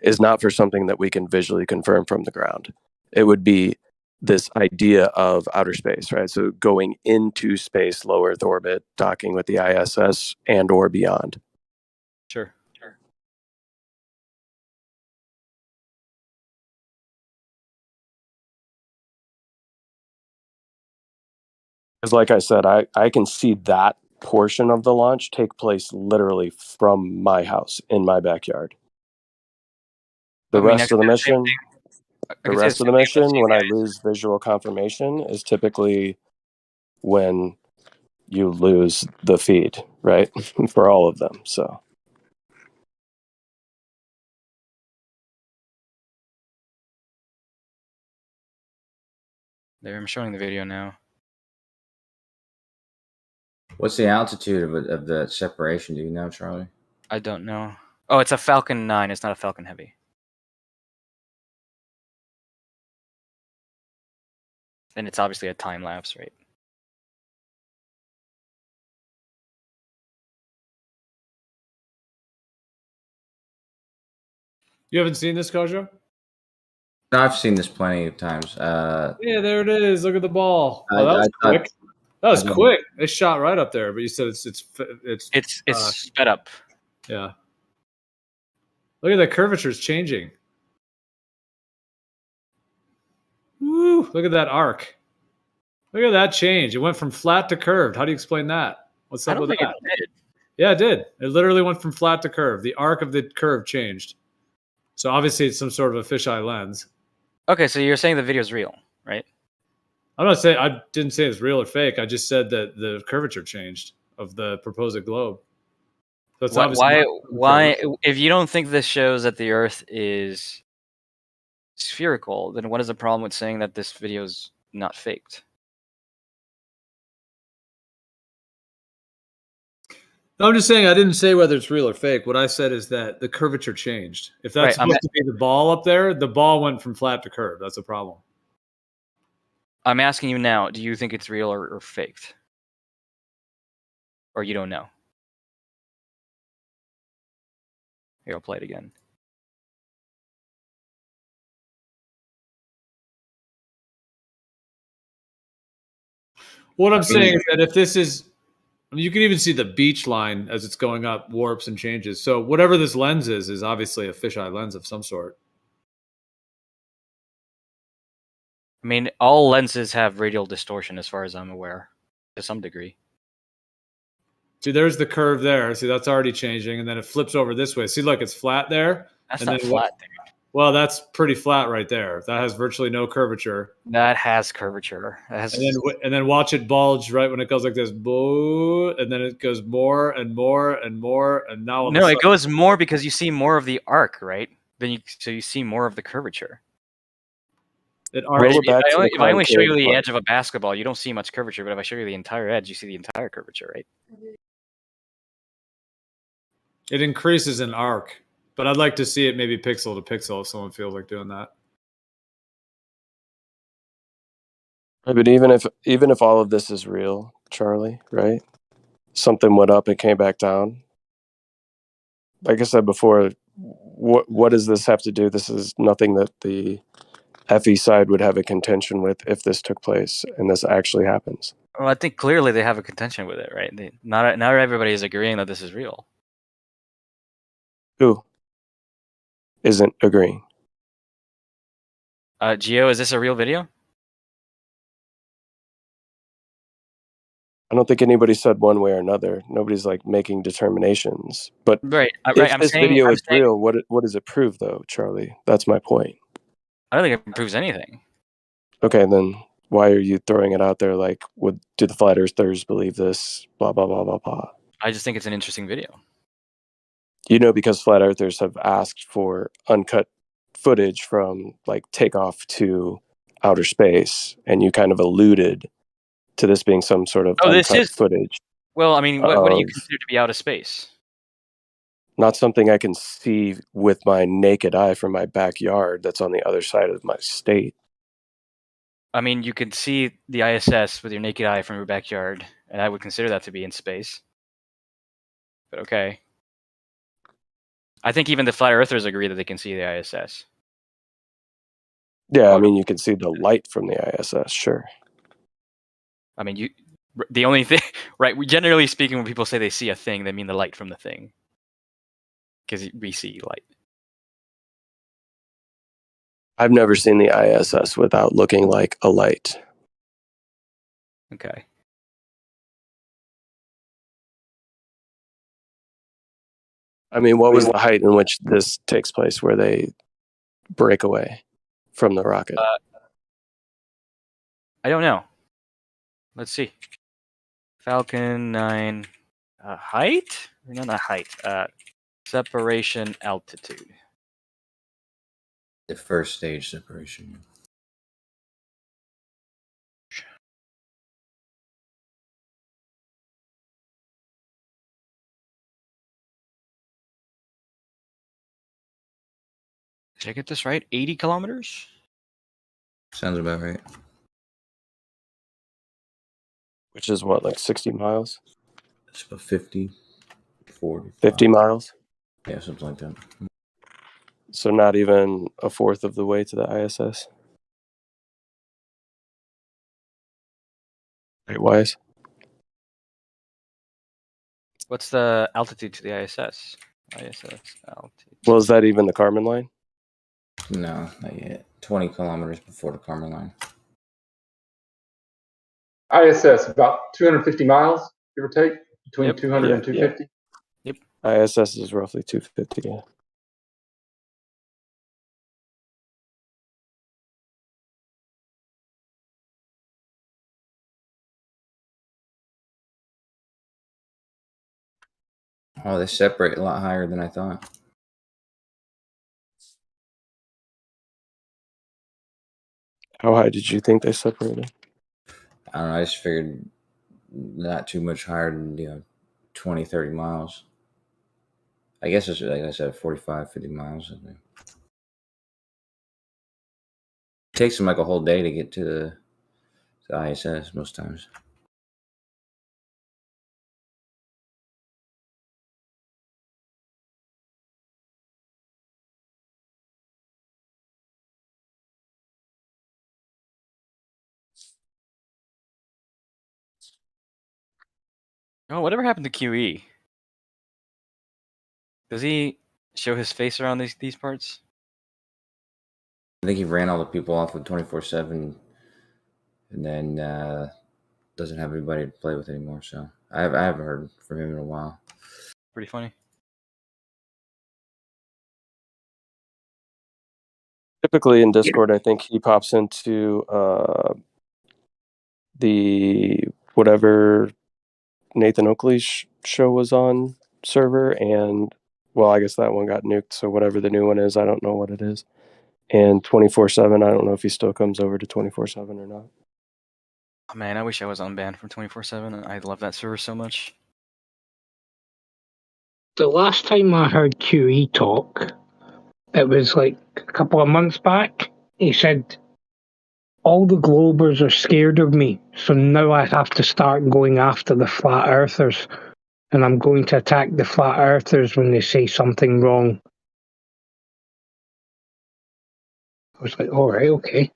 S8: is not for something that we can visually confirm from the ground. It would be this idea of outer space, right? So going into space, low Earth orbit, docking with the ISS and or beyond.
S20: Sure.
S8: Because like I said, I can see that portion of the launch take place literally from my house in my backyard. The rest of the mission, when I lose visual confirmation, is typically when you lose the feed, right? For all of them. So
S20: there, I'm showing the video now.
S18: What's the altitude of the separation? Do you know, Charlie?
S20: I don't know. Oh, it's a Falcon 9. It's not a Falcon Heavy. And it's obviously a time lapse, right?
S5: You haven't seen this, Kojo?
S18: I've seen this plenty of times.
S5: Yeah, there it is. Look at the ball. Oh, that was quick. That was quick. They shot right up there, but you said it's
S20: sped up.
S5: Yeah. Look at the curvature is changing. Woo! Look at that arc. Look at that change. It went from flat to curved. How do you explain that? What's up with that?
S20: It did.
S5: Yeah, it did. It literally went from flat to curved. The arc of the curve changed. So obviously it's some sort of a fisheye lens.
S20: Okay, so you're saying the video is real, right?
S5: I'm not saying I didn't say it's real or fake. I just said that the curvature changed of the proposed globe. So it's obviously
S20: why if you don't think this shows that the Earth is spherical, then what is the problem with saying that this video is not faked?
S5: No, I'm just saying I didn't say whether it's real or fake. What I said is that the curvature changed. If that's supposed to be the ball up there, the ball went from flat to curved. That's a problem.
S20: I'm asking you now, do you think it's real or faked? Or you don't know? Here, I'll play it again.
S5: What I'm saying is that if this is, I mean, you can even see the beach line as it's going up, warps and changes. So whatever this lens is obviously a fisheye lens of some sort.
S20: I mean, all lenses have radial distortion as far as I'm aware, to some degree.
S5: See, there's the curve there. See, that's already changing, and then it flips over this way. See, look, it's flat there.
S20: That's
S5: and
S20: not
S5: then
S20: flat, dude.
S5: Well, that's pretty flat right there. That has virtually no curvature.
S20: That has curvature. That has...
S5: And then watch it bulge right when it goes like this, boo, and then it goes more and more and more, and now
S20: No, it goes more because you see more of the arc, right? So you see more of the curvature.
S5: It
S20: right? If I only show you the edge of a basketball, you don't see much curvature. But if I show you the entire edge, you see the entire curvature, right?
S5: It increases in arc, but I'd like to see it maybe pixel to pixel if someone feels like doing that.
S8: But even if all of this is real, Charlie, right? Something went up and came back down. Like I said before, what does this have to do? This is nothing that the FE side would have a contention with if this took place and this actually happens.
S20: Well, I think clearly they have a contention with it, right? Not everybody is agreeing that this is real.
S8: Who isn't agreeing?
S20: Gio, is this a real video?
S8: I don't think anybody said one way or another. Nobody's like making determinations. But
S20: right,
S8: if this video is real, what does it prove, though, Charlie? That's my point.
S20: I don't think it proves anything.
S8: Okay, then why are you throwing it out there? Like, do the flat earthers believe this? Blah blah blah blah blah.
S20: I just think it's an interesting video.
S8: You know, because flat earthers have asked for uncut footage from like takeoff to outer space, and you kind of alluded to this being some sort of uncut footage.
S20: Well, I mean, what do you consider to be out of space?
S8: Not something I can see with my naked eye from my backyard that's on the other side of my state.
S20: I mean, you could see the ISS with your naked eye from your backyard, and I would consider that to be in space. But okay. I think even the flat earthers agree that they can see the ISS.
S8: Yeah, I mean, you can see the light from the ISS, sure.
S20: I mean, the only thing, right? Generally speaking, when people say they see a thing, they mean the light from the thing. Because we see light.
S8: I've never seen the ISS without looking like a light.
S20: Okay.
S8: I mean, what was the height in which this takes place where they break away from the rocket?
S20: I don't know. Let's see. Falcon 9 height? No, not height. Separation altitude.
S18: The first stage separation.
S20: Did I get this right? 80 kilometers?
S18: Sounds about right.
S8: Which is what, like 60 miles?
S18: It's about 50, 40.
S8: 50 miles?
S18: Yeah, something like that.
S8: So not even a fourth of the way to the ISS? Height-wise?
S20: What's the altitude to the ISS? ISS altitude.
S8: Well, is that even the Kármán line?
S18: No, not yet. 20 kilometers before the Kármán line.
S9: ISS, about 250 miles, give or take, between 200 and 250.
S20: Yep.
S8: ISS is roughly 250, yeah.
S18: Oh, they separate a lot higher than I thought.
S8: How high did you think they separated?
S18: I don't know. I just figured not too much higher than 20, 30 miles. I guess it's like I said, 45, 50 miles. It takes them like a whole day to get to the ISS most times.
S20: Oh, whatever happened to QE? Does he show his face around these parts?
S18: I think he ran all the people off with 24/7, and then doesn't have anybody to play with anymore. So I haven't heard from him in a while.
S20: Pretty funny.
S8: Typically in Discord, I think he pops into the whatever Nathan Oakley's show was on server, and well, I guess that one got nuked. So whatever the new one is, I don't know what it is. And 24/7, I don't know if he still comes over to 24/7 or not.
S20: Oh, man, I wish I was unbanned from 24/7. I love that server so much.
S17: The last time I heard QE talk, it was like a couple of months back. He said, all the Globers are scared of me, so now I have to start going after the Flat Earthers. And I'm going to attack the Flat Earthers when they say something wrong. I was like, all right, okay.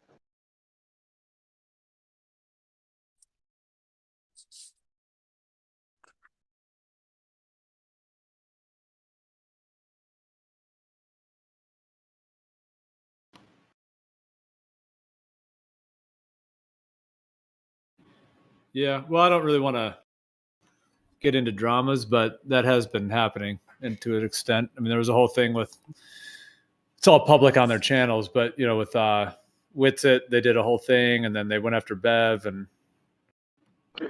S5: Yeah, well, I don't really want to get into dramas, but that has been happening, and to an extent. I mean, there was a whole thing with, it's all public on their channels, but with Witsit, they did a whole thing, and then they went after Bev, and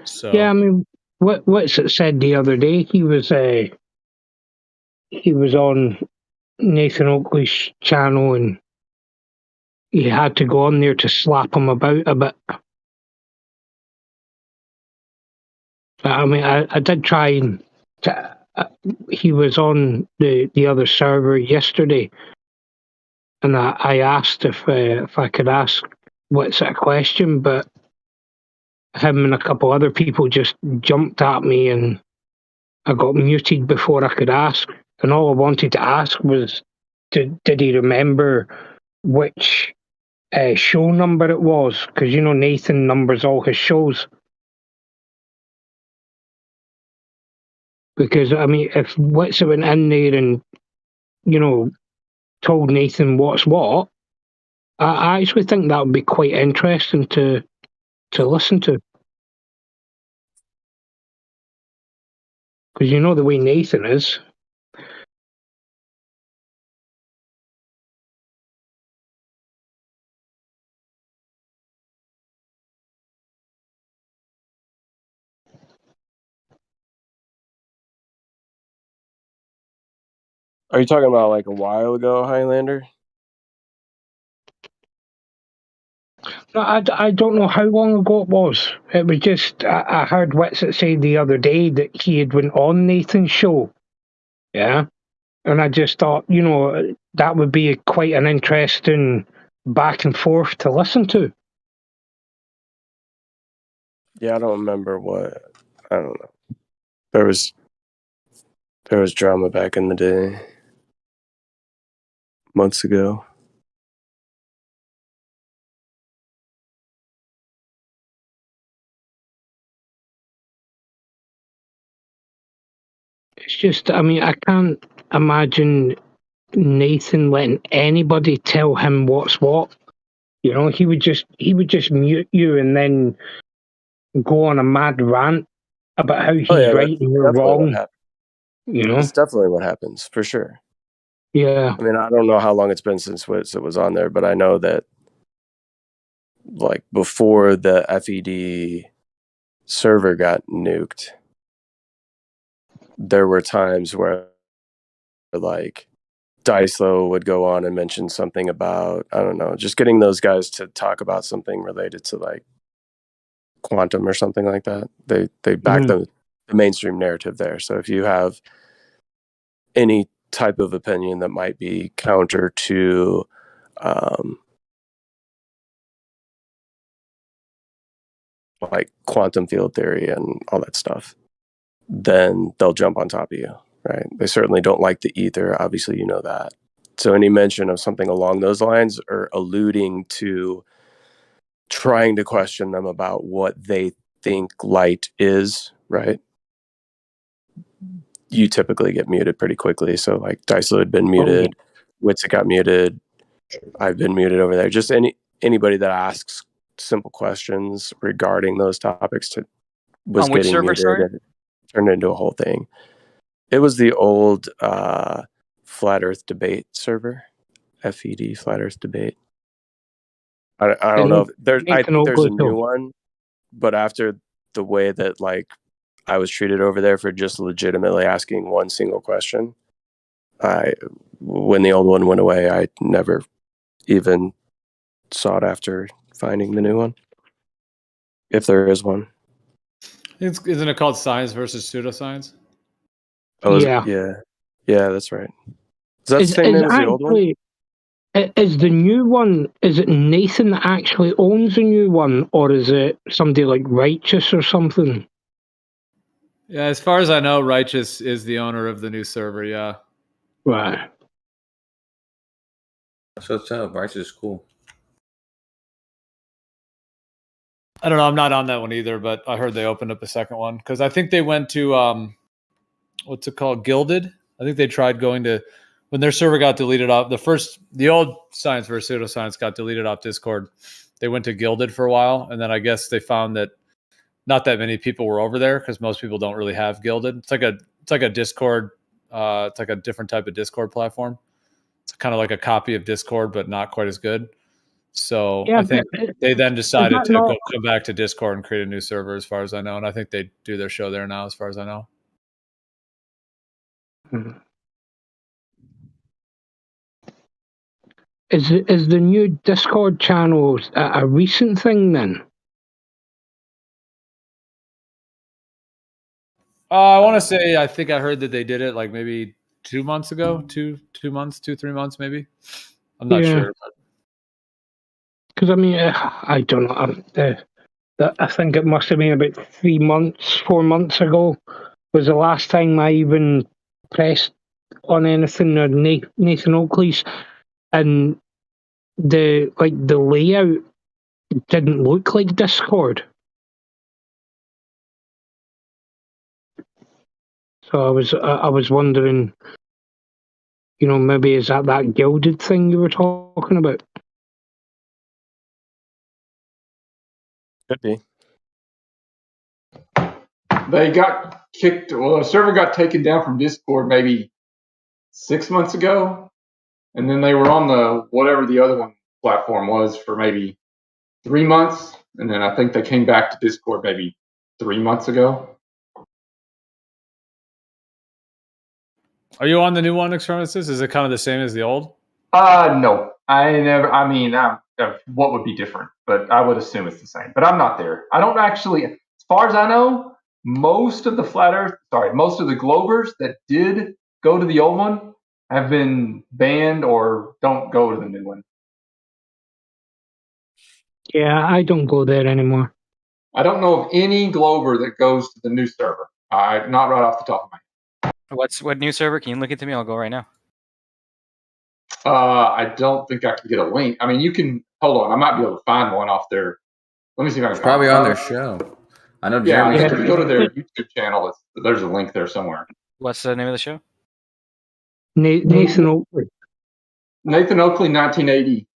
S5: so
S17: Yeah, I mean, what's it said the other day? He was on Nathan Oakley's channel, and he had to go on there to slap him about a bit. I mean, I did try and he was on the other server yesterday, and I asked if I could ask what's a question, but him and a couple other people just jumped at me, and I got muted before I could ask. And all I wanted to ask was, did he remember which show number it was? Because Nathan numbers all his shows. Because I mean, if Witsa went in there and told Nathan what's what, I actually think that would be quite interesting to listen to. Because the way Nathan is.
S8: Are you talking about like a while ago, Highlander?
S17: No, I don't know how long ago it was. It was just I heard Witsit say the other day that he had went on Nathan's show. Yeah. And I just thought, that would be quite an interesting back and forth to listen to.
S8: Yeah, I don't remember what. I don't know. There was drama back in the day, months ago.
S17: It's just, I mean, I can't imagine Nathan letting anybody tell him what's what. He would just mute you and then go on a mad rant about how he's
S8: yeah,
S17: right and you're
S8: definitely what
S17: wrong.
S8: happens. That's definitely what happens for sure.
S17: Yeah.
S8: I mean, I don't know how long it's been since Witsit was on there, but I know that like before the FED server got nuked, there were times where like Dyslo would go on and mention something about, I don't know, just getting those guys to talk about something related to like quantum or something like that. They back the mainstream narrative there. So if you have any type of opinion that might be counter to like quantum field theory and all that stuff, then they'll jump on top of you, right? They certainly don't like the ether. Obviously, you know that. So any mention of something along those lines or alluding to trying to question them about what they think light is, right? You typically get muted pretty quickly. So like Dyslo had been muted, Witzik got muted, I've been muted over there. Just anybody that asks simple questions regarding those topics was
S20: on which
S8: getting
S20: server,
S8: muted
S20: sorry?
S8: and turned into a whole thing. It was the old Flat Earth Debate server, FED, Flat Earth Debate. I don't know if I think there's a new one, but after the way that like I was treated over there for just legitimately asking one single question, when the old one went away, I never even sought after finding the new one, if there is one.
S5: Isn't it called science versus pseudoscience?
S8: Oh,
S17: Yeah.
S8: Yeah, that's right. Is that the same name as the old one?
S17: Is the new one, is it Nathan that actually owns the new one, or is it somebody like Righteous or something?
S5: Yeah, as far as I know, Righteous is the owner of the new server, yeah.
S17: Right.
S18: That's what's up. Righteous is cool.
S5: I don't know, I'm not on that one either, but I heard they opened up a second one because I think they went to what's it called, Gilded. I think they tried going to, when their server got deleted off, the old Science versus Pseudoscience got deleted off Discord. They went to Gilded for a while, and then I guess they found that not that many people were over there because most people don't really have Gilded. It's like a Discord. It's like a different type of Discord platform. It's kind of like a copy of Discord, but not quite as good. So
S17: Yeah,
S5: I think they then decided to
S17: not...
S5: come back to Discord and create a new server, as far as I know, and I think they do their show there now, as far as I know.
S17: Is the new Discord channel a recent thing then?
S5: I want to say, I think I heard that they did it like maybe 2 months ago, 3 months, maybe. I'm not sure.
S17: Because I mean, I don't know. I think it must have been about 4 months ago was the last time I even pressed on anything or Nathan Oakley's, and the layout didn't look like Discord. So I was wondering, maybe is that Gilded thing you were talking about?
S8: Could be.
S9: They got kicked. Well, the server got taken down from Discord maybe 6 months ago, and then they were on the whatever the other one platform was for maybe 3 months, and then I think they came back to Discord maybe 3 months ago.
S5: Are you on the new one, Extremistus? Is it kind of the same as the old?
S9: No, I never. I mean, what would be different? But I would assume it's the same. But I'm not there. I don't actually, as far as I know, most of the Globers that did go to the old one have been banned or don't go to the new one.
S17: Yeah, I don't go there anymore.
S9: I don't know of any Glober that goes to the new server. Not right off the top of my head.
S20: What new server? Can you link it to me? I'll go right now.
S9: I don't think I can get a link. I mean, you can hold on. I might be able to find one off there. Let me see if I can.
S18: It's probably on their show. I know.
S9: Yeah,
S18: Jeremy's
S9: if you go to their YouTube channel, there's a link there somewhere.
S20: What's the name of the show?
S17: Nathan Oakley.
S9: Nathan Oakley, 1980.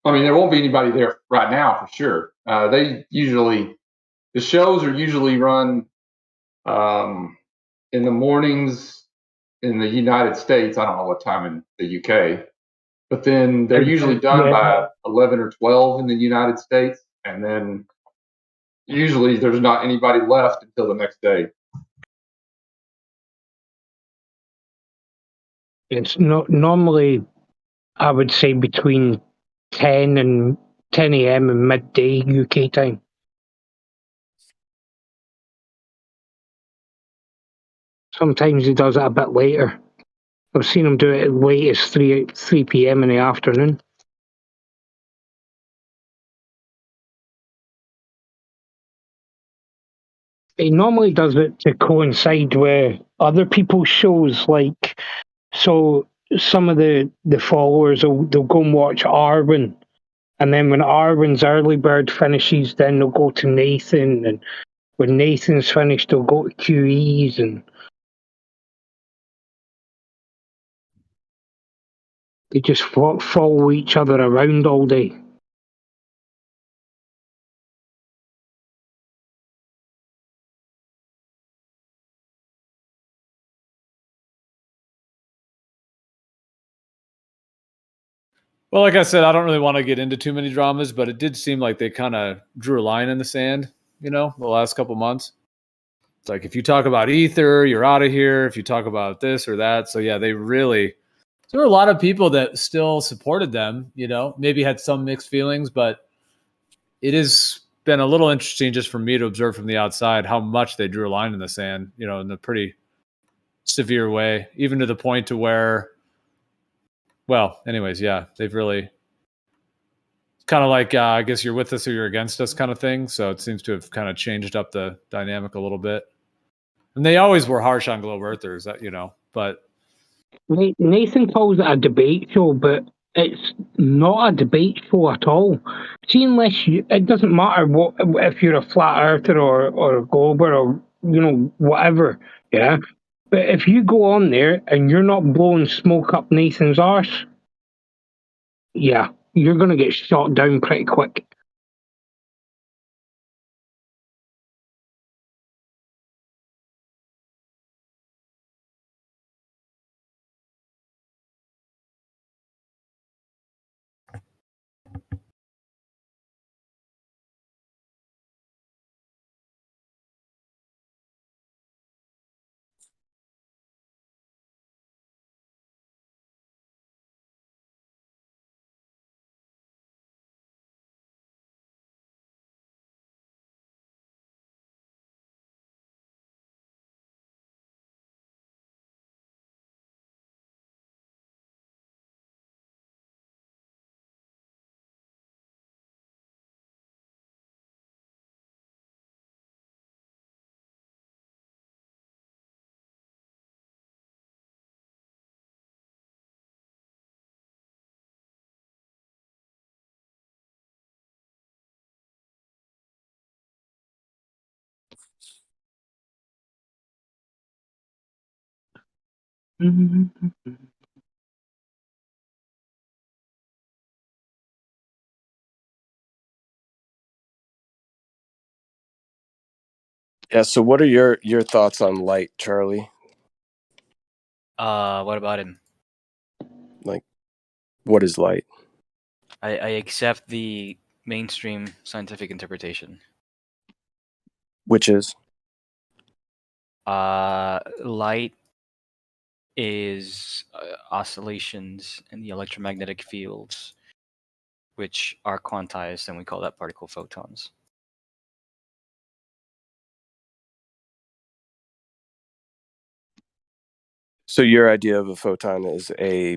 S9: I mean, there won't be anybody there right now for sure. The shows are usually run in the mornings in the United States. I don't know what time in the UK, but then they're usually done by 11 or 12 in the United States, and then usually there's not anybody left until the next day.
S17: It's not normally, I would say, between 10 and 10 a.m. and midday UK time. Sometimes he does it a bit later. I've seen him do it as late as 3 p.m. in the afternoon. He normally does it to coincide with other people's shows, like, so some of the followers they'll go and watch Arwen, and then when Arwen's early bird finishes, then they'll go to Nathan, and when Nathan's finished, they'll go to QE's, and they just follow each other around all day.
S5: Well, like I said, I don't really want to get into too many dramas, but it did seem like they kind of drew a line in the sand, the last couple months. It's like, if you talk about Ether, you're out of here. If you talk about this or that. So yeah, there were a lot of people that still supported them, maybe had some mixed feelings, but it has been a little interesting just for me to observe from the outside how much they drew a line in the sand, in a pretty severe way, even to the point to where, well, anyways, yeah, they've really kind of like, I guess you're with us or you're against us kind of thing. So it seems to have kind of changed up the dynamic a little bit. And they always were harsh on Globe Earthers, but.
S17: Nathan calls it a debate show, but it's not a debate show at all. See, it doesn't matter if you're a flat earther or a glober or, whatever, yeah? But if you go on there and you're not blowing smoke up Nathan's arse, yeah, you're going to get shot down pretty quick.
S8: Yeah. So, what are your thoughts on light, Charlie?
S20: What about him?
S8: Like, what is light?
S20: I accept the mainstream scientific interpretation.
S8: Which is?
S20: Light is oscillations in the electromagnetic fields, which are quantized, and we call that particle photons.
S8: So your idea of a photon is a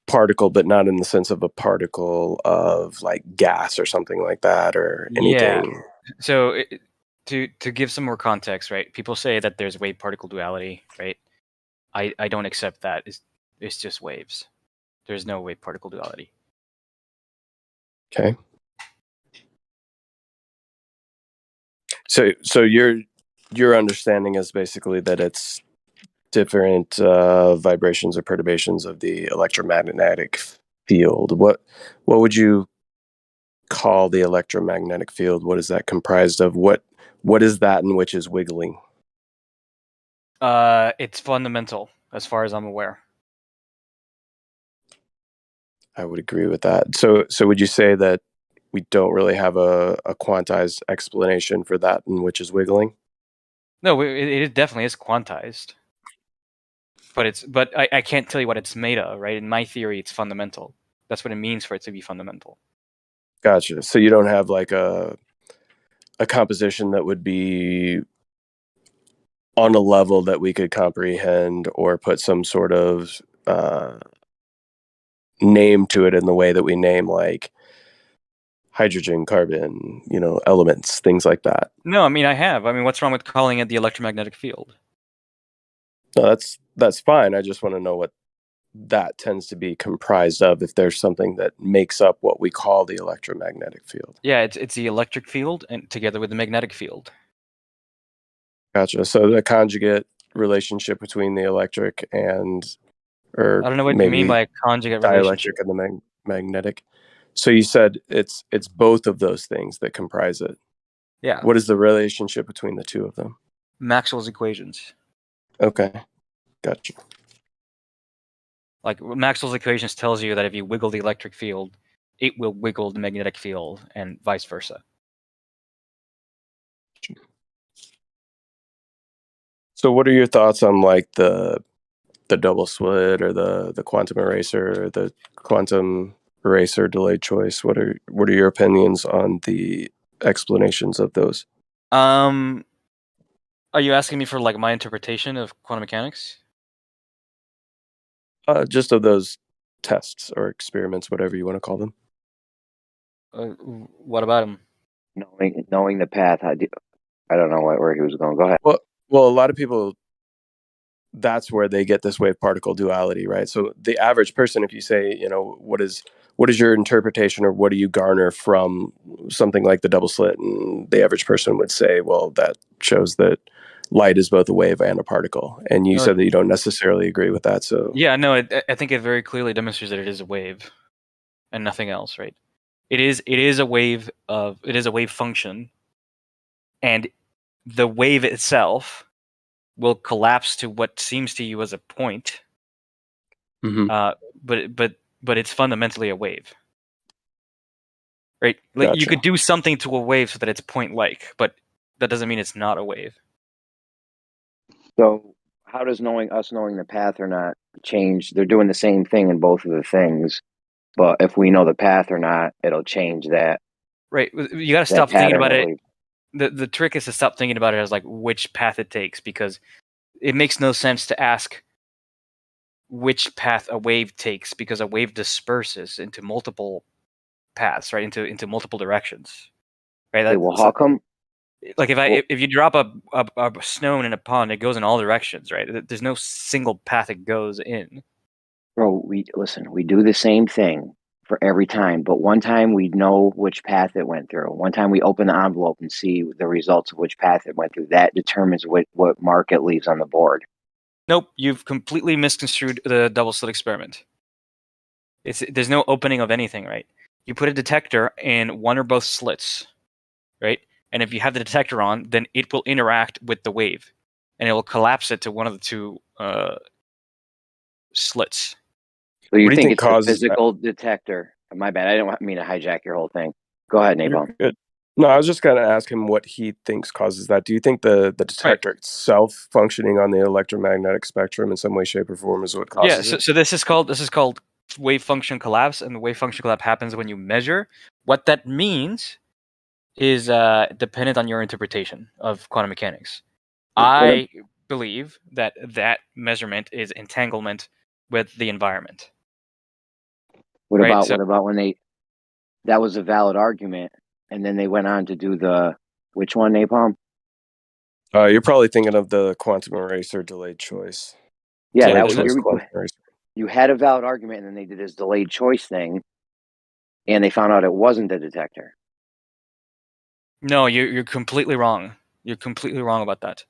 S8: particle, but not in the sense of a particle of like gas or something like that, or anything.
S20: Yeah. So to give some more context, right? People say that there's wave particle duality, right? I don't accept that. It's just waves. There's no wave particle duality.
S8: Okay. So your understanding is basically that it's different vibrations or perturbations of the electromagnetic field. What would you call the electromagnetic field? What is that comprised of? What is that in which is wiggling?
S20: It's fundamental, as far as I'm aware.
S8: I would agree with that. So would you say that we don't really have a quantized explanation for that, and which is wiggling.
S20: No, it definitely is quantized. But I can't tell you what it's made of, right? In my theory, it's fundamental. That's what it means for it to be fundamental.
S8: Gotcha. So you don't have like a composition that would be on a level that we could comprehend or put some sort of name to it in the way that we name like hydrogen, carbon, elements, things like that.
S20: No, I mean I have. I mean, what's wrong with calling it the electromagnetic field?
S8: No, that's fine. I just want to know what that tends to be comprised of, if there's something that makes up what we call the electromagnetic field.
S20: Yeah, it's the electric field and together with the magnetic field.
S8: Gotcha. So the conjugate relationship between the electric and, or
S20: I don't know what you
S8: maybe
S20: mean by a conjugate relationship.
S8: dielectric and the magnetic. So you said it's both of those things that comprise it.
S20: Yeah.
S8: What is the relationship between the two of them?
S20: Maxwell's equations.
S8: Okay, gotcha.
S20: Like Maxwell's equations tells you that if you wiggle the electric field, it will wiggle the magnetic field, and vice versa.
S8: So what are your thoughts on like the double slit or the quantum eraser or the quantum eraser delayed choice? What are your opinions on the explanations of those?
S20: Are you asking me for like my interpretation of quantum mechanics?
S8: Just of those tests or experiments, whatever you want to call them.
S20: What about them?
S2: Knowing the path, I don't know where he was going. Go ahead.
S8: Well, a lot of people, that's where they get this wave particle duality, right? So the average person, if you say, what is your interpretation, or what do you garner from something like the double slit, and the average person would say, well, that shows that light is both a wave and a particle. And you said that you don't necessarily agree with that. So
S20: yeah, no, I think it very clearly demonstrates that it is a wave and nothing else, right? It is a wave function, and the wave itself will collapse to what seems to you as a point. But it's fundamentally a wave, right? Like
S8: Gotcha.
S20: you could do something to a wave so that it's point-like, but that doesn't mean it's not a wave.
S2: So how does knowing the path or not change? They're doing the same thing in both of the things, but if we know the path or not, it'll change that.
S20: Right. You got to stop thinking about it. The trick is to stop thinking about it as like which path it takes, because it makes no sense to ask which path a wave takes, because a wave disperses into multiple paths, right? Into multiple directions, right?
S2: Well, how come?
S20: Like if you drop a stone in a pond, it goes in all directions, right? There's no single path it goes in.
S2: Bro, we do the same thing for every time, but one time we know which path it went through. One time we open the envelope and see the results of which path it went through. That determines what mark it leaves on the board.
S20: Nope, you've completely misconstrued the double slit experiment. There's no opening of anything, right? You put a detector in one or both slits, right? And if you have the detector on, then it will interact with the wave, and it will collapse it to one of the two slits.
S2: So you think it's a physical detector? My bad. I didn't mean to hijack your whole thing. Go ahead, Napalm.
S8: Good. No, I was just going to ask him what he thinks causes that. Do you think the detector itself functioning on the electromagnetic spectrum in some way, shape, or form is what causes it?
S20: So this is called wave function collapse, and the wave function collapse happens when you measure. What that means is dependent on your interpretation of quantum mechanics. I believe that measurement is entanglement with the environment.
S2: What about when that was a valid argument, and then they went on to do which one, Napalm?
S8: You're probably thinking of the quantum eraser delayed choice.
S2: Yeah, that was you had a valid argument, and then they did this delayed choice thing, and they found out it wasn't the detector.
S20: No, you're completely wrong. You're completely wrong about that.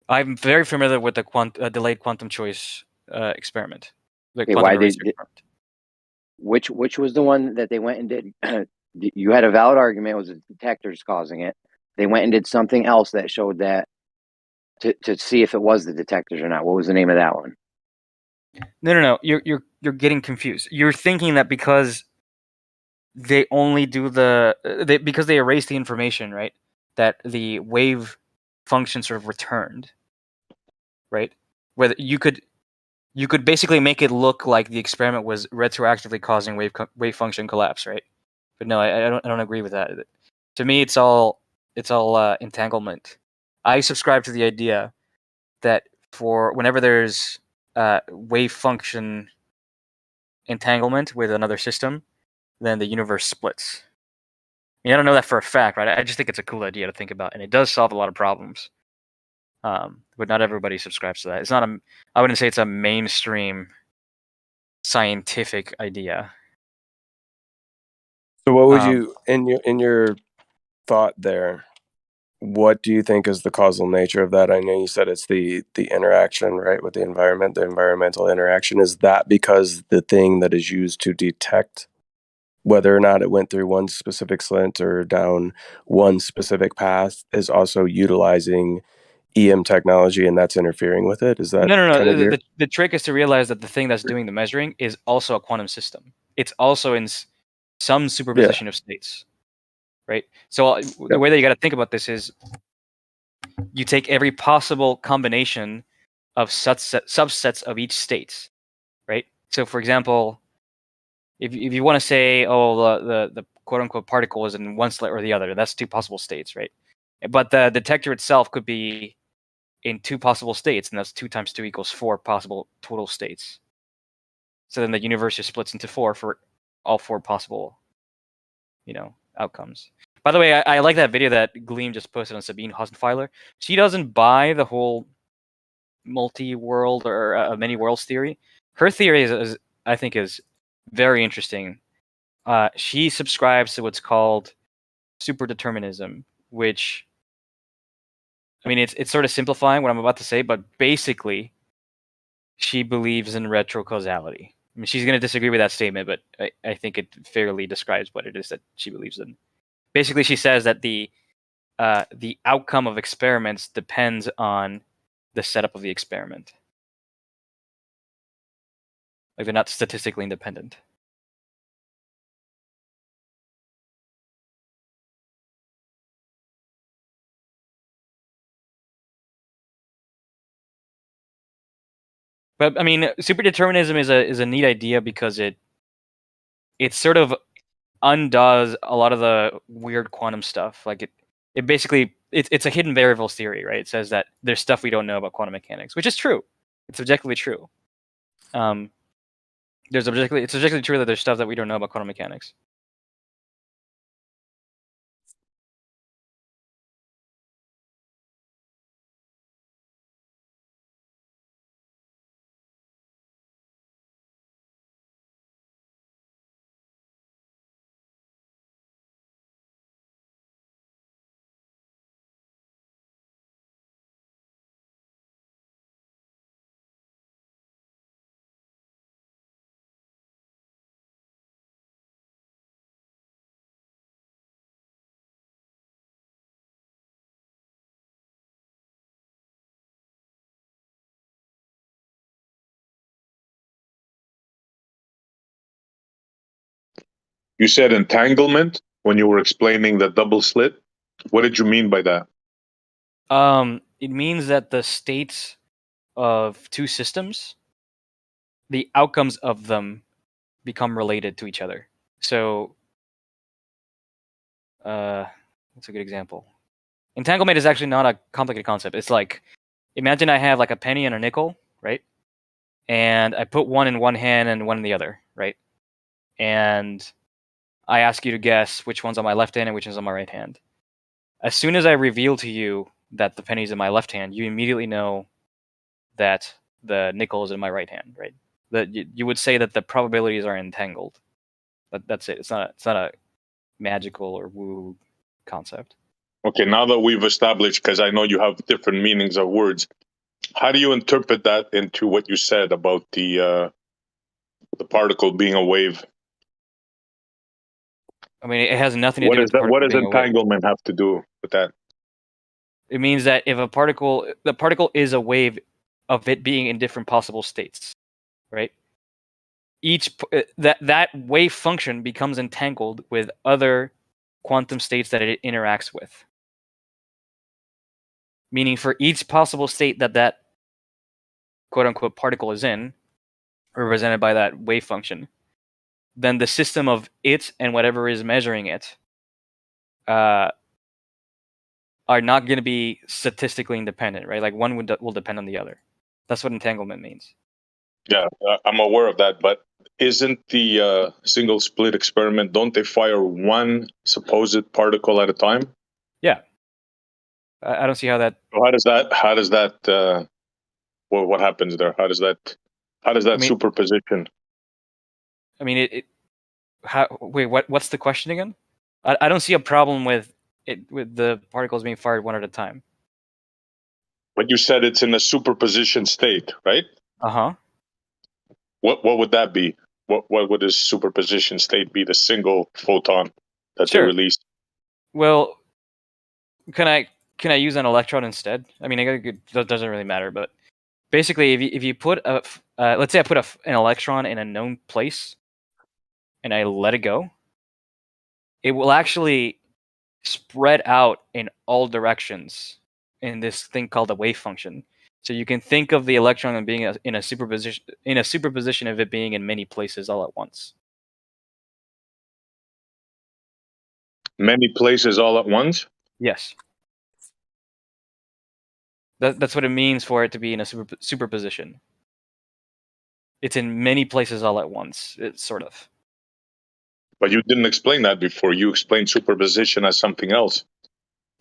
S20: I'm very familiar with the delayed quantum choice experiment.
S2: Which was the one that they went and did? You had a valid argument; it was the detectors causing it. They went and did something else that showed that to see if it was the detectors or not. What was the name of that one?
S20: No. You're getting confused. You're thinking that because they only do because they erase the information, right? That the wave function sort of returned, right? Where you could basically make it look like the experiment was retroactively causing wave function collapse, right? But no, I don't agree with that. To me, it's all entanglement. I subscribe to the idea that for whenever there's wave function entanglement with another system, then the universe splits. I mean, I don't know that for a fact, right? I just think it's a cool idea to think about, and it does solve a lot of problems. But not everybody subscribes to that. It's not I wouldn't say it's a mainstream scientific idea.
S8: So what would you in your thought there? What do you think is the causal nature of that? I know you said it's the interaction, right, with the environment, the environmental interaction. Is that because the thing that is used to detect whether or not it went through one specific slant or down one specific path is also utilizing EM technology, and that's interfering with it? Is that
S20: No.
S8: kind of
S20: The trick is to realize that the thing that's doing the measuring is also a quantum system. It's also in some superposition of states, right? So the way that you got to think about this is you take every possible combination of subsets of each state, right? So, for example, if you want to say, oh, the quote unquote particle is in one state or the other, that's two possible states, right? But the detector itself could be in two possible states, and that's 2 times 2 equals 4 possible total states. So then the universe just splits into 4 for all 4 possible, outcomes. By the way, I like that video that Gleam just posted on Sabine Hossenfeiler. She doesn't buy the whole multi-world or many worlds theory. Her theory is I think is very interesting. She subscribes to what's called superdeterminism, which, I mean, it's sort of simplifying what I'm about to say, but basically, she believes in retrocausality. I mean, she's going to disagree with that statement, but I think it fairly describes what it is that she believes in. Basically, she says that the outcome of experiments depends on the setup of the experiment. Like, they're not statistically independent. But I mean, superdeterminism is a neat idea because it sort of undoes a lot of the weird quantum stuff. Like it basically it's a hidden variables theory, right? It says that there's stuff we don't know about quantum mechanics, which is true. It's objectively true. It's objectively true that there's stuff that we don't know about quantum mechanics.
S12: You said entanglement when you were explaining the double slit. What did you mean by that?
S20: It means that the states of two systems, the outcomes of them become related to each other. So, what's a good example? Entanglement is actually not a complicated concept. It's like, imagine I have like a penny and a nickel, right? And I put one in one hand and one in the other, right? And I ask you to guess which one's on my left hand and which one's on my right hand. As soon as I reveal to you that the penny's in my left hand, you immediately know that the nickel is in my right hand, right? That you would say that the probabilities are entangled. But that's it. It's not a magical or woo concept.
S12: Okay, now that we've established, because I know you have different meanings of words, how do you interpret that into what you said about the particle being a wave?
S20: I mean, it has nothing to do with
S12: What
S20: the
S12: does entanglement have to do with that?
S20: It means that if the particle is a wave of it being in different possible states, right? that wave function becomes entangled with other quantum states that it interacts with. Meaning for each possible state that quote-unquote particle is in, represented by that wave function, then the system of it and whatever is measuring it are not going to be statistically independent, right? Like one will depend on the other. That's what entanglement means.
S12: Yeah, I'm aware of that, but isn't the single split experiment, don't they fire one supposed particle at a time?
S20: Yeah. I don't see how that...
S12: So how does that what happens there? How does that superposition?
S20: I mean, what's the question again? I don't see a problem with the particles being fired one at a time.
S12: But you said it's in a superposition state, right?
S20: Uh-huh.
S12: What would that be? What would this superposition state be? The single photon that they release?
S20: Well, can I use an electron instead? I mean, that doesn't really matter, but basically, if you put let's say I put an electron in a known place, and I let it go, it will actually spread out in all directions in this thing called a wave function. So you can think of the electron being in a superposition of it being in many places all at once.
S12: Many places all at once?
S20: Yes. That's what it means for it to be in a superposition. It's in many places all at once. It's sort of.
S12: But you didn't explain that before. You explained superposition as something else.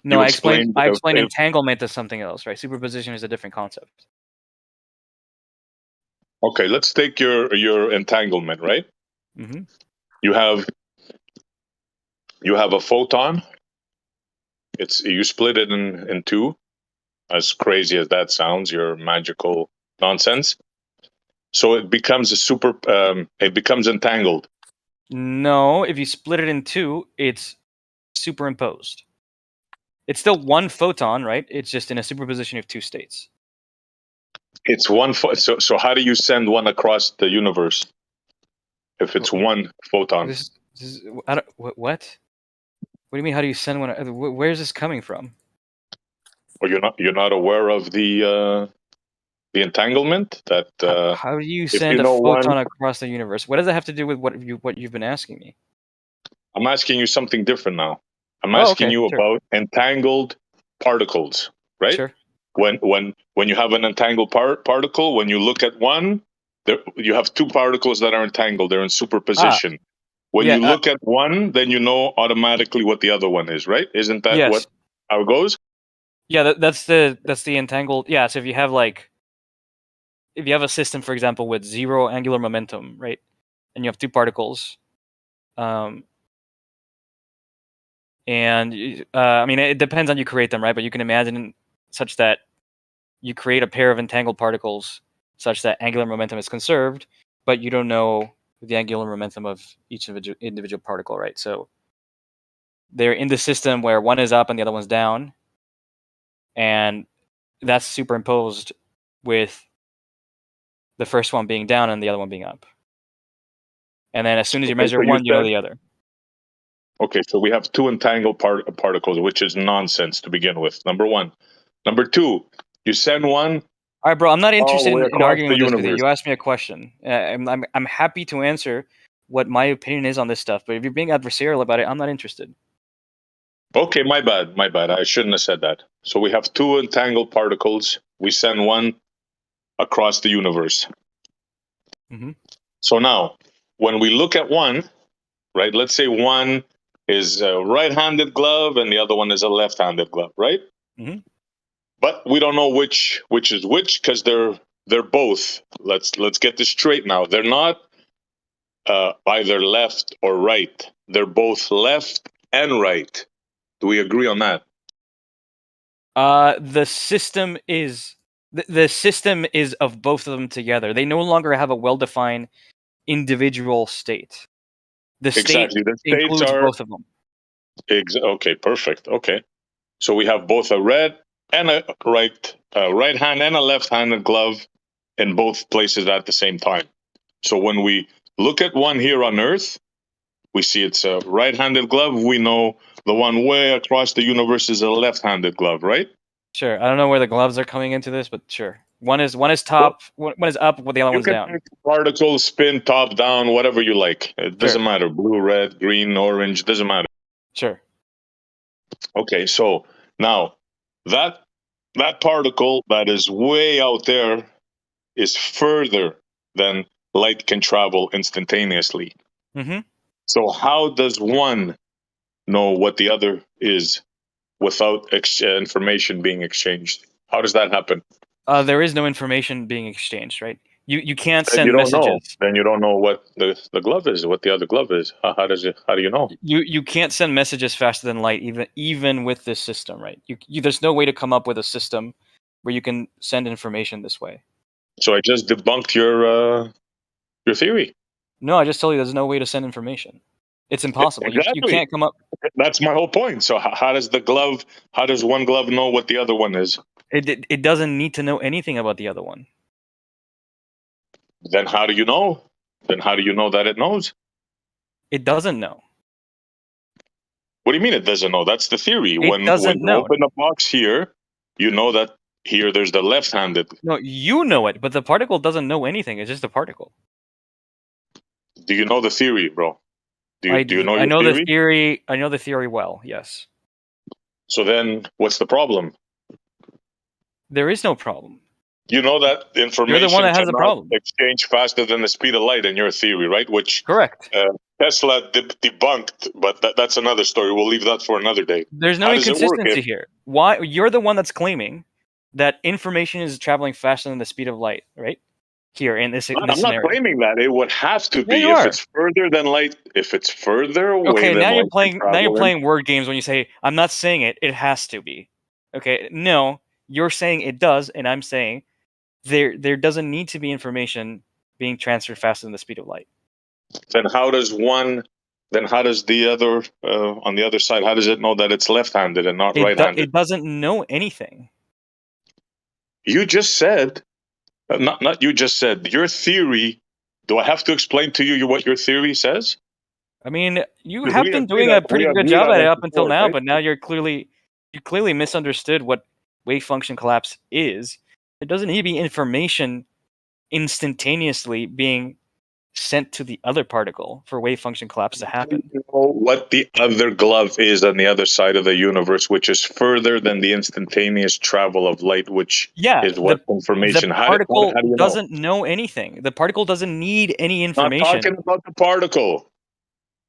S20: No, I explained entanglement as something else, right? Superposition is a different concept.
S12: Okay, let's take your entanglement, right?
S20: Mm-hmm.
S12: You have a photon. You split it in two. As crazy as that sounds, your magical nonsense. So it becomes it becomes entangled.
S20: No, if you split it in two, it's superimposed. It's still one photon, right? It's just in a superposition of two states.
S12: It's one so how do you send one across the universe if it's one photon?
S20: What? What do you mean? How do you send one? Where is this coming from?
S12: Or you're not aware of the entanglement that?
S20: How do you send a photon across the universe? What does that have to do with what you've been asking me?
S12: I'm asking you something different now. I'm asking you about entangled particles, right?
S20: Sure.
S12: When you have an entangled particle, when you look at one, you have two particles that are entangled. They're in superposition. When you look at one, then you know automatically what the other one is, right? Isn't that how it goes?
S20: Yeah, that's the entangled. Yeah, so if you have a system, for example, with zero angular momentum, right, and you have two particles, and I mean, it depends on you create them, right? But you can imagine such that you create a pair of entangled particles such that angular momentum is conserved, but you don't know the angular momentum of each individual particle, right? So they're in the system where one is up and the other one's down, and that's superimposed with the first one being down and the other one being up. And then as soon as you measure one, you know the other.
S12: Okay, so we have two entangled particles, which is nonsense to begin with. Number one. Number two, you send one.
S20: All right, bro. I'm not interested in arguing with this with you. You asked me a question. I'm happy to answer what my opinion is on this stuff, but if you're being adversarial about it, I'm not interested.
S12: Okay, my bad. I shouldn't have said that. So we have two entangled particles. We send one across the universe.
S20: Mm-hmm.
S12: So now, when we look at one, right? Let's say one is a right-handed glove and the other one is a left-handed glove, right?
S20: Mm-hmm.
S12: But we don't know which is which because they're both. Let's get this straight now. They're not either left or right. They're both left and right. Do we agree on that?
S20: The system is of both of them together. They no longer have a well-defined individual state. The state includes both of them.
S12: Okay, perfect. Okay, so we have both a red and a right hand and a left-handed glove in both places at the same time. So when we look at one here on Earth. We see it's a right-handed glove. We know the one way across the universe is a left-handed glove, right?
S20: Sure. I don't know where the gloves are coming into this, but sure. One is top, one is up, while the other
S12: You
S20: one's
S12: can
S20: down.
S12: make particles spin top down, whatever you like. It doesn't
S20: Sure.
S12: matter. Blue, red, green, orange, doesn't matter.
S20: Sure.
S12: Okay, so now that particle that is way out there is further than light can travel instantaneously.
S20: Mm-hmm.
S12: So how does one know what the other is without information being exchanged? How does that happen?
S20: There is no information being exchanged, right? You can't
S12: Then you
S20: send
S12: don't know.
S20: messages.
S12: Then you don't know what the glove is, what the other glove is. How do you know?
S20: You can't send messages faster than light, even with this system, right? There's no way to come up with a system where you can send information this way.
S12: So I just debunked your theory.
S20: No, I just told you there's no way to send information. It's impossible.
S12: Exactly.
S20: You can't come up.
S12: That's my whole point. So how does one glove know what the other one is?
S20: It doesn't need to know anything about the other one.
S12: Then how do you know? Then how do you know that it knows?
S20: It doesn't know.
S12: What do you mean it doesn't know? That's the theory. When
S20: doesn't
S12: you
S20: know.
S12: open a box here, you know that here there's the left-handed.
S20: No, you know it, but the particle doesn't know anything. It's just a particle.
S12: Do you know the theory, bro? Do you know
S20: I
S12: your
S20: know
S12: theory?
S20: the theory. I know the theory well. Yes.
S12: So then, what's the problem?
S20: There is no problem.
S12: You know that information
S20: You're the one that has a
S12: cannot
S20: problem.
S12: exchange faster than the speed of light in your theory, right? Which
S20: correct.
S12: Tesla debunked, but that's another story. We'll leave that for another day.
S20: There's no
S12: How does it work
S20: inconsistency here. Why you're the one that's claiming that information is traveling faster than the speed of light, right? Here in this
S12: I'm not
S20: scenario.
S12: claiming that. It would have to
S20: Yeah,
S12: be
S20: you
S12: if
S20: are.
S12: it's further than light. If it's further away
S20: Okay,
S12: than
S20: now you're
S12: light
S20: playing.
S12: can
S20: Now you're
S12: travel in.
S20: playing word games when you say I'm not saying it. It has to be. Okay, no, you're saying it does, and I'm saying there doesn't need to be information being transferred faster than the speed of light.
S12: Then how does the other on the other side? How does it know that it's left-handed and not right-handed?
S20: It doesn't know anything.
S12: You just said, not you just said. Your theory. Do I have to explain to you what your theory says?
S20: I mean, you
S12: 'Cause
S20: have
S12: we
S20: been
S12: agreed
S20: doing
S12: on-
S20: a pretty
S12: we
S20: good
S12: agreed
S20: job
S12: on
S20: at it
S12: that
S20: up until
S12: before,
S20: now,
S12: right?
S20: but now you clearly misunderstood what wave function collapse is. It doesn't need to be information instantaneously being sent to the other particle for wave function collapse to happen.
S12: You know what the other glove is on the other side of the universe, which is further than the instantaneous travel of light, which
S20: Yeah,
S12: is what
S20: the
S12: information.
S20: particle
S12: How do you know?
S20: doesn't know anything. The particle doesn't need any
S12: Not
S20: information.
S12: talking about the particle.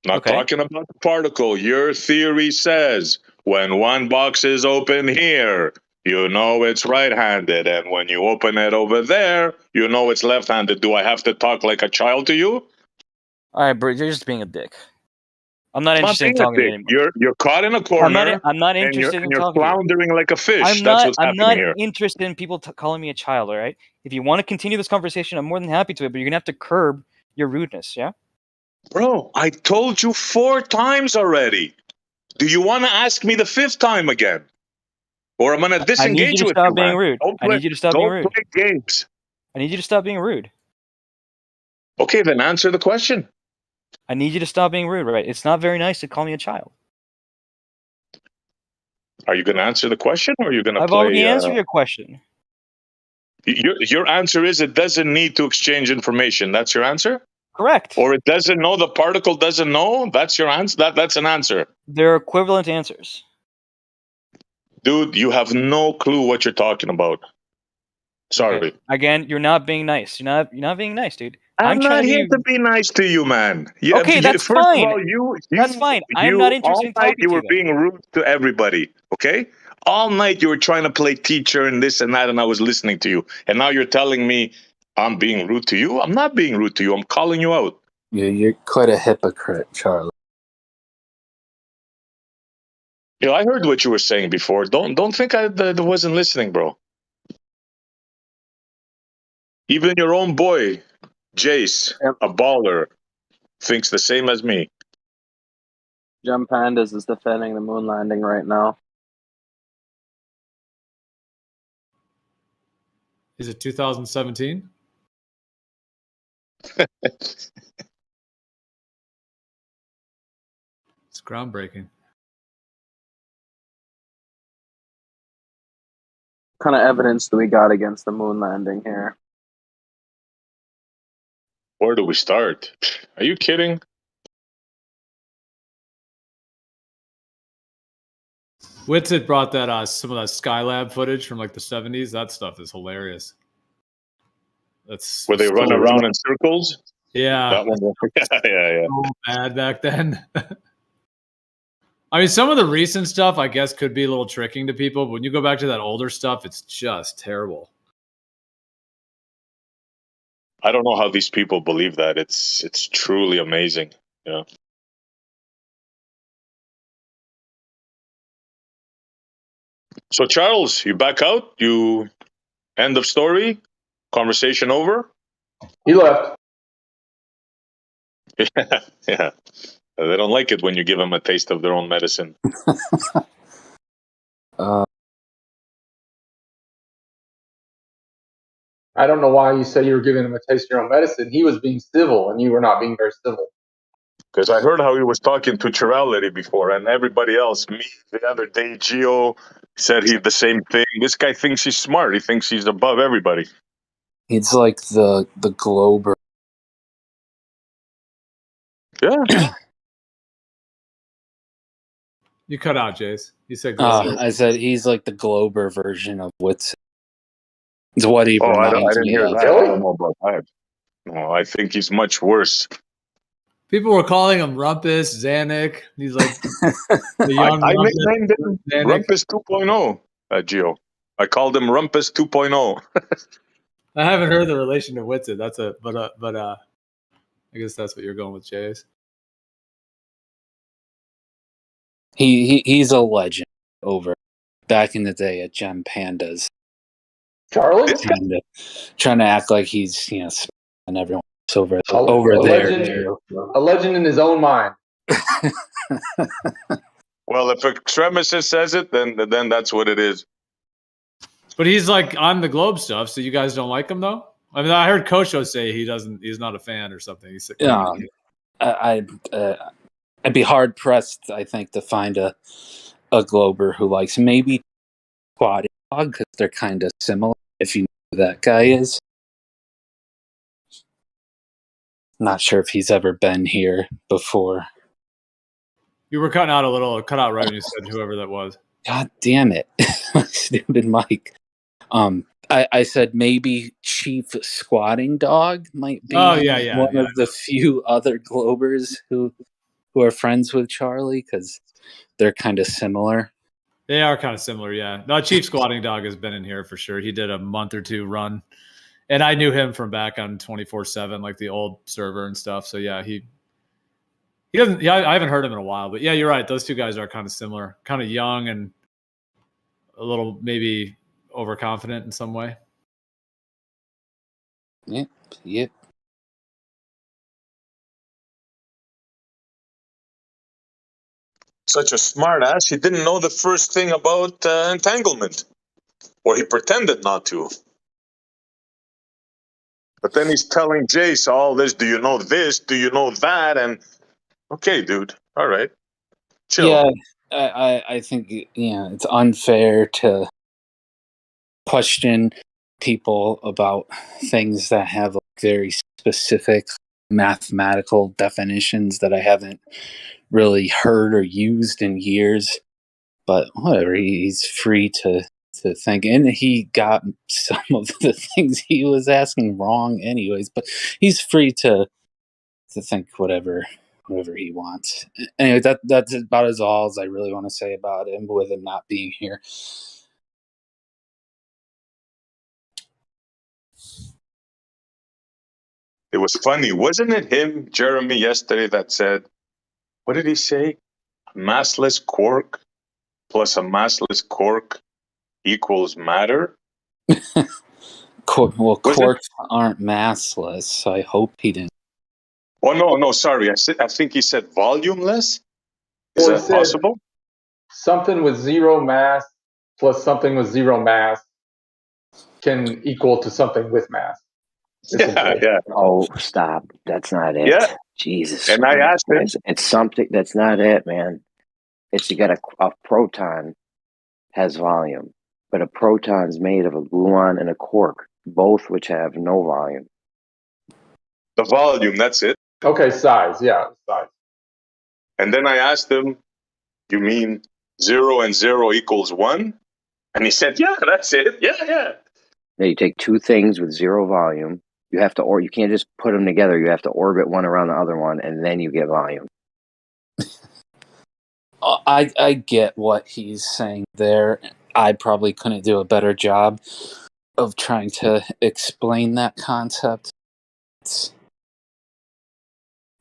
S12: Not
S20: Okay.
S12: talking about the particle. Your theory says when one box is open here, you know it's right-handed, and when you open it over there, you know it's left-handed. Do I have to talk like a child to you?
S20: All right, bro, you're just being a dick. I'm not
S12: I'm not
S20: interested in
S12: being a
S20: talking to you
S12: dick.
S20: anymore.
S12: You're caught in a corner.
S20: I'm not
S12: and
S20: interested in
S12: you're
S20: talking to you.
S12: floundering like a fish.
S20: I'm
S12: That's
S20: not.
S12: what's
S20: I'm
S12: happening
S20: not
S12: here.
S20: interested in people calling me a child. All right. If you want to continue this conversation, I'm more than happy to. But you're gonna have to curb your rudeness. Yeah.
S12: Bro, I told you 4 times already. Do you want to ask me the 5th time again? Or I'm going to
S20: I need you
S12: disengage
S20: to
S12: with
S20: stop
S12: you,
S20: being
S12: man.
S20: rude.
S12: Don't
S20: I need you to stop being rude.
S12: play games.
S20: I need you to stop being rude.
S12: Okay, then answer the question.
S20: I need you to stop being rude. Right. It's not very nice to call me a child.
S12: Are you going to answer the question, or are you going to
S20: I've
S12: play?
S20: already answered your question.
S12: Your answer is it doesn't need to exchange information. That's your answer?
S20: Correct.
S12: Or it doesn't know, the particle doesn't know? That's your answer? That's an answer.
S20: They're equivalent answers.
S12: Dude, you have no clue what you're talking about. Sorry.
S20: Okay. Again, you're not being nice. You're not being nice, dude.
S12: I'm
S20: trying
S12: not here
S20: to
S12: to be nice to you, man.
S20: Okay, that's
S12: First
S20: fine.
S12: of all,
S20: That's fine. I am not interested
S12: all
S20: in
S12: night
S20: talking
S12: you
S20: to
S12: were
S20: you.
S12: being rude to everybody. Okay, all night you were trying to play teacher and this and that, and I was listening to you. And now you're telling me I'm being rude to you. I'm not being rude to you. I'm calling you out.
S21: You're quite a hypocrite, Charlie.
S12: I heard what you were saying before. Don't think I wasn't listening, bro. Even your own boy, Jace, a baller, thinks the same as me.
S21: Jump Pandas is defending the moon landing right now.
S5: Is it 2017? Groundbreaking.
S3: Kind of evidence do we got against the moon landing here?
S12: Where do we start? Are you kidding?
S5: Whitsitt brought that some of that Skylab footage from like the 70s. That stuff is hilarious. That's
S12: where they run around in circles.
S5: Yeah.
S12: That one. Yeah.
S5: So bad back then. I mean, some of the recent stuff, I guess, could be a little tricking to people. But when you go back to that older stuff, it's just terrible.
S12: I don't know how these people believe that. It's truly amazing. Yeah. So Charles, you back out? You end of story? Conversation over?
S9: He left.
S12: Yeah. They don't like it when you give them a taste of their own medicine.
S9: I don't know why you said you were giving him a taste of your own medicine. He was being civil, and you were not being very civil.
S12: Because I heard how he was talking to Chirality before, and everybody else. Me, the other day, Gio said he the same thing. This guy thinks he's smart. He thinks he's above everybody.
S21: It's like the Glober.
S12: Yeah.
S5: You cut out, Jace. You said
S21: I said he's like the Glober version of Whitsitt. It's what he reminds
S12: I didn't
S21: me
S12: hear
S21: of.
S12: that. I don't know about that. No, I think he's much worse.
S5: People were calling him Rumpus, Zanuck. He's like the young
S12: I
S5: Rumpus.
S12: nicknamed him Rumpus 2.0, Gio. I called him Rumpus 2.0.
S5: I haven't heard the relation to Whitsitt. But I guess that's what you're going with, Jace.
S21: He's a legend over back in the day at Gem Pandas.
S9: Charlie?
S21: Trying to act like he's, and everyone's over there.
S9: A legend in his own mind.
S12: Well, if Extremistus says it, then that's what it is.
S5: But he's like on the Globe stuff, so you guys don't like him though? I mean, I heard Kosho say he's not a fan or something. He's
S21: I'd be hard pressed, I think, to find a Glober who likes maybe Quad Dog because they're kind of similar. If you know who that guy is, not sure if he's ever been here before.
S5: You were cutting out a little. Cut out right when you said whoever that was.
S21: God damn it, stupid Mike. I said maybe Chief Squatting Dog might be one of the few other Globers who are friends with Charlie because they're kind of similar.
S5: They are kind of similar, yeah. No, Chief Squatting Dog has been in here for sure. He did a month or two run, and I knew him from back on 24/7, like the old server and stuff. So yeah, he doesn't. Yeah, I haven't heard him in a while, but yeah, you're right. Those two guys are kind of similar, kind of young and a little maybe overconfident in some way.
S21: Yep.
S12: Such a smart ass. He didn't know the first thing about entanglement, or he pretended not to. But then he's telling Jace all this. Do you know this? Do you know that? And okay, dude. All right. Chill.
S21: Yeah, I think it's unfair to question people about things that have very specific mathematical definitions that I haven't really heard or used in years. But whatever, he's free to think, and he got some of the things he was asking wrong anyways, but he's free to think whatever he wants. Anyway, that's about as all as I really want to say about him with him not being here.
S12: It was funny. Wasn't it him, Jeremy, yesterday that said, what did he say? A massless quark plus a massless quark equals matter?
S21: Quarks aren't massless, so I hope he didn't.
S12: Oh, no, sorry. I think he said volumeless? Is that possible?
S9: Something with zero mass plus something with zero mass can equal to something with mass.
S12: Yeah.
S2: Oh, stop. That's not it.
S12: Yeah.
S2: Jesus.
S12: And I asked him,
S2: it's something that's not it, man. It's you got a proton has volume, but a proton's made of a gluon and a quark, both which have no volume.
S12: the volume, that's it.
S9: Okay, size. Yeah, size.
S12: And then I asked him, you mean 0 and 0 equals 1? And he said, yeah, that's it. Yeah.
S2: Now you take two things with zero volume. You have to, or you can't just put them together. You have to orbit one around the other one, and then you get volume.
S21: I get what he's saying there. I probably couldn't do a better job of trying to explain that concept.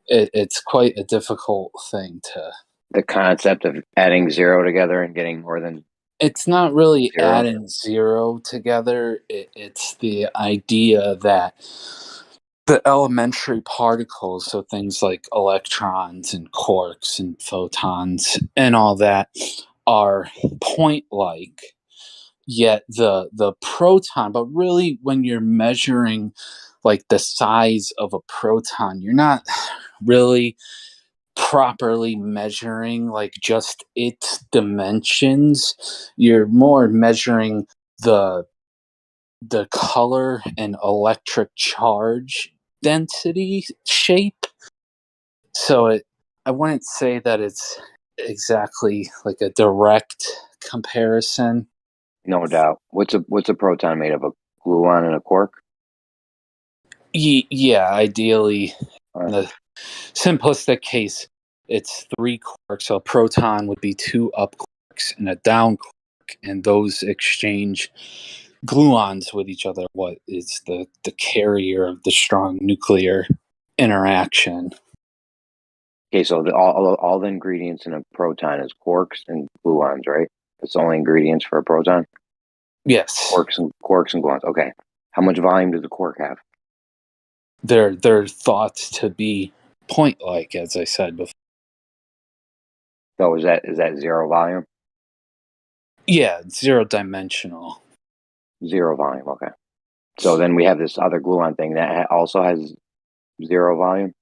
S21: It's quite a difficult thing to.
S2: The concept of adding zero together and getting more than.
S21: It's not really
S2: zero.
S21: adding zero together. It's the idea that the elementary particles, so things like electrons and quarks and photons and all that, are point-like. Yet the proton, but really when you're measuring like the size of a proton, you're not really properly measuring like just its dimensions. You're more measuring the color and electric charge density shape. So I wouldn't say that it's exactly like a direct comparison.
S2: No doubt. What's a proton made of? A gluon and a quark?
S21: Yeah, ideally, in the simplistic case, it's 3 quarks. So a proton would be 2 up quarks and a down quark, and those exchange gluons with each other. What is the carrier of the strong nuclear interaction?
S2: Okay, so all the ingredients in a proton is quarks and gluons, right? It's the only ingredients for a proton?
S21: Yes.
S2: Quarks and gluons. Okay. How much volume does the quark have?
S21: They're thought to be point-like, as I said before.
S2: So is that zero volume?
S21: Yeah, zero dimensional.
S2: Zero volume, okay. So then we have this other gluon thing that also has zero volume?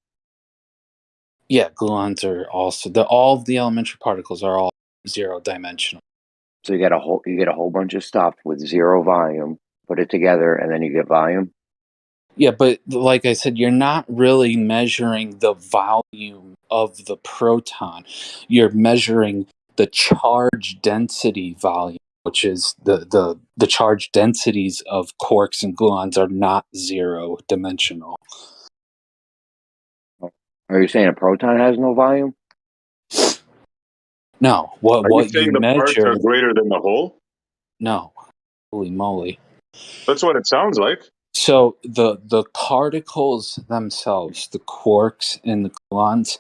S21: Yeah, gluons are also all of the elementary particles are all zero dimensional.
S2: So you get a whole bunch of stuff with zero volume, put it together, and then you get volume?
S21: Yeah, but like I said, you're not really measuring the volume of the proton. You're measuring the charge density volume, which is the charge densities of quarks and gluons are not zero dimensional.
S2: Are you saying a proton has no volume?
S21: No.
S12: Are you
S21: What
S12: saying
S21: you
S12: the parts
S21: measure?
S12: are greater than the whole?
S21: No. Holy moly.
S12: That's what it sounds like.
S21: So the particles themselves, the quarks and the gluons,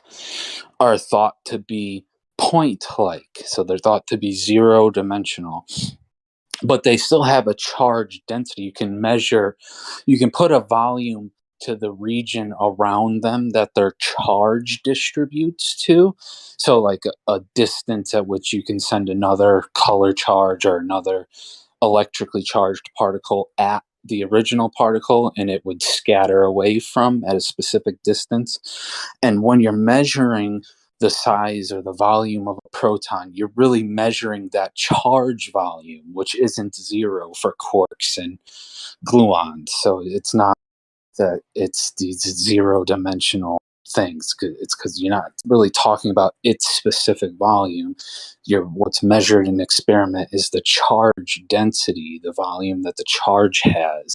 S21: are thought to be point-like. So they're thought to be zero dimensional. But they still have a charge density. You can put a volume to the region around them that their charge distributes to. So like a distance at which you can send another color charge or another electrically charged particle at the original particle, and it would scatter away from at a specific distance. And when you're measuring the size or the volume of a proton, you're really measuring that charge volume, which isn't zero for quarks and gluons. So it's not that it's these zero dimensional things. It's because you're not really talking about its specific volume. What's measured in an experiment is the charge density, the volume that the charge has.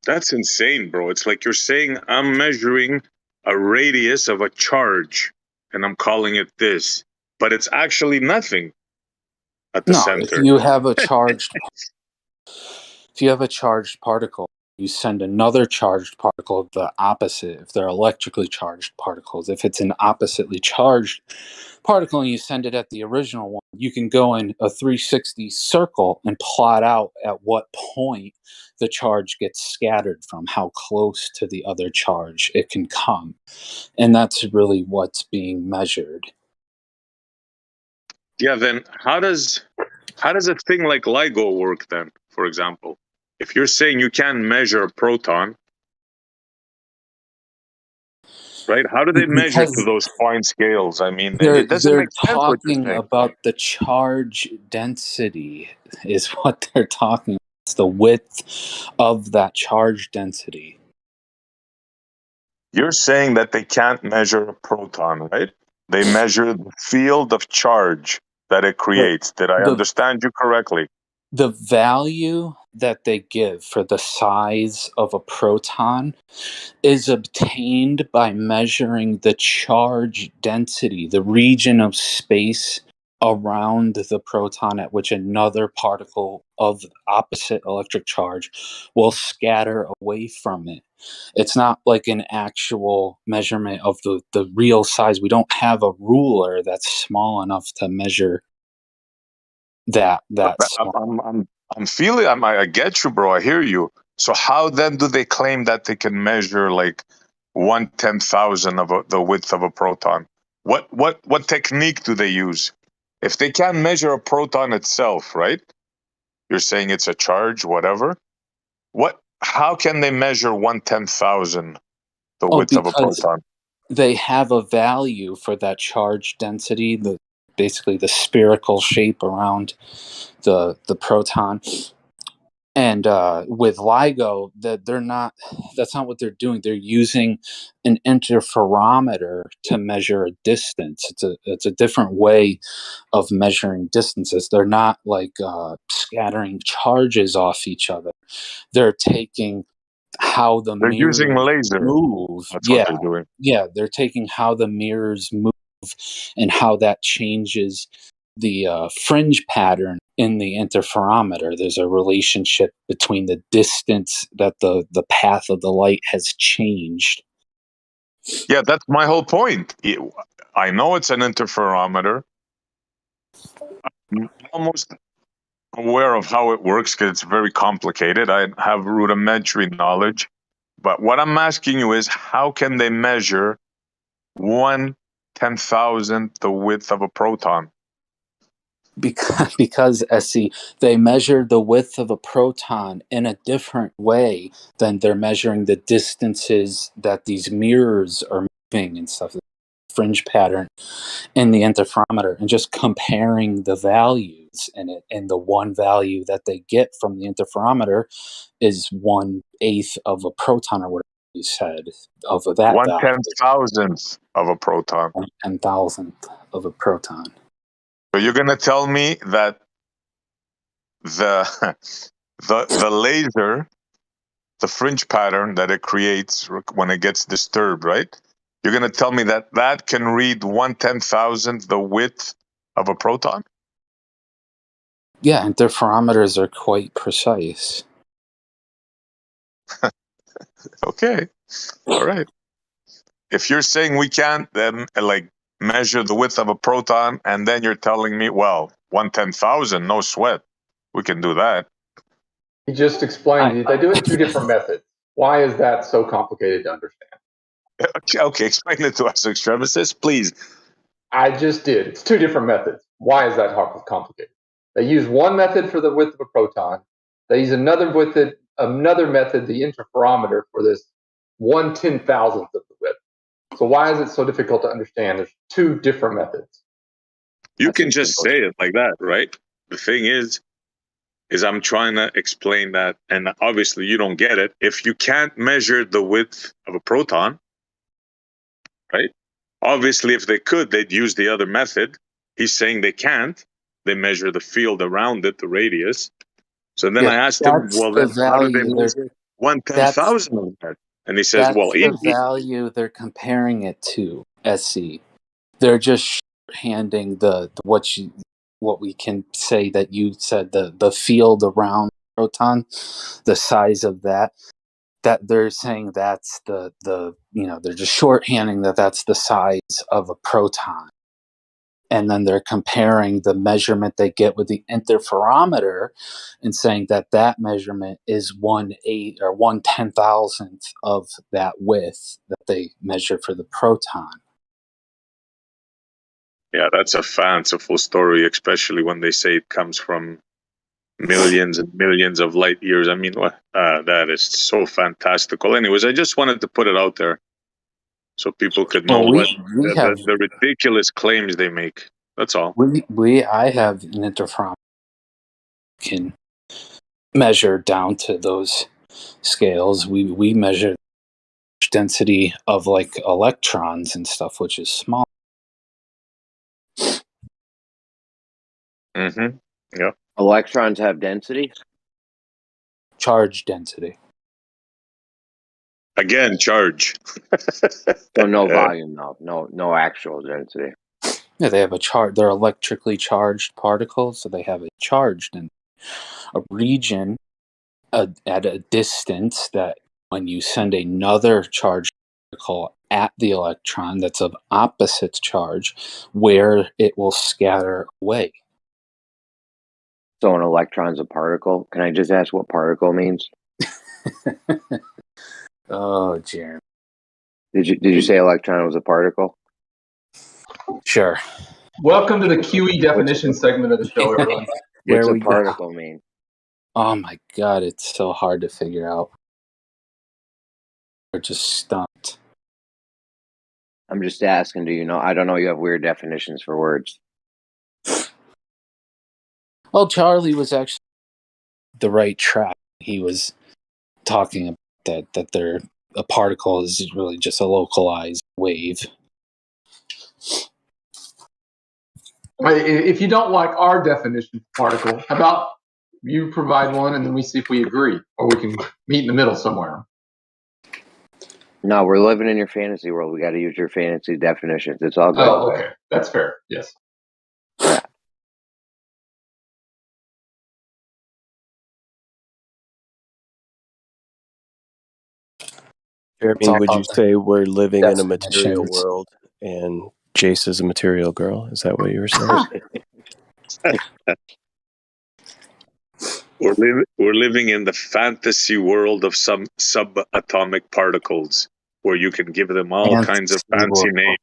S12: That's insane, bro. It's like you're saying I'm measuring a radius of a charge and I'm calling it this, but it's actually nothing at the center.
S21: If you have a charged particle, you send another charged particle of the opposite. If they're electrically charged particles, if it's an oppositely charged particle and you send it at the original one, you can go in a 360 circle and plot out at what point the charge gets scattered from, how close to the other charge it can come. And that's really what's being measured.
S12: Yeah, then how does a thing like LIGO work then, for example? If you're saying you can measure a proton. right? How do they measure to
S21: Because
S12: those fine scales? I mean,
S21: they're
S12: it doesn't make sense what you're
S21: talking
S12: saying.
S21: about the charge density is what they're talking about. It's the width of that charge density.
S12: You're saying that they can't measure a proton, right? They measure the field of charge that it creates. Did I
S21: The
S12: understand you correctly?
S21: the value that they give for the size of a proton is obtained by measuring the charge density, the region of space around the proton at which another particle of opposite electric charge will scatter away from it. It's not like an actual measurement of the real size. We don't have a ruler that's small enough to measure that small.
S12: I'm feeling. I get you, bro. I hear you. So how then do they claim that they can measure like 1/10,000 of the width of a proton? What technique do they use? If they can't measure a proton itself, right? You're saying it's a charge, whatever. How can they measure 1/10,000 the width of a
S21: Because
S12: proton?
S21: they have a value for that charge density, basically the spherical shape around the proton. And with LIGO, that's not what they're doing. They're using an interferometer to measure a distance. It's a different way of measuring distances. They're not like scattering charges off each other. They're taking how the
S12: They're using
S21: mirrors
S12: laser.
S21: move.
S12: That's what they're doing.
S21: Yeah, they're taking how the mirrors move and how that changes the fringe pattern in the interferometer. There's a relationship between the distance that the path of the light has changed.
S12: Yeah, that's my whole point. I know it's an interferometer. I'm almost aware of how it works because it's very complicated. I have rudimentary knowledge. But what I'm asking you is, how can they measure 1/10,000th the width of a proton?
S21: Because SC, they measure the width of a proton in a different way than they're measuring the distances that these mirrors are moving and stuff. The fringe pattern in the interferometer, and just comparing the values in it, and the one value that they get from the interferometer is 1/8 of a proton, or whatever you said, of that value.
S12: 1/10,000th of a proton.
S21: 1/10,000th of a proton.
S12: So you're gonna tell me that the laser, the fringe pattern that it creates when it gets disturbed, right? You're gonna tell me that that can read 1/10,000th the width of a proton?
S21: Yeah, interferometers are quite precise.
S12: Okay, all right. If you're saying we can't then like measure the width of a proton, and then you're telling me, well, 1/10,000, no sweat, we can do that.
S9: He just explained they do it in two different methods. Why is that so complicated to understand?
S12: Okay, explain it to us, Extremistus, please.
S9: I just did. It's two different methods. Why is that complicated? They use one method for the width of a proton. They use another method, the interferometer, for this 1/10,000th of the width. So why is it so difficult to understand? There's two different methods.
S12: You can just say it like that, right? The thing is I'm trying to explain that, and obviously you don't get it. If you can't measure the width of a proton, right? Obviously, if they could, they'd use the other method. He's saying they can't. They measure the field around it, the radius. So then I asked him, well, then how do they measure 1/10,000 of that? And he says, well,
S21: That's the value they're comparing it to, SC. They're just handing what we can say that you said, the field around the proton, the size of that they're saying that's the they're just shorthanding that's the size of a proton. And then they're comparing the measurement they get with the interferometer and saying that measurement is 1/8 or 1/10,000th of that width that they measure for the proton.
S12: Yeah, that's a fanciful story, especially when they say it comes from millions and millions of light years. I mean, that is so fantastical. Anyways, I just wanted to put it out there. so people could know
S21: Well,
S12: what
S21: we have
S12: the ridiculous claims they make. That's all.
S21: I have an interferometer can measure down to those scales. We measure density of like electrons and stuff, which is small.
S12: Mm-hmm. Yeah.
S2: Electrons have density?
S21: Charge density.
S12: Again, charge.
S2: So no volume, no actual density.
S21: Yeah, they have a charge. They're electrically charged particles, so they have a charge and a region at a distance that when you send another charged particle at the electron that's of opposite charge, where it will scatter away.
S2: So an electron's a particle. Can I just ask what particle means?
S21: Oh, Jeremy.
S2: Did you say electron was a particle?
S21: Sure.
S9: Welcome to the QE definition segment of the show, everyone.
S2: What's a particle mean?
S21: Oh my god, it's so hard to figure out. We're just stumped.
S2: I'm just asking, do you know? I don't know, you have weird definitions for words.
S21: Well, Charlie was actually the right track. He was talking about that they're a particle is really just a localized wave.
S9: If you don't like our definition of particle, how about you provide one and then we see if we agree, or we can meet in the middle somewhere.
S2: No, we're living in your fantasy world. We got to use your fantasy definitions. It's all good.
S9: Oh, okay. That's fair. Yes.
S8: Jeremy, would you say we're living in a material
S21: definitions.
S8: world and Jace is a material girl? Is that what you were saying?
S12: We're living in the fantasy world of some subatomic particles where you can give them all kinds of fancy names.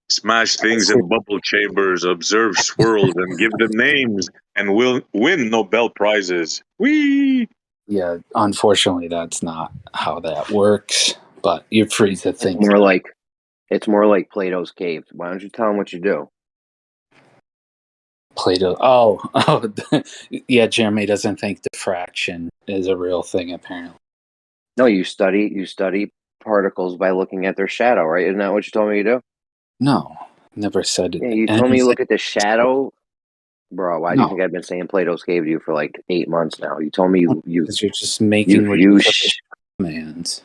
S12: Smash things in bubble chambers, observe swirls, and give them names, and we'll win Nobel Prizes. Whee!
S21: Yeah, unfortunately, that's not how that works. But you're free to think.
S2: It's more like Plato's cave. Why don't you tell them what you do?
S21: Plato. Oh, yeah. Jeremy doesn't think diffraction is a real thing. Apparently,
S2: No, you study particles by looking at their shadow, right? Isn't that what you told me you do?
S21: no, never said it.
S2: Yeah, you told me you look at the shadow. Bro, why do you think I've been saying Plato's cave to you for like 8 months now? You told me you're
S21: just making commands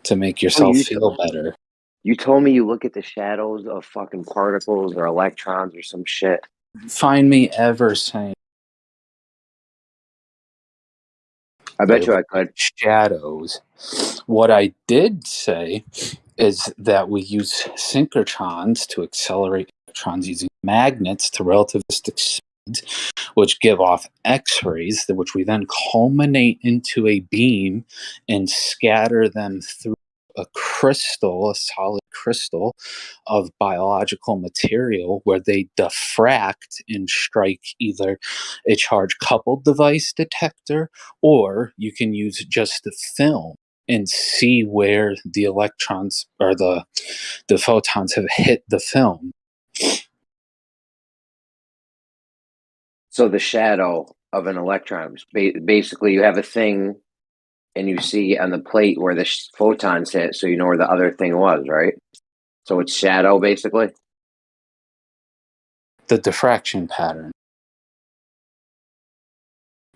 S21: to make yourself feel better.
S2: You told me you look at the shadows of fucking particles or electrons or some shit.
S21: Find me ever saying.
S2: I bet you I could.
S21: Shadows. What I did say is that we use synchrotrons to accelerate electrons using magnets to relativistic speeds, which give off X-rays, which we then culminate into a beam and scatter them through a crystal, a solid crystal of biological material, where they diffract and strike either a charge coupled device detector, or you can use just the film and see where the electrons or the photons have hit the film.
S2: So the shadow of an electron, basically you have a thing and you see on the plate where the photons hit, so you know where the other thing was, right? So it's shadow, basically?
S21: The diffraction pattern.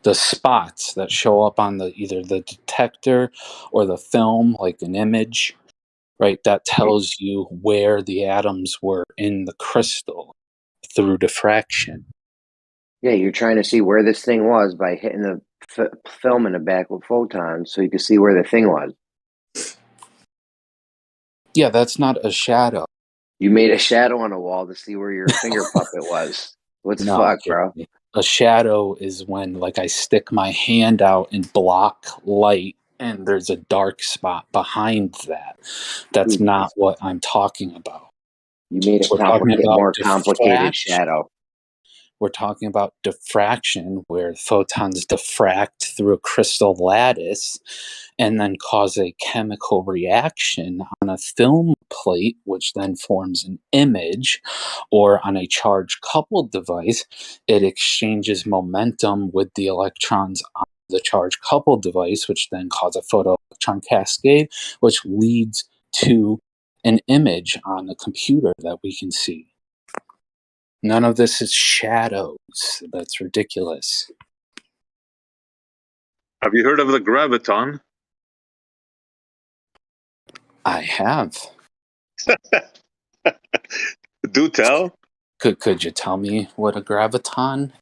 S21: The spots that show up on either the detector or the film, like an image, right? That tells you where the atoms were in the crystal through diffraction.
S2: Yeah, you're trying to see where this thing was by hitting the film in the back with photons so you can see where the thing was.
S21: Yeah, that's not a shadow.
S2: You made a shadow on a wall to see where your finger puppet was. What the fuck, bro?
S21: A shadow is when, like, I stick my hand out and block light and there's a dark spot behind that. That's not what I'm talking about.
S2: You made a more complicated shadow.
S21: we're talking about diffraction, where photons diffract through a crystal lattice and then cause a chemical reaction on a film plate, which then forms an image, or on a charge-coupled device, it exchanges momentum with the electrons on the charge-coupled device, which then cause a photoelectron cascade, which leads to an image on the computer that we can see. None of this is shadows. That's ridiculous.
S12: Have you heard of the graviton?
S21: I have.
S12: Do tell.
S21: Could you tell me what a graviton?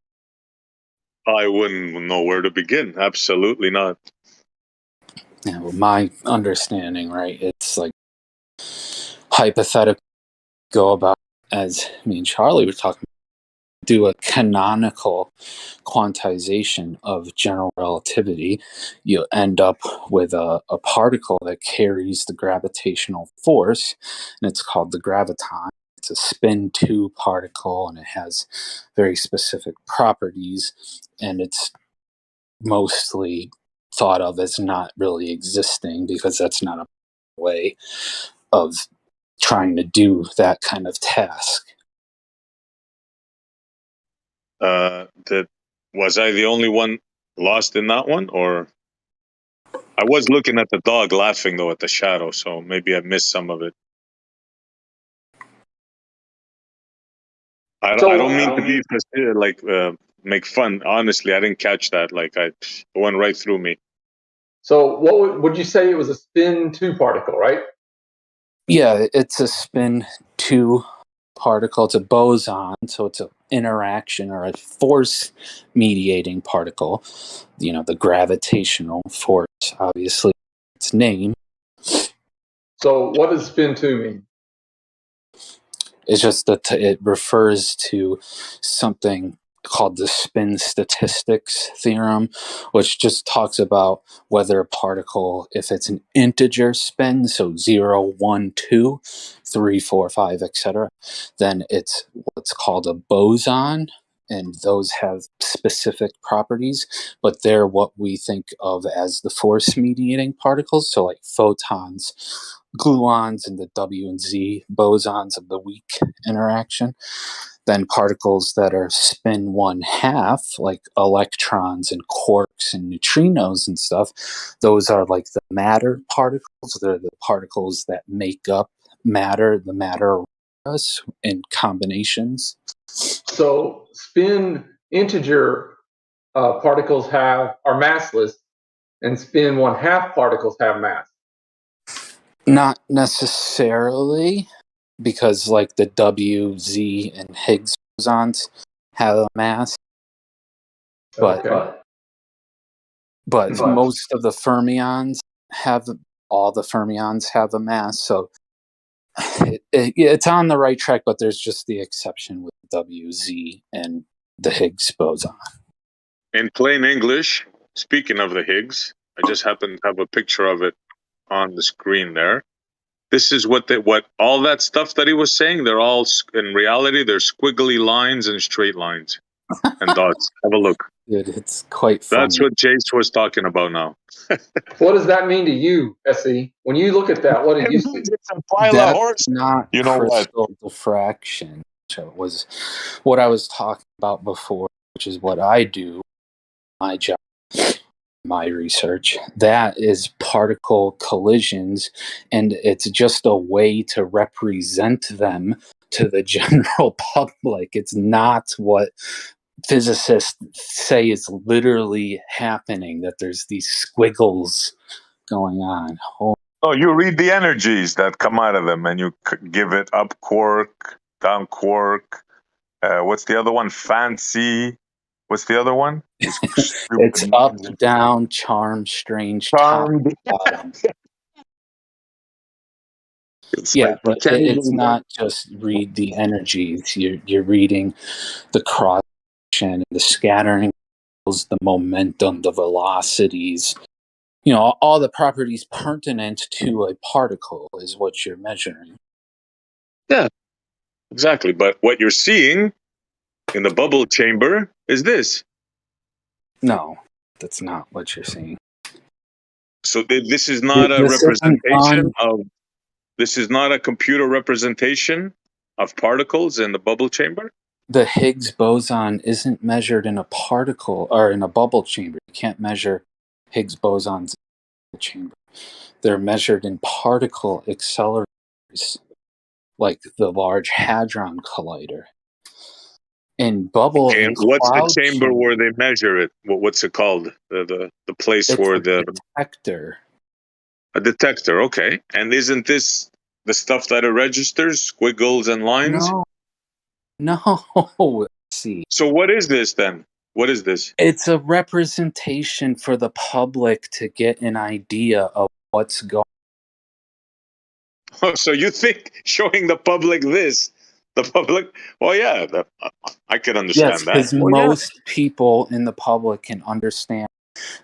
S12: I wouldn't know where to begin. Absolutely not.
S21: Yeah, well, my understanding, right? It's like hypothetical. Go about, as me and Charlie were talking, do a canonical quantization of general relativity. You'll end up with a particle that carries the gravitational force, and it's called the graviton. It's a spin 2 particle, and it has very specific properties, and it's mostly thought of as not really existing because that's not a way of trying to do that kind of task.
S12: Was I the only one lost in that one, or I was looking at the dog laughing though at the shadow, so maybe I missed some of it. I don't mean to be like make fun. Honestly, I didn't catch that. Like it went right through me.
S9: So what would you say it was a spin 2 particle, right?
S21: Yeah, it's a spin 2 particle. It's a boson, so it's an interaction or a force mediating particle. You know, the gravitational force, obviously, its name.
S9: So what does spin 2 mean?
S21: It's just that it refers to something called the spin statistics theorem, which just talks about whether a particle, if it's an integer spin, so 0, 1, 2, 3, 4, 5, etc., then it's what's called a boson, and those have specific properties, but they're what we think of as the force mediating particles, so like photons, gluons, and the W and Z bosons of the weak interaction. Then particles that are spin 1/2, like electrons and quarks and neutrinos and stuff, those are like the matter particles. They're the particles that make up matter, the matter around us in combinations.
S9: So spin integer particles are massless, and spin 1/2 particles have mass.
S21: Not necessarily, because like the W, Z, and Higgs bosons have a mass, but most of the fermions all the fermions have a mass, so it's on the right track, but there's just the exception with W, Z, and the Higgs boson.
S12: In plain English, speaking of the Higgs, I just happen to have a picture of it on the screen there. This is what all that stuff that he was saying, they're all, in reality, they're squiggly lines and straight lines and dots. Have a look.
S21: Dude, it's quite funny.
S12: That's what Jace was talking about now.
S9: What does that mean to you, SE? When you look at that, what do you see?
S12: It's a pile of horse.
S21: Not
S12: you know
S21: crystal diffraction, which was what I was talking about before, which is what I do, my job, my research. That is particle collisions, and it's just a way to represent them to the general public. It's not what physicists say is literally happening, that there's these squiggles going on.
S12: Oh, you read the energies that come out of them, and you give it up quark, down quark. What's the other one? Fancy. What's the other one?
S21: It's up, down, charm, strange,
S12: charm.
S21: Bottom. Yeah, but it's not just read the energies. You're reading the cross section, the scattering, the momentum, the velocities. You know, all the properties pertinent to a particle is what you're measuring.
S12: Yeah, exactly. But what you're seeing in the bubble chamber is this.
S21: No, that's not what you're seeing.
S12: So this is not a
S21: This isn't
S12: representation
S21: on
S12: of. This is not a computer representation of particles in the bubble chamber.
S21: the Higgs boson isn't measured in a particle or in a bubble chamber. You can't measure Higgs bosons in a chamber. They're measured in particle accelerators, like the Large Hadron Collider. In bubble
S12: Okay,
S21: and
S12: and what's the
S21: cloud
S12: chamber where they measure it? What's it called? The place
S21: it's
S12: where
S21: a
S12: the
S21: detector.
S12: a detector. Okay, and isn't this the stuff that it registers? Squiggles and lines.
S21: No. See,
S12: So what is this then? What is this?
S21: it's a representation for the public to get an idea of what's going.
S12: Oh, so you think showing the public this, the public? Oh yeah, I can
S21: Yes,
S12: understand that.
S21: because
S12: Oh yeah.
S21: most people in the public can understand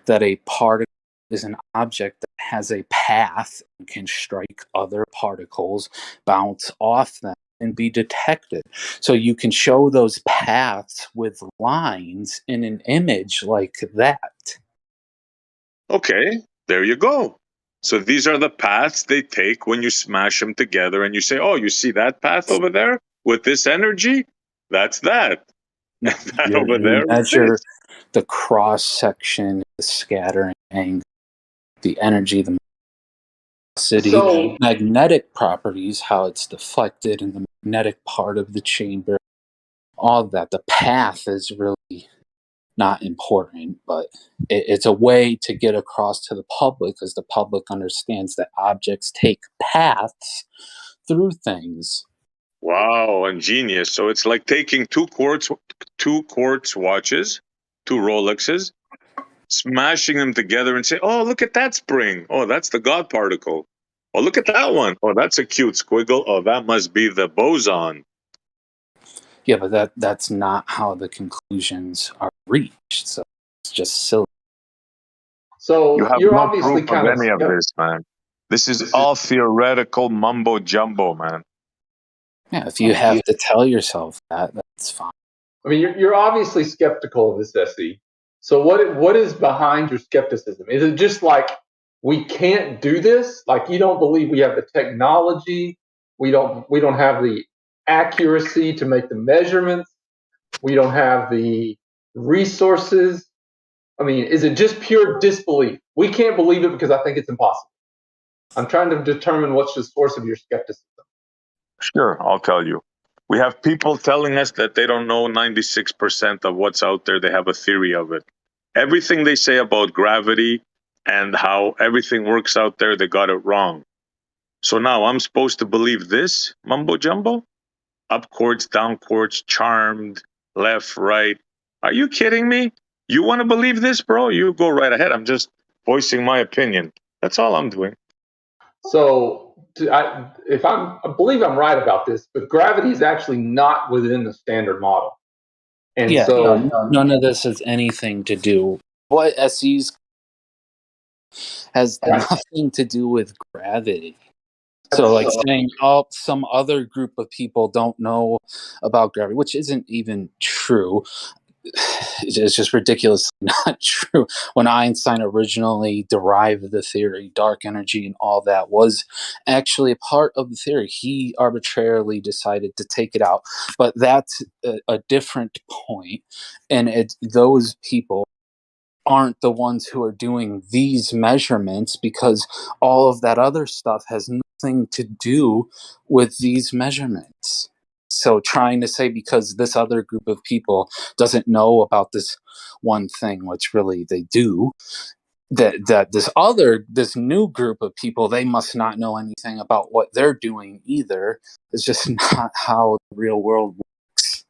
S21: that a particle is an object that has a path and can strike other particles, bounce off them, and be detected. So you can show those paths with lines in an image like that.
S12: Okay, there you go. So these are the paths they take when you smash them together and you say, oh, you see that path over there with this energy? That's that. And that over
S21: You
S12: there is
S21: measure
S12: this.
S21: the cross section, the scattering angle, the energy, the velocity,
S9: So-
S21: magnetic properties, how it's deflected in the magnetic part of the chamber, all of that. The path is really not important, but it's a way to get across to the public because the public understands that objects take paths through things.
S12: Wow, ingenious. So it's like taking two quartz watches, two Rolexes, smashing them together and say, oh, look at that spring. Oh, that's the God particle. Oh, look at that one. Oh, that's a cute squiggle. Oh, that must be the boson.
S21: Yeah, but that's not how the conclusions are reached. So it's just silly.
S9: So
S12: You have
S9: you're
S12: no
S9: obviously
S12: proof
S9: kind
S12: of
S9: of
S12: any of this, man. This is all theoretical mumbo jumbo, man.
S21: Yeah, if you have to tell yourself that, that's fine.
S9: I mean, you're obviously skeptical of this SE. So what is behind your skepticism? Is it just like we can't do this? Like you don't believe we have the technology, we don't have the accuracy to make the measurements, we don't have the resources. I mean, is it just pure disbelief? We can't believe it because I think it's impossible. I'm trying to determine what's the source of your skepticism.
S12: Sure, I'll tell you. We have people telling us that they don't know 96% of what's out there. They have a theory of it. Everything they say about gravity and how everything works out there, they got it wrong. So now I'm supposed to believe this mumbo jumbo? Up quartz, down quartz, charmed, left, right. Are you kidding me? You want to believe this, bro? You go right ahead. I'm just voicing my opinion. That's all I'm doing.
S9: So, I believe I'm right about this, but gravity is actually not within the standard model, and
S21: Yeah,
S9: so
S21: none of this has anything to do. What SEs has nothing to do with gravity. So, like saying, oh, some other group of people don't know about gravity, which isn't even true. It's just ridiculously not true. When Einstein originally derived the theory, dark energy and all that was actually a part of the theory. He arbitrarily decided to take it out, but that's a different point. And those people aren't the ones who are doing these measurements because all of that other stuff has nothing to do with these measurements. So trying to say because this other group of people doesn't know about this one thing, which really they do, that this new group of people, they must not know anything about what they're doing either, is just not how the real world works.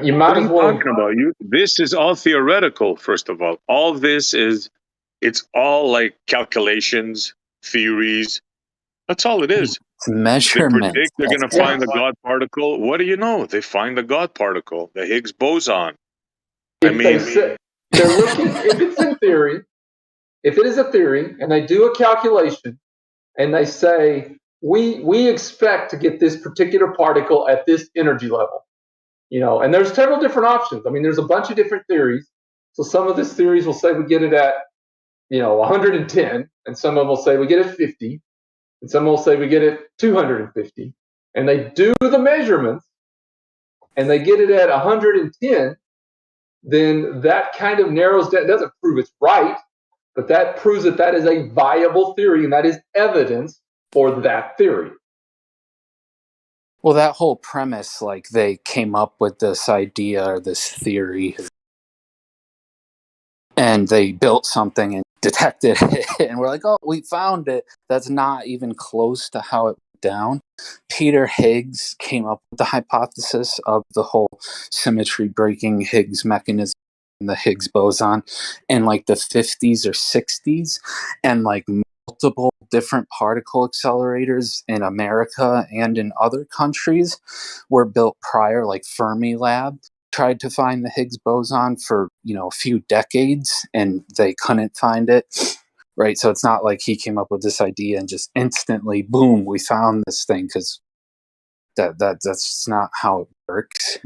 S9: You might
S12: What are
S9: as
S12: you
S9: well.
S12: talking about? This is all theoretical, first of all. All this is, it's all like calculations, theories. That's all it is.
S21: It's
S12: They
S21: measurement.
S12: predict they're going to find the God particle. What do you know? They find the God particle, the Higgs boson.
S9: If they're looking, if it's in theory, if it is a theory, and they do a calculation, and they say, we expect to get this particular particle at this energy level. And there's several different options. I mean, there's a bunch of different theories. So some of these theories will say we get it at 110, and some of them will say we get it at 50, and some will say we get it 250. And they do the measurements, and they get it at 110. Then that kind of narrows down. It doesn't prove it's right, but that proves that that is a viable theory, and that is evidence for that theory.
S21: Well, that whole premise, like they came up with this idea or this theory, and they built something and detected it, and we're like, oh, we found it. That's not even close to how it went down. Peter Higgs came up with the hypothesis of the whole symmetry breaking Higgs mechanism, the Higgs boson, in like the 50s or 60s, and like multiple different particle accelerators in America and in other countries were built prior, like Fermilab tried to find the Higgs boson for a few decades, and they couldn't find it. Right, so it's not like he came up with this idea and just instantly, boom, we found this thing, because that's not how it works.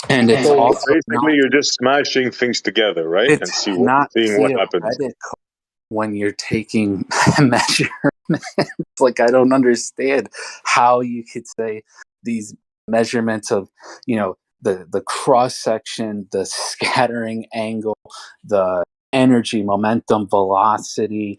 S21: And it's
S12: So
S21: also
S12: basically you're just smashing things together, right? And
S21: it's
S12: seeing
S21: not
S12: what happens.
S21: theoretical when you're taking measurements. Like, I don't understand how you could say these measurements of the cross section, the scattering angle, the energy, momentum, velocity,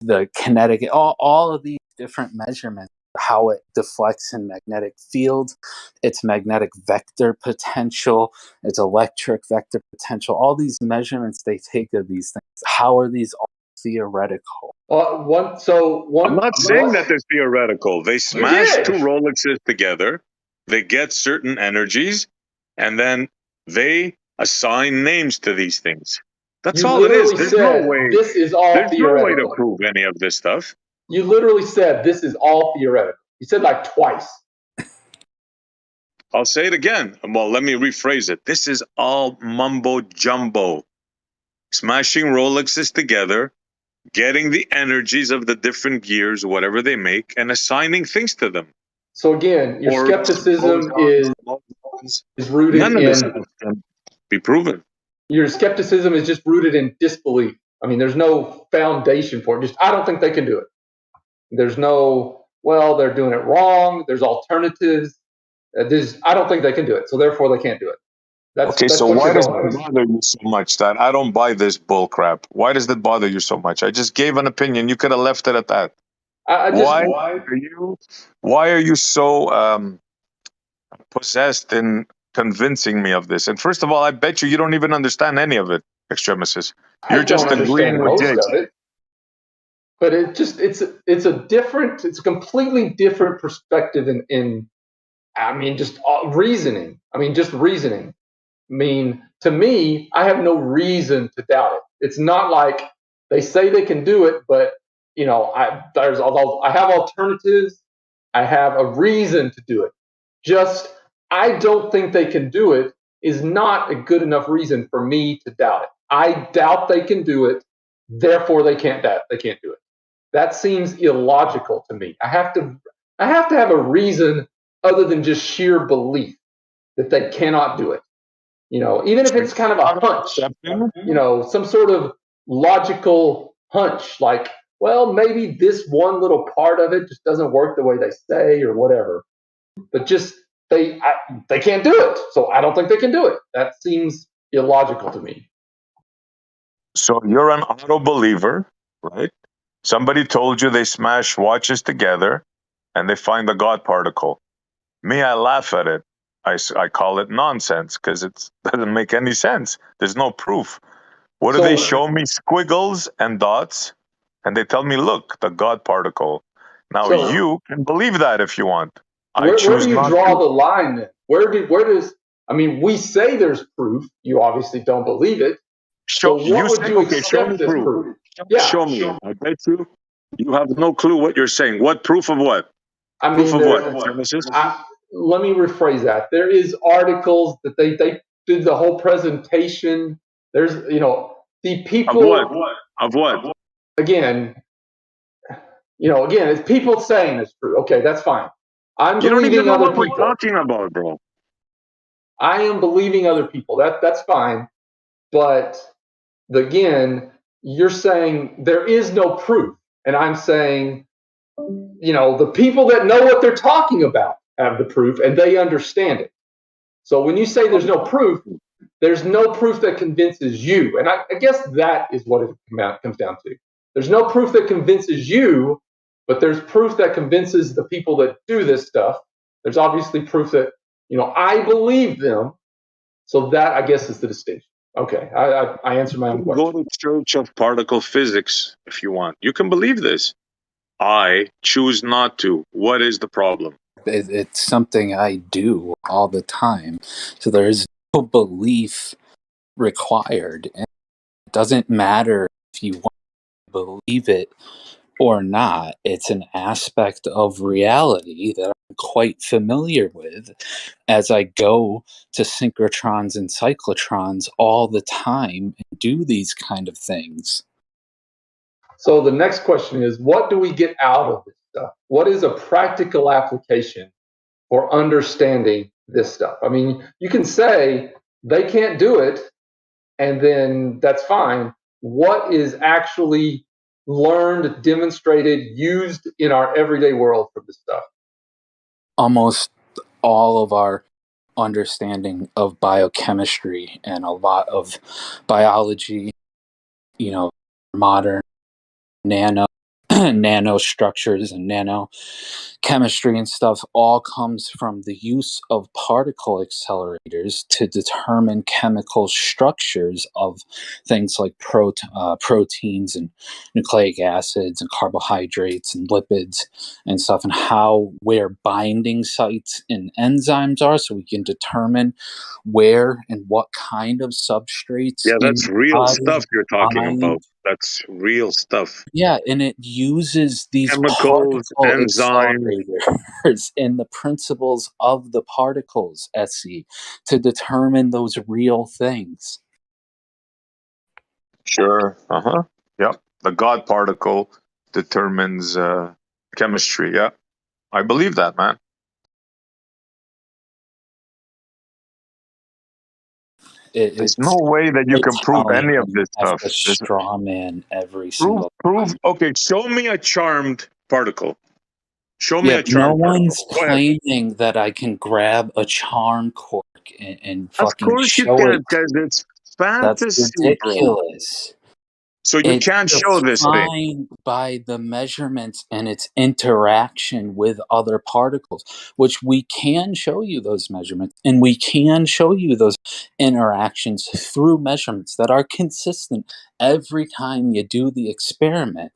S21: the kinetic, all of these different measurements, how it deflects in magnetic fields, its magnetic vector potential, its electric vector potential, all these measurements they take of these things. How are these all theoretical?
S12: I'm not saying that they're theoretical. They smash two Rolexes together, they get certain energies, and then they assign names to these things. That's all it is. There's no way.
S9: This is all
S12: There's no way to
S9: theoretical.
S12: prove any of this stuff.
S9: You literally said this is all theoretical. You said like twice.
S12: I'll say it again. Well, let me rephrase it. This is all mumbo jumbo. Smashing Rolexes together, getting the energies of the different gears, whatever they make, and assigning things to them.
S9: So again, your skepticism is rooted
S12: None of this
S9: in
S12: stuff can be proven.
S9: Your skepticism is just rooted in disbelief. I mean, there's no foundation for it. I don't think they can do it. There's no, well, they're doing it wrong. There's alternatives. I don't think they can do it. So therefore, they can't do it. That's
S12: so
S9: what
S12: why
S9: you're
S12: does
S9: going
S12: it
S9: with.
S12: bother you so much that I don't buy this bull crap? Why does it bother you so much? I just gave an opinion. You could have left it at that. Why are you so possessed in convincing me of this? And first of all, I bet you don't even understand any of it, Extremistus. You're just agreeing with Jay.
S9: Most of it. But it's a completely different perspective in reasoning. Just reasoning. To me, I have no reason to doubt it. It's not like they say they can do it, but I have alternatives. I have a reason to do it. Just I don't think they can do it is not a good enough reason for me to doubt it. I doubt they can do it, therefore they can't do it. That seems illogical to me. I have to have a reason other than just sheer belief that they cannot do it. Even if it's kind of a hunch, some sort of logical hunch, like, well, maybe this one little part of it just doesn't work the way they say or whatever. But just they can't do it, so I don't think they can do it. That seems illogical to me.
S12: So you're an auto believer, right? Somebody told you they smash watches together and they find the God particle. Me, I laugh at it. I call it nonsense because it doesn't make any sense. There's no proof. What do they show me? Squiggles and dots, and they tell me, look, the God particle. Now you can believe that if you want.
S9: Where do you draw the line then? We say there's proof. You obviously don't believe it.
S12: Show me proof.
S9: Yeah.
S12: Show me. I bet you have no clue what you're saying. What proof of what? Proof of what?
S9: Let me rephrase that. There is articles that they did the whole presentation. There's the people
S12: Of what?
S9: Again, again, it's people saying it's true. Okay, that's fine. I'm
S12: You don't even
S9: believing
S12: know
S9: other
S12: what we're
S9: people.
S12: talking about, bro.
S9: I am believing other people. That's fine. But again, you're saying there is no proof. And I'm saying, the people that know what they're talking about have the proof and they understand it. So when you say there's no proof that convinces you. And I guess that is what it comes down to. There's no proof that convinces you, but there's proof that convinces the people that do this stuff. There's obviously proof that, I believe them. So that, I guess, is the distinction. Okay, I answered my own question.
S12: Go to Church of Particle Physics if you want. You can believe this. I choose not to. What is the problem?
S21: It's something I do all the time. So there's no belief required. And it doesn't matter if you want to believe it or not. It's an aspect of reality that I'm quite familiar with as I go to synchrotrons and cyclotrons all the time and do these kind of things.
S9: So the next question is, what do we get out of this stuff? What is a practical application for understanding this stuff? I mean, you can say they can't do it, and then that's fine. What is actually learned, demonstrated, used in our everyday world for this stuff?
S21: Almost all of our understanding of biochemistry and a lot of biology, modern nanostructures and nanochemistry and stuff all comes from the use of particle accelerators to determine chemical structures of things like proteins and nucleic acids and carbohydrates and lipids and stuff, and where binding sites and enzymes are, so we can determine where and what kind of substrates.
S12: Yeah, that's real stuff you're talking about. That's real stuff.
S21: Yeah, and it uses these
S12: Chemicals,
S21: particle
S12: enzymes.
S21: accelerators and the principles of the particles, SE, to determine those real things.
S12: Sure. Yep. The God particle determines chemistry. Yeah. I believe that, man. There's no way that you can prove any of this stuff.
S21: A straw man every
S12: Prove.
S21: single time.
S12: Okay, show me a charmed particle. Show me a charmed
S21: no one's
S12: particle.
S21: claiming that I can grab a charm cork and
S12: Of
S21: fucking
S12: course you
S21: show
S12: can,
S21: it.
S12: because it's
S21: That's
S12: fantasy, bro.
S21: ridiculous.
S12: So you can't show this thing.
S21: It's defined by the measurements and its interaction with other particles, which we can show you those measurements, and we can show you those interactions through measurements that are consistent every time you do the experiment.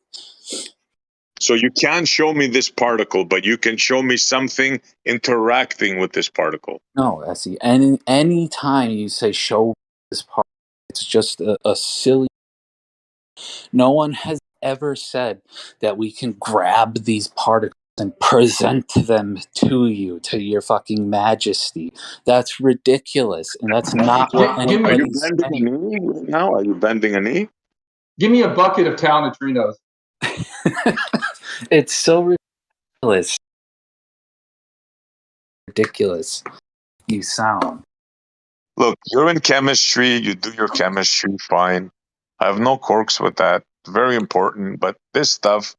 S12: So you can't show me this particle, but you can show me something interacting with this particle.
S21: No, Essie. Any time you say show this particle, it's just a silly. No one has ever said that we can grab these particles and present them to you, to your fucking majesty. That's ridiculous, and that's not what
S12: Are you
S21: anybody's
S12: bending a knee right now? Are you bending a knee?
S9: Give me a bucket of tau neutrinos.
S21: It's so ridiculous. Ridiculous. You sound.
S12: Look, you're in chemistry. You do your chemistry fine. I have no quirks with that. Very important. But this stuff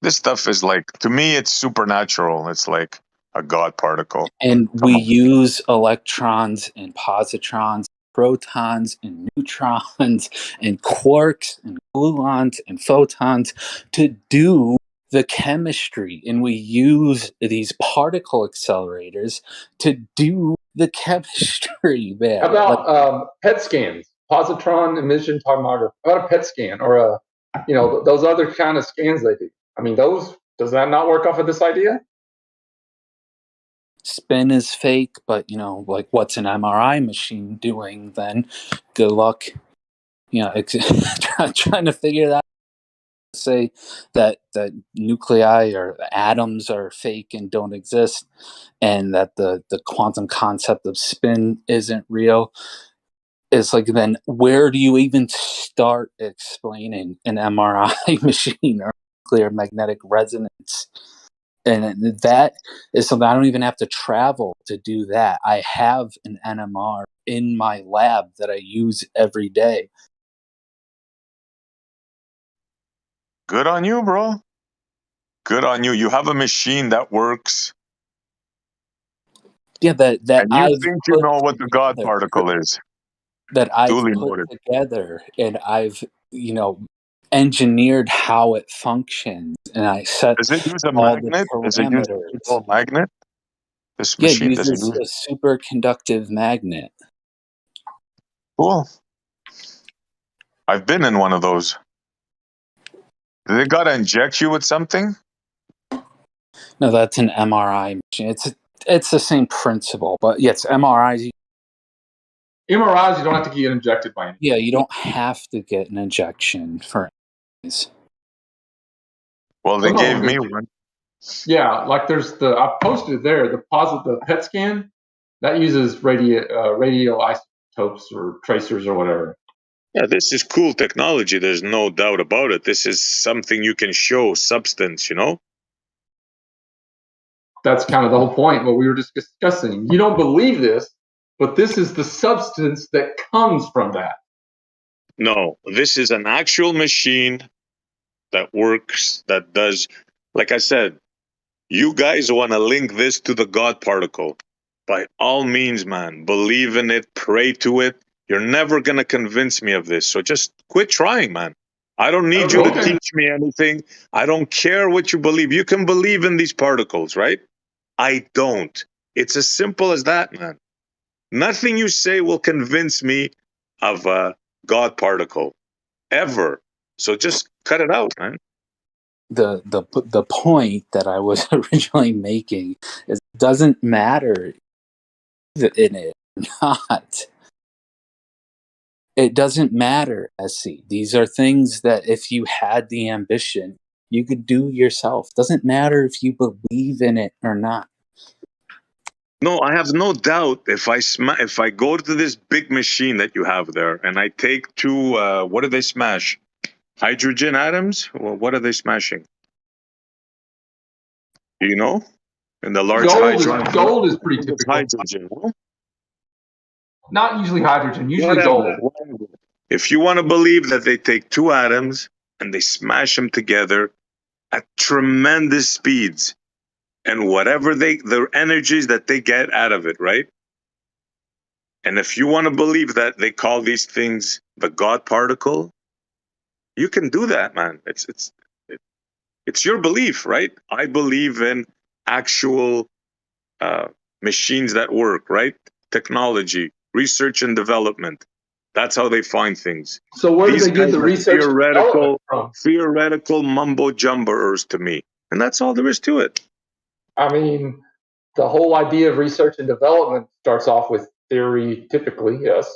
S12: is like, to me, it's supernatural. It's like a God particle.
S21: And we use electrons and positrons, protons and neutrons and quarks and gluons and photons to do the chemistry. And we use these particle accelerators to do the chemistry, man.
S9: How about PET scans, positron emission tomography? How about a PET scan or those other kind of scans they do? I mean, does that not work off of this idea?
S21: Spin is fake, but like what's an MRI machine doing then? Good luck. Trying to figure that out. Say that nuclei or atoms are fake and don't exist, and that the quantum concept of spin isn't real. It's like, then where do you even start explaining an MRI machine or nuclear magnetic resonance. And that is something I don't even have to travel to do that. I have an NMR in my lab that I use every day.
S12: Good on you, bro. Good on you. You have a machine that works.
S21: Yeah, that
S12: And you
S21: I've
S12: think you
S21: put
S12: know what the God
S21: together.
S12: particle is.
S21: That I've
S12: Duly
S21: put
S12: noted.
S21: together, and I've engineered how it functions, and I set
S12: Does it use a
S21: all the
S12: magnet? Does it use a
S21: parameters.
S12: physical magnet? This
S21: Yeah, it
S12: machine, does it
S21: uses
S12: use?
S21: a superconductive magnet.
S12: Cool. I've been in one of those. Do they gotta inject you with something?
S21: No, that's an MRI machine. It's the same principle, but yes, MRIs.
S9: MRIs, you don't have to get injected by anything.
S21: Yeah, you don't have to get an injection for MRIs.
S12: Well, they
S9: Some of
S12: gave
S9: them
S12: me
S9: do.
S12: one.
S9: Yeah, like there's I posted it there. The PET scan that uses radioisotopes or tracers or whatever.
S12: Yeah, this is cool technology. There's no doubt about it. This is something you can show substance, you know?
S9: That's kind of the whole point. What we were just discussing. You don't believe this, but this is the substance that comes from that.
S12: No, this is an actual machine that works, that does, like I said, you guys want to link this to the God particle. By all means, man, believe in it, pray to it. You're never going to convince me of this. So just quit trying, man. I don't need you to teach me anything. I don't care what you believe. You can believe in these particles, right? I don't. It's as simple as that, man. Nothing you say will convince me of a God particle ever. So just cut it out, man.
S21: The point that I was originally making is it doesn't matter in it or not. It doesn't matter, SC. These are things that if you had the ambition, you could do yourself. Doesn't matter if you believe in it or not.
S12: No, I have no doubt if I go to this big machine that you have there and I take two, what do they smash? Hydrogen atoms? Well, what are they smashing? Do you know? In the large hadron.
S9: Gold is pretty
S12: It's
S9: typical.
S12: hydrogen. No?
S9: Not usually hydrogen, usually
S12: Whatever,
S9: gold.
S12: whatever. If you want to believe that they take two atoms and they smash them together at tremendous speeds, and whatever their energies that they get out of it, right? And if you want to believe that they call these things the God particle, you can do that, man. It's your belief, right? I believe in actual machines that work, right? Technology, research and development. That's how they find things.
S9: So where do
S12: These
S9: they get
S12: guys
S9: the
S12: are
S9: research and development from?
S12: theoretical mumbo jumberers to me, and that's all there is to it.
S9: I mean, the whole idea of research and development starts off with theory, typically, yes.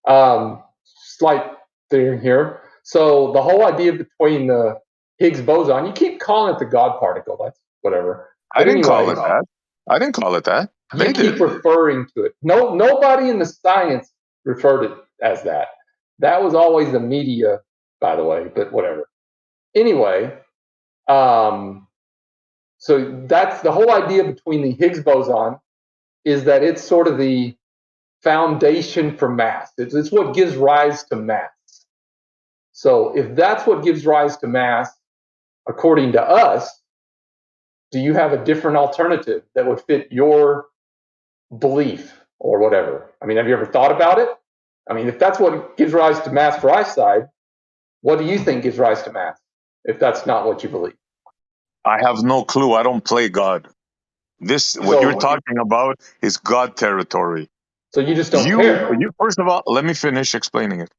S9: Slight theory here. So the whole idea between the Higgs boson, you keep calling it the God particle. That's whatever.
S12: I didn't call it that. I didn't call it that.
S9: You keep referring to it. Nobody in the science referred it as that. That was always the media, by the way, but whatever. Anyway, so that's the whole idea between the Higgs boson is that it's sort of the foundation for mass. It's what gives rise to mass. So if that's what gives rise to mass, according to us, do you have a different alternative that would fit your belief or whatever? I mean, have you ever thought about it? I mean, if that's what gives rise to mass for eyesight, what do you think gives rise to mass if that's not what you believe?
S12: I have no clue. I don't play God. What you're talking about is God territory.
S9: So you just don't care.
S12: You first of all, let me finish explaining it.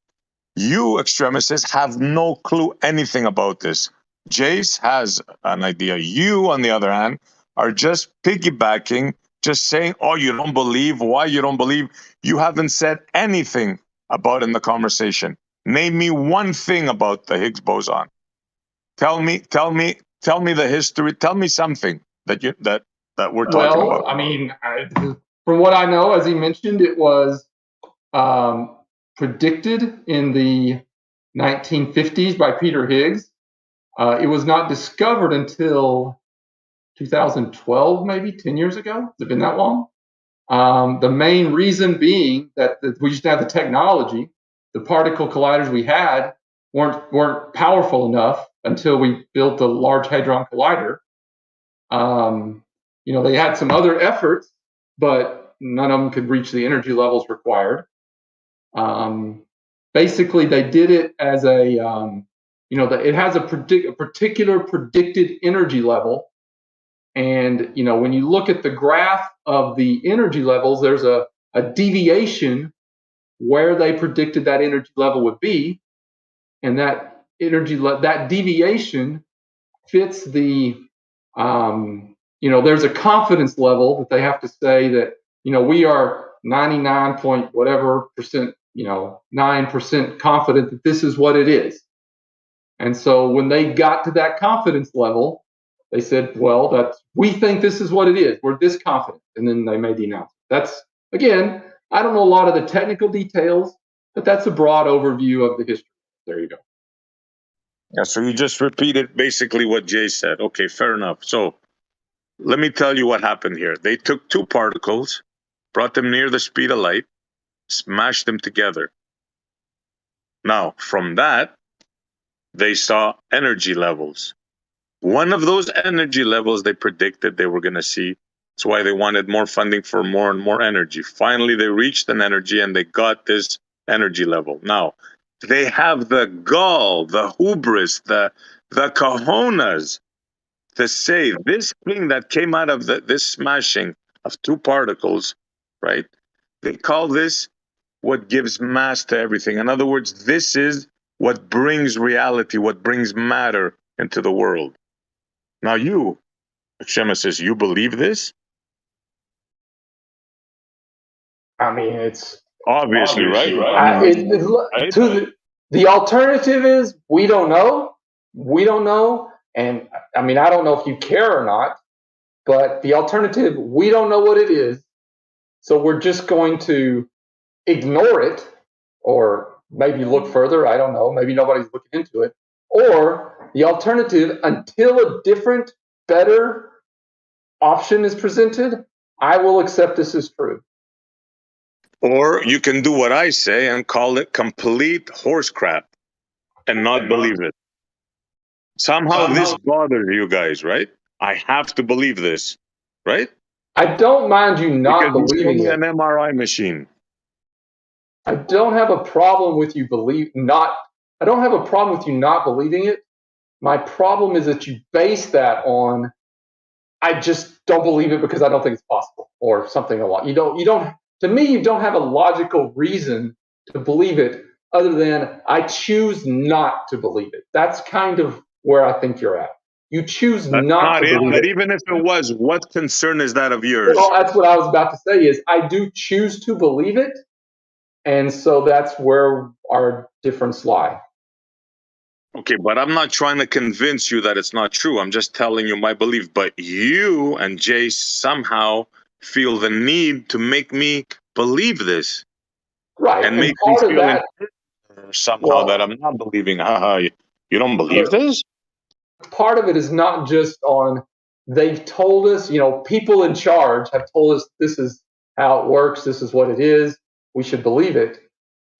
S12: You extremists have no clue anything about this. Jace has an idea. You, on the other hand, are just piggybacking, just saying, oh, you don't believe, why you don't believe. You haven't said anything about in the conversation. Name me one thing about the Higgs boson. Tell me the history. Tell me something that we're talking about.
S9: Well, I mean, from what I know, as he mentioned, it was predicted in the 1950s by Peter Higgs It was not discovered until 2012, maybe 10 years ago. Has it been that long? The main reason being that we just have the technology. The particle colliders we had weren't powerful enough until we built the Large Hadron Collider. They had some other efforts, but none of them could reach the energy levels required. Basically, they did it as it has a particular predicted energy level. And, when you look at the graph of the energy levels, there's a deviation where they predicted that energy level would be. And that that deviation fits the, there's a confidence level that they have to say that, we are 99 point whatever percent, 9% confident that this is what it is. And so when they got to that confidence level, they said, well, we think this is what it is. We're this confident. And then they made the announcement. That's, again, I don't know a lot of the technical details, but that's a broad overview of the history. There you go.
S12: Yeah, so you just repeated basically what Jay said. Okay, fair enough. So let me tell you what happened here. They took two particles, brought them near the speed of light, smashed them together. Now, from that, they saw energy levels. One of those energy levels they predicted they were going to see. That's why they wanted more funding for more and more energy. Finally, they reached an energy and they got this energy level. Now, they have the gall, the hubris, the cojones to say this thing that came out of this smashing of two particles, right? They call this what gives mass to everything. In other words, this is what brings reality, what brings matter into the world. Now you, Shema says, you believe this?
S9: I mean, it's
S12: obviously right.
S9: The alternative is we don't know. We don't know. And I mean, I don't know if you care or not, but the alternative, we don't know what it is. So we're just going to ignore it or maybe look further. I don't know. Maybe nobody's looking into it. Or the alternative, until a different, better option is presented, I will accept this as true.
S12: Or you can do what I say and call it complete horse crap and not believe it. Somehow this bothers you guys, right? I have to believe this, right?
S9: I don't mind you not believing it.
S12: An MRI machine.
S9: I don't have a problem with you I don't have a problem with you not believing it. My problem is that you base that on, I just don't believe it because I don't think it's possible or something along. You don't, to me, you don't have a logical reason to believe it other than I choose not to believe it. That's kind of where I think you're at. You choose not to believe it.
S12: But even if it was, what concern is that of yours?
S9: Well, that's what I was about to say is I do choose to believe it. And so that's where our difference lie.
S12: Okay, but I'm not trying to convince you that it's not true. I'm just telling you my belief. But you and Jay somehow feel the need to make me believe this.
S9: Right.
S12: And make me feel somehow that I'm not believing. You don't believe this?
S9: Part of it is not just on, they've told us, people in charge have told us this is how it works. This is what it is. We should believe it.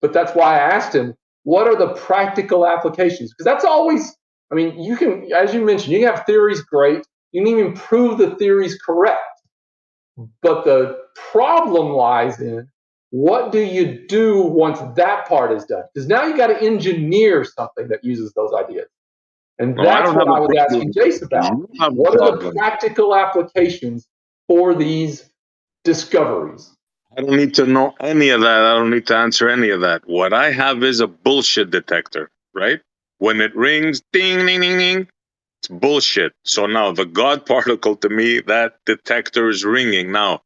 S9: But that's why I asked him, what are the practical applications? Because that's always, I mean, you can, as you mentioned, you can have theories, great. You can even prove the theory's correct. But the problem lies in, what do you do once that part is done? Because now you got to engineer something that uses those ideas. And that's what I was asking Jace about. What are the practical applications for these discoveries?
S12: I don't need to know any of that. I don't need to answer any of that. What I have is a bullshit detector, right? When it rings, ding, ding, ding, ding, it's bullshit. So now the God particle, to me, that detector is ringing. Now,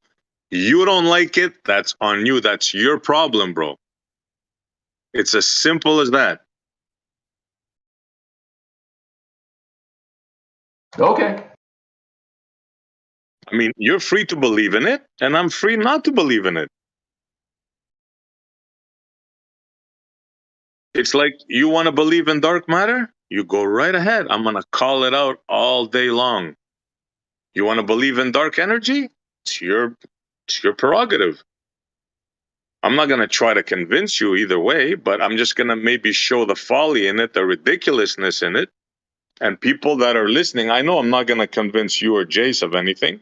S12: you don't like it, that's on you. That's your problem, bro. It's as simple as that.
S9: Okay.
S12: I mean, you're free to believe in it, and I'm free not to believe in it. It's like, you want to believe in dark matter? You go right ahead. I'm going to call it out all day long. You want to believe in dark energy? It's your prerogative. I'm not going to try to convince you either way, but I'm just going to maybe show the folly in it, the ridiculousness in it. And people that are listening, I know I'm not going to convince you or Jace of anything,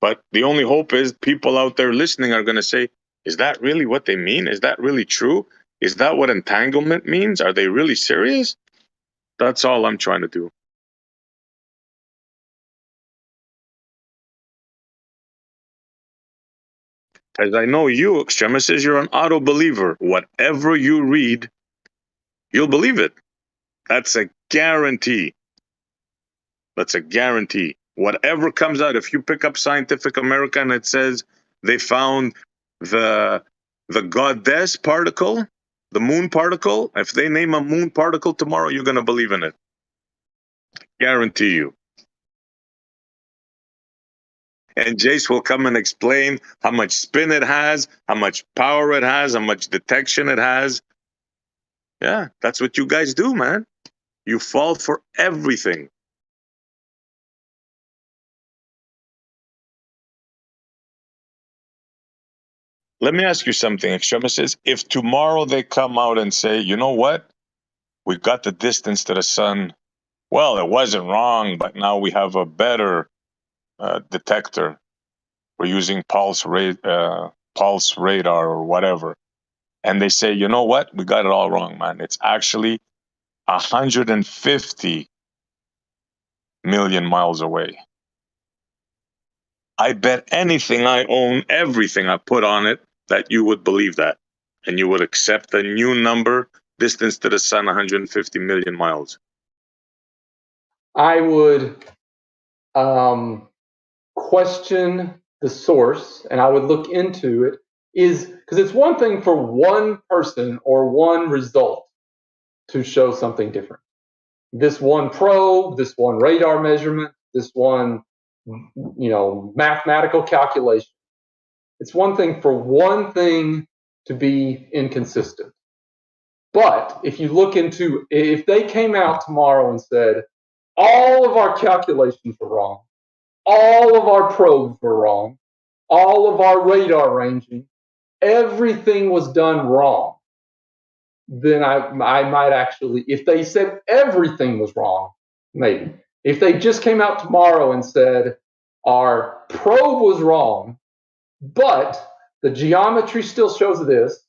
S12: but the only hope is people out there listening are going to say, is that really what they mean? Is that really true? Is that what entanglement means? Are they really serious? That's all I'm trying to do. As I know you, Extremis, you're an auto believer. Whatever you read, you'll believe it. That's a guarantee. That's a guarantee. Whatever comes out, if you pick up Scientific American and it says they found the goddess particle, the moon particle, if they name a moon particle tomorrow, you're going to believe in it. Guarantee you. And Jace will come and explain how much spin it has, how much power it has, how much detection it has. Yeah, that's what you guys do, man. You fall for everything. Let me ask you something, Extremis. If tomorrow they come out and say, you know what? We got the distance to the sun. Well, it wasn't wrong, but now we have a better detector. We're using pulse radar or whatever. And they say, you know what? We got it all wrong, man. It's actually 150 million miles away. I bet anything I own, everything I put on it, that you would believe that. And you would accept the new number, distance to the sun, 150 million miles.
S9: I would question the source, and I would look into it. Because it's one thing for one person or one result to show something different. This one probe, this one radar measurement, this one, mathematical calculation. It's one thing for one thing to be inconsistent. But if you look into, if they came out tomorrow and said, all of our calculations were wrong, all of our probes were wrong, all of our radar ranging, everything was done wrong, then I might actually, if they said everything was wrong, maybe. If they just came out tomorrow and said, our probe was wrong, but the geometry still shows this,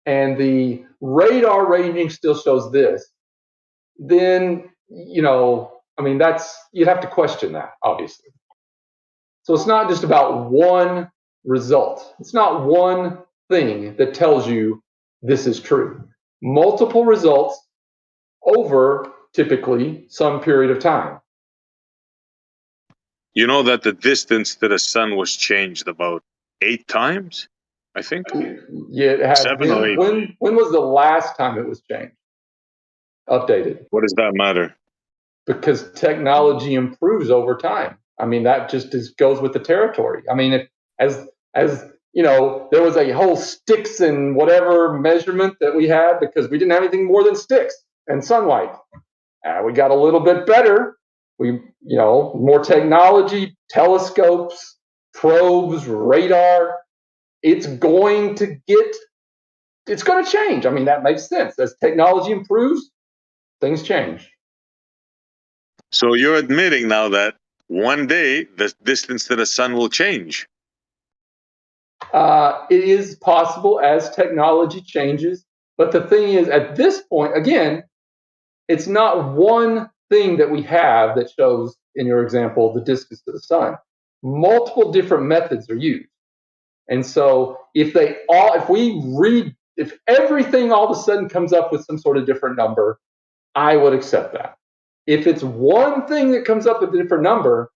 S9: and the radar ranging still shows this, then, you'd have to question that, obviously. So it's not just about one result. It's not one thing that tells you this is true. Multiple results over typically some period of time.
S12: You know that the distance to the sun was changed about 8 times, I think?
S9: Yeah, it has
S12: 7 or 8.
S9: When was the last time it was changed? Updated.
S12: What does that matter?
S9: Because technology improves over time. That just goes with the territory. As there was a whole sticks and whatever measurement that we had because we didn't have anything more than sticks and sunlight. We got a little bit better. More technology, telescopes, probes, radar. It's going to change. That makes sense. As technology improves, things change.
S12: So you're admitting now that one day the distance to the sun will change.
S9: It is possible as technology changes. But the thing is, at this point, again, it's not one thing that we have that shows, in your example, the distance to the sun. Multiple different methods are used. And so if everything all of a sudden comes up with some sort of different number, I would accept that. If it's one thing that comes up with a different number,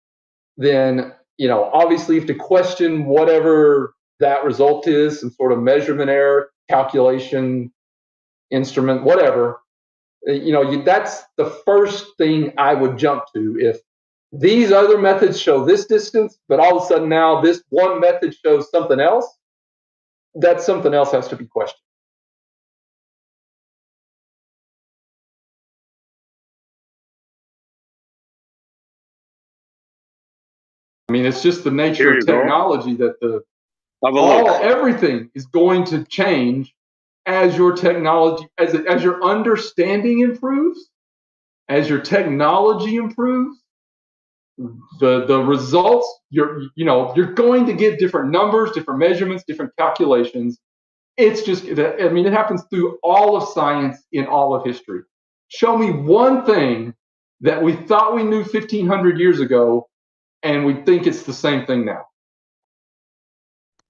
S9: then, obviously you have to question whatever that result is, some sort of measurement error, calculation, instrument, whatever. That's the first thing I would jump to. If these other methods show this distance, but all of a sudden now this one method shows something else, that something else has to be questioned. I mean, it's just the nature
S12: Here
S9: of
S12: you go.
S9: technology that
S12: Have a look.
S9: everything is going to change as your technology, as your understanding improves, as your technology improves. The results, you're going to get different numbers, different measurements, different calculations. It's just, I mean, it happens through all of science in all of history. Show me one thing that we thought we knew 1,500 years ago, and we think it's the same thing now.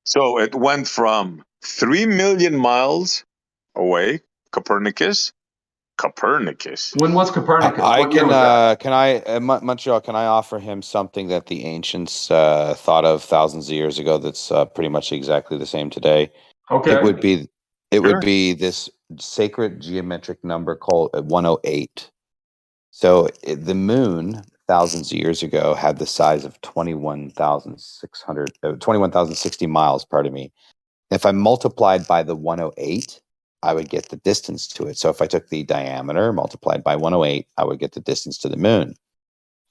S12: So it went from 3 million miles away, Copernicus.
S9: When was Copernicus?
S11: I
S9: What year
S11: can
S9: was that?
S11: can I Montreal, can I offer him something that the ancients thought of thousands of years ago that's pretty much exactly the same today?
S9: Okay.
S11: It would be
S9: Sure.
S11: this sacred geometric number called 108. So the moon thousands of years ago had the size of 21,060 miles, pardon me. If I multiplied by the 108, I would get the distance to it. So if I took the diameter multiplied by 108, I would get the distance to the moon.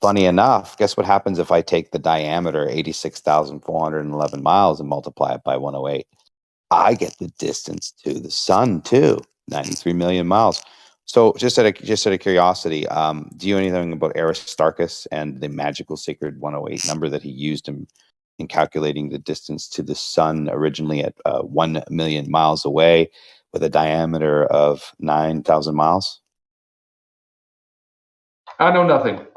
S11: Funny enough, guess what happens if I take the diameter, 86,411 miles, and multiply it by 108? I get the distance to the sun too, 93 million miles. So just out of curiosity, do you know anything about Aristarchus and the magical sacred 108 number that he used in calculating the distance to the sun, originally at 1 million miles away with a diameter of 9,000 miles?
S9: I know nothing.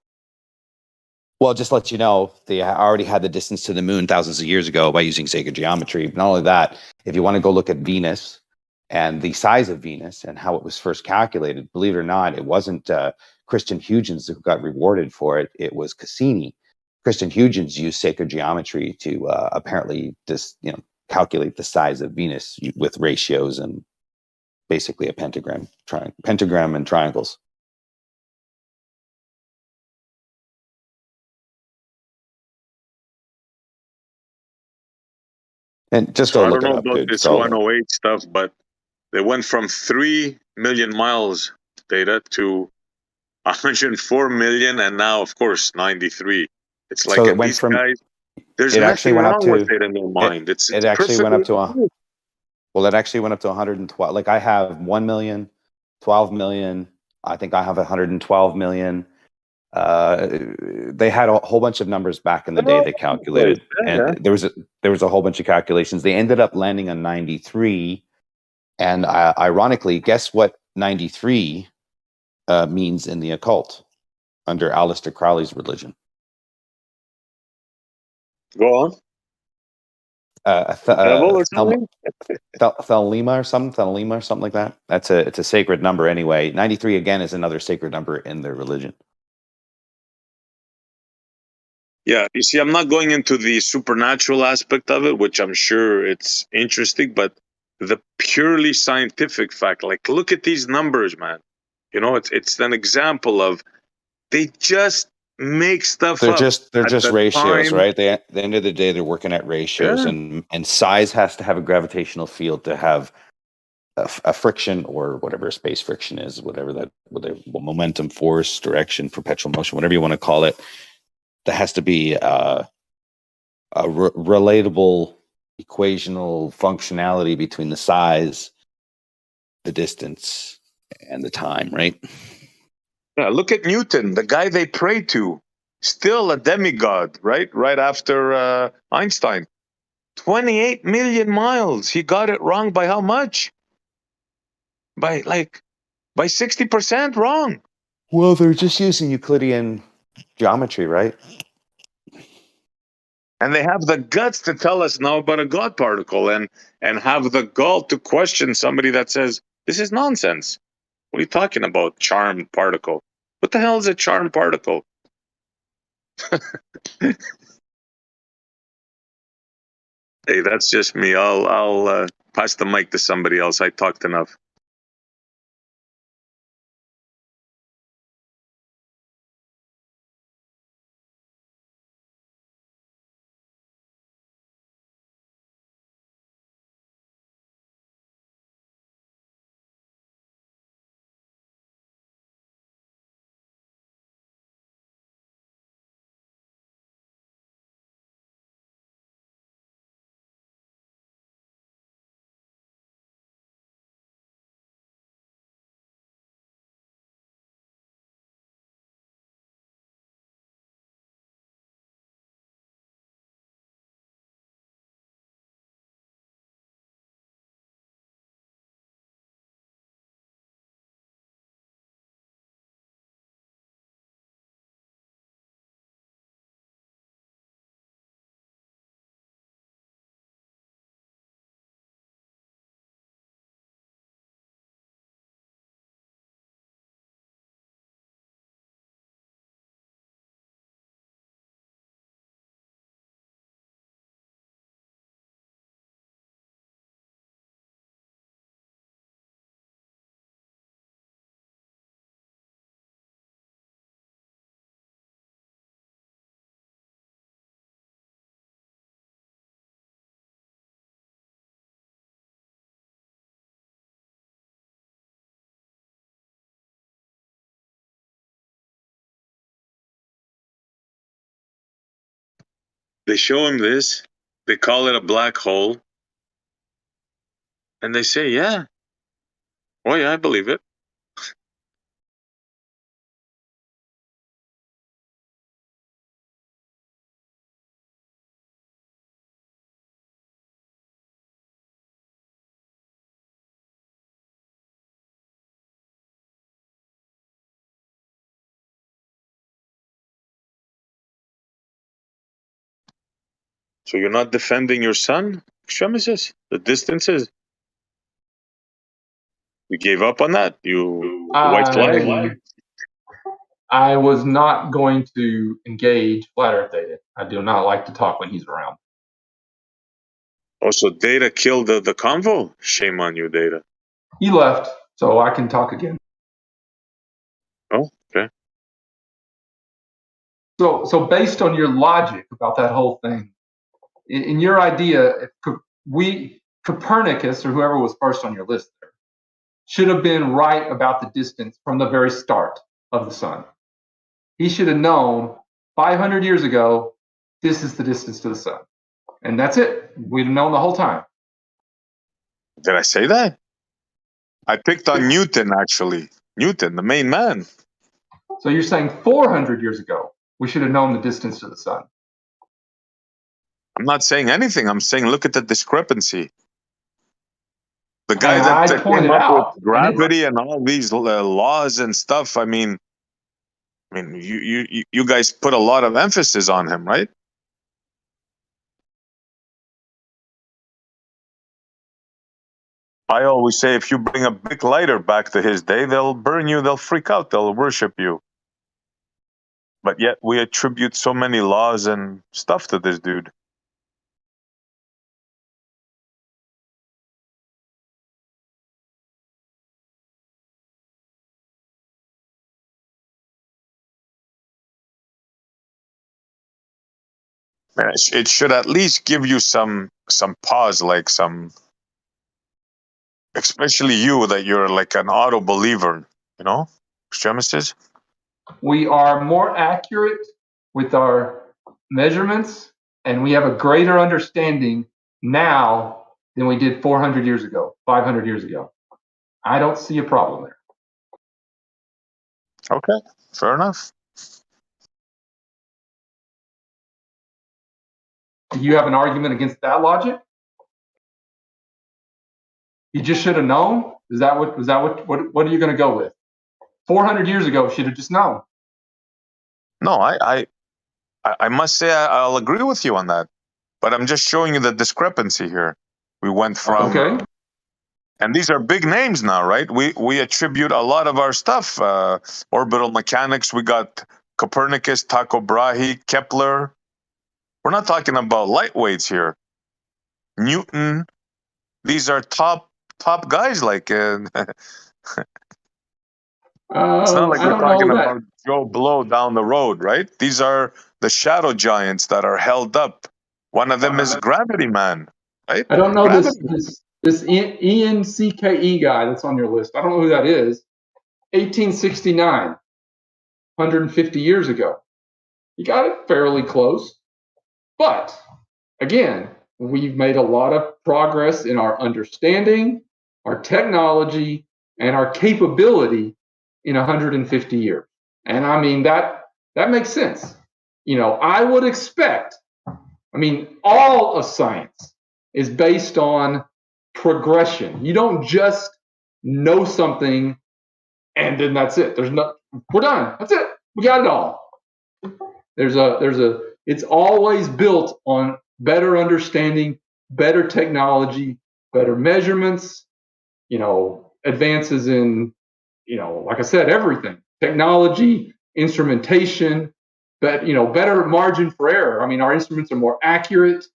S11: Well, just to let you know, they already had the distance to the moon thousands of years ago by using sacred geometry. Not only that, if you want to go look at Venus and the size of Venus and how it was first calculated, believe it or not, it wasn't Christian Huygens who got rewarded for it. It was Cassini. Christian Huygens used sacred geometry to apparently just calculate the size of Venus with ratios and basically a pentagram and triangles. And just
S12: So
S11: go
S12: I
S11: look
S12: don't
S11: it
S12: know
S11: up,
S12: about
S11: dude.
S12: this
S11: So
S12: 108 stuff, but they went from 3 million miles data to 104 million, and now, of course, 93. It's like
S11: it went
S12: these
S11: from
S12: guys. There's
S11: it actually
S12: nothing
S11: went up
S12: wrong with
S11: to
S12: it in their mind. It's
S11: it actually went
S12: perfectly
S11: up to
S12: true.
S11: well, it actually went up to 112. Like I have 1 million, 12 million. I think I have 112 million. They had a whole bunch of numbers back in the day they calculated, and there was a whole bunch of calculations. They ended up landing on 93, and ironically, guess what 93 means in the occult under Aleister Crowley's religion?
S12: Go on. Devil or something?
S11: Thelema or something like that. It's a sacred number anyway. 93 again is another sacred number in their religion.
S12: Yeah, you see, I'm not going into the supernatural aspect of it, which I'm sure it's interesting, but the purely scientific fact, like, look at these numbers, man. You know, it's an example of they just make stuff
S11: They're
S12: up
S11: just
S12: at the
S11: ratios,
S12: time.
S11: right? At the end of the day, they're working at ratios,
S12: Yeah.
S11: and size has to have a gravitational field to have a friction or whatever space friction is, whatever momentum, force, direction, perpetual motion, whatever you want to call it. There has to be a relatable equational functionality between the size, the distance, and the time, right?
S12: Yeah, look at Newton, the guy they prayed to, still a demigod, right? Right after Einstein. 28 million miles. He got it wrong by how much? By 60% wrong.
S11: Well, they're just using Euclidean geometry, right?
S12: And they have the guts to tell us now about a God particle and have the gall to question somebody that says, this is nonsense. What are you talking about, charmed particle? What the hell is a charmed particle? Hey, that's just me. I'll pass the mic to somebody else. I talked enough. They show him this. They call it a black hole. And they say, yeah. Oh, yeah, I believe it. So you're not defending your son, Extremis? The distances? You gave up on that? You white flag?
S9: I was not going to engage Flat Earth Data. I do not like to talk when he's around.
S12: Also, Data killed the convo? Shame on you, Data.
S9: He left, so I can talk again.
S12: Oh, okay.
S9: So based on your logic about that whole thing, in your idea, Copernicus or whoever was first on your list there should have been right about the distance from the very start of the sun. He should have known 500 years ago, this is the distance to the sun. And that's it. We'd have known the whole time.
S12: Did I say that? I picked on Newton, actually. Newton, the main man.
S9: So you're saying 400 years ago, we should have known the distance to the sun.
S12: I'm not saying anything. I'm saying look at the discrepancy. The guy that came up with gravity and all these laws and stuff. I mean, you guys put a lot of emphasis on him, right? I always say if you bring a big lighter back to his day, they'll burn you, they'll freak out, they'll worship you. But yet we attribute so many laws and stuff to this dude. Man, it should at least give you some pause, like some, especially you that you're like an auto believer, you know, Extremis.
S9: We are more accurate with our measurements, and we have a greater understanding now than we did 400 years ago, 500 years ago. I don't see a problem there.
S12: Okay, fair enough.
S9: Do you have an argument against that logic? You just should have known? What are you going to go with? 400 years ago, should have just known.
S12: No, I must say I'll agree with you on that, but I'm just showing you the discrepancy here. We went from,
S9: okay,
S12: and these are big names now, right? We attribute a lot of our stuff, orbital mechanics. We got Copernicus, Tycho Brahe, Kepler. We're not talking about lightweights here. Newton. These are top guys. Like it's not like we're talking about Joe Blow down the road, right? These are the shadow giants that are held up. One of them is Gravity Man, right?
S9: I don't know this ENCKE guy that's on your list. I don't know who that is. 1869, 150 years ago. You got it fairly close. But again, we've made a lot of progress in our understanding, our technology, and our capability in 150 years. And I mean, that makes sense. You know, I would expect, all of science is based on progression. You don't just know something and then that's it. We're done. That's it. We got it all. It's always built on better understanding, better technology, better measurements, advances in, like I said, everything, technology, instrumentation, but, better margin for error. Our instruments are more accurate.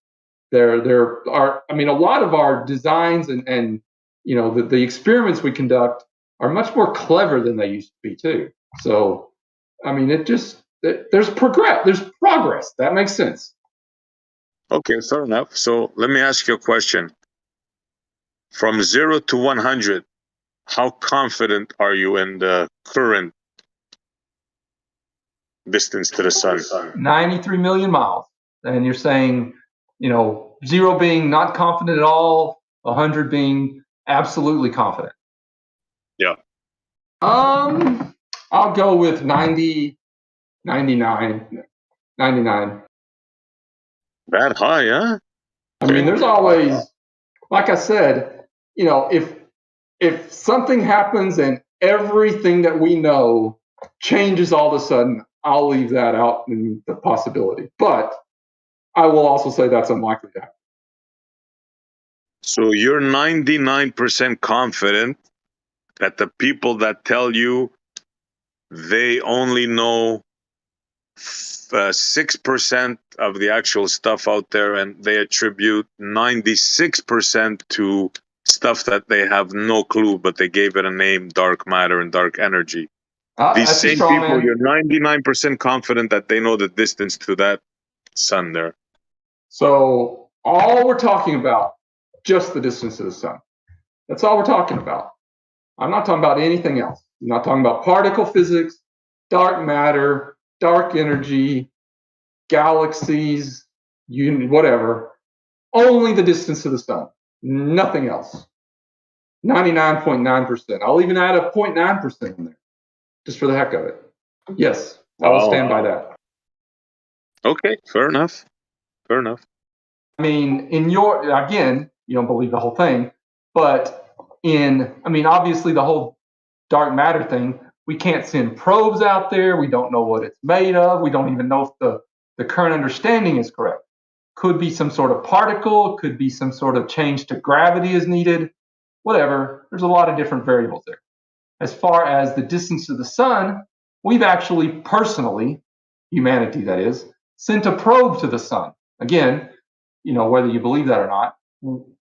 S9: There are, a lot of our designs and the experiments we conduct are much more clever than they used to be too. So, there's progress. That makes sense.
S12: Okay, fair enough. So let me ask you a question. From 0 to 100, how confident are you in the current distance to the sun?
S9: 93 million miles. and you're saying, 0 being not confident at all, 100 being absolutely confident.
S12: Yeah.
S9: I'll go with 90, 99, 99.
S12: That high, huh?
S9: I mean, there's always, like I said, if something happens and everything that we know changes all of a sudden, I'll leave that out in the possibility. But I will also say that's unlikely to happen.
S12: So you're 99% confident that the people that tell you they only know 6% of the actual stuff out there, and they attribute 96% to stuff that they have no clue, but they gave it a name, dark matter and dark energy. These
S9: That's a
S12: same
S9: straw
S12: people,
S9: man.
S12: you're 99% confident that they know the distance to that sun there.
S9: So all we're talking about, just the distance to the sun. That's all we're talking about. I'm not talking about anything else. I'm not talking about particle physics, dark matter, dark energy, galaxies, whatever. Only the distance to the sun. Nothing else. 99.9%. I'll even add a 0.9% in there, just for the heck of it. Yes, I will stand by that.
S12: Okay, fair enough. Fair enough.
S9: I mean, again, you don't believe the whole thing, but obviously the whole dark matter thing, we can't send probes out there. We don't know what it's made of. We don't even know if the current understanding is correct. Could be some sort of particle, could be some sort of change to gravity is needed, whatever. There's a lot of different variables there. As far as the distance to the sun, we've actually personally, humanity that is, sent a probe to the sun. Again, whether you believe that or not,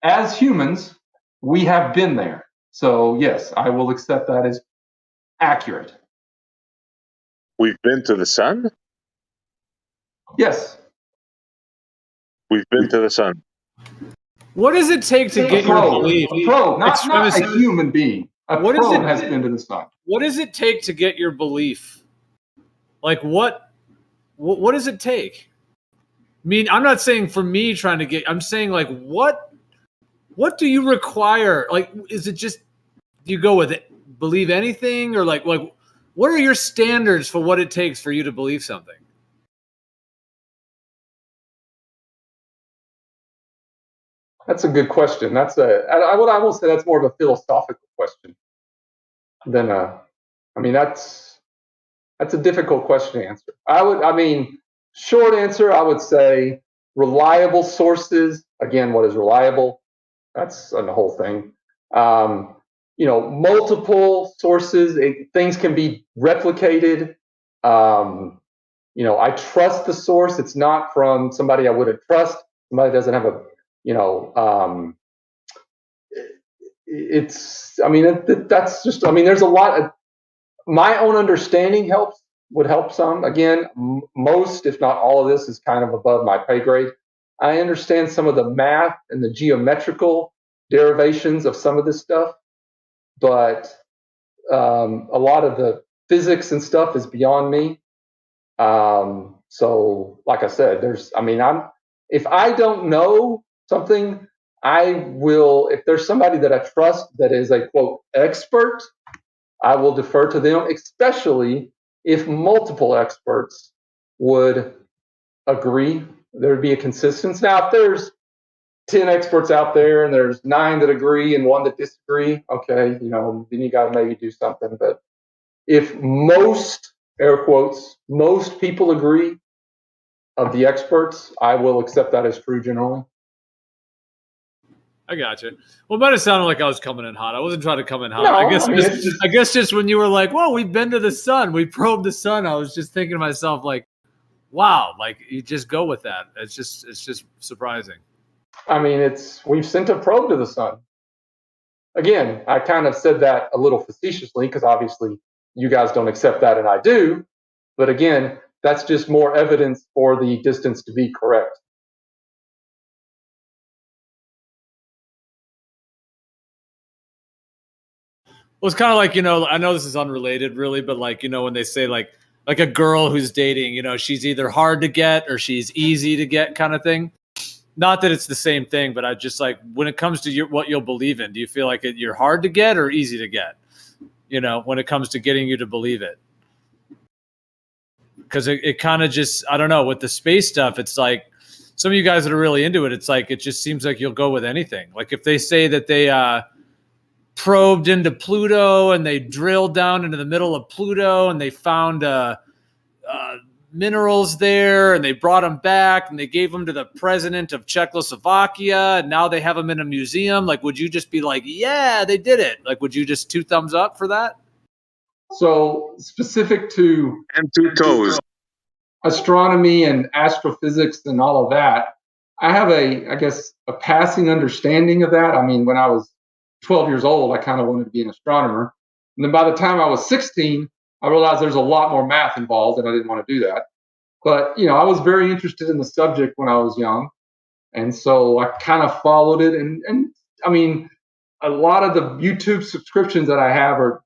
S9: as humans, we have been there. So yes, I will accept that as accurate.
S12: We've been to the sun?
S9: Yes.
S12: We've been to the sun.
S5: What does it take to get your belief?
S9: A probe, not a human being. A probe has been to the sun.
S5: What does it take to get your belief? Like what does it take? I mean, I'm not saying for me trying to get, I'm saying like what do you require? Like, is it just, do you go with it, believe anything, or like what are your standards for what it takes for you to believe something?
S9: That's a good question. What I will say, that's more of a philosophical question than that's a difficult question to answer. Short answer, I would say reliable sources. Again, what is reliable? That's the whole thing. Multiple sources, things can be replicated. I trust the source. It's not from somebody I wouldn't trust. Somebody doesn't have that's just, there's a lot of, my own understanding would help some. Again, most, if not all of this is kind of above my pay grade. I understand some of the math and the geometrical derivations of some of this stuff, but a lot of the physics and stuff is beyond me. So like I said, if I don't know something, if there's somebody that I trust that is a quote expert, I will defer to them, especially if multiple experts would agree. There would be a consistency. Now, if there's 10 experts out there and there's 9 that agree and 1 that disagree, okay, then you got to maybe do something. But if most, air quotes, most people agree of the experts, I will accept that as true generally.
S5: I got you. Well, it might have sounded like I was coming in hot. I wasn't trying to come in hot.
S9: No,
S5: I guess just when you were like, "Well, we've been to the sun, we probed the sun," I was just thinking to myself, like, "Wow!" Like you just go with that. It's just surprising.
S9: We've sent a probe to the sun. Again, I kind of said that a little facetiously because obviously you guys don't accept that, and I do. But again, that's just more evidence for the distance to be correct.
S5: Well, it's kind of like, I know this is unrelated really, but like, when they say like, like a girl who's dating, she's either hard to get or she's easy to get kind of thing. Not that it's the same thing, but I just like when it comes to what you'll believe in, do you feel like you're hard to get or easy to get? When it comes to getting you to believe it. Because it kind of just, I don't know, with the space stuff, it's like some of you guys that are really into it, it's like it just seems like you'll go with anything. Like if they say that they probed into Pluto and they drilled down into the middle of Pluto and they found minerals there and they brought them back and they gave them to the president of Czechoslovakia and now they have them in a museum, like would you just be like, yeah, they did it? Like would you just 2 thumbs up for that?
S9: So specific to
S12: and 2 toes,
S9: astronomy and astrophysics and all of that, I have I guess a passing understanding of that. I mean, when I was 12 years old, I kind of wanted to be an astronomer. And then by the time I was 16, I realized there's a lot more math involved and I didn't want to do that. But, I was very interested in the subject when I was young. And so I kind of followed it. And I mean, a lot of the YouTube subscriptions that I have are,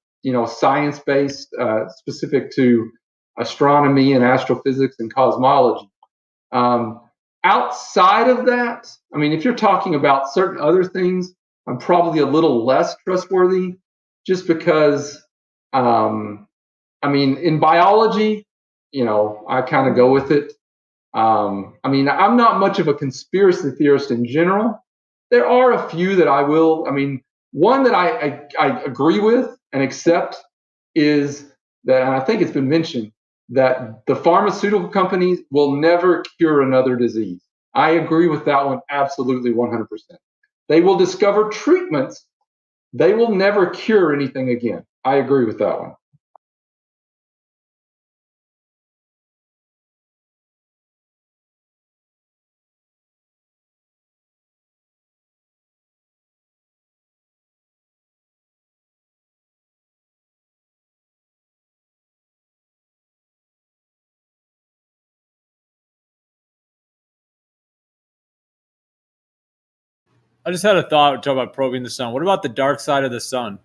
S9: science-based, specific to astronomy and astrophysics and cosmology. Outside of that, I mean, if you're talking about certain other things, I'm probably a little less trustworthy just because, I mean, in biology, I kind of go with it. I mean, I'm not much of a conspiracy theorist in general. There are a few that I will. I mean, one that I agree with and accept is that, and I think it's been mentioned, that the pharmaceutical companies will never cure another disease. I agree with that one absolutely 100%. They will discover treatments. They will never cure anything again. I agree with that one.
S5: I just had a thought talking about probing the sun. What about the dark side of the sun?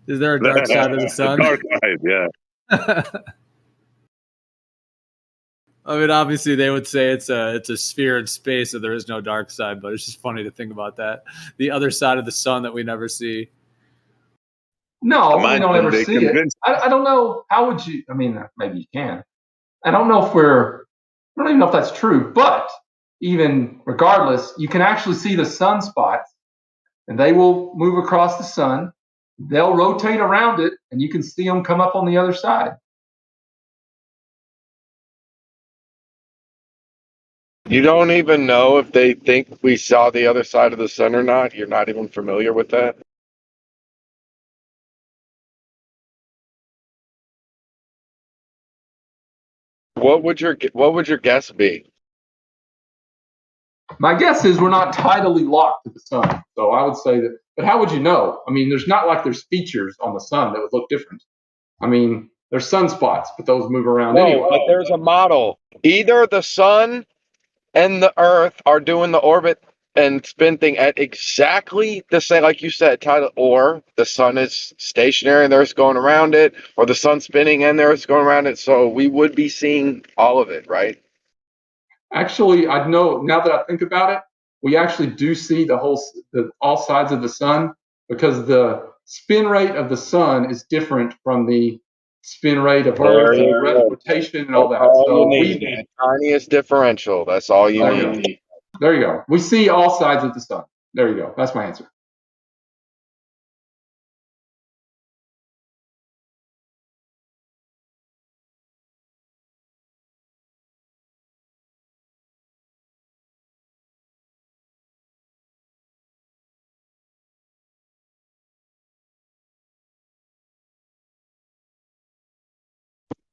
S5: Is there a dark side of the sun?
S12: Dark side, yeah.
S5: I mean, obviously they would say it's a sphere in space, so there is no dark side. But it's just funny to think about that. The other side of the sun that we never see.
S9: No, we don't ever see it. I don't know. How would you? I mean, maybe you can. I don't know if I don't even know if that's true. But even regardless, you can actually see the sunspots, and they will move across the sun. They'll rotate around it, and you can see them come up on the other side.
S7: You don't even know if they think we saw the other side of the sun or not? You're not even familiar with that? What would your guess be?
S9: My guess is we're not tidally locked to the sun. So I would say that, but how would you know? I mean, there's not like there's features on the sun that would look different. I mean, there's sunspots, but those move around anyway.
S7: But there's a model. Either the sun and the earth are doing the orbit and spin thing at exactly the same, like you said, tidal, or the sun is stationary and the earth's going around it, or the sun's spinning and the earth's going around it. So we would be seeing all of it, right?
S9: Actually, I know now that I think about it, we actually do see all sides of the sun because the spin rate of the sun is different from the spin rate of Earth and rotation and all that. So
S7: the tiniest differential. That's all you need.
S9: There you go. We see all sides of the sun. There you go. That's my answer.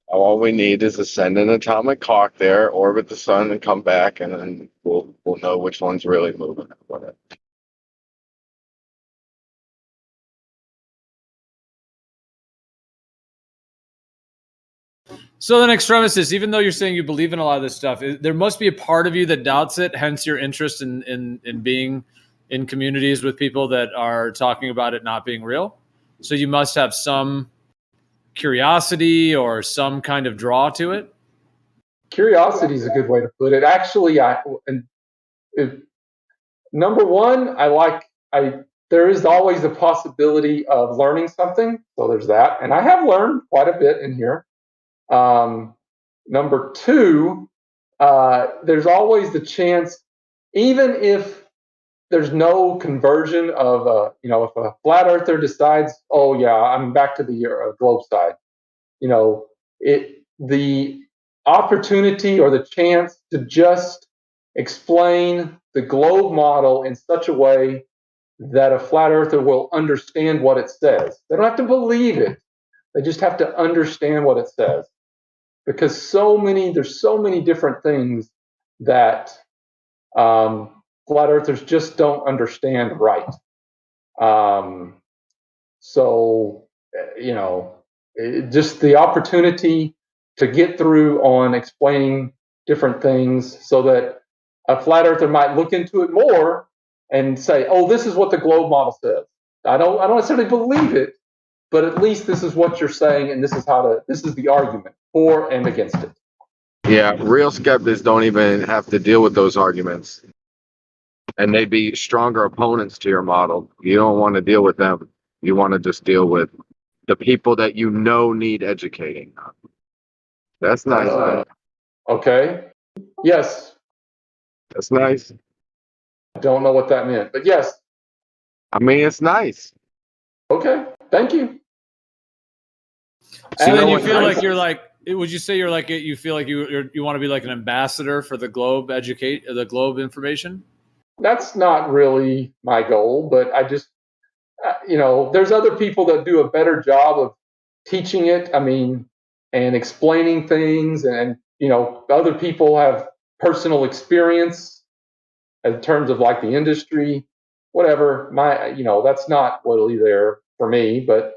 S7: All we need is to send an atomic clock there, orbit the sun, and come back, and then we'll know which one's really moving. Whatever.
S5: So then, extremists, even though you're saying you believe in a lot of this stuff, there must be a part of you that doubts it. Hence, your interest in being in communities with people that are talking about it not being real. So you must have some curiosity or some kind of draw to it?
S9: Curiosity is a good way to put it. Actually, number one, there is always the possibility of learning something. So there's that. And I have learned quite a bit in here. Number two, there's always the chance, even if there's no conversion of, if a flat earther decides, oh yeah, I'm back to the globe side, the opportunity or the chance to just explain the globe model in such a way that a flat earther will understand what it says. They don't have to believe it. They just have to understand what it says. Because there's so many different things that flat earthers just don't understand right. Just the opportunity to get through on explaining different things so that a flat earther might look into it more and say, oh, this is what the globe model says. I don't necessarily believe it, but at least this is what you're saying, and this is the argument for and against it.
S7: Yeah, real skeptics don't even have to deal with those arguments. And they'd be stronger opponents to your model. You don't want to deal with them. You want to just deal with the people that need educating. That's nice.
S9: Okay. Yes.
S7: That's nice.
S9: I don't know what that meant, but yes.
S7: I mean, it's nice.
S9: Okay. Thank you.
S5: So then you feel like you're like, would you say you feel like you want to be like an ambassador for the globe the globe information?
S9: That's not really my goal, but I just, there's other people that do a better job of teaching it. I mean, and explaining things, and other people have personal experience in terms of like the industry, whatever. That's not really there for me, but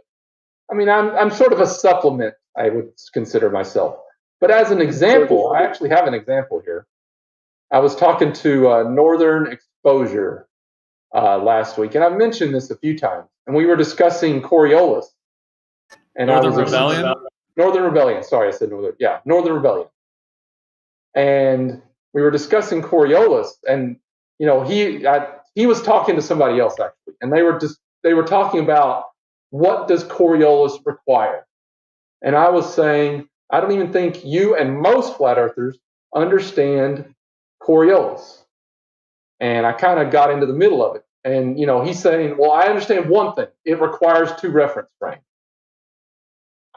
S9: I mean, I'm sort of a supplement, I would consider myself. But as an example, I actually have an example here. I was talking to Northern Exposure last week, and I've mentioned this a few times, and we were discussing Coriolis. And
S5: Northern Rebellion?
S9: Northern Rebellion. Sorry, I said Northern. Yeah, Northern Rebellion. And we were discussing Coriolis, and he was talking to somebody else actually, and they were talking about what does Coriolis require. And I was saying, I don't even think you and most flat earthers understand Coriolis. And I kind of got into the middle of it. And he's saying, well, I understand one thing. It requires 2 reference frames.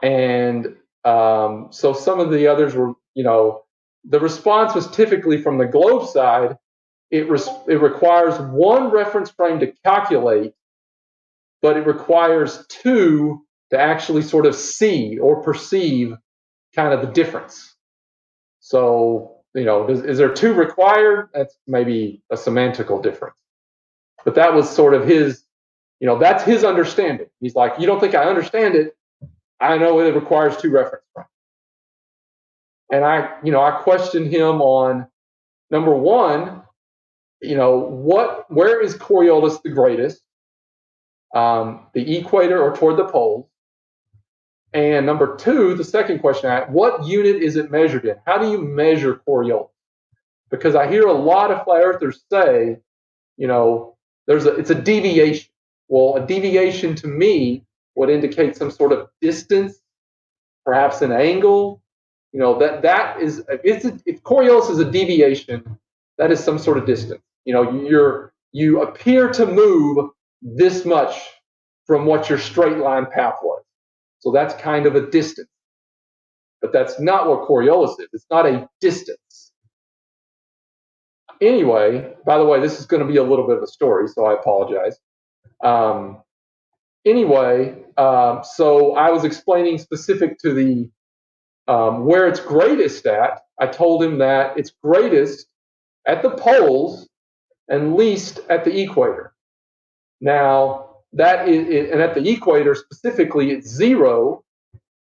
S9: And so some of the others were, the response was typically from the globe side. It requires 1 reference frame to calculate, but it requires 2 to actually sort of see or perceive kind of the difference. So, is there 2 required? That's maybe a semantical difference. But that was sort of his, that's his understanding. He's like, you don't think I understand it? I know it requires 2 reference frames. And I questioned him on, number one, where is Coriolis the greatest? The equator or toward the poles? And number 2, the second question I had, what unit is it measured in? How do you measure Coriolis? Because I hear a lot of flat earthers say, it's a deviation. Well, a deviation to me would indicate some sort of distance, perhaps an angle. That is, if Coriolis is a deviation, that is some sort of distance. You appear to move this much from what your straight line path was. So that's kind of a distance. But that's not what Coriolis is. It's not a distance. Anyway, by the way, this is going to be a little bit of a story, so I apologize. So I was explaining specific to the where it's greatest at. I told him that it's greatest at the poles and least at the equator. Now, that is, and at the equator specifically, it's 0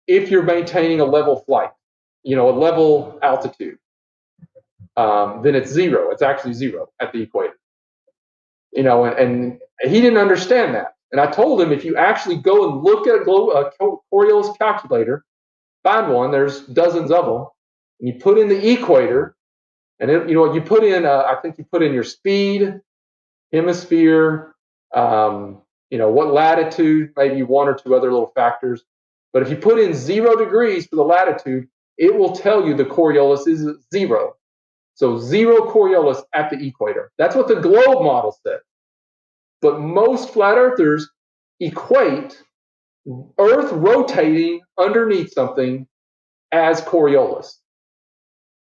S9: if you're maintaining a level flight, a level altitude. Then it's 0. It's actually 0 at the equator. And he didn't understand that. And I told him, if you actually go and look at a Coriolis calculator, find one, there's dozens of them, and you put in the equator, and it, you put in, I think you put in your speed, hemisphere, what latitude, maybe one or two other little factors. But if you put in 0 degrees for the latitude, it will tell you the Coriolis is 0. So 0 Coriolis at the equator. That's what the globe model says. But most flat earthers equate Earth rotating underneath something as Coriolis.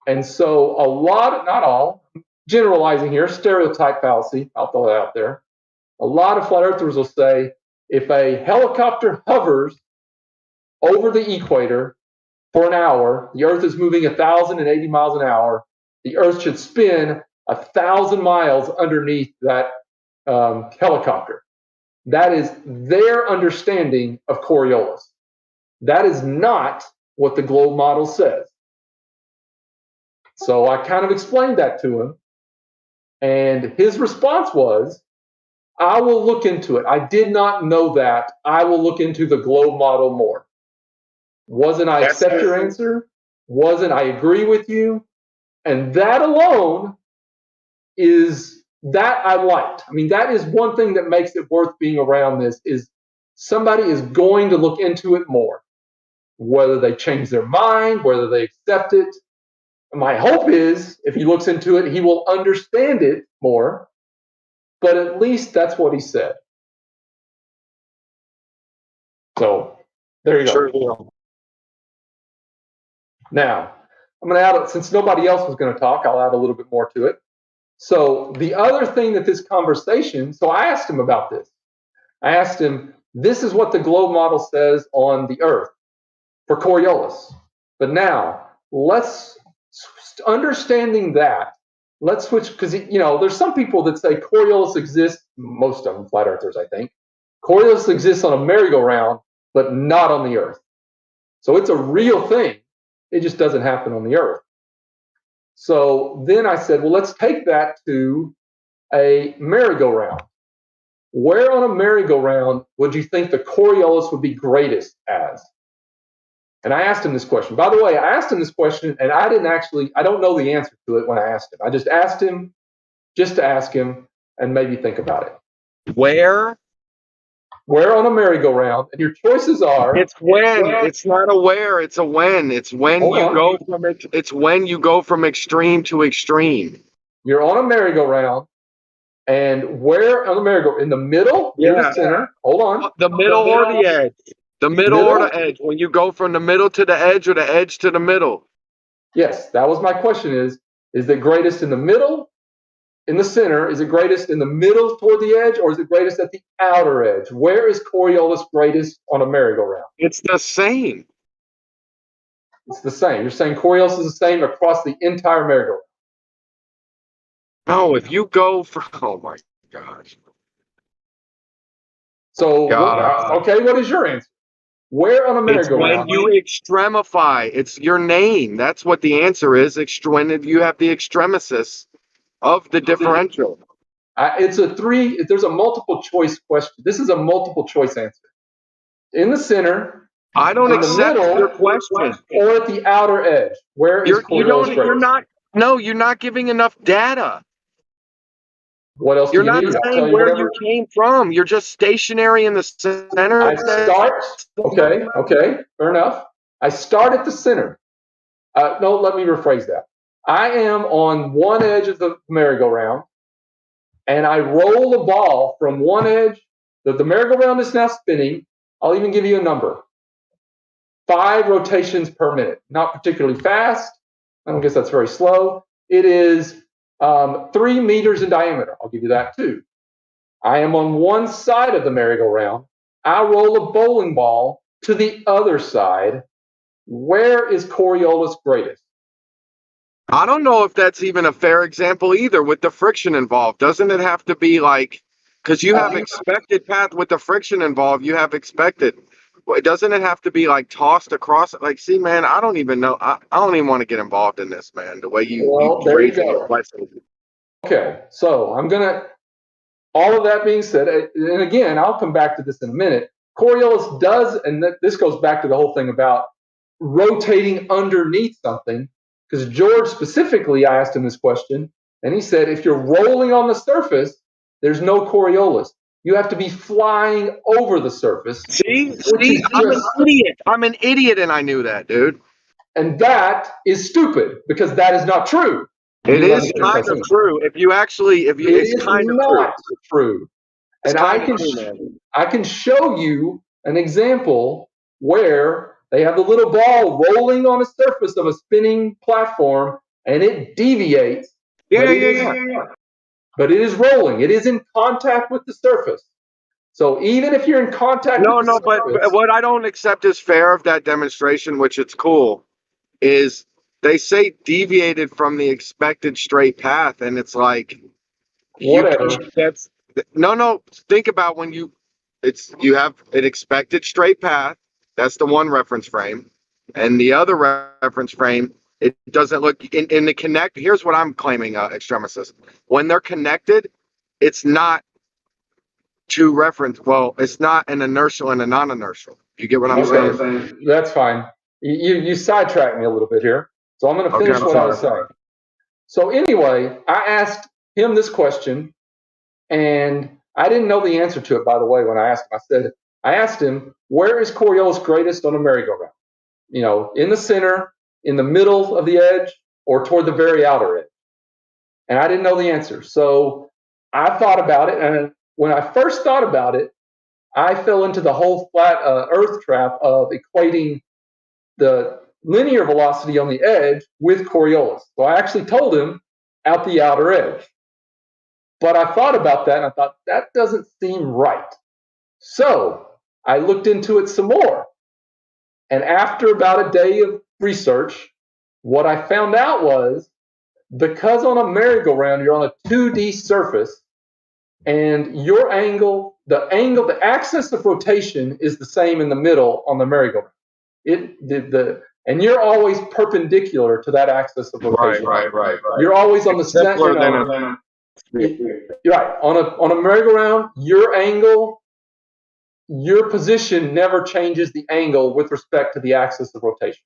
S9: And so a lot, not all, generalizing here, stereotype fallacy, I'll throw that out there. A lot of flat earthers will say, if a helicopter hovers over the equator for an hour, the Earth is moving 1,080 miles an hour, the Earth should spin 1,000 miles underneath that helicopter. That is their understanding of Coriolis. That is not what the globe model says. So I kind of explained that to him, and his response was, I will look into it. I did not know that. I will look into the globe model more. Wasn't I accept your answer? Wasn't I agree with you? And that alone is that I liked. I mean, that is one thing that makes it worth being around this, is somebody is going to look into it more. Whether they change their mind, whether they accept it. My hope is, if he looks into it, he will understand it more. But at least that's what he said. So there you go.
S7: Sure.
S9: Now, I'm going to add, since nobody else was going to talk, I'll add a little bit more to it. So the other thing that this conversation, so I asked him about this. I asked him, this is what the globe model says on the Earth for Coriolis. But now, let's, understanding that, let's switch, because, there's some people that say Coriolis exists, most of them, flat earthers, I think. Coriolis exists on a merry-go-round, but not on the Earth. So it's a real thing. It just doesn't happen on the Earth. So then I said, well, let's take that to a merry-go-round. Where on a merry-go-round would you think the Coriolis would be greatest as? And I asked him this question. By the way, I asked him this question, and I don't know the answer to it when I asked him. I just asked him just to ask him and maybe think about it.
S7: Where
S9: on a merry-go-round, and your choices are.
S7: It's when. It's not a where. It's a when. It's when It's when you go from extreme to extreme.
S9: You're on a merry-go-round, and where on the merry-go-round? In the middle, in the center. Hold on.
S7: The middle or the edge. The middle or the edge. When you go from the middle to the edge or the edge to the middle.
S9: Yes, that was my question. Is it greatest in the middle? In the center, is it greatest in the middle toward the edge, or is it greatest at the outer edge? Where is Coriolis greatest on a merry-go-round?
S7: It's the same.
S9: It's the same. You're saying Coriolis is the same across the entire merry-go-round?
S7: No, if you go for, oh my gosh.
S9: So, okay, what is your answer? Where on a merry-go-round?
S7: When you extremify, it's your name. That's what the answer is. When you have the extremesis of the differential.
S9: There's a multiple choice question. This is a multiple choice answer. In the center.
S7: I don't accept your question.
S9: Or at the outer edge. Where is Coriolis greatest?
S7: You're not giving enough data.
S9: What else?
S7: You're not saying where you came from. You're just stationary in the center.
S9: Okay, fair enough. I start at the center. No, let me rephrase that. I am on one edge of the merry-go-round, and I roll the ball from one edge. The merry-go-round is now spinning. I'll even give you a number. 5 rotations per minute. Not particularly fast. I don't guess that's very slow. It is 3 meters in diameter. I'll give you that too. I am on one side of the merry-go-round. I roll a bowling ball to the other side. Where is Coriolis greatest?
S7: I don't know if that's even a fair example either with the friction involved. Doesn't it have to be like, because you have expected path with the friction involved, you have expected. Doesn't it have to be like tossed across it? Like, see, man, I don't even know. I don't even want to get involved in this, man. The way you
S9: there you
S7: phrase
S9: go.
S7: it.
S9: Okay, so I'm gonna. all of that being said, and again, I'll come back to this in a minute. Coriolis does, and this goes back to the whole thing about rotating underneath something, because George specifically, I asked him this question, and he said, if you're rolling on the surface, there's no Coriolis. You have to be flying over the surface.
S7: See, I'm an idiot. I'm an idiot, and I knew that, dude.
S9: And that is stupid, because that is not true.
S7: It is kind of true. If you, it's kind of
S9: not true.
S7: It's
S9: And I can show you an example where they have the little ball rolling on a surface of a spinning platform, and it deviates.
S7: Yeah.
S9: But it is rolling. It is in contact with the surface. So even if you're in contact with the surface,
S7: but what I don't accept as fair of that demonstration, which it's cool, is they say deviated from the expected straight path, and it's like
S9: whatever.
S7: No. Think about when you have an expected straight path. That's the one reference frame, and the other reference frame, it doesn't look in the connect. Here's what I'm claiming, Extremistus. When they're connected, it's not two reference. Well, it's not an inertial and a non-inertial. You get what I'm saying?
S9: That's fine. You sidetracked me a little bit here, so I'm going to finish what I was saying. So anyway, I asked him this question, and I didn't know the answer to it, by the way, when I asked him. I asked him, where is Coriolis greatest on a merry-go-round? You know, in the center, in the middle of the edge, or toward the very outer edge? And I didn't know the answer. So I thought about it, and when I first thought about it, I fell into the whole flat earth trap of equating the linear velocity on the edge with Coriolis. So I actually told him at the outer edge. But I thought about that, and I thought, that doesn't seem right. So I looked into it some more. And after about a day of research, what I found out was, because on a merry-go-round, you're on a 2D surface, and your angle, the axis of rotation is the same in the middle on the merry-go-round. And you're always perpendicular to that axis of rotation.
S7: Right.
S9: You're always on the center. You're right. On a merry-go-round, your angle, your position never changes the angle with respect to the axis of rotation.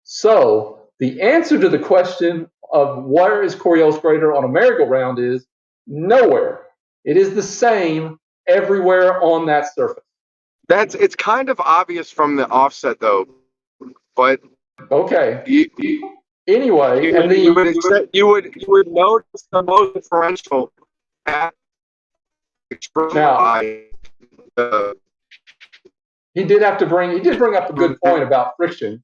S9: So the answer to the question of where is Coriolis greater on a merry-go-round is nowhere. It is the same everywhere on that surface.
S7: It's kind of obvious from the offset, though. But
S9: okay. Anyway,
S7: you would notice the most differential at
S9: now. He did bring up a good point about friction.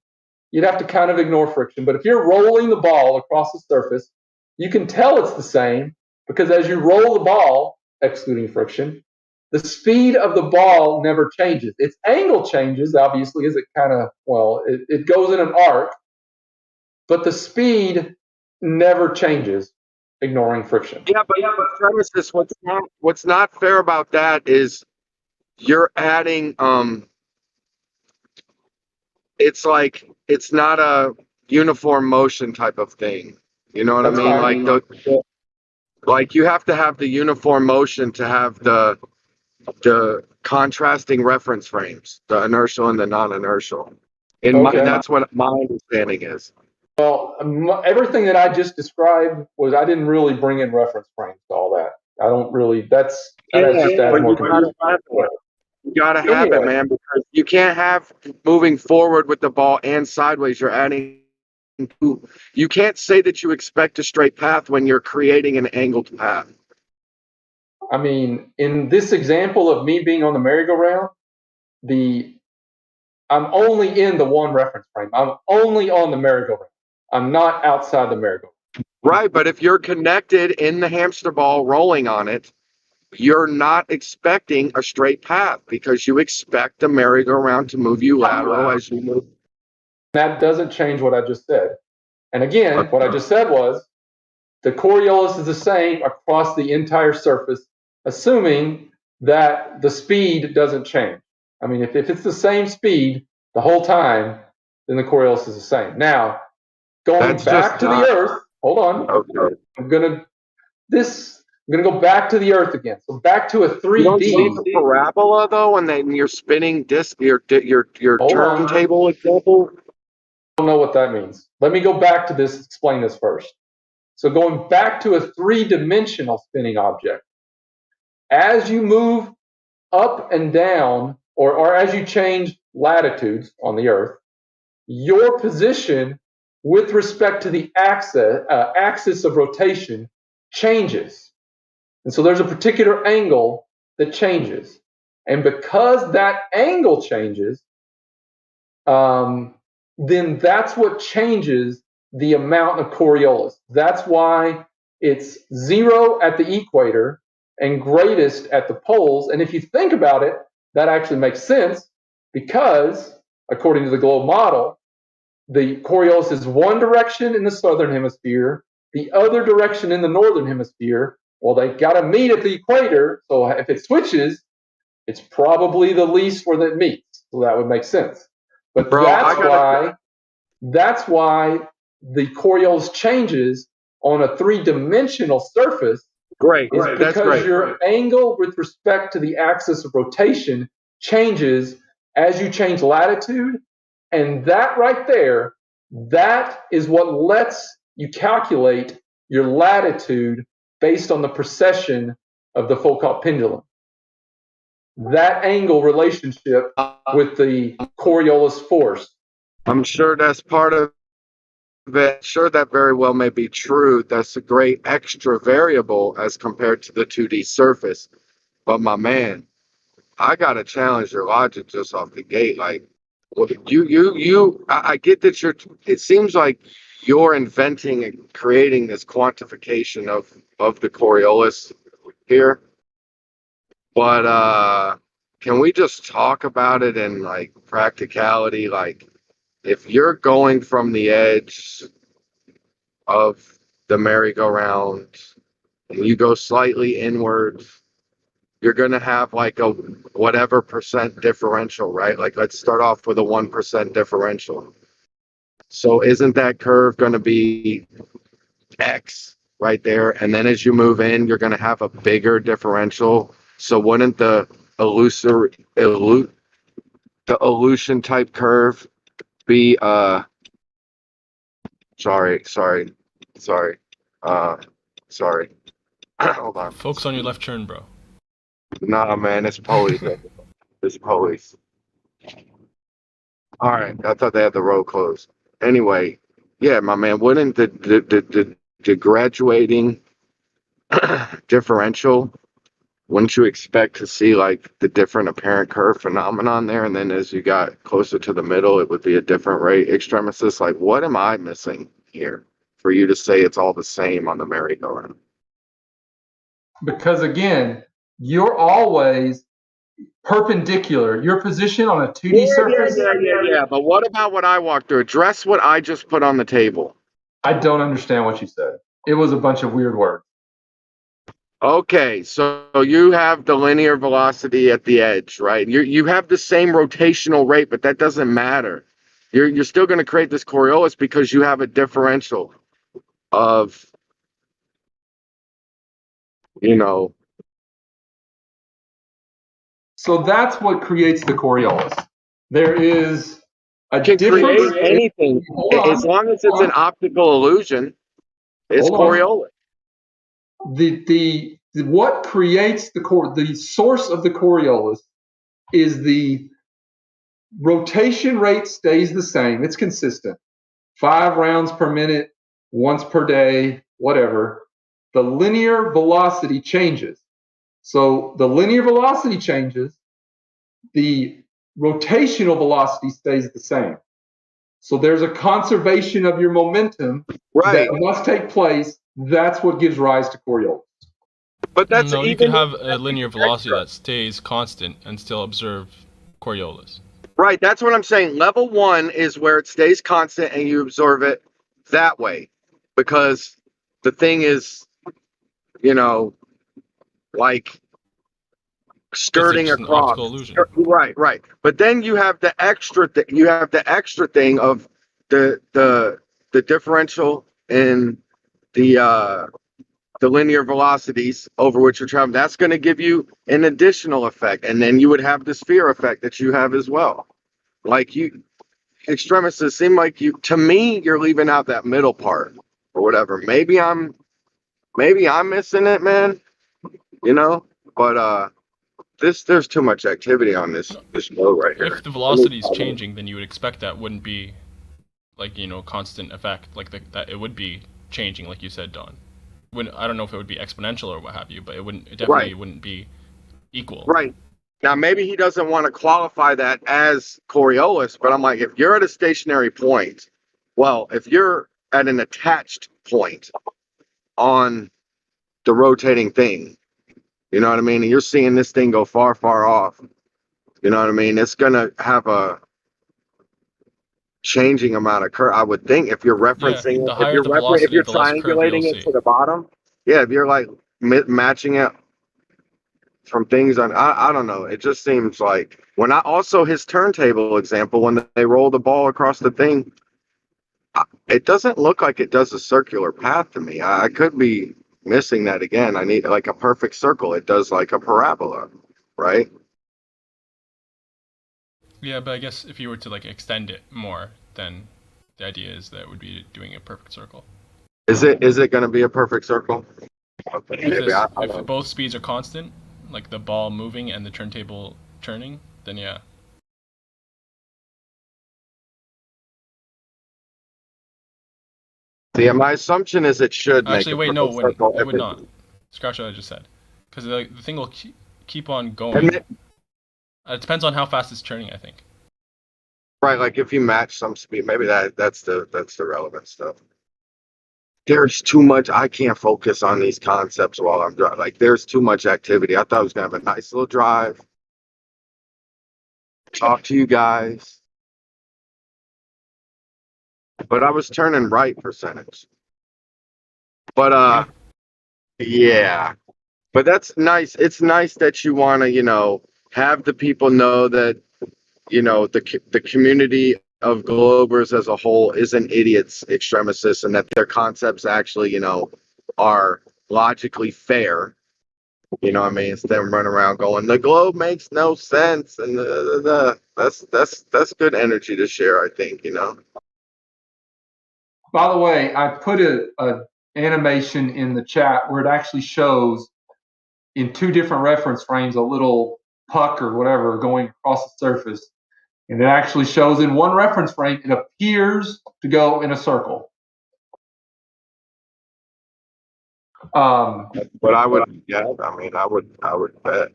S9: You'd have to kind of ignore friction, but if you're rolling the ball across the surface, you can tell it's the same, because as you roll the ball, excluding friction, the speed of the ball never changes. Its angle changes, obviously, as it it goes in an arc, but the speed never changes, ignoring friction.
S7: Yeah, but premises, what's not fair about that is you're adding it's like it's not a uniform motion type of thing. You know what I mean? Like you have to have the uniform motion to have the contrasting reference frames, the inertial and the non-inertial. And that's what my understanding is.
S9: Well, everything that I just described was, I didn't really bring in reference frames to all that. I don't really, that's just adds more confusion.
S7: You gotta have it, man, because you can't have moving forward with the ball and sideways. You're adding. You can't say that you expect a straight path when you're creating an angled path.
S9: I mean, in this example of me being on the merry-go-round, I'm only in the one reference frame. I'm only on the merry-go-round. I'm not outside the merry-go-round.
S7: Right, but if you're connected in the hamster ball rolling on it, you're not expecting a straight path, because you expect the merry-go-round to move you lateral as you move.
S9: That doesn't change what I just said. And again, what I just said was the Coriolis is the same across the entire surface, assuming that the speed doesn't change. I mean, if it's the same speed the whole time, then the Coriolis is the same. Now, going back to the Earth, hold on.
S7: Okay.
S9: I'm going to go back to the Earth again. So back to a 3D.
S7: You don't see the parabola though, and then you're spinning your turntable example.
S9: I don't know what that means. Let me go back to this, explain this first. So going back to a 3-dimensional spinning object, as you move up and down, or as you change latitudes on the Earth, your position with respect to the axis of rotation changes. And so there's a particular angle that changes. And because that angle changes, then that's what changes the amount of Coriolis. That's why it's 0 at the equator and greatest at the poles. And if you think about it, that actually makes sense because, according to the globe model, the Coriolis is one direction in the southern hemisphere, the other direction in the northern hemisphere. Well, they got to meet at the equator. So if it switches, it's probably the least where it meets. So that would make sense. But that's why the Coriolis changes on a 3-dimensional surface. Because your angle with respect to the axis of rotation changes as you change latitude. And that right there, that is what lets you calculate your latitude based on the precession of the Foucault pendulum. That angle relationship with the Coriolis force.
S7: I'm sure that's part of it. Sure, that very well may be true. That's a great extra variable as compared to the 2D surface. But my man, I gotta challenge your logic just off the gate. Like, I get that it seems like you're inventing and creating this quantification of the Coriolis here. But can we just talk about it in like practicality? Like, if you're going from the edge of the merry-go-round and you go slightly inward, you're going to have like a whatever percent differential, right? Like, let's start off with a 1% differential. So isn't that curve going to be X right there? And then as you move in, you're going to have a bigger differential. So wouldn't the elution type curve be sorry. Hold on.
S10: Focus on your left turn, bro.
S7: Nah, man, it's police. It's police. All right, I thought they had the road closed. Anyway, yeah, my man, wouldn't the graduating differential, wouldn't you expect to see like the different apparent curve phenomenon there? And then as you got closer to the middle, it would be a different rate extremis. Like, what am I missing here for you to say it's all the same on the merry-go-round?
S9: Because again, you're always perpendicular. Your position on a 2D surface.
S7: Yeah. But what about what I walked through? Address what I just put on the table.
S9: I don't understand what you said. It was a bunch of weird words.
S7: Okay, so you have the linear velocity at the edge, right? You have the same rotational rate, but that doesn't matter. You're still going to create this Coriolis because you have a differential of,
S9: So that's what creates the Coriolis. There is a
S7: difference. Create anything as long as it's an optical illusion. It's Coriolis.
S9: What creates the source of the Coriolis is the rotation rate stays the same. It's consistent. 5 rounds per minute, once per day, whatever. The linear velocity changes. So the linear velocity changes, the rotational velocity stays the same. So there's a conservation of your momentum that must take place. That's what gives rise to Coriolis.
S7: But that's
S10: you can have a linear velocity that stays constant and still observe Coriolis.
S7: Right, that's what I'm saying. Level 1 is where it stays constant and you observe it that way. Because the thing is, like skirting across. Right. But then you have the extra thing of the differential in the the linear velocities over which you're traveling. That's going to give you an additional effect. And then you would have the sphere effect that you have as well. Like you, extremists seem like you, to me, you're leaving out that middle part or whatever. Maybe I'm missing it, man. You know, but there's too much activity on this boat right here.
S10: If the velocity is changing, then you would expect that wouldn't be like, you know, constant effect, like that it would be changing, like you said, Don. I don't know if it would be exponential or what have you, but it definitely wouldn't be equal.
S7: Right. Now, maybe he doesn't want to qualify that as Coriolis, but I'm like, if you're at a stationary point, well, if you're at an attached point on the rotating thing, you know what I mean? And you're seeing this thing go far, far off. You know what I mean? It's going to have a changing amount of curve. I would think if you're referencing,
S10: the higher the velocity,
S7: if you're
S10: the less curve you'll
S7: triangulating it
S10: see.
S7: to the bottom, yeah, if you're like matching it from things on, I don't know. It just seems like when his turntable example, when they roll the ball across the thing, it doesn't look like it does a circular path to me. I could be missing that again. I need like a perfect circle. It does like a parabola, right?
S10: Yeah, but I guess if you were to like extend it more, then the idea is that it would be doing a perfect circle.
S7: Is it going to be a perfect circle?
S10: If both speeds are constant, like the ball moving and the turntable turning, then yeah.
S7: Yeah, my assumption is it should
S10: Actually,
S7: make
S10: wait, no, it would
S7: it,
S10: not. Scratch what I just said, because the thing will keep on going. It depends on how fast it's turning, I think.
S7: Right, like if you match some speed, maybe that's the relevant stuff. There's too much. I can't focus on these concepts while I'm driving. Like there's too much activity. I thought I was gonna have a nice little drive, talk to you guys, but I was turning right percentage. But yeah. But that's nice. It's nice that you want to, you know, have the people know that, you know, the community of Globers as a whole isn't idiots, extremists, and that their concepts actually, you know, are logically fair. You know what I mean? It's them running around going, the globe makes no sense, and that's good energy to share, I think, you know.
S9: By the way, I put a animation in the chat where it actually shows in two different reference frames a little puck or whatever going across the surface. And it actually shows in one reference frame, it appears to go in a circle.
S7: But I would, yeah, I mean, I would bet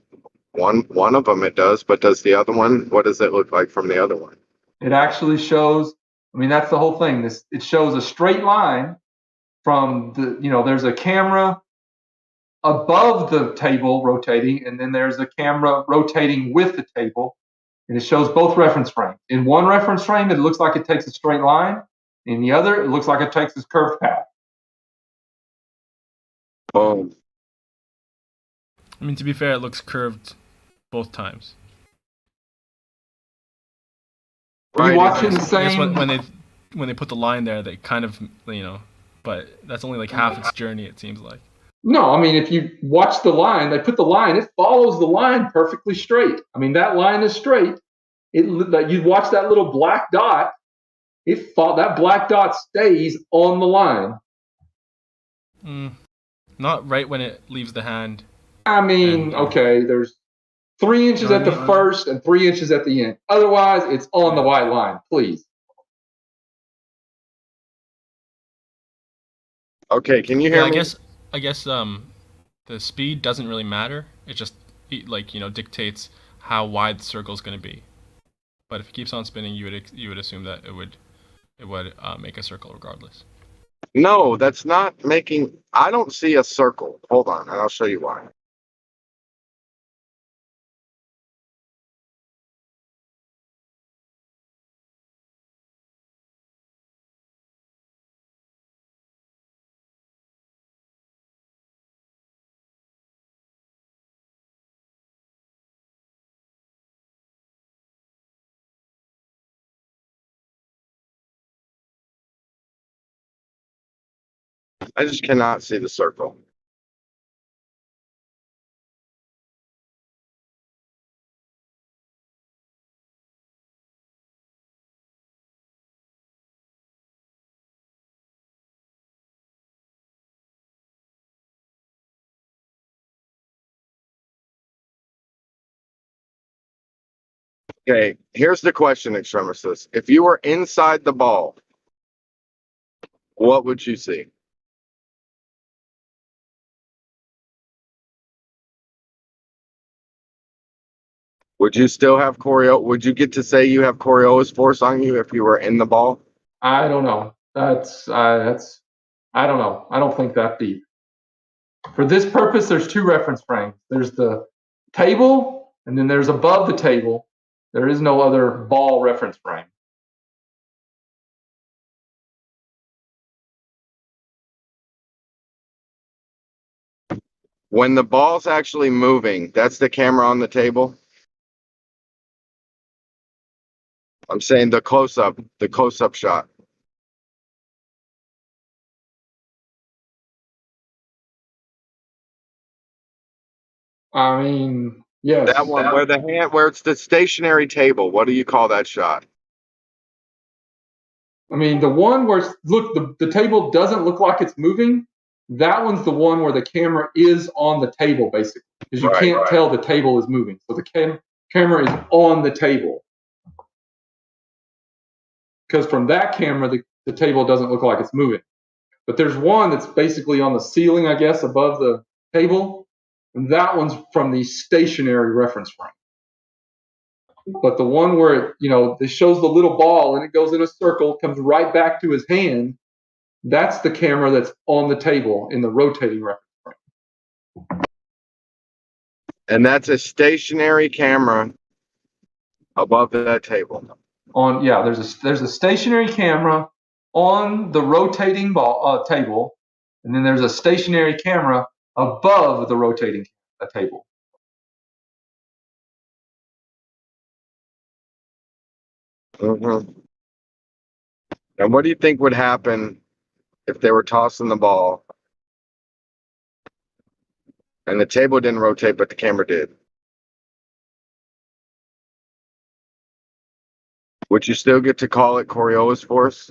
S7: one of them it does, but does the other one? What does it look like from the other one?
S9: It actually shows. I mean, that's the whole thing. It shows a straight line from the. You know, there's a camera above the table rotating, and then there's a camera rotating with the table, and it shows both reference frames. In one reference frame, it looks like it takes a straight line. In the other, it looks like it takes this curved path.
S7: Oh.
S10: I mean, to be fair, it looks curved both times.
S9: Are you watching the same?
S10: I guess when they put the line there, they kind of, you know, but that's only like half its journey, it seems like.
S9: No, I mean, if you watch the line, they put the line, it follows the line perfectly straight. I mean, that line is straight. You watch that little black dot, that black dot stays on the line.
S10: Not right when it leaves the hand.
S9: I mean, okay, there's 3 inches at the first and 3 inches at the end. Otherwise, it's on the white line, please.
S7: Okay, can you hear me?
S10: I guess the speed doesn't really matter. It just like, you know, dictates how wide the circle is going to be. But if it keeps on spinning, you would assume that it would make a circle regardless.
S7: No, that's not making. I don't see a circle. Hold on, and I'll show you why. I just cannot see the circle. Okay, here's the question, Extremistus. If you were inside the ball, what would you see? Would you still have choreo? Would you get to say you have Coriolis force on you if you were in the ball?
S9: I don't know. That's I don't know. I don't think that deep. For this purpose, there's two reference frames. There's the table, and then there's above the table. There is no other ball reference frame.
S7: When the ball's actually moving, that's the camera on the table. I'm saying the close-up shot.
S9: I mean, yes.
S7: That one where it's the stationary table. What do you call that shot?
S9: I mean, the one where look, the table doesn't look like it's moving. That one's the one where the camera is on the table, basically, because you can't tell the table is moving. So the camera is on the table. Because from that camera, the table doesn't look like it's moving. But there's one that's basically on the ceiling, I guess, above the table. And that one's from the stationary reference frame. But the one where it shows the little ball and it goes in a circle, comes right back to his hand, that's the camera that's on the table in the rotating reference frame.
S7: And that's a stationary camera above that table.
S9: There's a stationary camera on the rotating table, and then there's a stationary camera above the rotating table.
S7: Mm-hmm. And what do you think would happen if they were tossing the ball and the table didn't rotate, but the camera did? Would you still get to call it Coriolis force?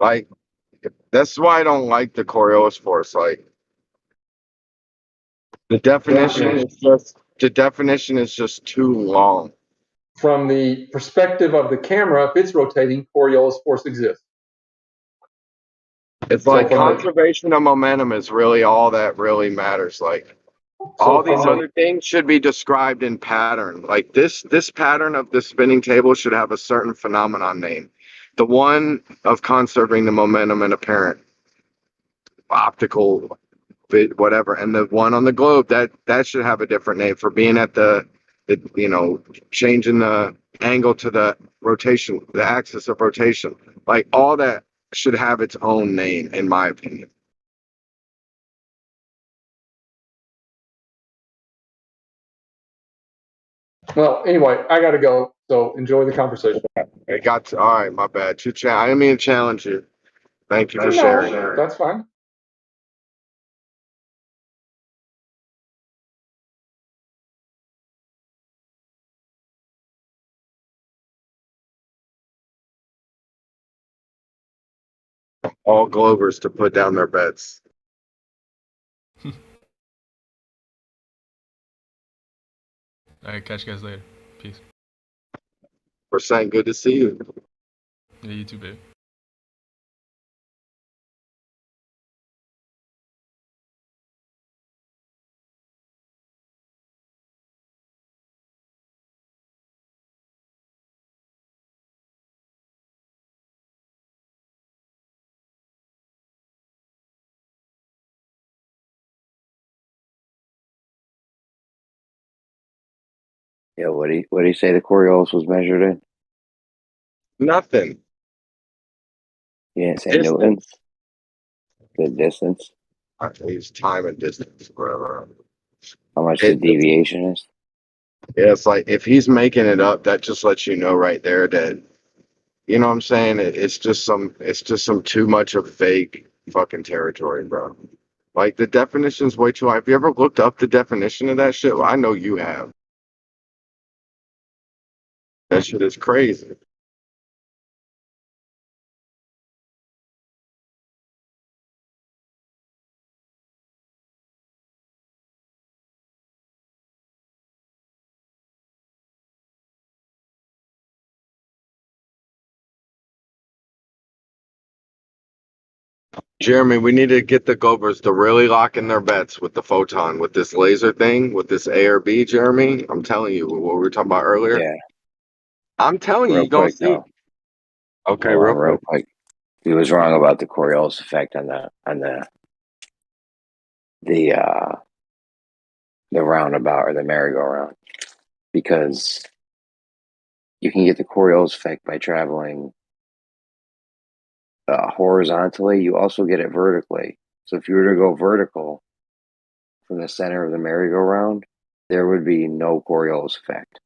S7: Like, that's why I don't like the Coriolis force. Like, the definition is just too long.
S9: From the perspective of the camera, if it's rotating, Coriolis force exists.
S7: It's like conservation of momentum is really all that really matters. Like, all these other things should be described in pattern. Like this pattern of the spinning table should have a certain phenomenon name. The one of conserving the momentum in apparent optical bit, whatever, and the one on the globe that should have a different name for being at the changing the angle to the rotation, the axis of rotation. Like all that should have its own name, in my opinion.
S9: Well, anyway, I got to go. So enjoy the conversation.
S7: All right, my bad. I didn't mean to challenge you. Thank you for sharing.
S9: That's fine.
S7: All Glovers to put down their bets.
S10: All right, catch you guys later. Peace.
S7: We're saying good to see you.
S10: Yeah, you too, babe.
S2: Yeah, what do you say the Coriolis was measured in?
S7: Nothing.
S2: You didn't say newtons. The distance.
S7: I use time and distance, whatever.
S2: How much the deviation is?
S7: Yeah, it's like if he's making it up, that just lets you know right there that, you know what I'm saying? It's just some too much of fake fucking territory, bro. Like the definition's way too high. Have you ever looked up the definition of that shit? Well, I know you have. That shit is crazy. Jeremy, we need to get the Gophers to really lock in their bets with the photon, with this laser thing, with this A or B, Jeremy. I'm telling you, what we were talking about earlier.
S2: Yeah.
S7: I'm telling you,
S2: Real
S7: you're going to
S2: quick
S7: see.
S2: though.
S7: Okay,
S2: Hold
S7: real
S2: on, real
S7: quick.
S2: quick. He was wrong about the Coriolis effect on the roundabout or the merry-go-round, because you can get the Coriolis effect by traveling horizontally. You also get it vertically. So if you were to go vertical from the center of the merry-go-round, there would be no Coriolis effect.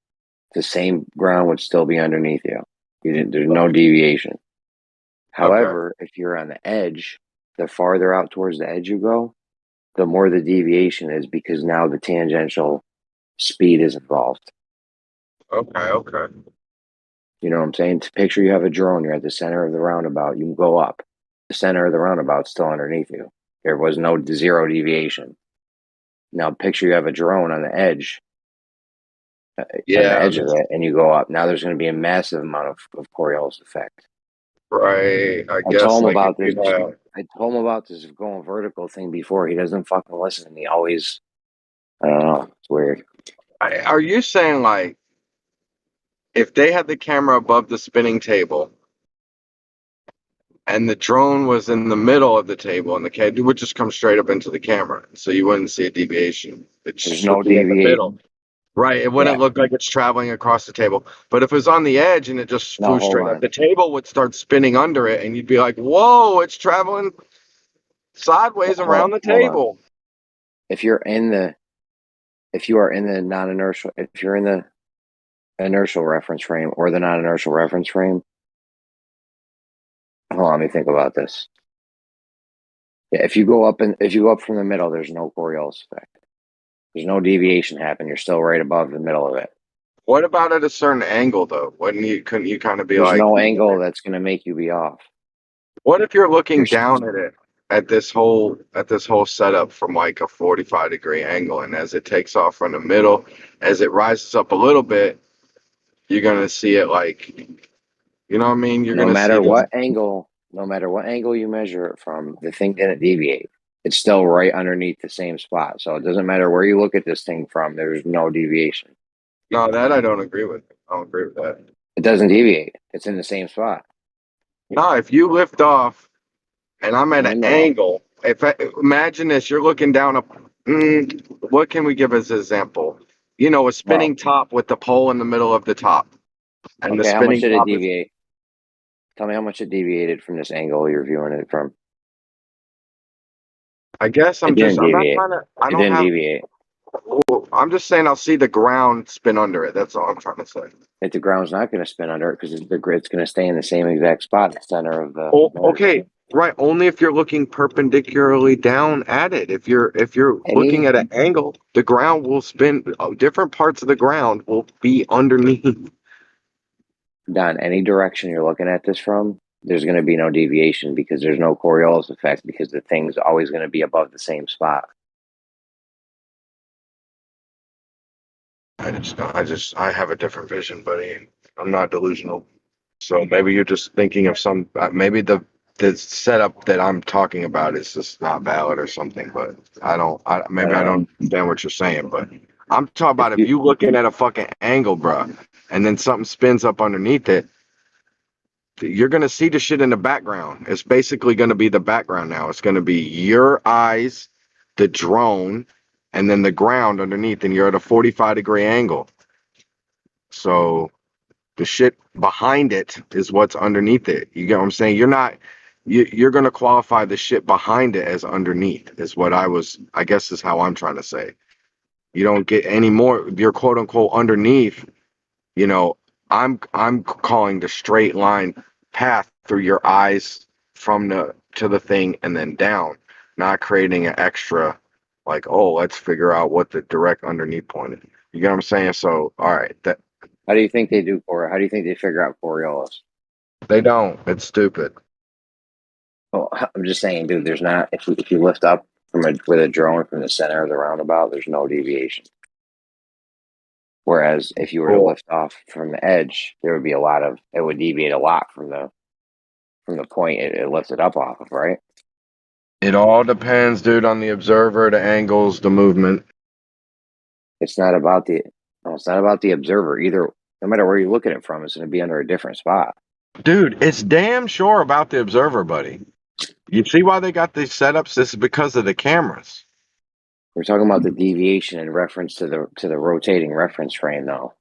S2: The same ground would still be underneath you. There's no deviation. However, if you're on the edge, the farther out towards the edge you go, the more the deviation is, because now the tangential speed is involved.
S7: Okay.
S2: You know what I'm saying? To picture you have a drone, you're at the center of the roundabout, you go up. The center of the roundabout's still underneath you. There was no zero deviation. Now picture you have a drone on the edge, on the edge of it, and you go up. Now there's going to be a massive amount of Coriolis effect.
S7: Right. I
S2: I
S7: guess
S2: told him
S7: like
S2: about
S7: if
S2: this.
S7: you have,
S2: I told him about this going vertical thing before. He doesn't fucking listen. He always, I don't know. It's weird.
S7: are you saying like if they had the camera above the spinning table and the drone was in the middle of the table and the camera would just come straight up into the camera, so you wouldn't see a deviation. It
S2: There's
S7: just
S2: no
S7: would be in the
S2: deviation.
S7: middle. Right, it wouldn't look like it's traveling across the table. But if it was on the edge and it just
S2: No,
S7: flew
S2: hold
S7: straight up,
S2: on.
S7: the table would start spinning under it, and you'd be like, "Whoa, it's traveling sideways around the
S2: Hold on.
S7: table."
S2: If you are in the non-inertial, if you're in the inertial reference frame or the non-inertial reference frame, hold on, let me think about this. Yeah, if you go up from the middle, there's no Coriolis effect. There's no deviation happen. You're still right above the middle of it.
S7: What about at a certain angle, though? Couldn't you kind of be
S2: There's
S7: like,
S2: no angle that's going to make you be off.
S7: what if you're looking down at it at this whole setup from like a 45-degree angle, and as it takes off from the middle, as it rises up a little bit, you're gonna see it like, you know what I mean? You're
S2: No
S7: gonna see
S2: matter
S7: the
S2: what angle you measure it from, the thing didn't deviate. It's still right underneath the same spot. So it doesn't matter where you look at this thing from, there's no deviation.
S7: No, that I don't agree with. I don't agree with that.
S2: It doesn't deviate. It's in the same spot.
S7: No, if you lift off and I'm at an angle, imagine this, you're looking down what can we give as an example? You know, a spinning top with the pole in the middle of the top. And the
S2: Okay, how much
S7: spinning
S2: did it
S7: top is,
S2: deviate? Tell me how much it deviated from this angle you're viewing it from.
S7: I guess I'm
S2: It didn't
S7: not
S2: deviate.
S7: trying to, I
S2: It
S7: don't
S2: didn't
S7: have,
S2: deviate.
S7: I'm just saying I'll see the ground spin under it. That's all I'm trying to say.
S2: If the ground's not going to spin under it because the grid's going to stay in the same exact spot, the center of the.
S7: Oh, okay, right. Only if you're looking perpendicularly down at it. If you're looking at an angle, the ground will spin. Different parts of the ground will be underneath.
S2: Don, any direction you're looking at this from, there's going to be no deviation because there's no Coriolis effect because the thing's always going to be above the same spot.
S7: I have a different vision, buddy. I'm not delusional. So maybe you're just thinking of some. Maybe the setup that I'm talking about is just not valid or something. But I don't understand what you're saying. But I'm talking about if you looking at a fucking angle, bro, and then something spins up underneath it, you're gonna see the shit in the background. It's basically gonna be the background now. It's gonna be your eyes, the drone, and then the ground underneath, and you're at a 45-degree angle. So the shit behind it is what's underneath it. You get what I'm saying? You're going to qualify the shit behind it as underneath is what I guess is how I'm trying to say. You don't get any more, you're quote unquote underneath, you know, I'm calling the straight line path through your eyes to the thing and then down, not creating an extra like, oh, let's figure out what the direct underneath point is. You get what I'm saying? So, all right,
S2: How do you think they do How do you think they figure out Coriolis?
S7: they don't. It's stupid.
S2: Well, I'm just saying, dude. There's not if you lift up with a drone from the center of the roundabout, there's no deviation. Whereas if you were to lift off from the edge, there would be it would deviate a lot from the point it lifted up off of, right?
S7: It all depends, dude, on the observer, the angles, the movement.
S2: It's not about the it's not about the observer either. No matter where you look at it from, it's going to be under a different spot.
S7: Dude, it's damn sure about the observer, buddy. You see why they got these setups? This is because of the cameras.
S2: We're talking about the deviation in reference to the rotating reference frame, though.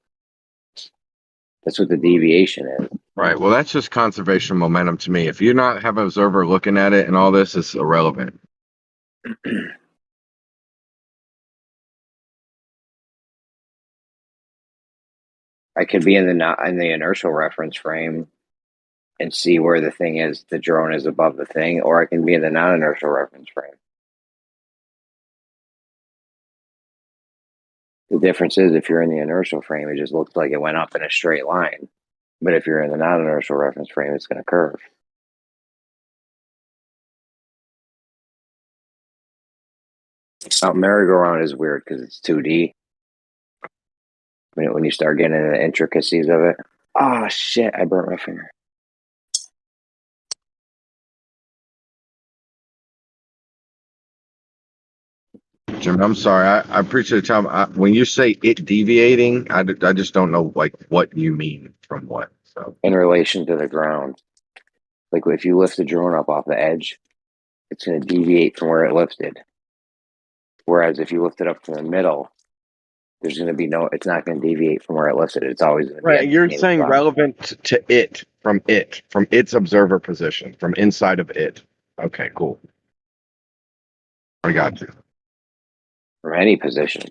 S2: That's what the deviation is.
S7: Right. Well, that's just conservation momentum to me. If you not have an observer looking at it and all this, it's irrelevant.
S2: I could be in the inertial reference frame and see where the thing is, the drone is above the thing, or I can be in the non-inertial reference frame. The difference is if you're in the inertial frame, it just looks like it went up in a straight line. But if you're in the non-inertial reference frame, it's going to curve. Now, merry-go-round is weird because it's 2D. When you start getting into the intricacies of it. Oh, shit, I burnt my finger.
S7: Jim, I'm sorry. I appreciate the time. When you say it deviating, I just don't know like what you mean from what. So
S2: in relation to the ground, like if you lift the drone up off the edge, it's going to deviate from where it lifted. Whereas if you lift it up from the middle, there's going to be it's not going to deviate from where it lifted. It's always going to be
S7: right. You're saying relevant to it from its observer position, from inside of it. Okay, cool. I got you.
S2: From any position.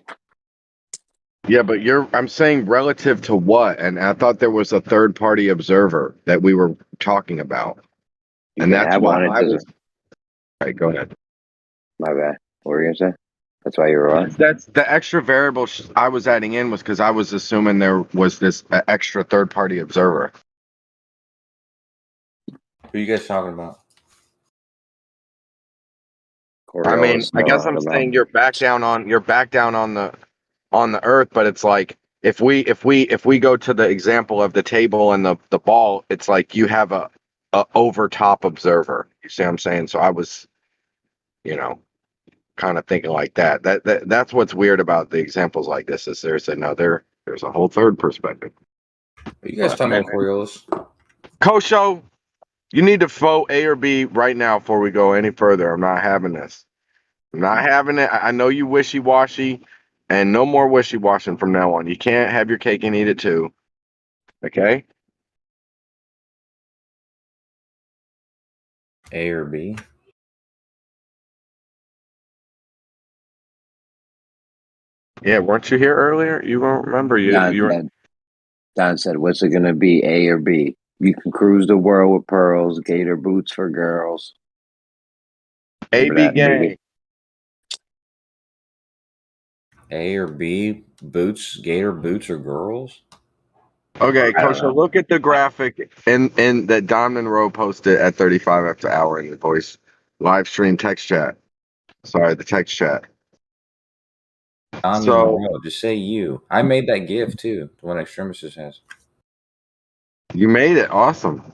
S7: Yeah, but I'm saying relative to what? And I thought there was a third party observer that we were talking about. And that's why I was. All right, go ahead.
S2: My bad. What were you going to say? That's why you were on?
S7: That's the extra variable I was adding in was because I was assuming there was this extra third party observer.
S18: Who are you guys talking about?
S7: I mean, I guess I'm saying you're back down on the earth, but it's like if we go to the example of the table and the ball, it's like you have a over top observer. You see what I'm saying? So I was, kind of thinking like that. That's what's weird about the examples like this is there's a whole third perspective.
S18: Are you guys talking about Coriolis?
S7: Kosho, you need to vote A or B right now before we go any further. I'm not having this. I'm not having it. I know you wishy-washy, and no more wishy-washing from now on. You can't have your cake and eat it too. Okay?
S18: A or B?
S7: Yeah, weren't you here earlier? You won't remember.
S2: Don said, what's it going to be, A or B? You can cruise the world with pearls, gator boots for girls.
S7: A-B gang.
S18: A or B? Boots, gator boots or girls?
S7: Okay, Kosho, look at the graphic in that Don Monroe posted at 35 after hour in the voice live stream text chat. Sorry, the text chat.
S18: Don Monroe, just say you. I made that GIF too, the one Extremistus has.
S7: You made it. Awesome.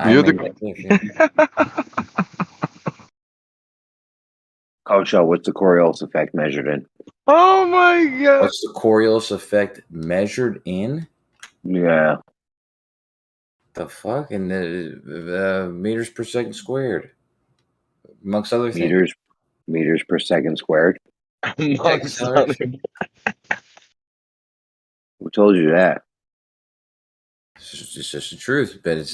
S7: You're the
S18: GIF, yeah.
S2: Kosho, what's the Coriolis effect measured in?
S7: Oh my god.
S18: What's the Coriolis effect measured in?
S2: Yeah.
S18: The fuck? And the meters per second squared. Amongst other things.
S2: Meters per second squared.
S7: Amongst other things.
S2: Who told you that?
S18: It's just the truth, but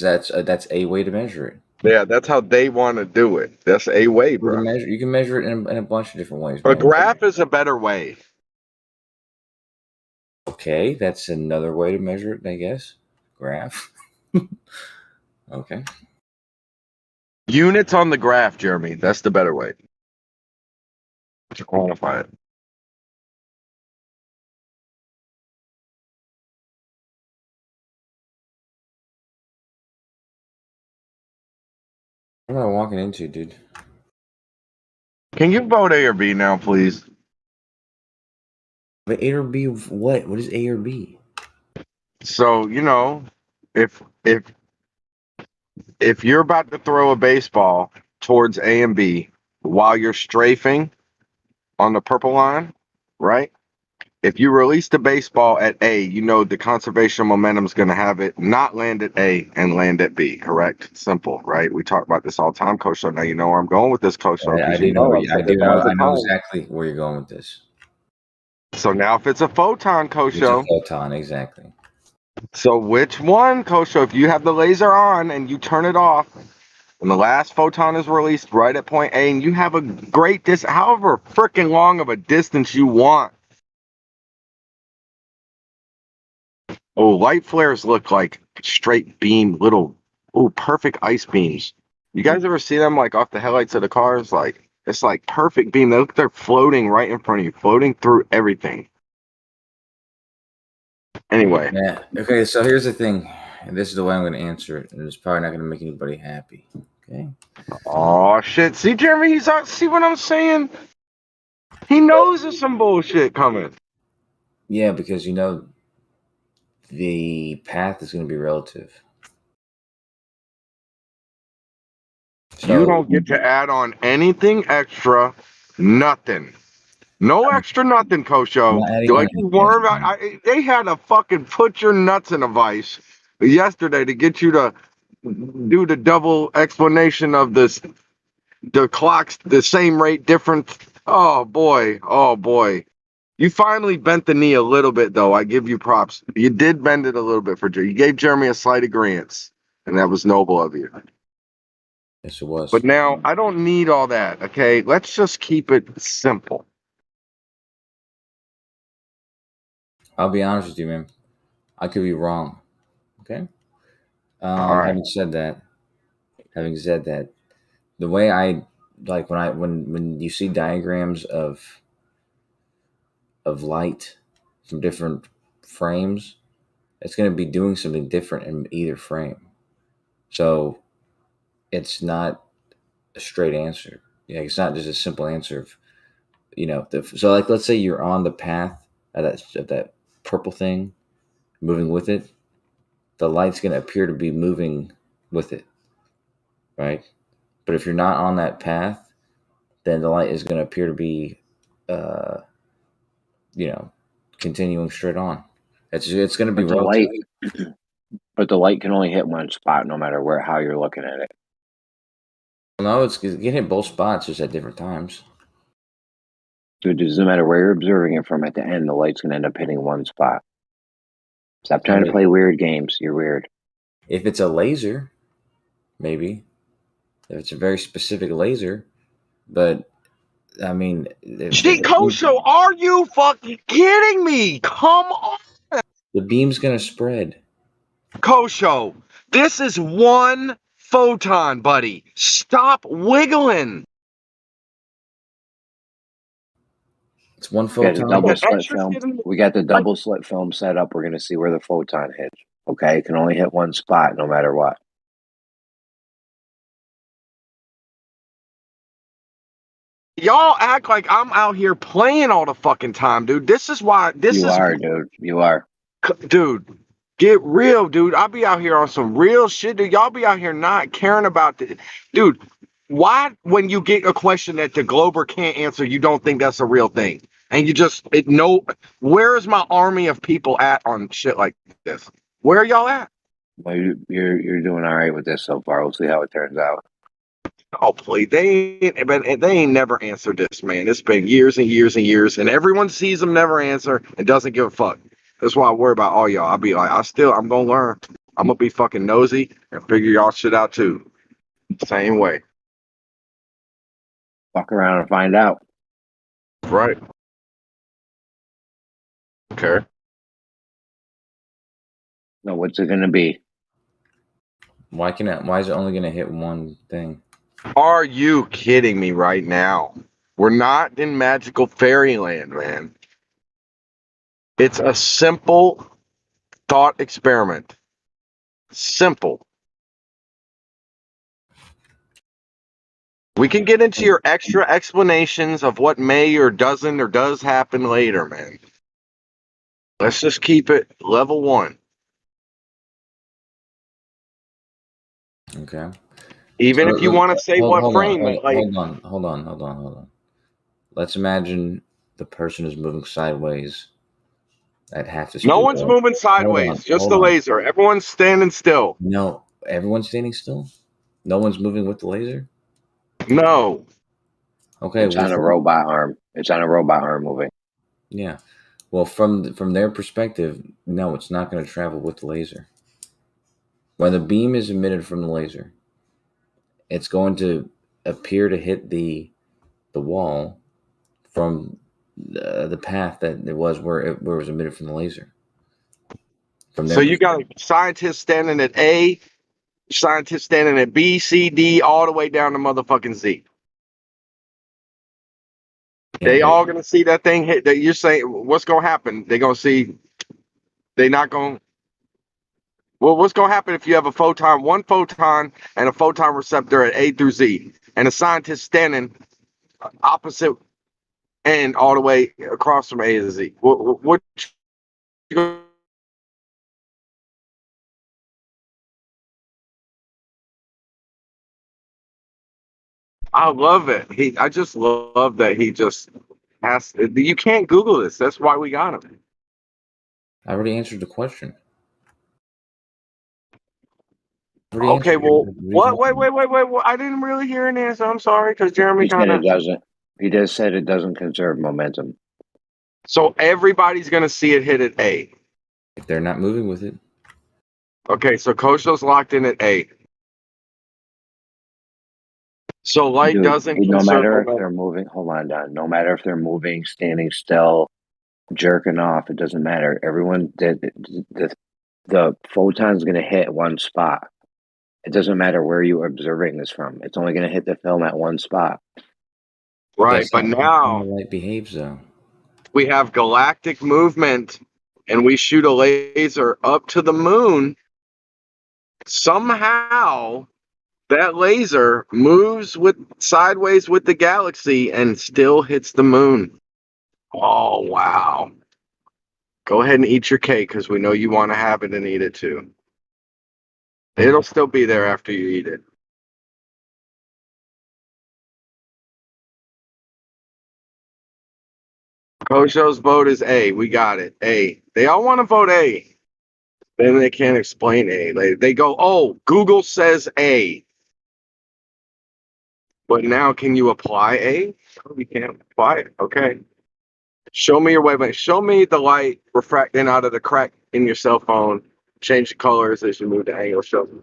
S18: that's a way to measure it.
S7: Yeah, that's how they want to do it. That's a way, bro.
S18: You can measure it in a bunch of different ways.
S7: A graph is a better way.
S18: Okay, that's another way to measure it, I guess. Graph. Okay.
S7: Units on the graph, Jeremy. That's the better way to quantify it.
S18: What am I walking into, dude?
S7: Can you vote A or B now, please?
S18: But A or B of what? What is A or B?
S7: So, if If you're about to throw a baseball towards A and B while you're strafing on the purple line, right? If you release the baseball at A, you know the conservation momentum is going to have it not land at A and land at B, correct? Simple, right? We talk about this all the time, Coach. So now you know where I'm going with this, Coach. So
S18: I
S7: because you
S18: do know.
S7: know, you
S18: I
S7: said
S18: do
S7: this
S18: know.
S7: all the
S18: I know
S7: time.
S18: exactly where you're going with this.
S7: So now if it's a photon, Coach,
S18: It's a photon, exactly.
S7: so which one, Coach? If you have the laser on and you turn it off, and the last photon is released right at point A, and you have a great distance, however freaking long of a distance you want. Oh, light flares look like straight beam, little, perfect ice beams. You guys ever see them like off the headlights of the cars? Like, it's like perfect beam. They look, they're floating right in front of you, floating through everything. Anyway.
S18: Yeah. Okay. So here's the thing, and this is the way I'm going to answer it, and it's probably not going to make anybody happy. Okay.
S7: Oh shit! See, Jeremy, he's out. See what I'm saying? He knows there's some bullshit coming.
S18: Yeah, because the path is going to be relative.
S7: You don't get to add on anything extra, nothing. No extra nothing, Kosho. Like you learned, they had to fucking put your nuts in a vice yesterday to get you to do the double explanation of this, the clocks, the same rate difference. Oh boy, oh boy. You finally bent the knee a little bit, though. I give you props. You did bend it a little bit for Jeremy. You gave Jeremy a slight agreement, and that was noble of you.
S18: Yes, it was.
S7: But now I don't need all that. Okay, let's just keep it simple.
S18: I'll be honest with you, man. I could be wrong. Okay.
S7: All right.
S18: Having said that, the way I like when you see diagrams of light from different frames, it's going to be doing something different in either frame. So it's not a straight answer. Yeah, it's not just a simple answer of, so like let's say you're on the path of that purple thing, moving with it, the light's going to appear to be moving with it, right? But if you're not on that path, then the light is going to appear to be, continuing straight on. It's going to be
S2: But the
S18: relative.
S2: light, but the light can only hit one spot, no matter how you're looking at it.
S18: No, it can hit both spots just at different times.
S2: Dude, it doesn't matter where you're observing it from. At the end, the light's gonna end up hitting one spot. Stop trying to play weird games. You're weird.
S18: If it's a laser, maybe. If it's a very specific laser, but I mean,
S7: Gee, Kosho, are you fucking kidding me? Come on.
S18: The beam's gonna spread.
S7: Kosho, this is one photon, buddy. Stop wiggling.
S18: It's one
S2: We got
S18: photon.
S2: the double slit film. We got the double slit film set up. We're gonna see where the photon hits. Okay, it can only hit one spot, no matter what.
S7: Y'all act like I'm out here playing all the fucking time, dude. This is why.
S2: You are, dude. You are.
S7: Dude, get real, dude. I'll be out here on some real shit, dude. Y'all be out here not caring about the dude. Why, when you get a question that the Glober can't answer, you don't think that's a real thing, and you just where is my army of people at on shit like this? Where are y'all at?
S2: Well, you're doing all right with this so far. We'll see how it turns out.
S7: Oh, please. They ain't never answered this, man. It's been years and years and years, and everyone sees them never answer and doesn't give a fuck. That's why I worry about all y'all. I'll be like, I'm gonna learn. I'm gonna be fucking nosy and figure y'all shit out too. Same way.
S2: Fuck around and find out.
S7: Right. Okay.
S2: No, what's it gonna be?
S18: Why is it only gonna hit one thing?
S7: Are you kidding me right now? We're not in magical fairyland, man. It's a simple thought experiment. Simple. We can get into your extra explanations of what may or doesn't or does happen later, man. Let's just keep it level one.
S18: Okay.
S7: Even
S18: So
S7: if you want to say what frame it, like
S18: hold on. Let's imagine the person is moving sideways at half the speed.
S7: no one's moving sideways, just the laser. Everyone's standing still.
S18: No, everyone's standing still. No one's moving with the laser.
S7: No.
S18: Okay,
S2: It's on a robot arm. It's on a robot arm moving.
S18: Yeah. Well, from their perspective, no, it's not going to travel with the laser. When the beam is emitted from the laser, it's going to appear to hit the wall from the path that it was where it was emitted from the laser.
S7: So you got scientists standing at A, scientists standing at B, C, D, all the way down to motherfucking Z. They all gonna see that thing hit. That you're saying, what's gonna happen? They're gonna see. They're not gonna. Well, what's gonna happen if you have one photon, and a photon receptor at A through Z, and a scientist standing opposite end all the way across from A to Z? What I love it. I just love that he just has. You can't Google this. That's why we got him.
S18: I already answered the question.
S7: Okay, well, what? Wait. I didn't really hear an answer. I'm sorry, because Jeremy
S2: He said
S7: kind
S2: it
S7: of.
S2: doesn't. He just said it doesn't conserve momentum.
S7: So everybody's gonna see it hit at A.
S18: If they're not moving with it.
S7: Okay, so Kosho's locked in at A. So light
S2: Dude,
S7: doesn't
S2: no
S7: conserve
S2: matter if
S7: momentum.
S2: they're moving. Hold on, Don. No matter if they're moving, standing still, jerking off, it doesn't matter. Everyone, the photon's going to hit one spot. It doesn't matter where you're observing this from. It's only going to hit the film at one spot.
S7: Right, but now
S18: light behaves though.
S7: We have galactic movement, and we shoot a laser up to the moon. Somehow, that laser moves sideways with the galaxy and still hits the moon. Oh wow! Go ahead and eat your cake because we know you want to have it and eat it too. It'll still be there after you eat it. Kosho's vote is A. We got it. A. They all want to vote A. Then they can't explain A. They go, oh, Google says A. But now can you apply A? Oh, you can't apply it. Okay. Show me your wavelength. Show me the light refracting out of the crack in your cell phone. Change the colors as you move the angle. Show me.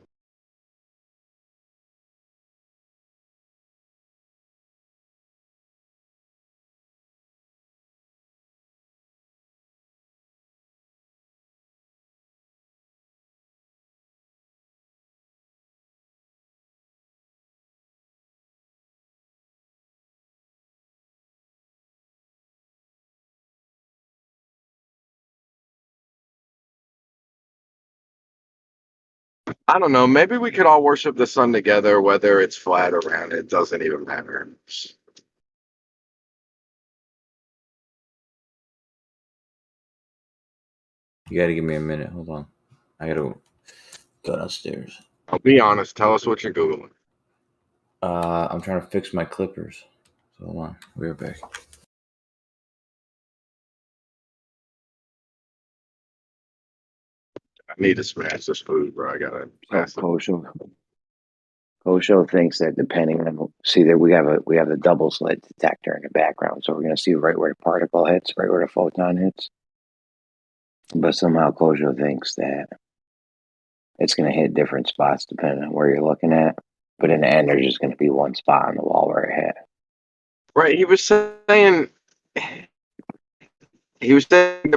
S7: I don't know. Maybe we could all worship the sun together, whether it's flat or round. It doesn't even matter.
S18: You got to give me a minute. Hold on. I got to go downstairs.
S7: I'll be honest. Tell us what you're Googling.
S18: I'm trying to fix my clippers. So hold on. We're back.
S7: I need to smash this food, bro. I gotta.
S2: Kosho thinks that depending on that we have the double slit detector in the background, so we're going to see right where the particle hits, right where the photon hits. But somehow Kosho thinks that it's going to hit different spots depending on where you're looking at. But in the end, there's just going to be one spot on the wall where it hit.
S7: Right. He was saying. Yeah, depending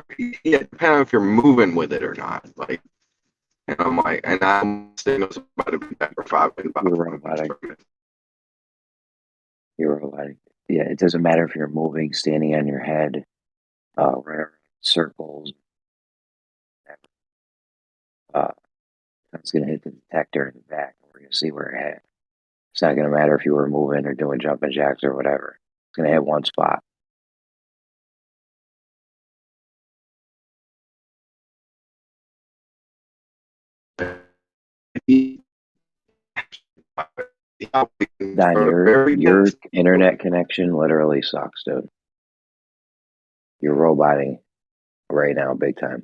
S7: on if you're moving with it or not. Like, and I'm like, and I'm saying it's about to be back for 5 minutes.
S2: You're robotic. Yeah, it doesn't matter if you're moving, standing on your head, circles. It's going to hit the detector in the back. We're going to see where it hit. It's not going to matter if you were moving or doing jumping jacks or whatever. It's going to hit one spot. Don,
S7: are
S2: your
S7: very
S2: your internet connection literally sucks, dude. You're roboting right now, big time.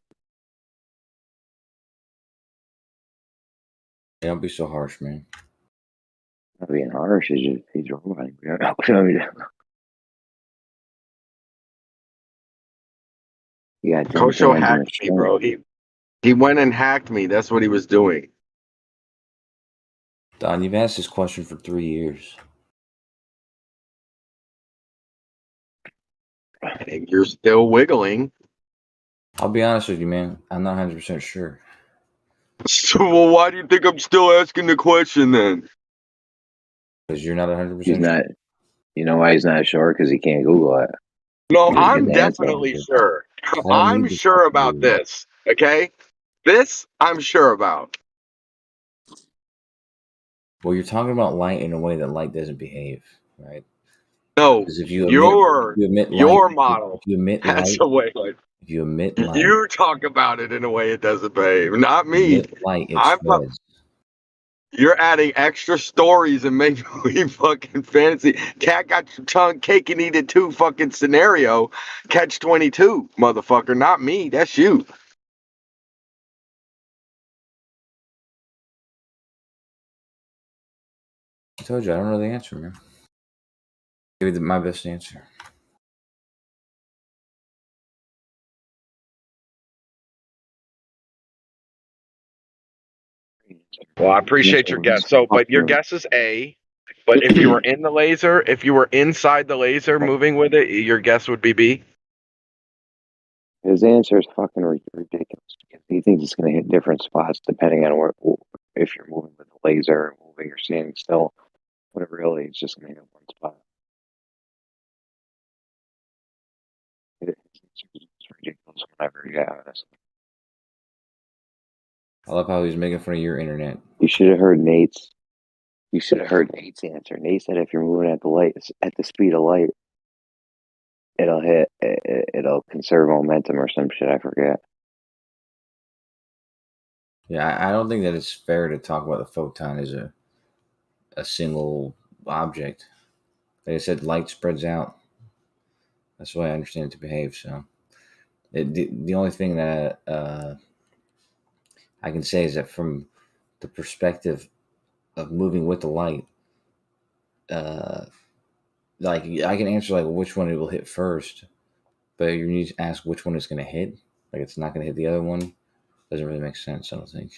S18: Don't be so harsh, man.
S2: Not being harsh, he's roboting. You got 10
S7: Kosho
S2: fans in the
S7: hacked me,
S2: stream.
S7: bro. He went and hacked me. That's what he was doing.
S18: Don, you've asked this question for 3 years.
S7: And you're still wiggling.
S18: I'll be honest with you, man. I'm not 100% sure.
S7: So, well, why do you think I'm still asking the question then?
S18: Because you're not 100%
S2: He's not. You know why he's not sure? Because he can't Google it.
S7: No,
S2: He's
S7: I'm
S2: getting the answer.
S7: definitely sure.
S18: I don't
S7: I'm
S18: need to
S7: sure about
S18: Google.
S7: this. Okay? This I'm sure about.
S18: Well, you're talking about light in a way that light doesn't behave, right?
S7: No,
S18: Because if you emit
S7: your
S18: light,
S7: model
S18: if you emit
S7: has
S18: light,
S7: a way. Like,
S18: if you emit light,
S7: you talk about it in a way it doesn't behave. Not me.
S18: emit light, it
S7: I'm.
S18: spreads.
S7: You're adding extra stories and making me fucking fantasy. Cat got your tongue cake and eat it too fucking scenario. Catch 22, motherfucker. Not me. That's you.
S18: I told you I don't know the answer, man. Give you my best answer.
S7: Well, I appreciate your guess. So, but your guess is A. But if you were in the laser, if you were inside the laser moving with it, your guess would be B.
S2: His answer is fucking ridiculous. He thinks it's going to hit different spots depending on where, if you're moving with a laser, moving or standing still. But really, it's just going to hit one spot. It's ridiculous whenever, yeah, honestly.
S18: I love how he's making fun of your internet.
S2: You should have heard Nate's. You should have heard Nate's answer. Nate said if you're moving at the speed of light, it'll conserve momentum or some shit. I forget.
S18: Yeah, I don't think that it's fair to talk about the photon as a single object. Like I said, light spreads out. That's the way I understand it to behave. So, the only thing that I can say is that from the perspective of moving with the light, like I can answer like which one it will hit first, but you need to ask which one it's going to hit. Like it's not going to hit the other one. Doesn't really make sense. I don't think.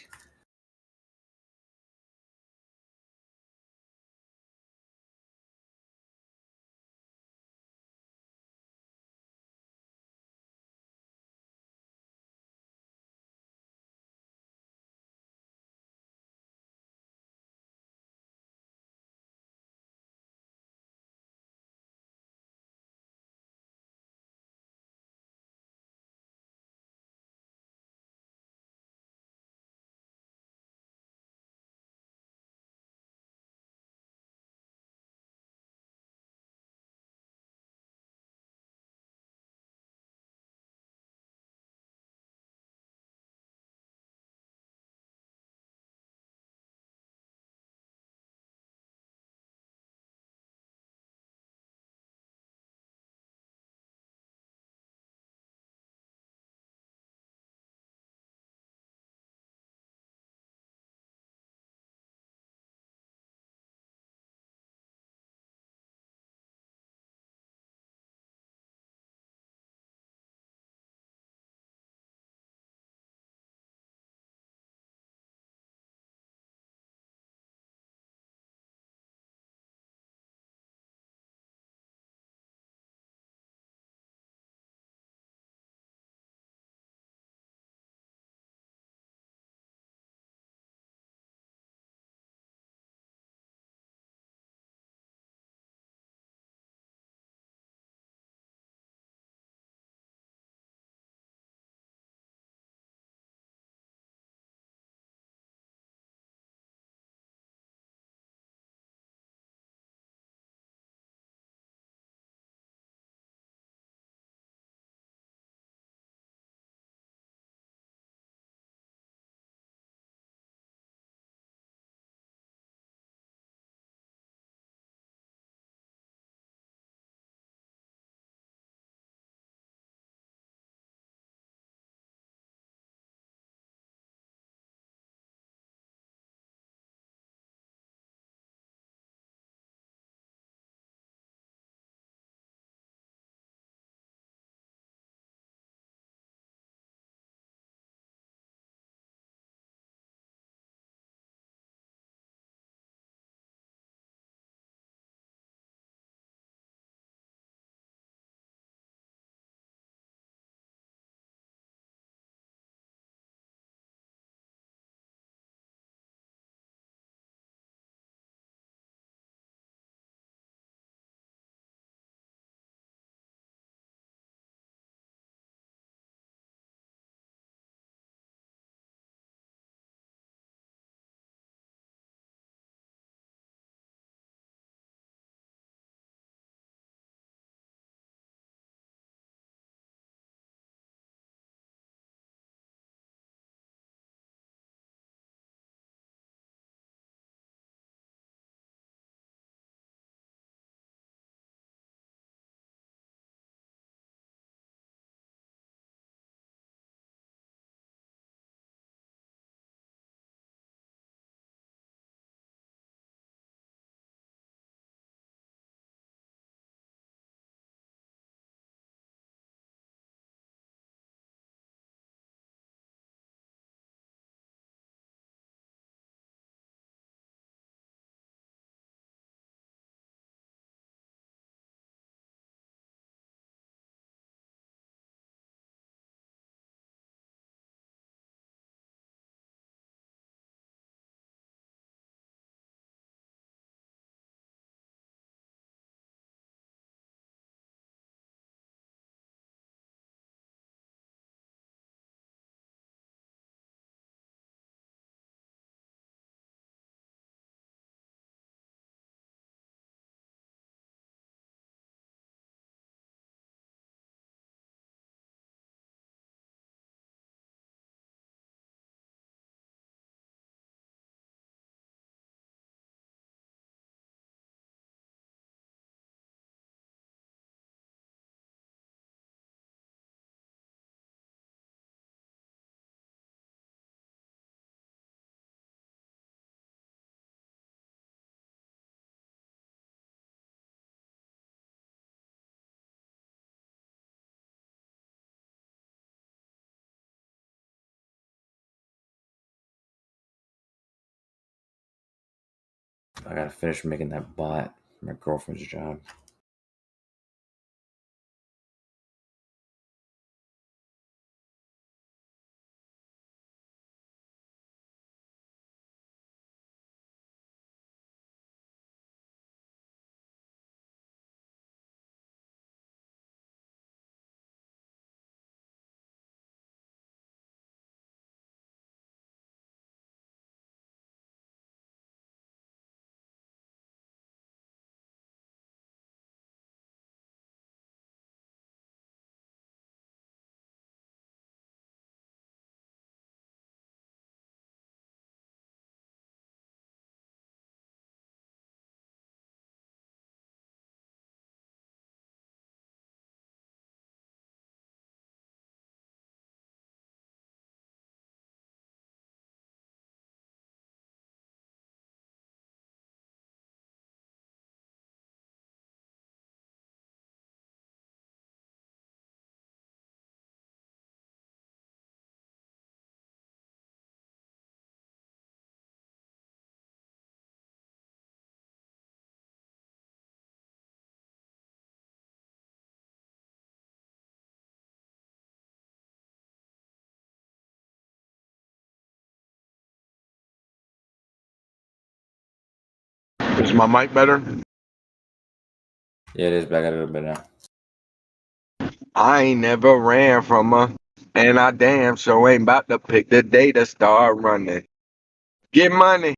S18: I gotta finish making that bot for my girlfriend's job.
S7: Is my mic better?
S18: Yeah, it is, but I got a little bit now.
S7: I ain't never ran from her, and I damn sure ain't about to pick the day to start running. Get money.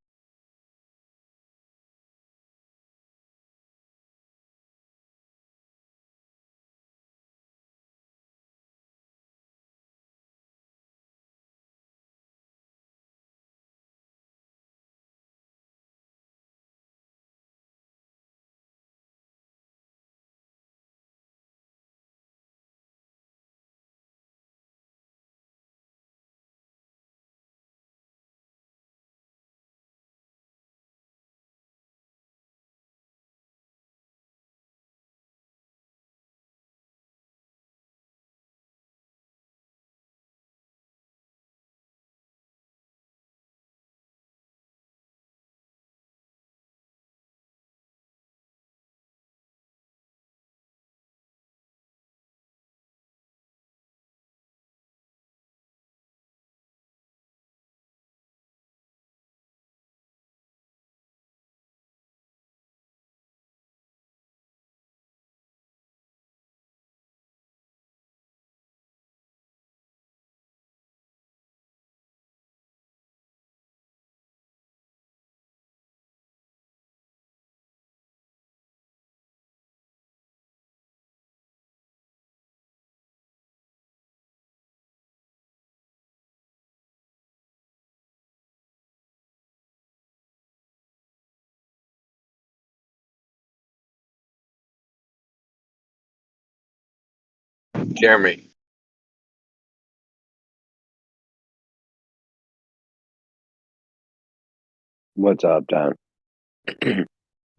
S7: Jeremy.
S2: What's up, Don?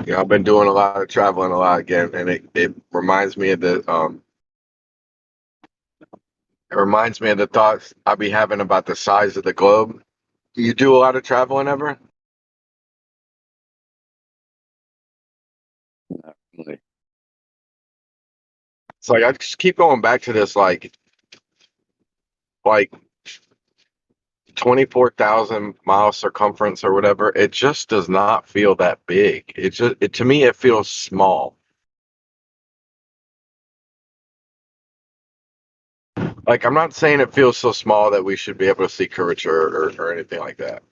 S7: Yeah, I've been doing a lot of traveling a lot again, and it reminds me of the thoughts I be having about the size of the globe. Do you do a lot of traveling ever?
S2: Not really.
S7: It's like I just keep going back to this like 24,000 mile circumference or whatever. It just does not feel that big. To me it feels small. Like, I'm not saying it feels so small that we should be able to see curvature or anything like that.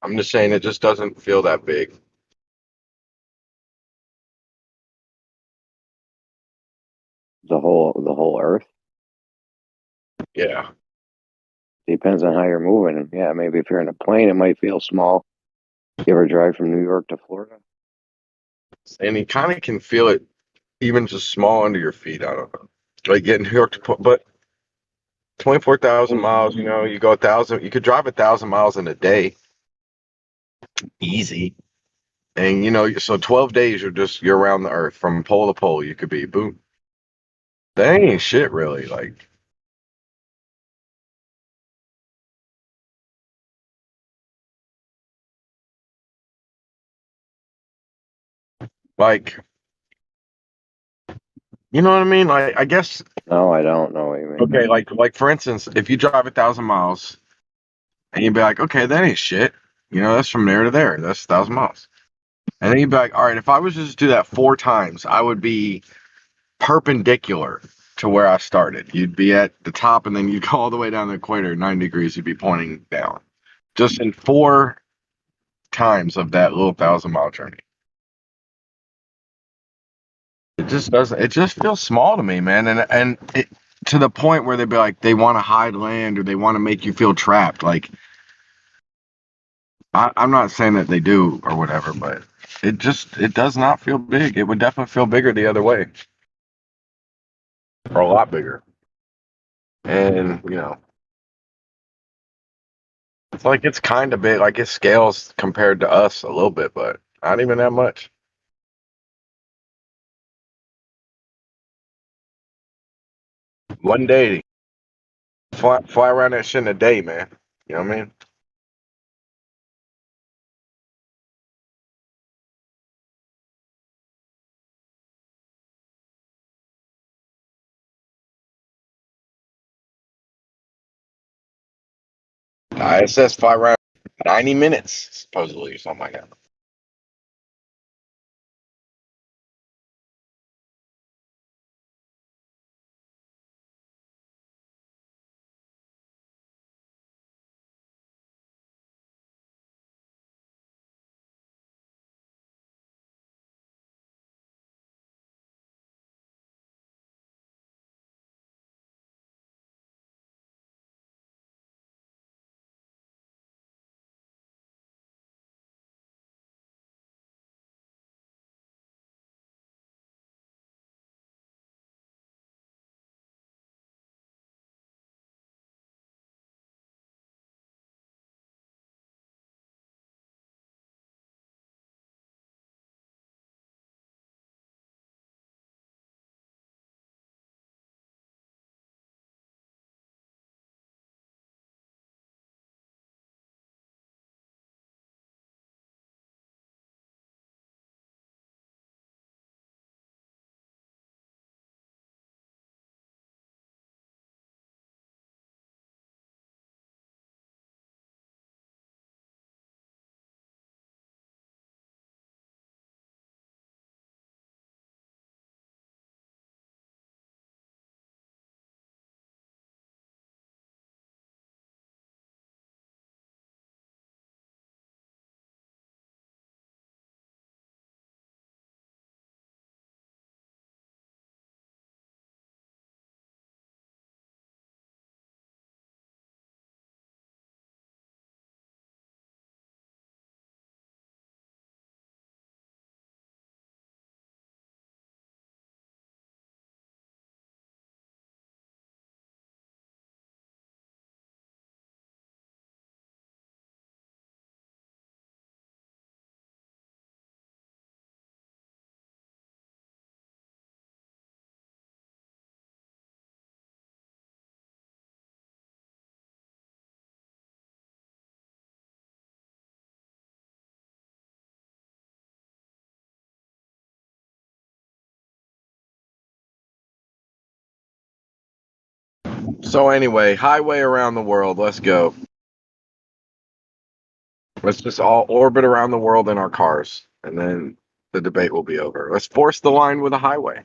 S7: I'm just saying it just doesn't feel that big.
S2: The whole Earth.
S7: Yeah.
S2: Depends on how you're moving. Yeah, maybe if you're in a plane, it might feel small. You ever drive from New York to Florida?
S7: And you kind of can feel it even just small under your feet. I don't know. Like getting New York to, but 24,000 miles, you know, you could drive 1,000 miles in a day. Easy. And, you know, so 12 days, you're around the earth from pole to pole. You could be, boom. That ain't shit, really. Like, Like, you know what I mean? Like, I guess.
S2: No, I don't know what you mean.
S7: Okay, like for instance, if you drive 1,000 miles, and you'd be like, okay, that ain't shit. You know, that's from there to there. That's 1,000 miles. And then you'd be like, all right, if I was to just do that 4 times, I would be perpendicular to where I started. You'd be at the top, and then you'd go all the way down the equator, 90 degrees. You'd be pointing down, just in 4 times of that little 1,000-mile journey. It just doesn't. It just feels small to me, man. And it, to the point where they'd be like, they want to hide land or they want to make you feel trapped. Like, I'm not saying that they do or whatever, but it does not feel big. It would definitely feel bigger the other way, or a lot bigger. And you know, it's like it's kind of big. Like it scales compared to us a little bit, but not even that much. One day, fly around that shit in a day, man. You know what I mean? The ISS fly around 90 minutes, supposedly, or something like that. So anyway, highway around the world. Let's go. Let's just all orbit around the world in our cars, and then the debate will be over. Let's force the line with a highway.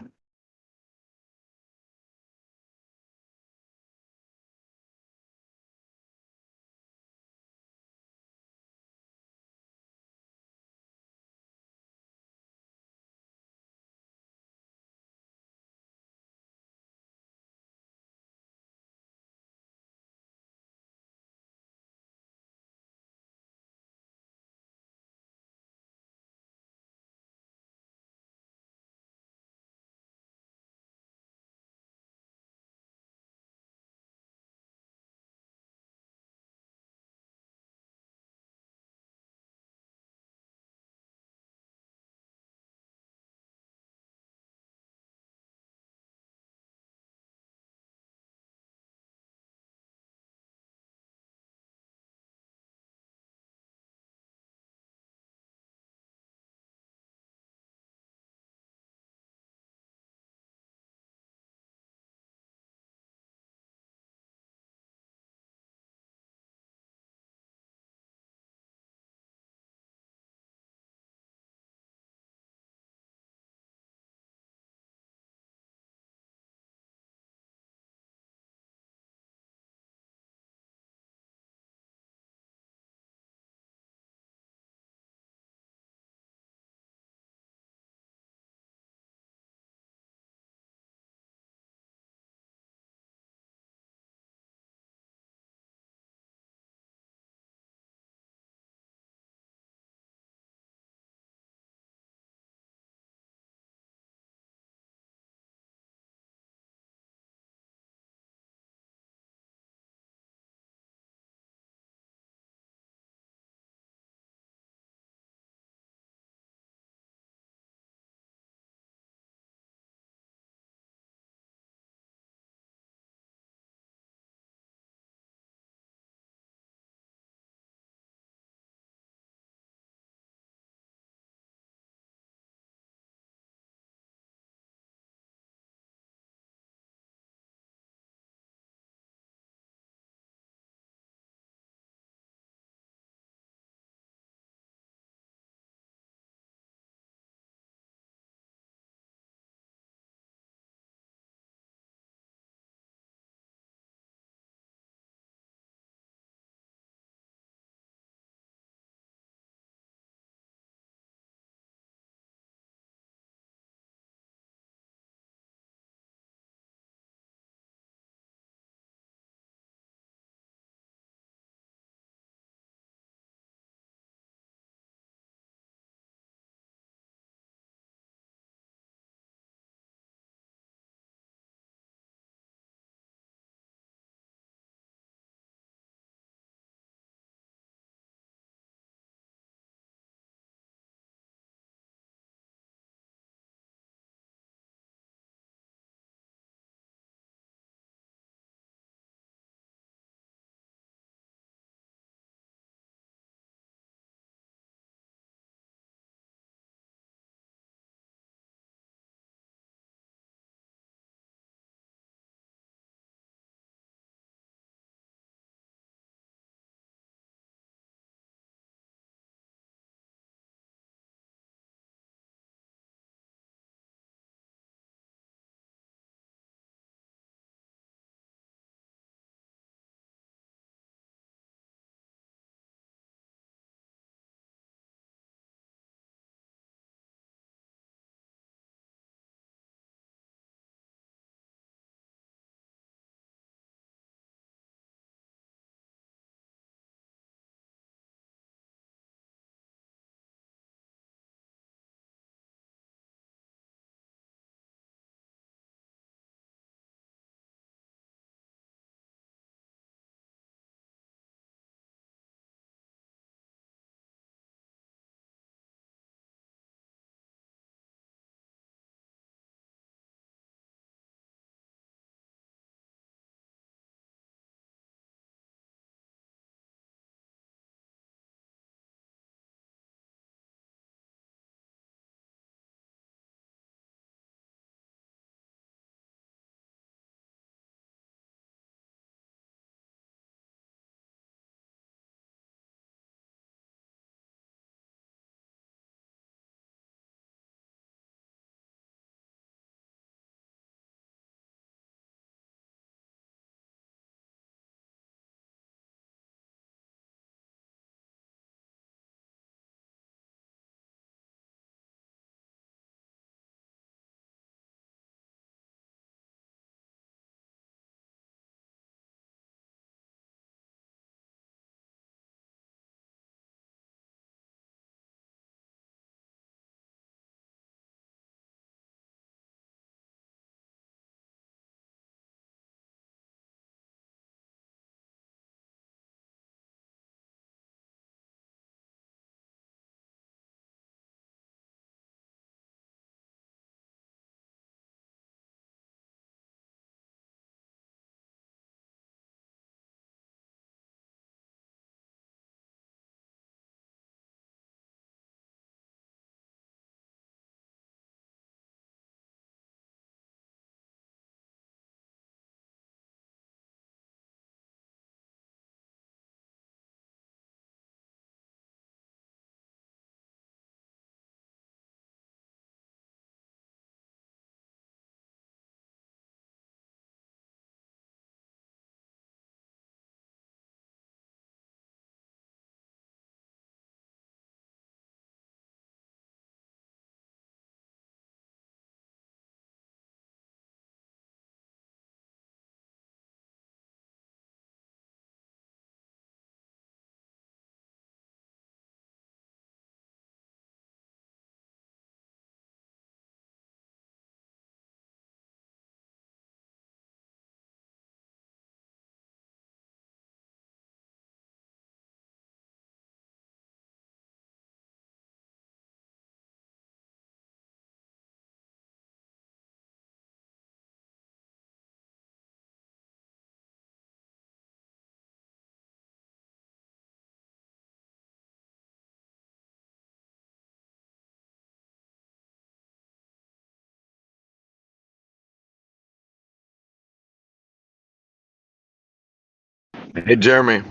S7: Hey, Jeremy.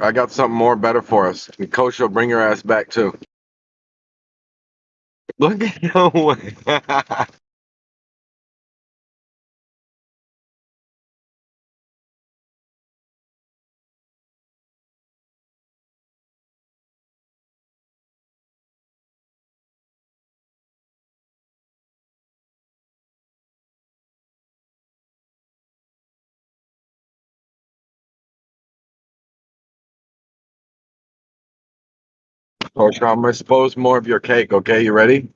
S7: I got something more better for us. And Coach will bring your ass back too. Look at no way. Coach, I'm gonna expose more of your cake. Okay, you ready?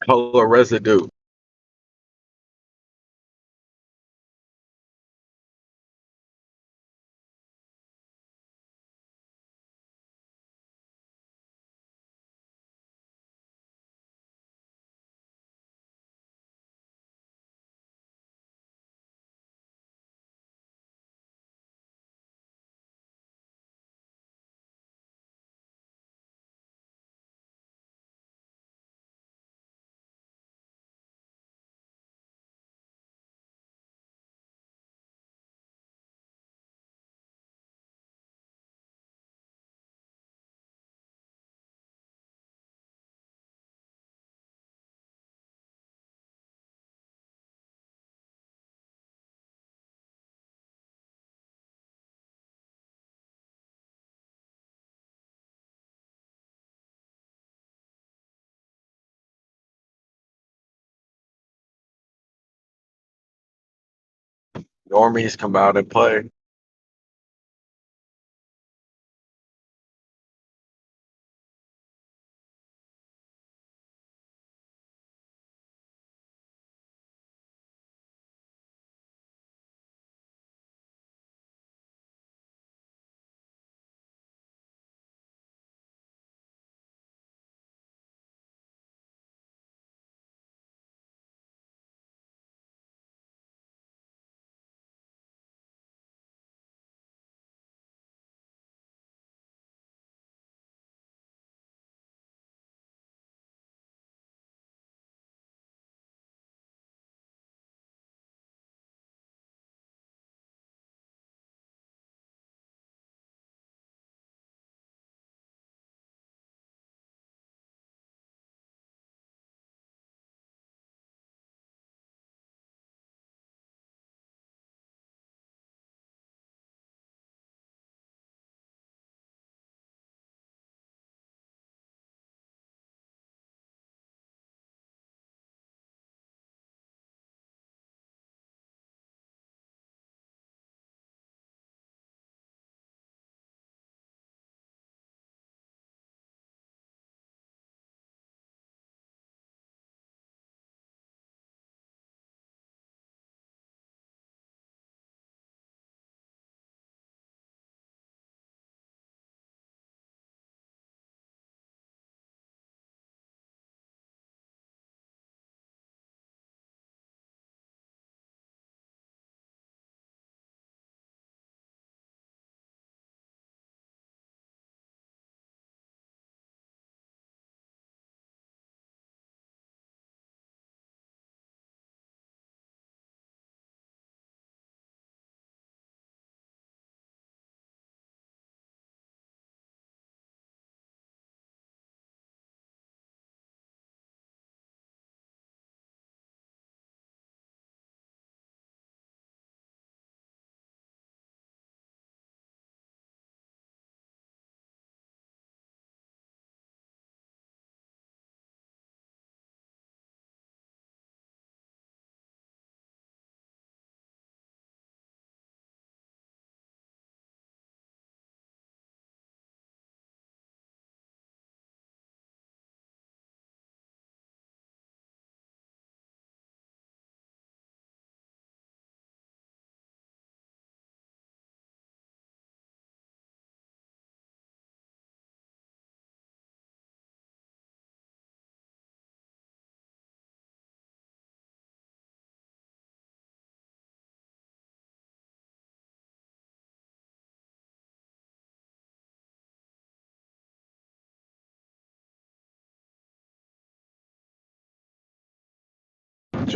S7: Color residue. Normies come out and play.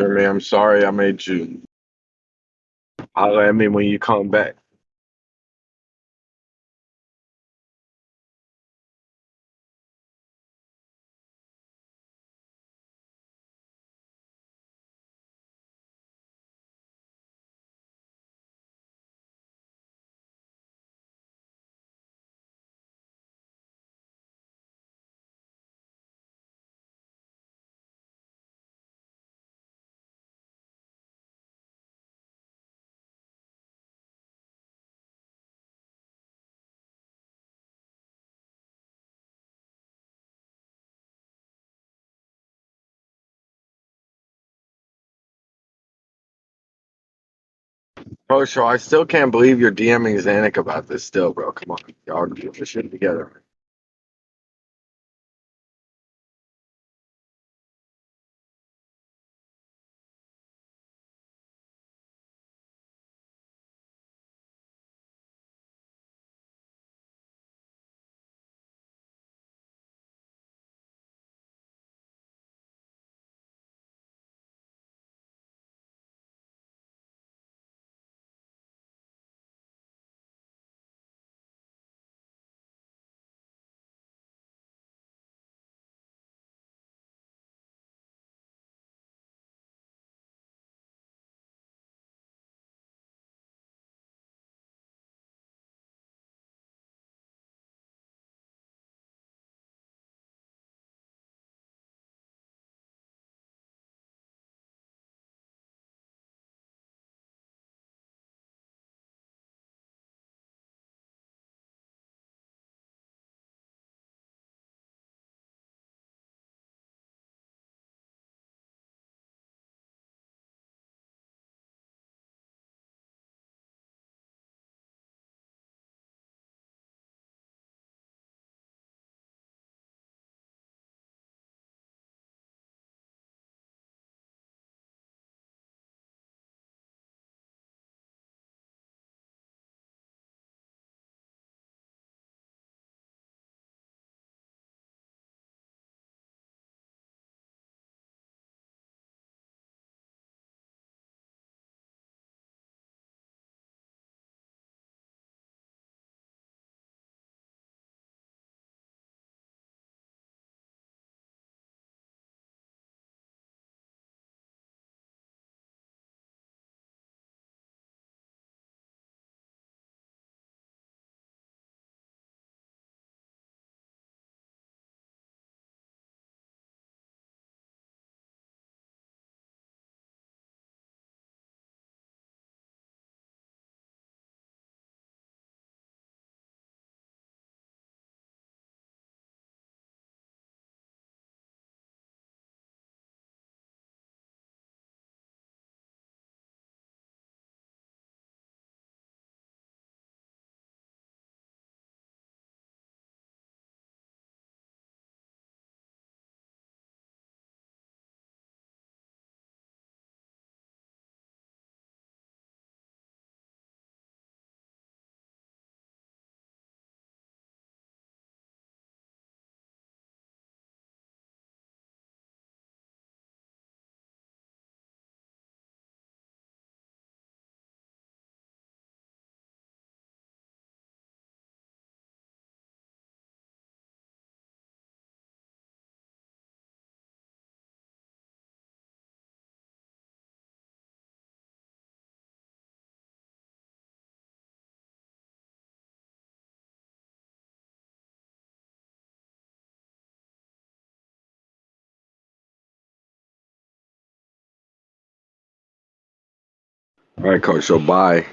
S7: Jeremy, I'm sorry I made you. Holler at me when you come back. Bro, so I still can't believe you're DMing Zanuck about this still, bro. Come on. Y'all get this shit together. All right, coach. So bye.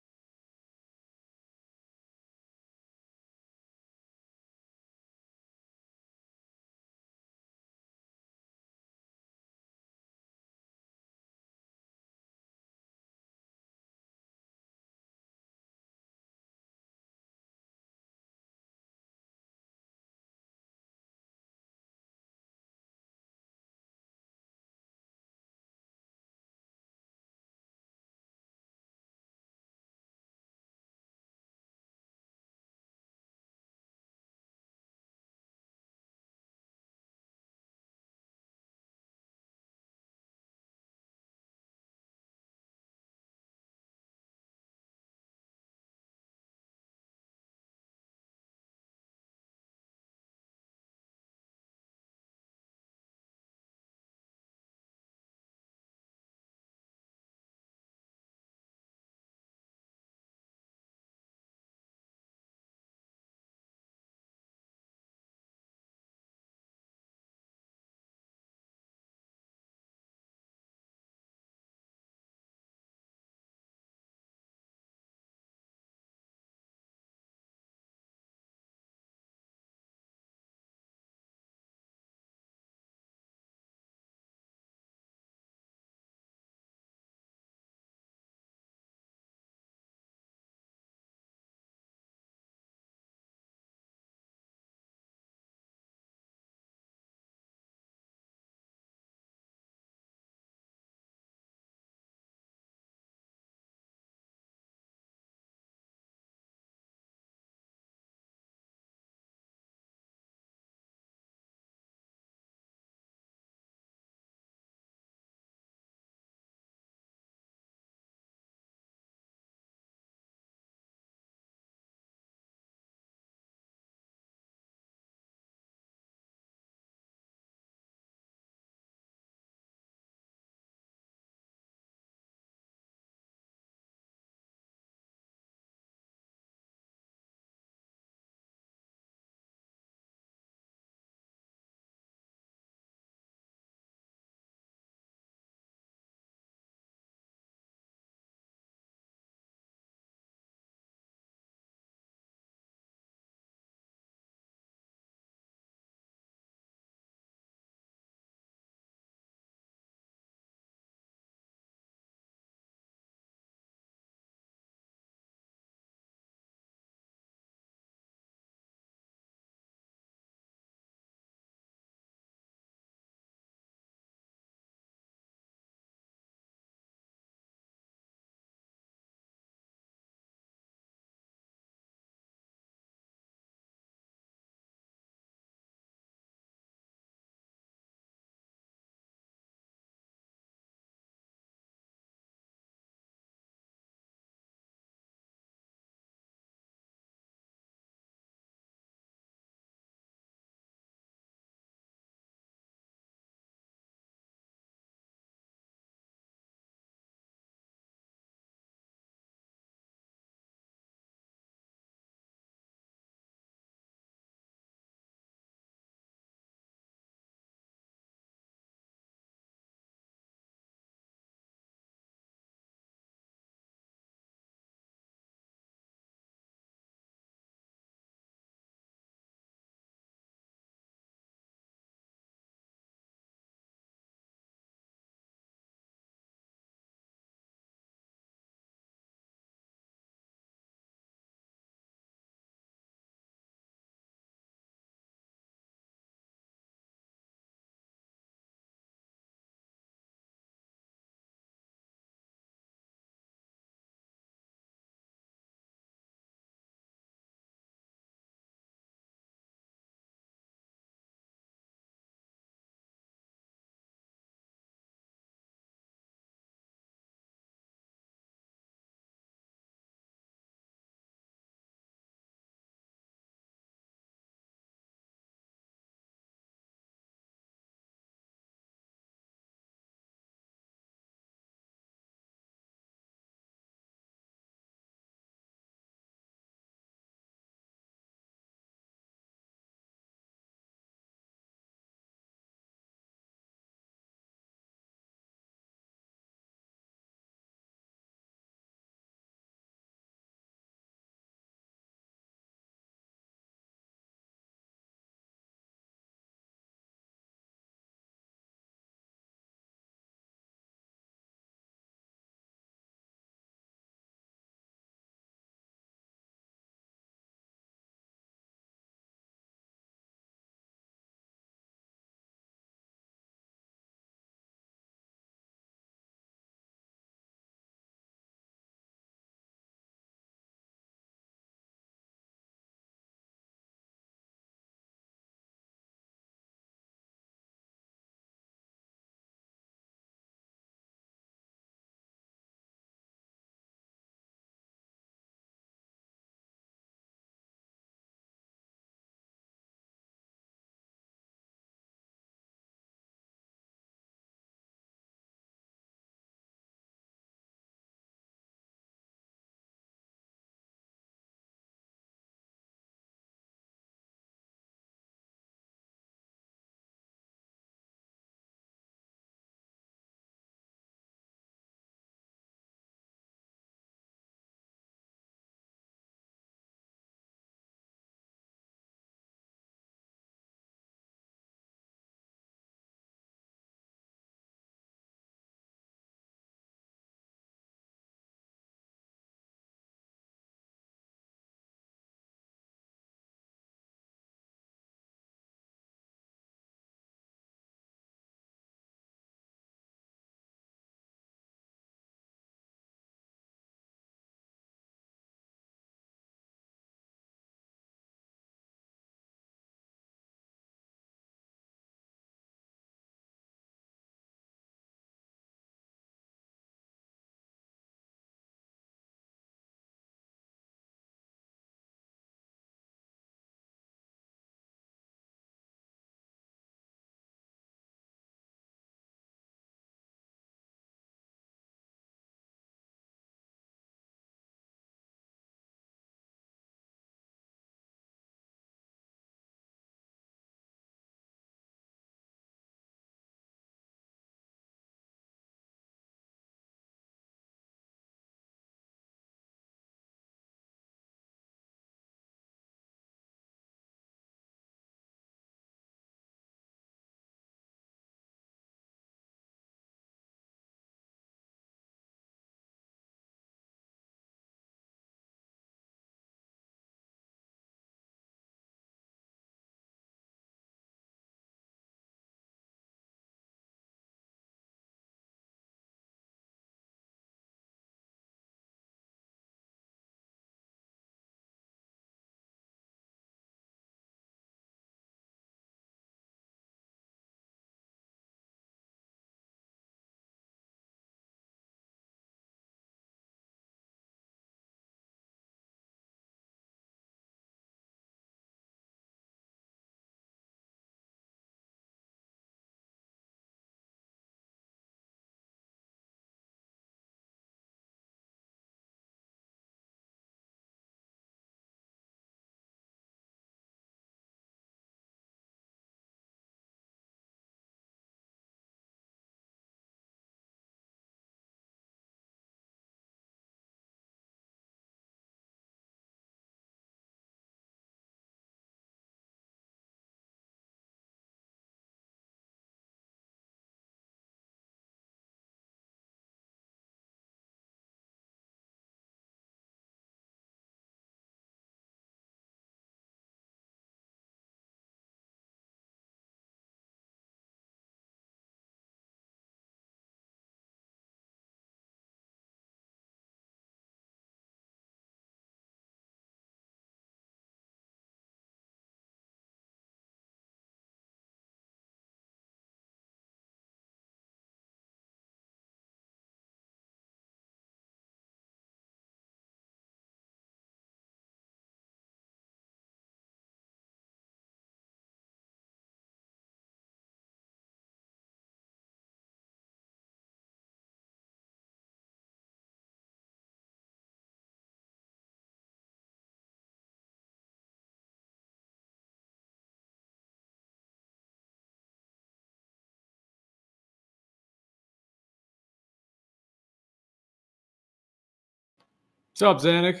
S5: What's up, Zanuck?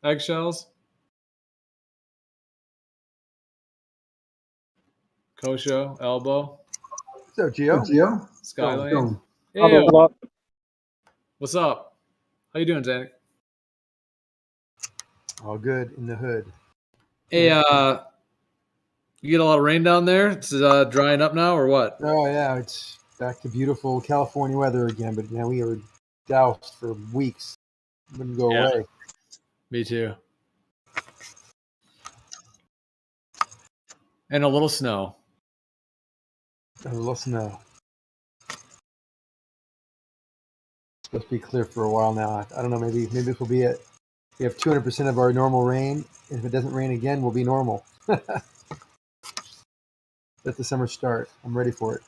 S5: Eggshells? Kosho? Elbow?
S4: What's up, Gio?
S22: Gio?
S5: Skylane?
S17: Hello,
S5: Hey,
S17: hello.
S5: what's up? How you doing, Zanuck?
S4: All good in the hood.
S5: Hey, you get a lot of rain down there? It's drying up now, or what?
S4: Oh yeah, it's back to beautiful California weather again. But we were doused for weeks. Wouldn't go
S5: Yeah.
S4: away.
S5: Me too. And a little snow.
S4: A little snow. It's supposed to be clear for a while now. I don't know. Maybe this will be it. We have 200% of our normal rain, and if it doesn't rain again, we'll be normal. Let the summer start. I'm ready for it.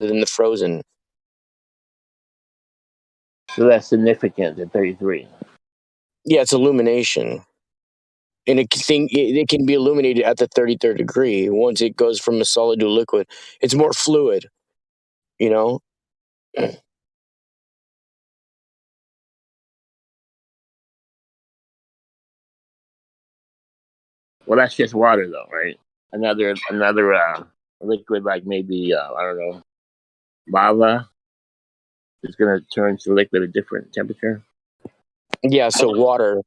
S6: than the frozen.
S2: So that's significant at 33.
S6: Yeah, it's illumination. And it can be illuminated at the 33rd degree once it goes from a solid to a liquid. It's more fluid, you know?
S2: Well, that's just water, though, right? Another liquid, like maybe I don't know, lava, is going to turn to liquid at a different temperature.
S6: Yeah, so water.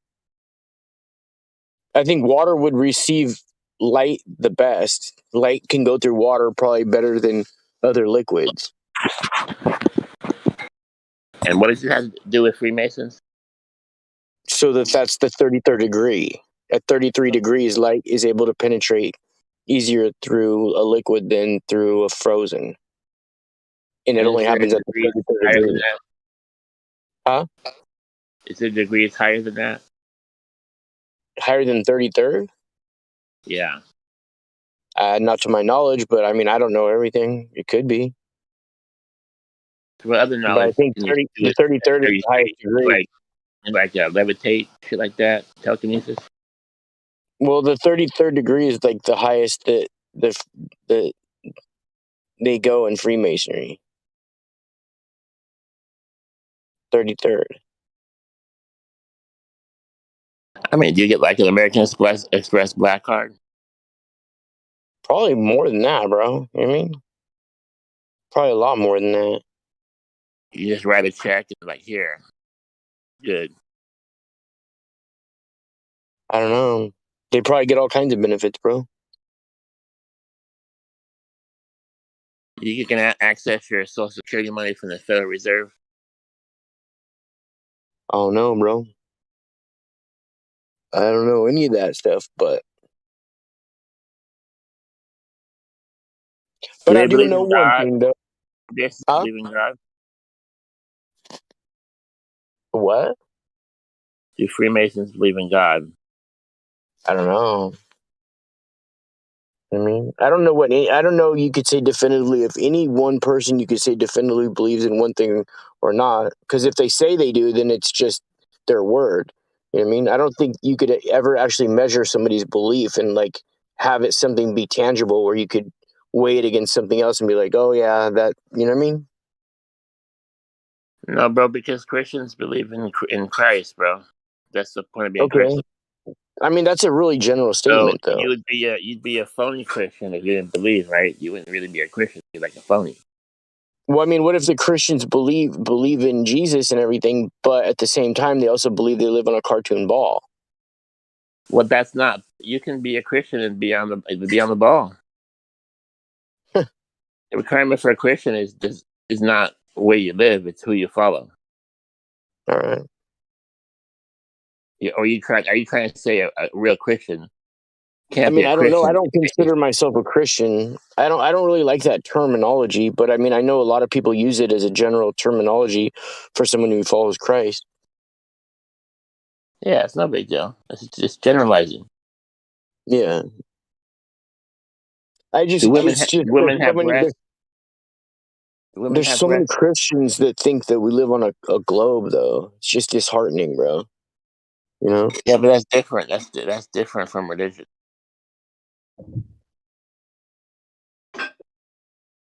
S6: I think water would receive light the best. Light can go through water probably better than other liquids.
S2: And what does it have to do with Freemasons?
S6: So that's the 33rd degree. At 33 degrees, light is able to penetrate easier through a liquid than through a frozen. And it only happens at the 33rd degree. Huh?
S2: Is there degrees higher than that?
S6: Higher than 33rd?
S2: Yeah.
S6: Not to my knowledge, but I mean, I don't know everything. It could be.
S2: What other knowledge?
S6: But I think the 33rd is the highest degree.
S2: Like levitate, shit like that, telekinesis.
S6: Well, the 33rd degree is like the highest that they go in Freemasonry. 33rd.
S2: I mean, do you get like an American Express black card?
S6: Probably more than that, bro. You know what I mean? Probably a lot more than that.
S2: You just write a check and like, here. Good.
S6: I don't know. They probably get all kinds of benefits, bro.
S2: You can access your Social Security money from the Federal Reserve.
S6: Oh no, bro. I don't know any of that stuff, but I do know one thing though.
S2: This believe in God.
S6: What?
S2: Do Freemasons believe in God?
S6: I don't know. I mean, I don't know I don't know. You could say definitively if any one person you could say definitively believes in one thing or not. Because if they say they do, then it's just their word. You know what I mean? I don't think you could ever actually measure somebody's belief and like have it something be tangible where you could weigh it against something else and be like, oh yeah, that. You know what I mean?
S2: No, bro, because Christians believe in Christ, bro. That's the point of being Christian.
S6: I mean, that's a really general statement, though.
S2: You'd be a phony Christian if you didn't believe, right? You wouldn't really be a Christian. You'd be like a phony.
S6: Well, I mean, what if the Christians believe in Jesus and everything, but at the same time they also believe they live on a cartoon ball?
S2: Well, that's not. You can be a Christian and be on the ball. The requirement for a Christian is not where you live; it's who you follow.
S6: All right.
S2: Are you trying to say a real Christian can't
S6: I mean,
S2: be a
S6: I don't
S2: Christian?
S6: know. I don't consider myself a Christian. I don't really like that terminology, but I mean, I know a lot of people use it as a general terminology for someone who follows Christ.
S2: Yeah, it's no big deal. It's just generalizing.
S6: Yeah. There's so many Christians that think that we live on a globe, though. It's just disheartening, bro. You know?
S2: Yeah, but that's different. That's different from religion.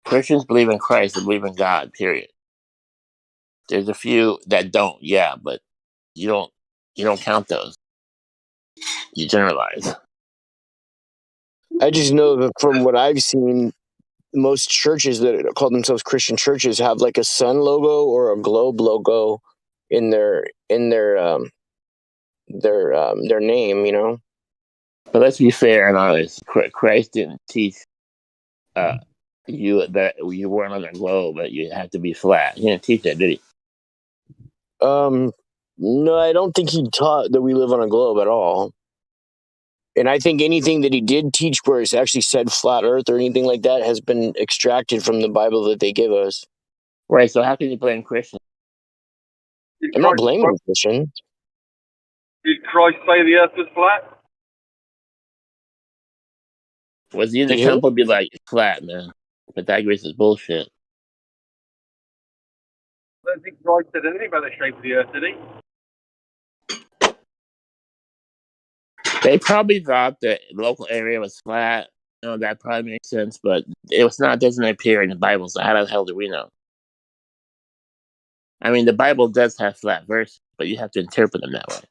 S2: Christians believe in Christ. They believe in God. Period. There's a few that don't. Yeah, but you don't count those. You generalize.
S6: I just know that from what I've seen, most churches that call themselves Christian churches have like a sun logo or a globe logo in their name, you know.
S2: But let's be fair and honest. Christ didn't teach you that you weren't on a globe, that you had to be flat. He didn't teach that, did he?
S6: No, I don't think he taught that we live on a globe at all. And I think anything that he did teach where it's actually said flat earth or anything like that has been extracted from the Bible that they give us.
S2: Right, so how can you blame Christians?
S6: I'm not blaming Christians.
S22: Did Christ say the earth was flat?
S2: Was he in the temple be like, it's flat, man? Pythagoras is bullshit.
S22: don't think Christ said anything about the shape of the earth, did he?
S15: They probably thought the local area was flat. That probably makes sense, but it was not. Doesn't appear in the Bible. So how the hell do we know? I mean, the Bible does have flat verses, but you have to interpret them that way.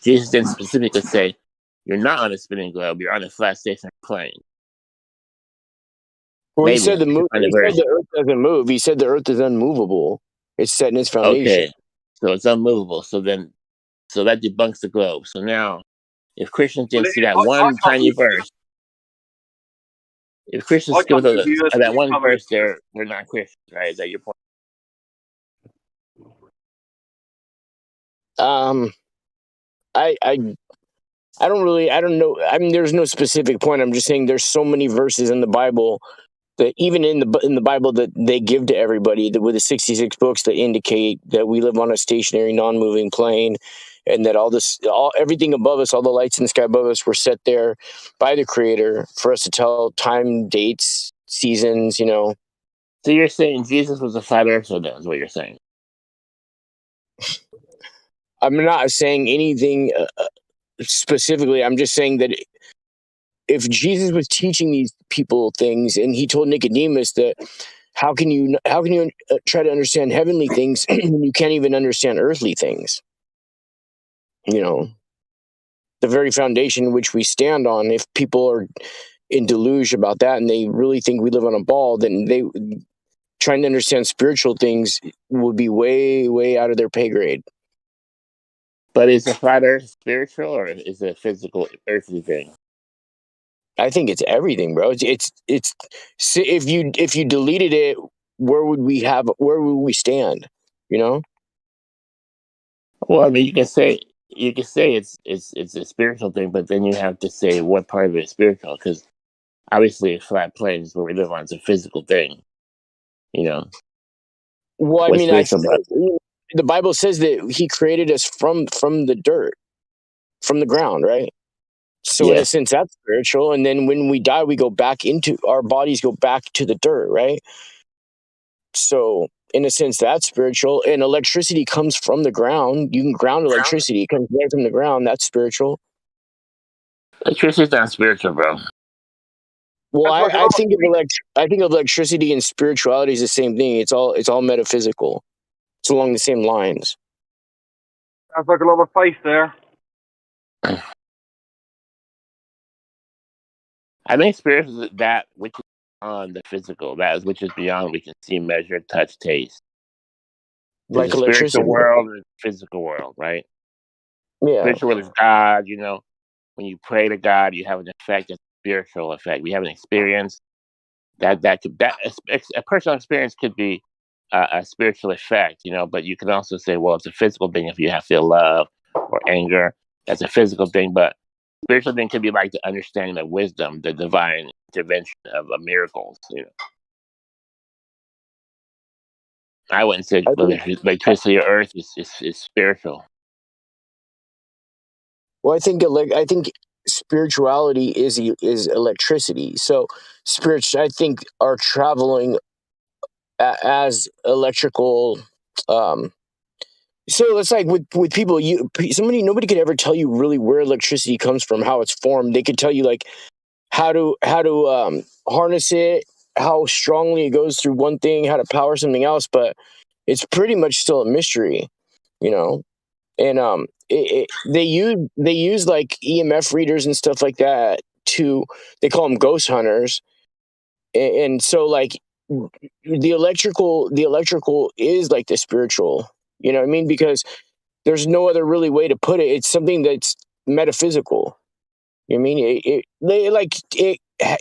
S15: Jesus didn't specifically say you're not on a spinning globe; you're on a flat stationary plane.
S6: Well,
S15: Maybe
S6: he said
S15: on the verse.
S6: the earth doesn't move. He said the earth is unmovable. It's set in its foundation.
S15: Okay, so it's unmovable. So that debunks the globe. So now, if Christians didn't see that one tiny verse, if Christians give that one verse, they're not Christians, right? Is that your point?
S6: I don't know. I mean, there's no specific point. I'm just saying there's so many verses in the Bible that even in the Bible that they give to everybody that with the 66 books that indicate that we live on a stationary, non-moving plane, and that everything above us, all the lights in the sky above us, were set there by the Creator for us to tell time, dates, seasons.
S15: So you're saying Jesus was a flat earther, then, is what you're saying?
S6: I'm not saying anything specifically. I'm just saying that if Jesus was teaching these people things, and he told Nicodemus that how can you try to understand heavenly things when you can't even understand earthly things? The very foundation which we stand on. If people are in deluge about that and they really think we live on a ball, then they trying to understand spiritual things would be way, way out of their pay grade.
S15: But is a flat earth spiritual, or is it a physical earthly thing?
S6: I think it's everything, bro. It's if you deleted it, where would we stand?
S15: Well, I mean, you can say it's a spiritual thing, but then you have to say what part of it is spiritual, because obviously a flat plane is where we live on. It's a physical thing,
S6: Well, I mean, the Bible says that He created us from the dirt, from the ground, right? So in a sense, that's spiritual. And then when we die, we go back our bodies go back to the dirt, right? So in a sense, that's spiritual. And electricity comes from the ground. You can ground electricity. It comes right from the ground. That's spiritual.
S15: Electricity's not spiritual, bro.
S6: Well, I think of electricity and spirituality is the same thing. It's all metaphysical. It's along the same lines.
S22: Sounds like a lot of faith there.
S15: I think spiritual is that which is beyond the physical, which is beyond we can see, measure, touch, taste.
S6: Like
S15: the
S6: electricity.
S15: Spiritual world and the physical world, right?
S6: Yeah.
S15: Spiritual world is God. When you pray to God, you have an effect, a spiritual effect. We have an experience a personal experience could be a spiritual effect, but you can also say, well, it's a physical thing if you have feel love or anger. That's a physical thing, but spiritual thing could be like the understanding of wisdom, the divine intervention of miracles. I wouldn't say electricity or earth is spiritual.
S6: Well, I think spirituality is electricity. So spirits, I think, are traveling as electrical. So it's like with people, nobody could ever tell you really where electricity comes from, how it's formed. They could tell you like how to harness it, how strongly it goes through one thing, how to power something else, but it's pretty much still a mystery, And they use like EMF readers and stuff like that they call them ghost hunters, and so like the electrical is like the spiritual. You know what I mean? Because there's no other really way to put it. It's something that's metaphysical. You know what I mean?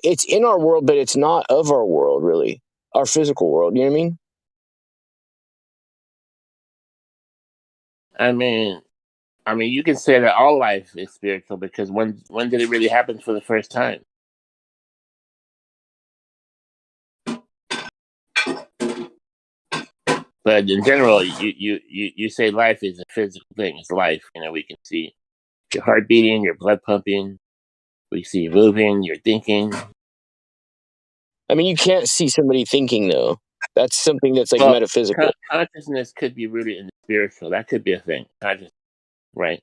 S6: It's in our world, but it's not of our world, really. Our physical world. You know what I mean?
S15: I mean, you can say that all life is spiritual because when did it really happen for the first time? But in general, you say life is a physical thing. It's life. We can see your heart beating, your blood pumping. We see you moving, you're thinking.
S6: I mean, you can't see somebody thinking, though. That's something that's like
S15: Well,
S6: metaphysical.
S15: consciousness could be rooted in the spiritual. That could be a thing. Conscious, right?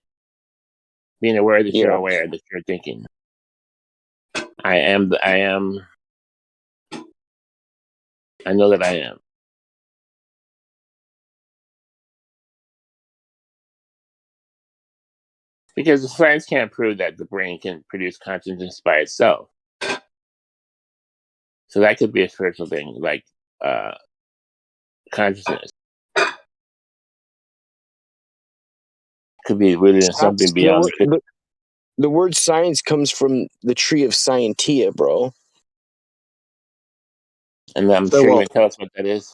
S15: Being aware that you're
S6: Yeah.
S15: aware that you're thinking. I am. I know that I am. Because the science can't prove that the brain can produce consciousness by itself. So that could be a spiritual thing, like consciousness. Could be rooted in something beyond
S6: the word science comes from the tree of scientia, bro.
S15: And I'm
S6: So
S15: sure you
S6: what?
S15: can tell us what that is.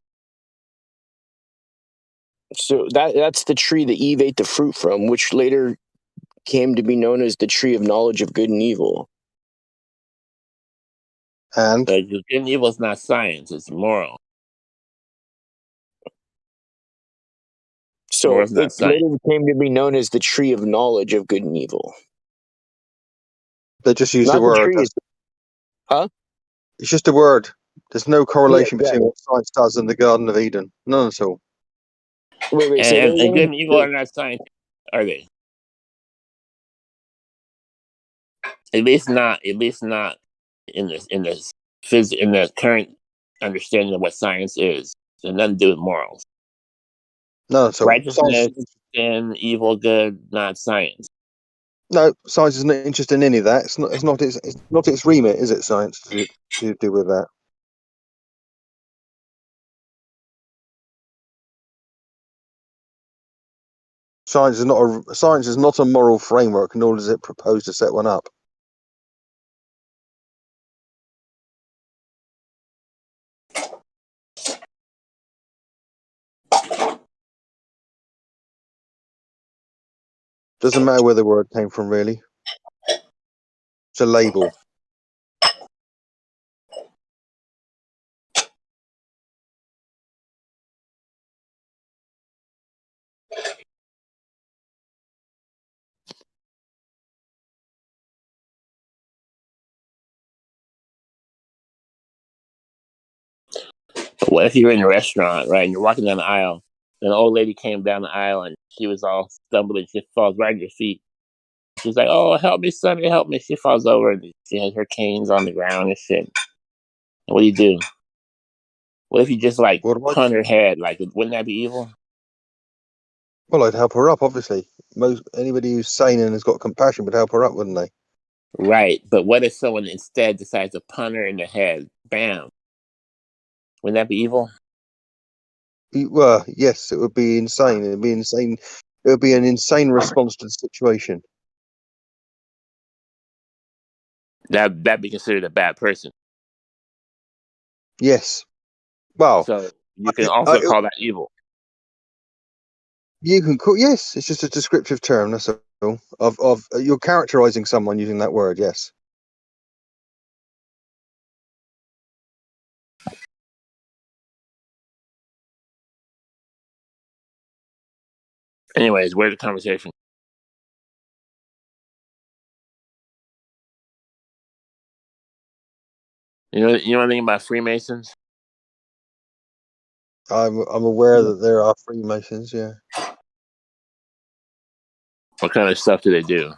S6: So that's the tree that Eve ate the fruit from, which later came to be known as the tree of knowledge of good and evil.
S19: And
S15: But good and evil is not science; it's moral.
S6: So
S15: Moral is not
S6: it
S15: science.
S6: later came to be known as the tree of knowledge of good and evil.
S19: they just use
S6: Not
S19: the
S6: the
S19: word.
S6: tree. Huh?
S19: It's just a word. There's no
S6: Yeah,
S19: correlation between
S6: exactly.
S19: what science does and the Garden of Eden. None at all.
S6: Wait, say that
S15: And good
S6: again?
S15: and evil are not science, are they? At least not in the current understanding of what science is. It has nothing to do with morals.
S19: None at all.
S15: Righteousness, sin, evil, good, not science.
S19: No, science isn't interested in any of that. It's not its remit, is it? Science to do with that. Science is not a moral framework, nor does it propose to set one up. Doesn't matter where the word came from, really. It's a label.
S15: But what if you're in a restaurant, right, and you're walking down the aisle, and an old lady came down the aisle and she was all stumbling, she falls right at your feet. She's like, "Oh, help me, Sonny, help me." She falls over and she has her canes on the ground and shit. And what do you do? What if you just like punt her head? Like, wouldn't that be evil?
S19: Well, I'd help her up, obviously. Anybody who's sane and has got compassion would help her up, wouldn't they?
S15: Right, but what if someone instead decides to punt her in the head? Bam. Wouldn't that be evil?
S19: Well, yes, it would be insane. It would be insane. It would be an insane response to the situation.
S15: That'd be considered a bad person.
S19: Yes. Well,
S15: so you can also call that evil.
S19: You can call, yes. It's just a descriptive term. That's all. Of you're characterizing someone using that word. Yes.
S15: Anyways, where's the conversation? You know anything about Freemasons?
S19: I'm aware that there are Freemasons. Yeah.
S15: What kind of stuff do they do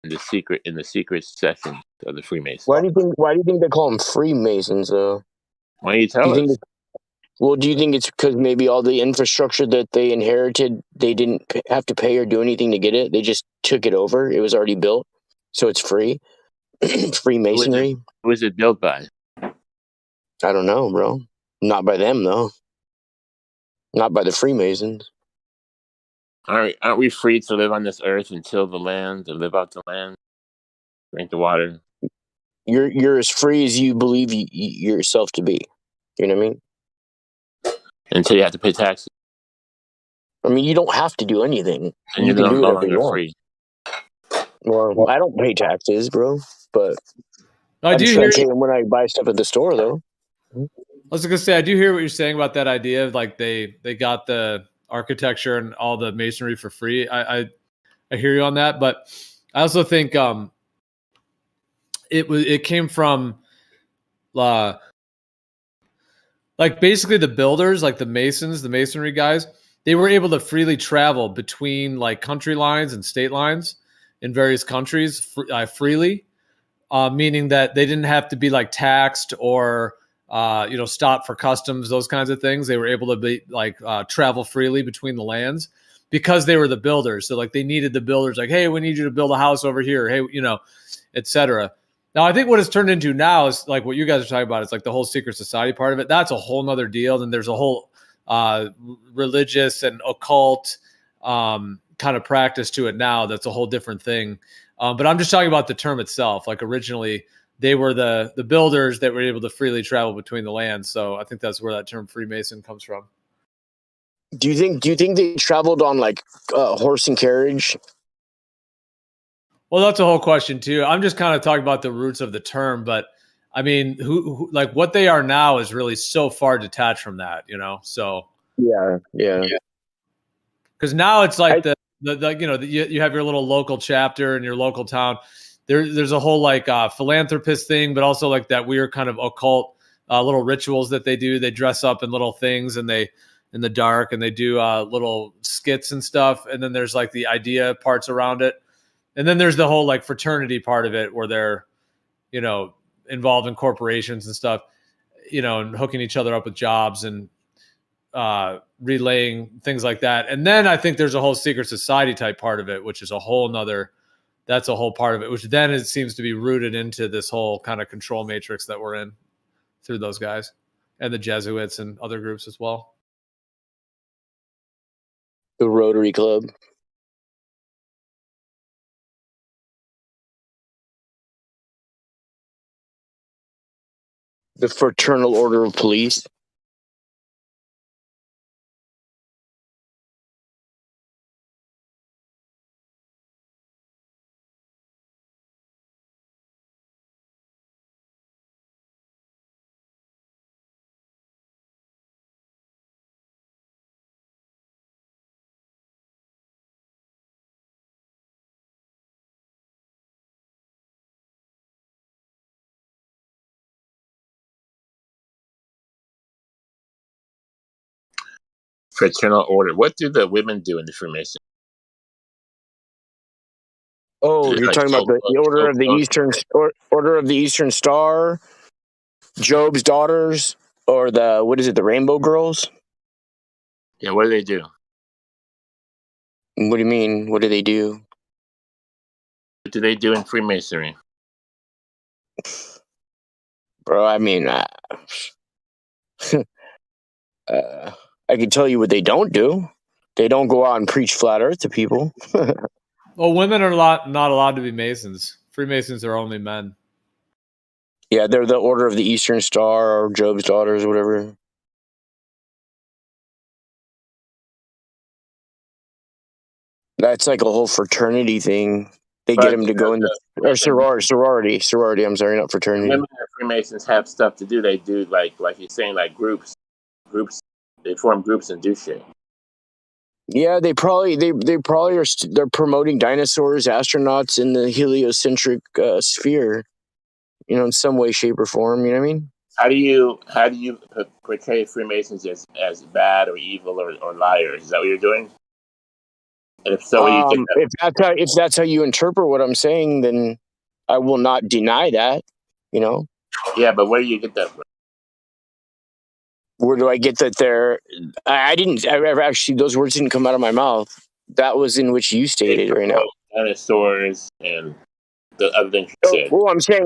S15: in the secret section of the Freemasons?
S6: Why do you think they call them Freemasons, though?
S15: Why don't you tell us?
S6: Do you think it's because maybe all the infrastructure that they inherited, they didn't have to pay or do anything to get it? They just took it over. It was already built, so it's free. Freemasonry.
S15: Who is it built by?
S6: I don't know, bro. Not by them, though. Not by the Freemasons.
S15: Aren't we free to live on this earth and till the land, and live out the land, drink the water?
S6: You're as free as you believe yourself to be. You know what I mean?
S15: Until you have to pay taxes.
S6: I mean, you don't have to do anything.
S15: And
S6: You
S15: you're
S6: can do
S15: no
S6: whatever you
S15: longer
S6: want.
S15: free.
S6: Well, I don't pay taxes, bro. But
S5: I do hear
S6: pay them when I buy stuff at the store, though.
S5: I was gonna say I do hear what you're saying about that idea of like they got the architecture and all the masonry for free. I hear you on that, but I also think it came from Like basically the builders, like the masons, the masonry guys, they were able to freely travel between like country lines and state lines in various countries freely, meaning that they didn't have to be like taxed or stopped for customs, those kinds of things. They were able to be like travel freely between the lands because they were the builders. So like they needed the builders, like, hey, we need you to build a house over here, hey, etc. Now, I think what it's turned into now is like what you guys are talking about. It's like the whole secret society part of it. That's a whole nother deal. And there's a whole religious and occult kind of practice to it now. That's a whole different thing. But I'm just talking about the term itself. Like originally, they were the builders that were able to freely travel between the lands. So I think that's where that term Freemason comes from.
S6: Do you think they traveled on like horse and carriage?
S5: Well, that's a whole question too. I'm just kind of talking about the roots of the term, but I mean, who like what they are now is really so far detached from that, So
S6: yeah.
S5: Because now it's like you have your little local chapter in your local town. There's a whole like philanthropist thing, but also like that weird kind of occult little rituals that they do. They dress up in little things and they in the dark and they do little skits and stuff. And then there's like the idea parts around it. And then there's the whole like fraternity part of it where they're, involved in corporations and stuff, and hooking each other up with jobs and relaying things like that. And then I think there's a whole secret society type part of it, which is that's a whole part of it, which then it seems to be rooted into this whole kind of control matrix that we're in through those guys and the Jesuits and other groups as well.
S6: The Rotary Club. The Fraternal Order of Police.
S15: Fraternal order. What do the women do in the Freemason?
S6: Oh, you're talking about the Order of the Eastern Order of the Eastern Star, Job's Daughters, or the Rainbow Girls?
S15: Yeah, what do they do?
S6: What do you mean? What do they do?
S15: What do they do in Freemasonry?
S6: Bro, I mean, I can tell you what they don't do. They don't go out and preach flat Earth to people.
S5: Well, women are not allowed to be Masons. Freemasons are only men.
S6: Yeah, they're the Order of the Eastern Star or Job's Daughters or whatever. That's like a whole fraternity thing. They get them to go in or sorority. I'm sorry, not fraternity.
S15: Women and Freemasons have stuff to do. They do like you're saying, like groups. They form groups and do shit.
S6: Yeah, they probably are. They're promoting dinosaurs, astronauts in the heliocentric sphere. In some way, shape, or form. You know what I mean?
S15: How do you portray Freemasons as bad or evil or liars? Is that what you're doing? And if so, what do you think?
S6: If that's how you interpret what I'm saying, then I will not deny that.
S15: Yeah, but where do you get that from?
S6: Where do I get that? Actually, those words didn't come out of my mouth. That was in which you stated right now.
S15: Dinosaurs and the other things you said.
S6: Well, I'm saying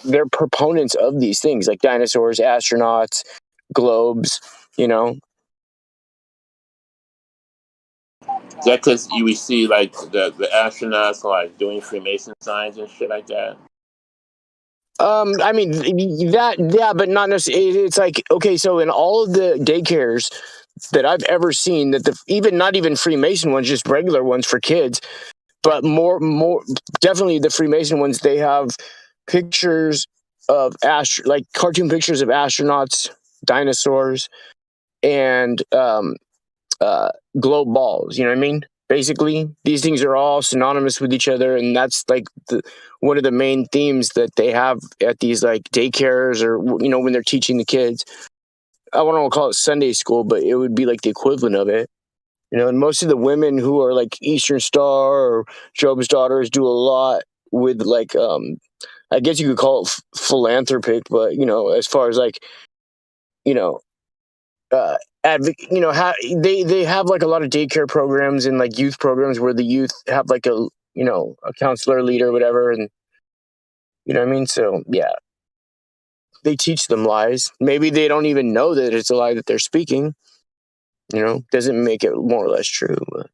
S6: they're proponents of these things like dinosaurs, astronauts, globes.
S15: Is that because we see like the astronauts like doing Freemason signs and shit like that?
S6: I mean but not necessarily. It's like, okay, so in all of the daycares that I've ever seen, that not even Freemason ones, just regular ones for kids, but more definitely the Freemason ones, they have pictures of like cartoon pictures of astronauts, dinosaurs, and globe balls. You know what I mean? Basically, these things are all synonymous with each other, and that's like one of the main themes that they have at these like daycares or when they're teaching the kids. I won't call it Sunday school, but it would be like the equivalent of it. And most of the women who are like Eastern Star or Job's Daughters do a lot with like, I guess you could call it philanthropic, but as far as like, uh, they have like a lot of daycare programs and like youth programs where the youth have like a counselor leader or whatever, and you know what I mean. So yeah, they teach them lies. Maybe they don't even know that it's a lie that they're speaking. Doesn't make it more or less true. But.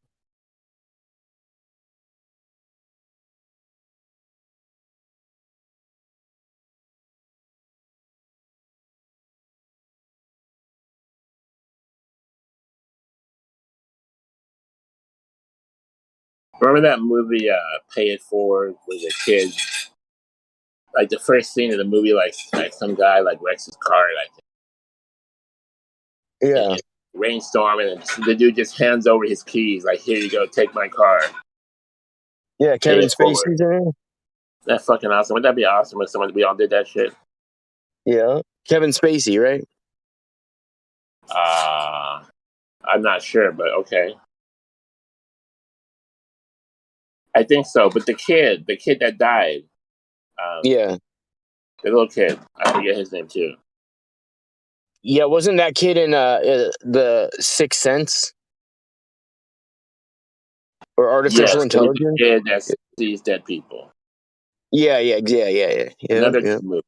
S15: Remember that movie, Pay It Forward, with a kid? Like the first scene of the movie, like some guy like wrecks his car, like
S6: yeah,
S15: rainstorm, and the dude just hands over his keys, like, here you go, take my car.
S6: Yeah,
S15: Pay
S6: Kevin
S15: it forward.
S6: Spacey's in it.
S15: That's fucking awesome. Wouldn't that be awesome if we all did that shit?
S6: Yeah, Kevin Spacey, right?
S15: I'm not sure, but okay. I think so. But the kid that died,
S6: Yeah.
S15: the little kid, I forget his name too.
S6: Yeah, wasn't that kid in the Sixth Sense or Artificial
S15: Yes, the
S6: Intelligence?
S15: kid that sees dead people.
S6: Yeah.
S15: Another good movie.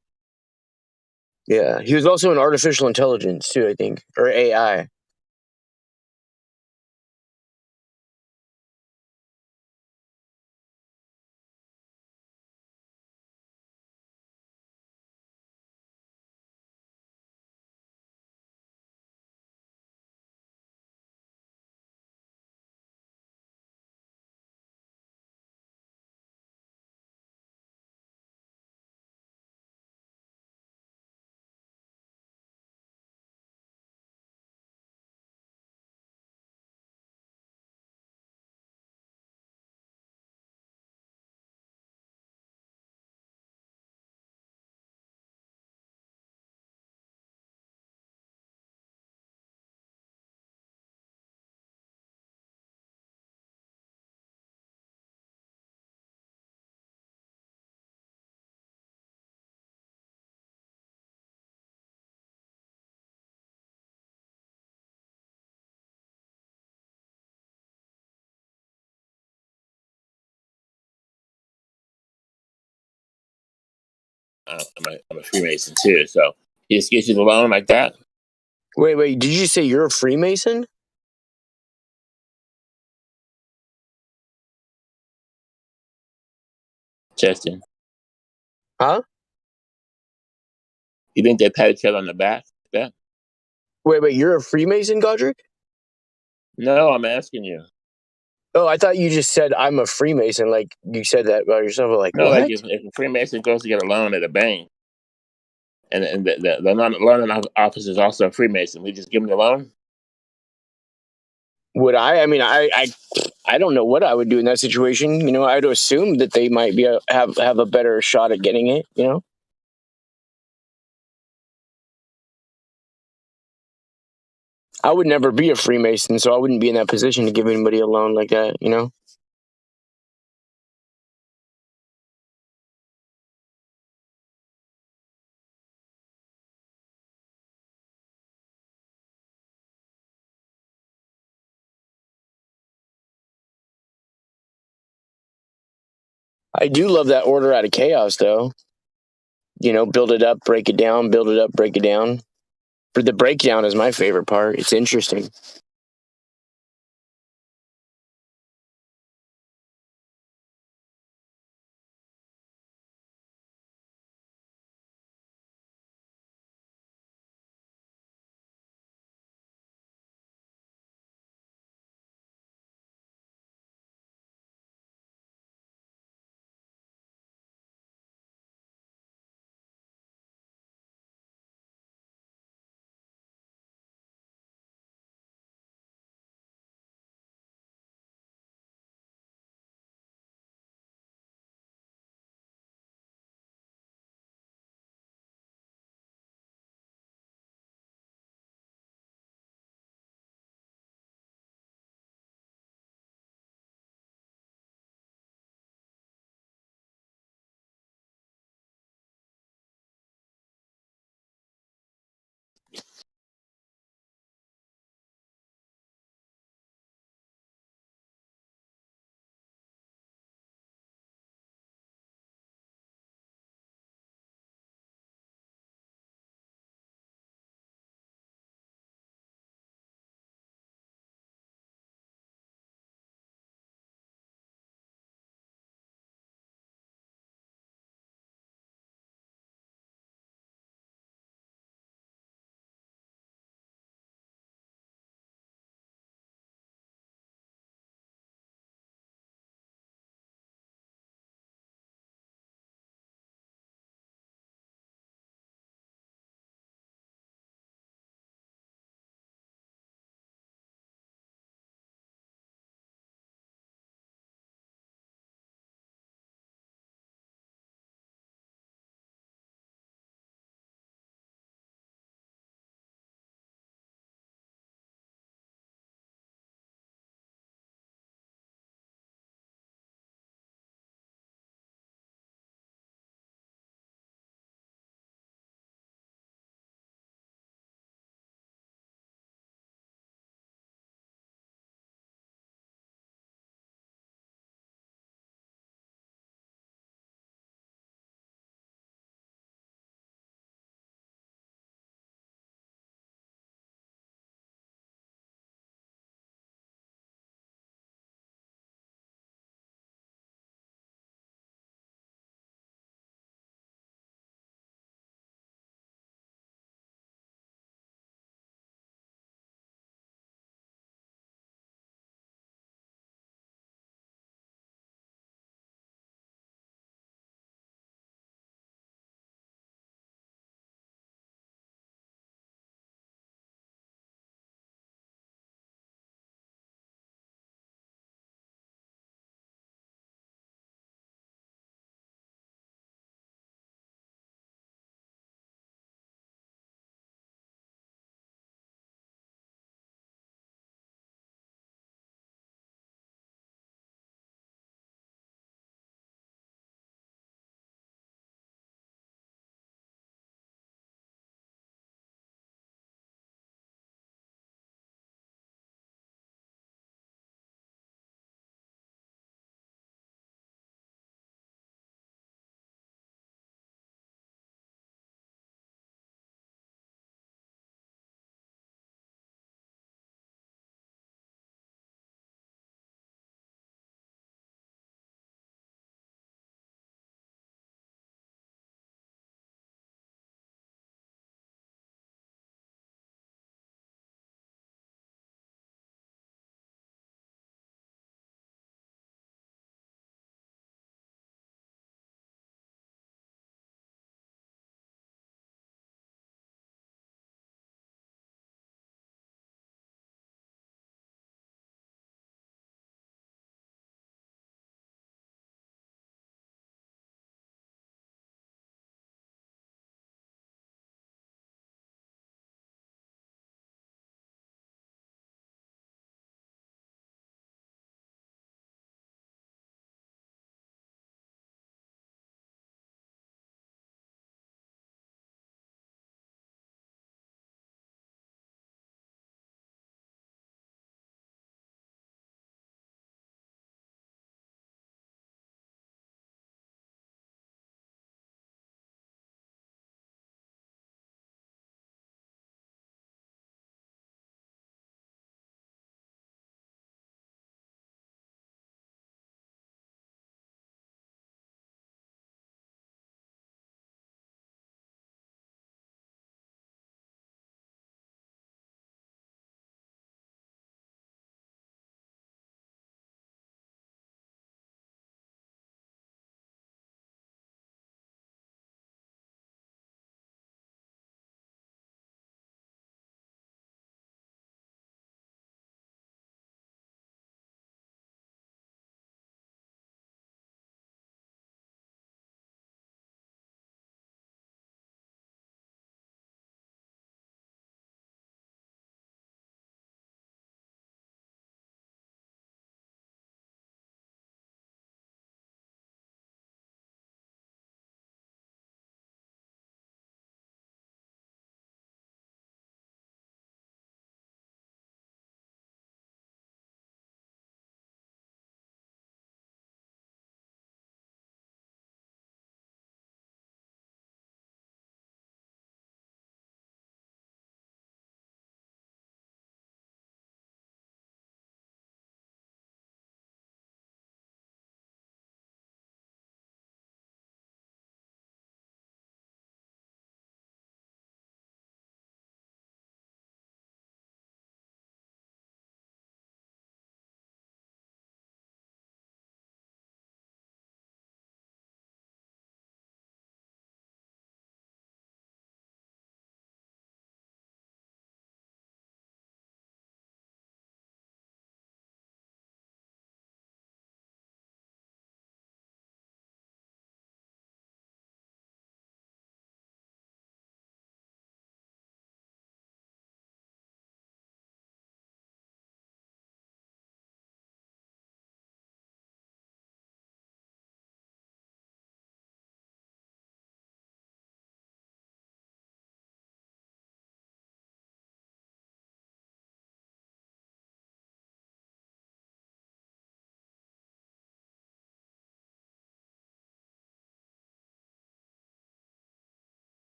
S6: Yeah, he was also in Artificial Intelligence too, I think, or AI.
S15: I'm a Freemason too, so he just gives you the loan like that.
S6: Wait, did you say you're a Freemason?
S15: Justin,
S6: huh?
S15: You think they pat each other on the back? That?
S6: Wait, you're a Freemason, Godric?
S15: No, I'm asking you.
S6: Oh, I thought you just said I'm a Freemason. Like you said that about yourself. Like
S15: No,
S6: what?
S15: like if a Freemason goes to get a loan at a bank, and the loan officer is also a Freemason, we just give him the loan.
S6: Would I? I mean, I don't know what I would do in that situation. I'd assume that they might have a better shot at getting it. I would never be a Freemason, so I wouldn't be in that position to give anybody a loan like that. I do love that order out of chaos, though. Build it up, break it down, build it up, break it down. But the breakdown is my favorite part. It's interesting.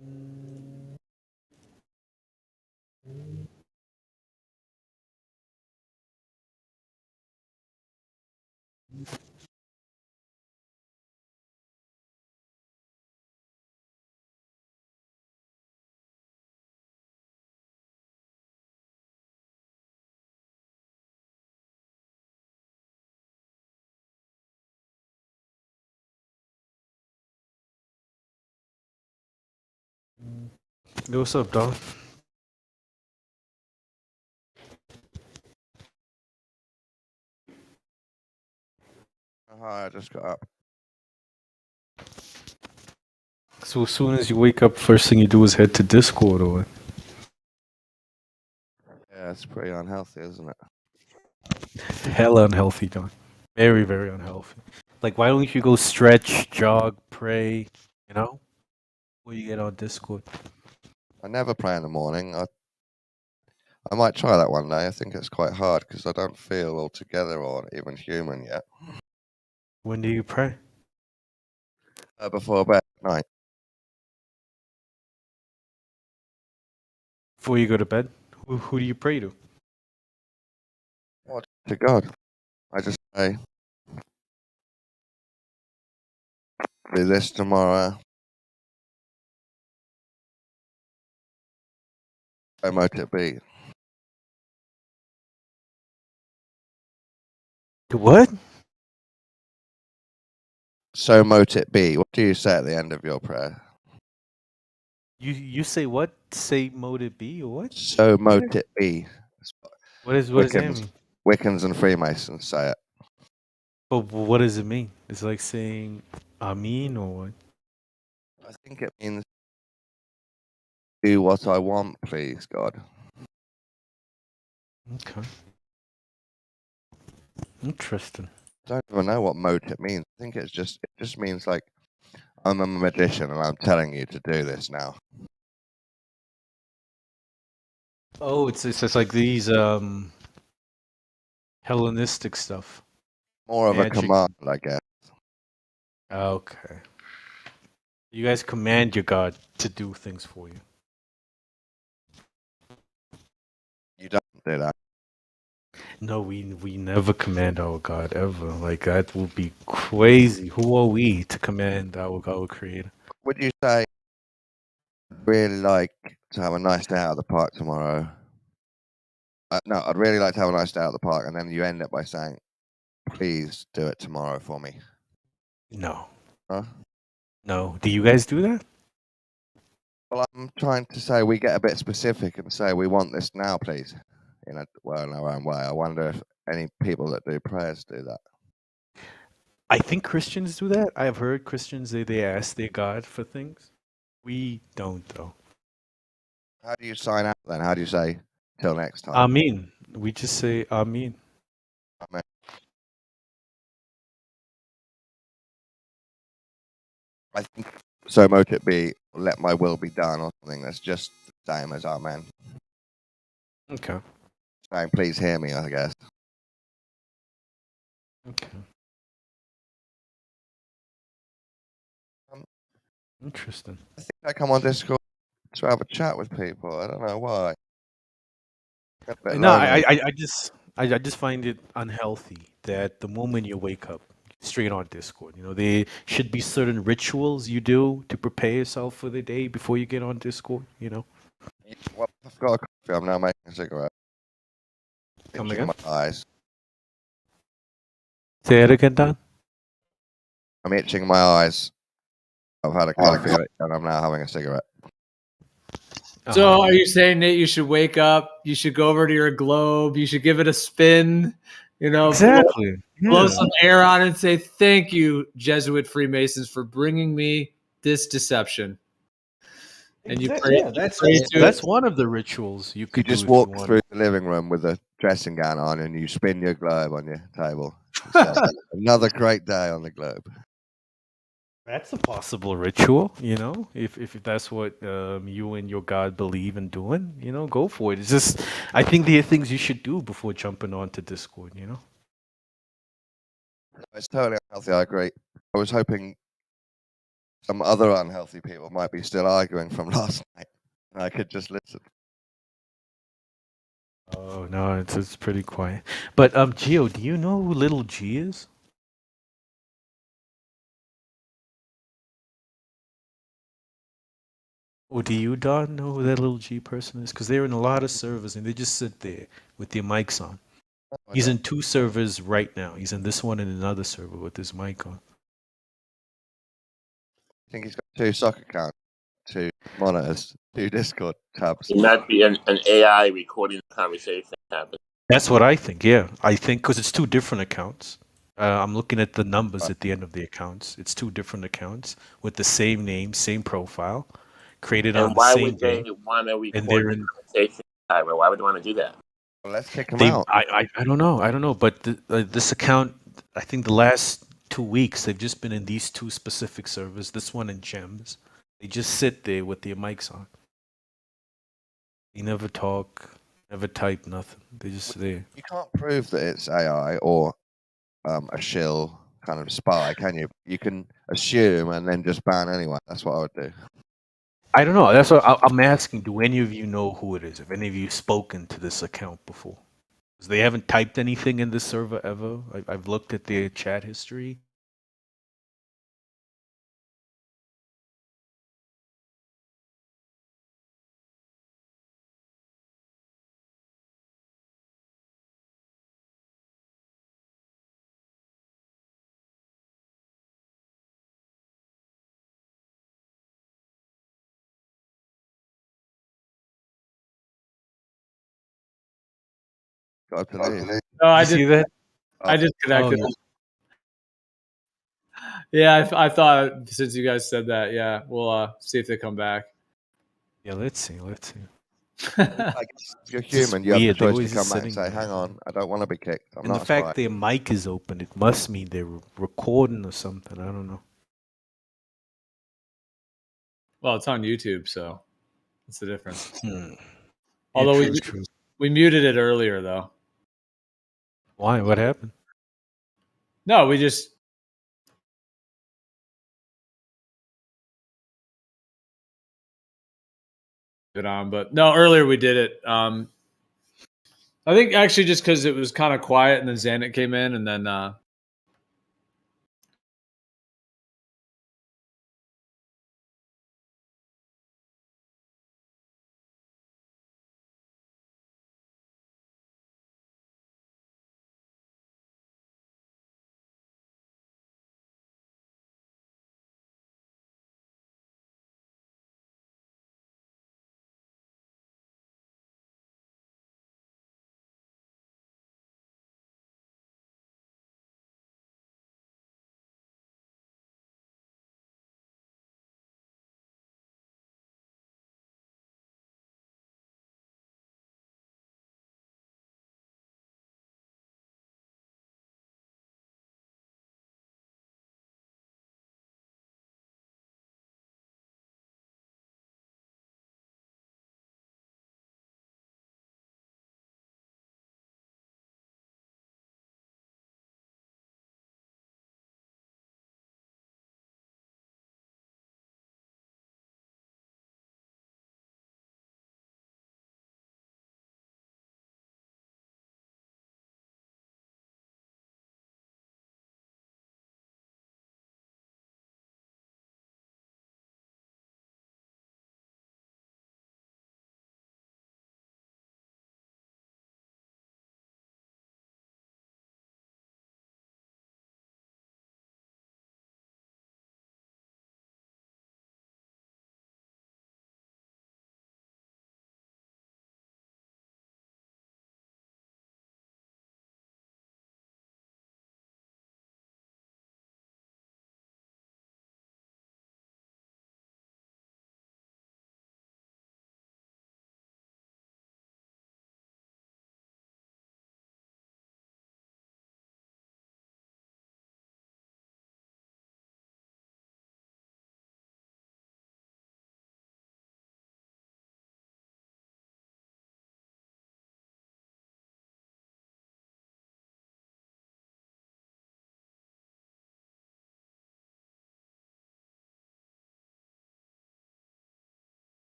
S14: Yo, what's up, dog?
S16: Hi, I just got up.
S14: So as soon as you wake up, first thing you do is head to Discord, or what?
S16: Yeah, it's pretty unhealthy, isn't it?
S14: Hella unhealthy, dog. Very, very unhealthy. Like, why don't you go stretch, jog, pray, you know? Before you get on Discord.
S16: I never pray in the morning. I might try that one day. I think it's quite hard because I don't feel altogether or even human yet.
S14: When do you pray?
S16: Before bed at night.
S14: Before you go to bed? Who do you pray to?
S16: What to God? I just say, do this tomorrow. So mote it be.
S14: What?
S16: So mote it be. What do you say at the end of your prayer?
S14: You say what? Say mote it be, or what?
S16: So mote it be.
S14: What does that mean?
S16: Wiccans and Freemasons say it.
S14: But what does it mean? It's like saying Amen or what?
S16: I think it means do what I want, please, God.
S14: Okay. Interesting.
S16: I don't even know what mote it means. I think it just means like I'm a magician and I'm telling you to do this now.
S14: Oh, it's just like these Hellenistic stuff.
S16: More of
S14: Magic.
S16: a command, I guess.
S14: Okay. You guys command your God to do things for you.
S16: You don't do that.
S14: No, we never command our God ever. Like that would be crazy. Who are we to command our Creator?
S16: Would you say really like to have a nice day out of the park tomorrow? No, I'd really like to have a nice day out of the park, and then you end it by saying, "Please do it tomorrow for me."
S14: No.
S16: Huh?
S14: No. Do you guys do that?
S16: Well, I'm trying to say we get a bit specific and say we want this now, please. In our own way. I wonder if any people that do prayers do that.
S14: I think Christians do that. I have heard Christians they ask their God for things. We don't though.
S16: How do you sign out then? How do you say till next time?
S14: Amen. We just say Amen.
S16: Amen. I think so mote it be, let my will be done, or something that's just the same as Amen.
S14: Okay.
S16: Saying please hear me, I guess.
S14: Okay. Interesting.
S16: I think I come on Discord to have a chat with people. I don't know why.
S14: No, I just find it unhealthy that the moment you wake up, straight on Discord. You know, there should be certain rituals you do to prepare yourself for the day before you get on Discord. You know.
S16: Well, I've got a coffee. I'm now making a cigarette.
S14: Come
S16: Itching
S14: again?
S16: my eyes.
S14: Say it again, Don.
S16: I'm itching my eyes. I've had a coffee and I'm now having a cigarette.
S5: So are you saying that you should wake up, you should go over to your globe, you should give it a spin, you know,
S14: Exactly.
S5: blow
S14: Yeah.
S5: some air on it and say, thank you, Jesuit Freemasons, for bringing me this deception. And you pray,
S14: Yeah, that's one of the rituals you
S16: You
S14: could
S16: just
S14: do if
S16: walk
S14: you want.
S16: through the living room with a dressing gown on and you spin your globe on your table. Say, another great day on the globe.
S14: That's a possible ritual, you know. If that's what you and your God believe in doing, you know, go for it. It's just, I think there are things you should do before jumping onto Discord, you know.
S16: It's totally unhealthy. I agree. I was hoping some other unhealthy people might be still arguing from last night. And I could just listen.
S14: Oh no, it's pretty quiet. But Gio, do you know who Little G is? Or do you, Don, know who that Little G person is? Because they're in a lot of servers and they just sit there with their mics on. He's in 2 servers right now. He's in this one and another server with his mic on.
S16: I think he's got 2 stock accounts, 2 monitors, 2 Discord tabs.
S15: It might be an AI recording the conversation happening.
S14: That's what I think, yeah. I think because it's 2 different accounts. I'm looking at the numbers at the end of the accounts. It's 2 different accounts with the same name, same profile, created
S15: And
S14: on the
S15: why
S14: same
S15: would they
S14: day.
S15: want to
S14: And they're
S15: record the
S14: in.
S15: conversation? Why would they want to do that?
S16: Well, let's kick him
S14: They,
S16: out.
S14: I don't know. I don't know. But this account, I think the last 2 weeks, they've just been in these 2 specific servers. This one in Gems. They just sit there with their mics on. They never talk, never type, nothing. They just there.
S16: You can't prove that it's AI or a shill kind of spy, can you? You can assume and then just ban anyone. That's what I would do.
S14: I don't know. That's what I'm asking. Do any of you know who it is? Have any of you spoken to this account before? 'Cause they haven't typed anything in this server ever. I've looked at their chat history.
S16: Got to leave.
S5: No, I
S14: Did you see
S5: just
S14: that?
S5: I disconnected.
S14: Oh,
S5: Yeah, I thought since you guys said that, yeah, we'll see if they come back.
S14: yeah. Let's see. Let's see.
S16: I guess if you're
S14: It's just
S16: human, you have the
S14: weird. They're
S16: choice to
S14: always
S16: come
S14: just
S16: back and
S14: sitting
S16: say,
S14: there.
S16: hang on, I don't want to be kicked. I'm
S14: And the
S16: not a
S14: fact
S16: spy.
S14: their mic is open, it must mean they're recording or something. I don't know.
S5: Well, it's on YouTube, so that's the difference.
S14: Yeah,
S5: Although
S14: true, true.
S5: we muted it earlier though.
S14: Why? What happened?
S5: No, we just it on, but no, earlier we did it. I think actually just because it was kind of quiet, and then Zanet came in, and then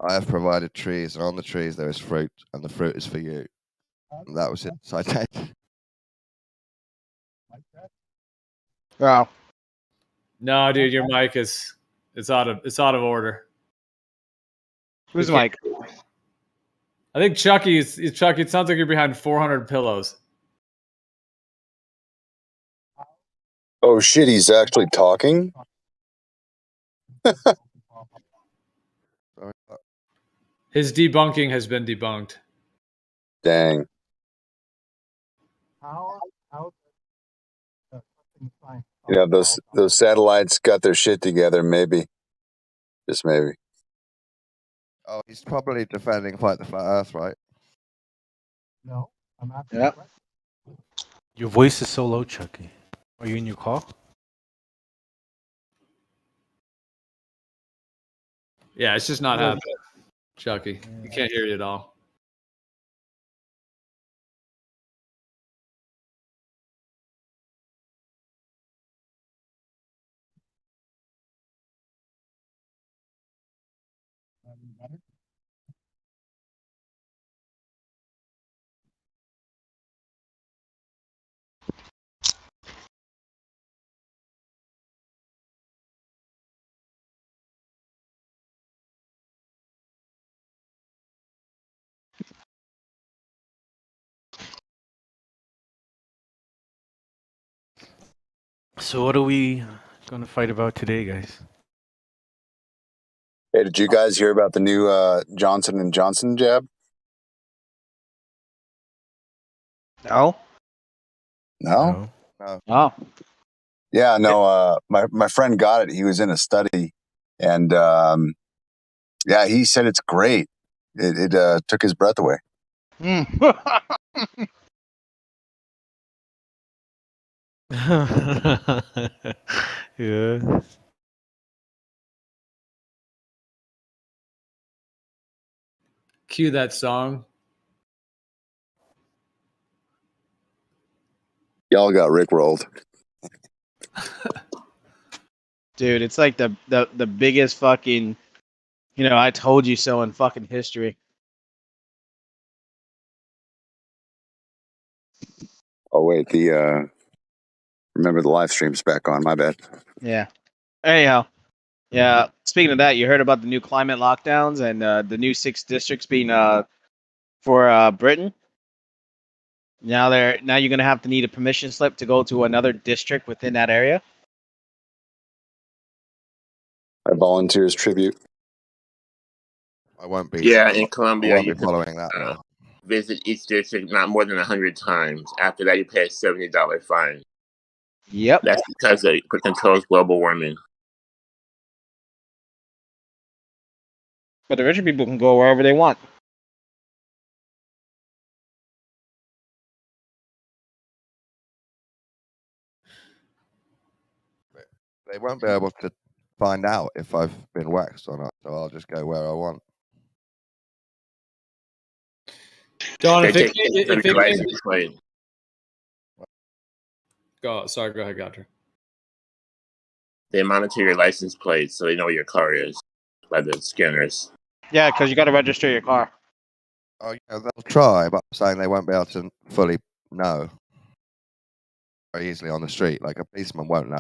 S16: I have provided trees, and on the trees there is fruit, and the fruit is for you. And that was it. Citation.
S19: Wow.
S5: No, dude, your mic is it's out of order.
S19: Who's Mike?
S5: I think Chucky is Chucky. It sounds like you're behind 400 pillows.
S1: Oh shit, he's actually talking?
S5: His debunking has been debunked.
S1: Dang. You know, those satellites got their shit together, maybe. Just maybe.
S16: Oh, he's probably defending Fight the Flat Earth, right?
S19: No, I'm not. Yep.
S14: Your voice is so low, Chucky. Are you in your car?
S5: Yeah, it's just not happening, Chucky. You can't hear you at all.
S14: So what are we going to fight about today, guys?
S1: Hey, did you guys hear about the new Johnson & Johnson jab?
S19: No.
S1: No?
S16: No.
S19: Oh.
S1: Yeah, no, my friend got it. He was in a study, and yeah, he said it's great. It took his breath away.
S14: Yeah.
S5: Cue that song.
S1: Y'all got rickrolled.
S13: Dude, it's like the biggest fucking, I told you so in fucking history.
S1: Oh wait, remember the live stream's back on. My bad.
S13: Yeah. Anyhow, yeah. Speaking of that, you heard about the new climate lockdowns and the new 6 districts being for Britain. Now you're gonna have to need a permission slip to go to another district within that area.
S1: I volunteer as tribute.
S16: I won't be.
S15: Yeah, in
S16: I
S15: Colombia,
S16: won't
S15: you
S16: be
S15: can
S16: following that. Though.
S15: visit each district not more than 100 times. After that, you pay a $70 fine.
S13: Yep.
S15: That's because it controls global warming.
S13: But the richer people can go wherever they want.
S16: They won't be able to find out if I've been waxed or not, so I'll just go where I want.
S5: Don,
S15: They
S5: if
S15: take
S5: it
S15: your license plate.
S5: Go ahead, Godfrey.
S15: They monitor your license plate so they know where your car is by the scanners.
S13: Yeah, because you got to register your car.
S16: Oh, yeah, they'll try, but I'm saying they won't be able to fully know very easily on the street. Like a policeman won't know.